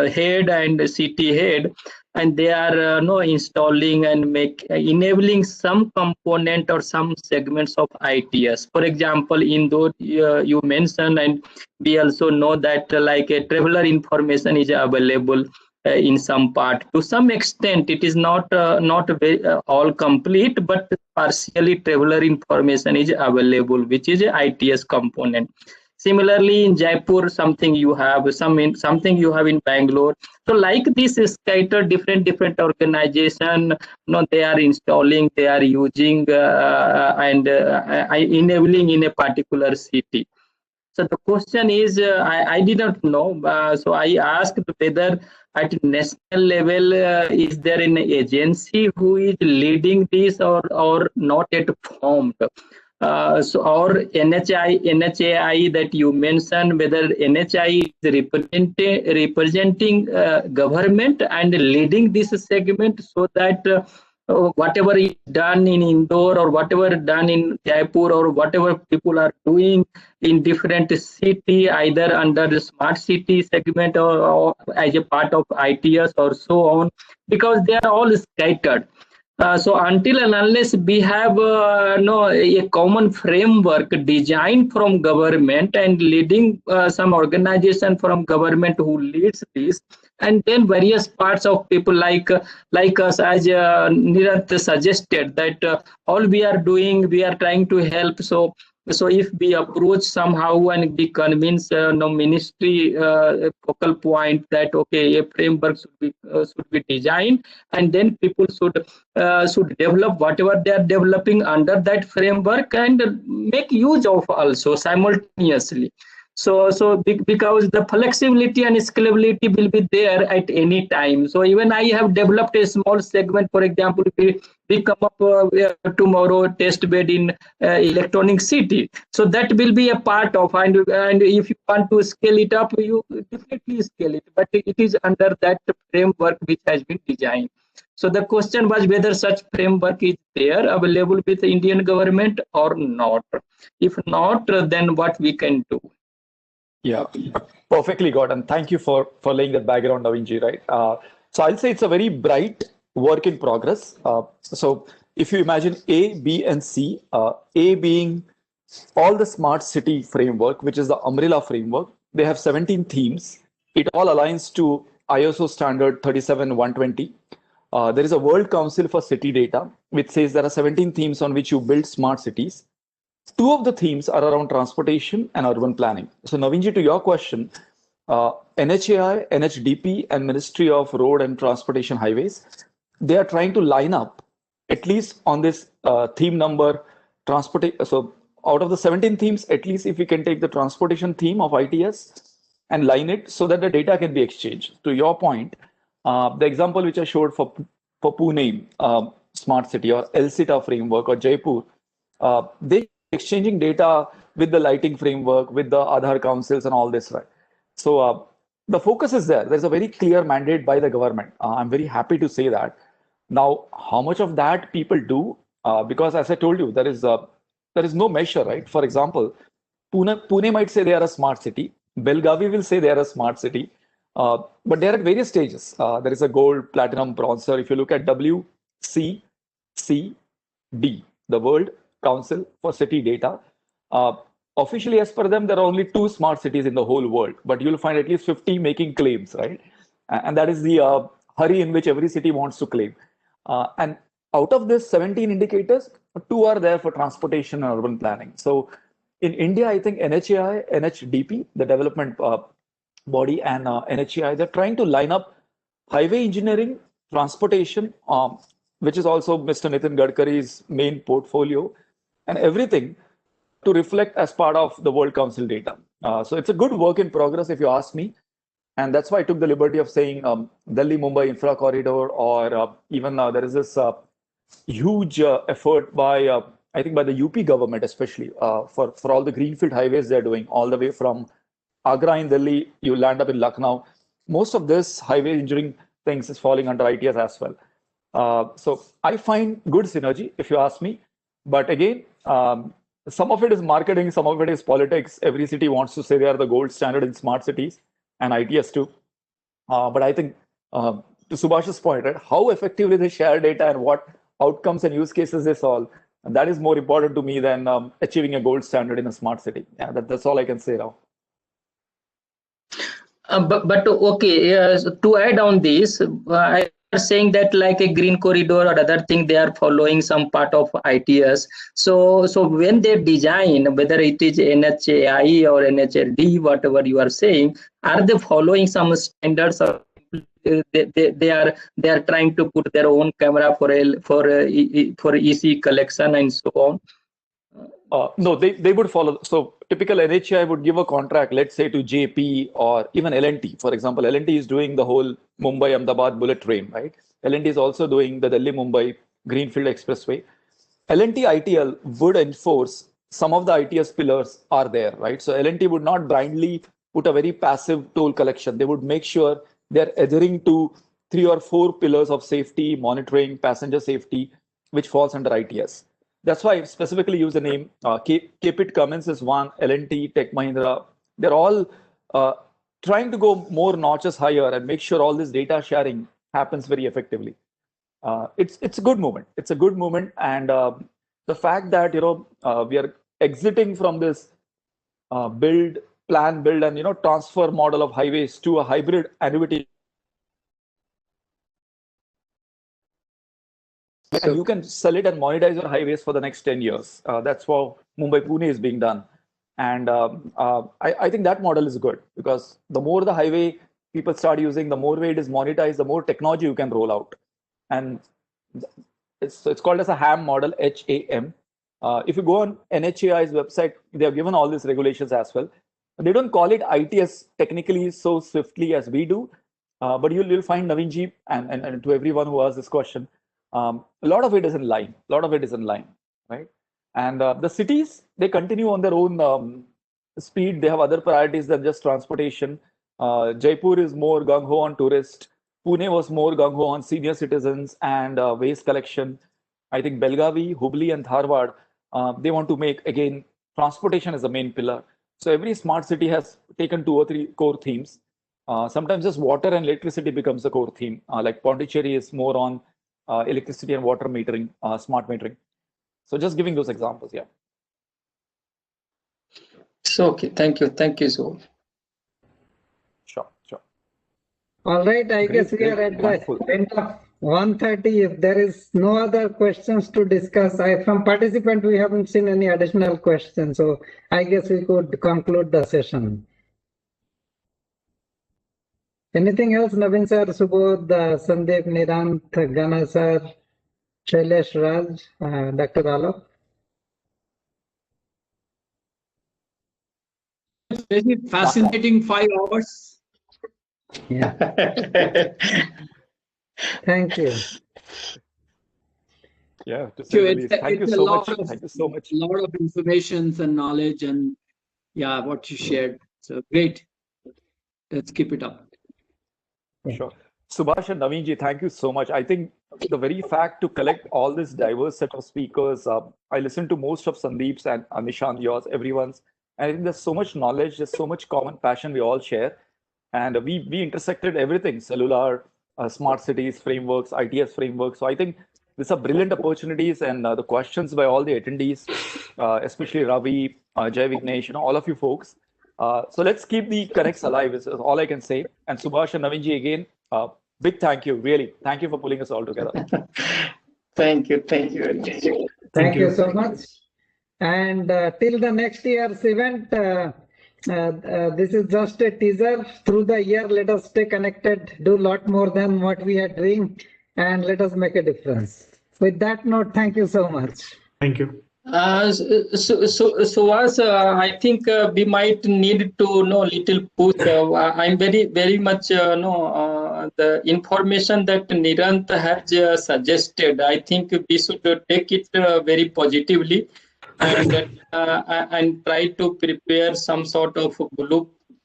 head and city head, and they are installing and enabling some component or some segments of ITS. For example, Indore you mentioned, and we also know that like a traveler information is available in some part. To some extent, it is not very, all complete, but partially traveler information is available, which is a ITS component. Similarly, in Jaipur, something you have, something you have in Bangalore. So like this is scattered different organization, they are installing, they are using and enabling in a particular city. So the question is, I did not know. So I asked whether at national level, is there an agency who is leading this or not yet formed? Or NHAI that you mentioned, whether NHAI is representing government and leading this segment, so that whatever is done in Indore or whatever done in Jaipur or whatever people are doing in different city, either under the smart city segment or as a part of ITS or so on, because they are all scattered. So until and unless we have no a common framework designed from government and leading some organization from government who leads this, and then various parts of people like us, as Nirant suggested, that all we are doing, we are trying to help. So if we approach somehow and we convince no ministry focal point that okay, a framework should be designed, and then people should develop whatever they are developing under that framework and make use of also simultaneously. Because the flexibility and scalability will be there at any time. So even I have developed a small segment. For example, we come up tomorrow test bed in electronic city. So that will be a part of, and if you want to scale it up, you definitely scale it. But it is under that framework which has been designed. So the question was whether such framework is there available with the Indian government or not. If not, then what we can do. Yeah, perfectly got. And thank you for laying that background, Navinji, right? So I'll say it's a very bright work in progress. So if you imagine A, B, and C, A being all the smart city framework, which is the umbrella framework, they have 17 themes. It all aligns to ISO standard 37120. There is a World Council for City Data, which says there are 17 themes on which you build smart cities. Two of the themes are around transportation and urban planning. So Navinji, to your question, NHAI, NHDP, and Ministry of Road and Transportation Highways, they are trying to line up at least on this theme number transportation. So out of the 17 themes, at least if we can take the transportation theme of ITS and line it so that the data can be exchanged. To your point, the example which I showed for Pune smart city or LCTA framework or Jaipur, they exchanging data with the lighting framework, with the Aadhaar councils and all this, right? So the focus is there. There's a very clear mandate by the government. I'm very happy to say that. Now, how much of that people do? Because as I told you, there is no measure, right? For example, Pune might say they are a smart city. Belgavi will say they are a smart city. But they're at various stages. There is a gold, platinum, bronze. So if you look at WCCD, the World Council for City Data, officially as per them, there are only 2 smart cities in the whole world, but you'll find at least 50 making claims, right? And that is the hurry in which every city wants to claim. And out of this 17 indicators, 2 are there for transportation and urban planning. So in India, I think NHAI, NHDP, the development body, and NHAI, they're trying to line up highway engineering, transportation, which is also Mr. Nitin Gadkari's main portfolio, and everything to reflect as part of the World Council data. So it's a good work in progress, if you ask me. And that's why I took the liberty of saying Delhi-Mumbai infra corridor, or even there is this huge effort by, I think by the UP government, especially for all the greenfield highways they're doing, all the way from Agra in Delhi, you land up in Lucknow. Most of this highway engineering things is falling under ITS as well. So I find good synergy, if you ask me. But again, some of it is marketing, some of it is politics. Every city wants to say they are the gold standard in smart cities, and ITS too. But I think to Subhash's point, right, how effectively they share data and what outcomes and use cases they solve, that is more important to me than achieving a gold standard in a smart city. Yeah, that's all I can say now. But okay, to add on this, I are saying that like a green corridor or other thing, they are following some part of ITS. So when they design, whether it is NHAI or NHLD, whatever you are saying, are they following some standards, or they are trying to put their own camera for EC collection and so on? No, they would follow. So typical NHAI would give a contract, let's say to JP or even L&T. For example, L&T is doing the whole Mumbai-Ahmedabad bullet train, right? L&T is also doing the Delhi-Mumbai Greenfield Expressway. L&T ITL would enforce some of the ITS pillars are there, right? So L&T would not blindly put a very passive toll collection. They would make sure they're adhering to 3 or 4 pillars of safety, monitoring, passenger safety, which falls under ITS. That's why I specifically use the name. Capit Cummins is one, L&T, Tech Mahindra. They're all trying to go more notches higher and make sure all this data sharing happens very effectively. it's a good moment. It's a good moment, and the fact that we are exiting from this build, plan, build, and transfer model of highways to a hybrid annuity. And you can sell it and monetize your highways for the next 10 years. That's how Mumbai-Pune is being done. And I think that model is good, because the more the highway people start using, the more way it is monetized, the more technology you can roll out. And it's called as a HAM model, HAM. If you go on NHAI's website, they have given all these regulations as well. They don't call it ITS technically so swiftly as we do, but you'll find Navinji and to everyone who asked this question, a lot of it is in line. A lot of it is in line, right? And the cities, they continue on their own speed. They have other priorities than just transportation. Jaipur is more gung-ho on tourist. Pune was more gung-ho on senior citizens and waste collection. I think Belgavi, Hubli, and Dharwad, they want to make, again, transportation as the main pillar. So every smart city has taken 2 or 3 core themes. Sometimes just water and electricity becomes the core theme. Like Pondicherry is more on electricity and water metering, smart metering. So just giving those examples, yeah. So, okay, thank you so. Sure. All right, I guess we are at the end of 1:30. If there is no other questions to discuss, from participant, we haven't seen any additional questions. So I guess we could conclude the session. Anything else, Navin sir, Subodh, Sandeep, Nirant, Gana sir, Shailesh, Raj, Dr. Alok? Very fascinating 5 hours. Yeah. Thank you. Yeah, thank you so much. Thank you so much. A lot of information and knowledge, and yeah, what you shared. So great. Let's keep it up. Sure. Subhash and Navinji, thank you so much. I think the very fact to collect all this diverse set of speakers, I listened to most of Sandeep's and Nishant, yours, everyone's. And I think there's so much knowledge, there's so much common passion we all share. And we intersected everything, cellular, smart cities, frameworks, ITS frameworks. So I think these are brilliant opportunities, and the questions by all the attendees, especially Ravi, Jai Vignesh, all of you folks. So let's keep the connects alive, is all I can say. And Subhash and Navinji, again, big thank you, really. Thank you for pulling us all together. Thank you. Thank you so much. And till the next year's event, this is just a teaser. Through the year, let us stay connected, do a lot more than what we are doing, and let us make a difference. With that note, thank you so much. Thank you. So I think we might need to know little push. I'm very much the information that Nirant has suggested. I think we should take it very positively and try to prepare some sort of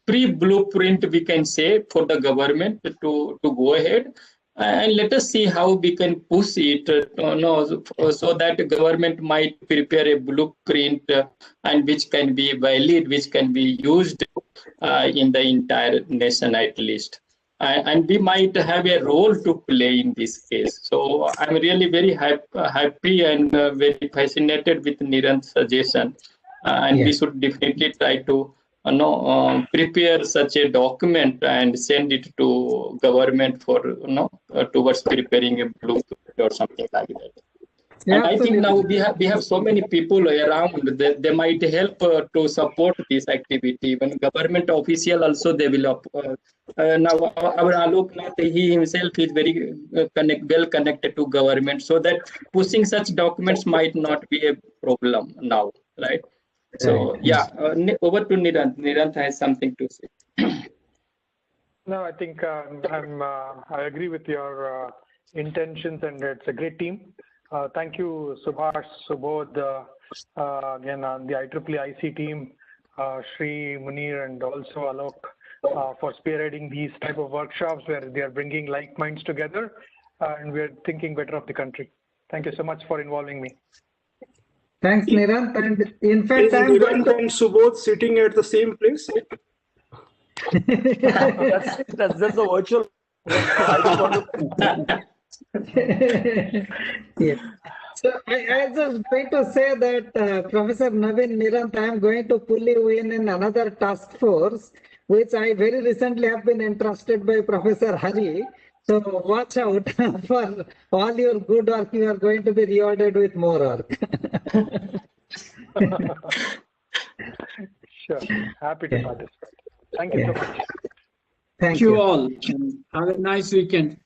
pre-blueprint, we can say, for the government to go ahead. And let us see how we can push it so that the government might prepare a blueprint and which can be valid, which can be used in the entire nation at least. And we might have a role to play in this case. So I'm really very happy and very fascinated with Nirant's suggestion. And we should definitely try to prepare such a document and send it to government for towards preparing a blueprint or something like that. And I think now we have so many people around that they might help to support this activity. When government official also they will now our Alok Nath, he himself is very well connected to government, so that pushing such documents might not be a problem now, right? So yeah, over to Nirant. Nirant has something to say. No, I think I agree with your intentions, and it's a great team. Thank you, Subhash, Subodh, again on the IEEE IC team, Shri, Munir, and also Alok for spearheading these type of workshops where they are bringing like minds together, and we're thinking better of the country. Thank you so much for involving me. Thanks, Nirant. And in fact, I'm going to... and Subodh sitting at the same place. that's just a virtual. Yeah. So I just trying to say that Professor Naveen Nirant, I am going to pull you in another task force, which I very recently have been entrusted by Professor Hari. So watch out for all your good work. You are going to be rewarded with more work. Sure. Happy to participate. Thank you so much. Thank you all. Have a nice weekend.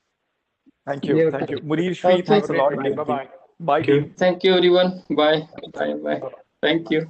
Thank you. Thank you. Munir, Shri, thanks a lot. Bye-bye. Bye, team. Thank you, everyone. Bye. Bye. Bye. Thank you.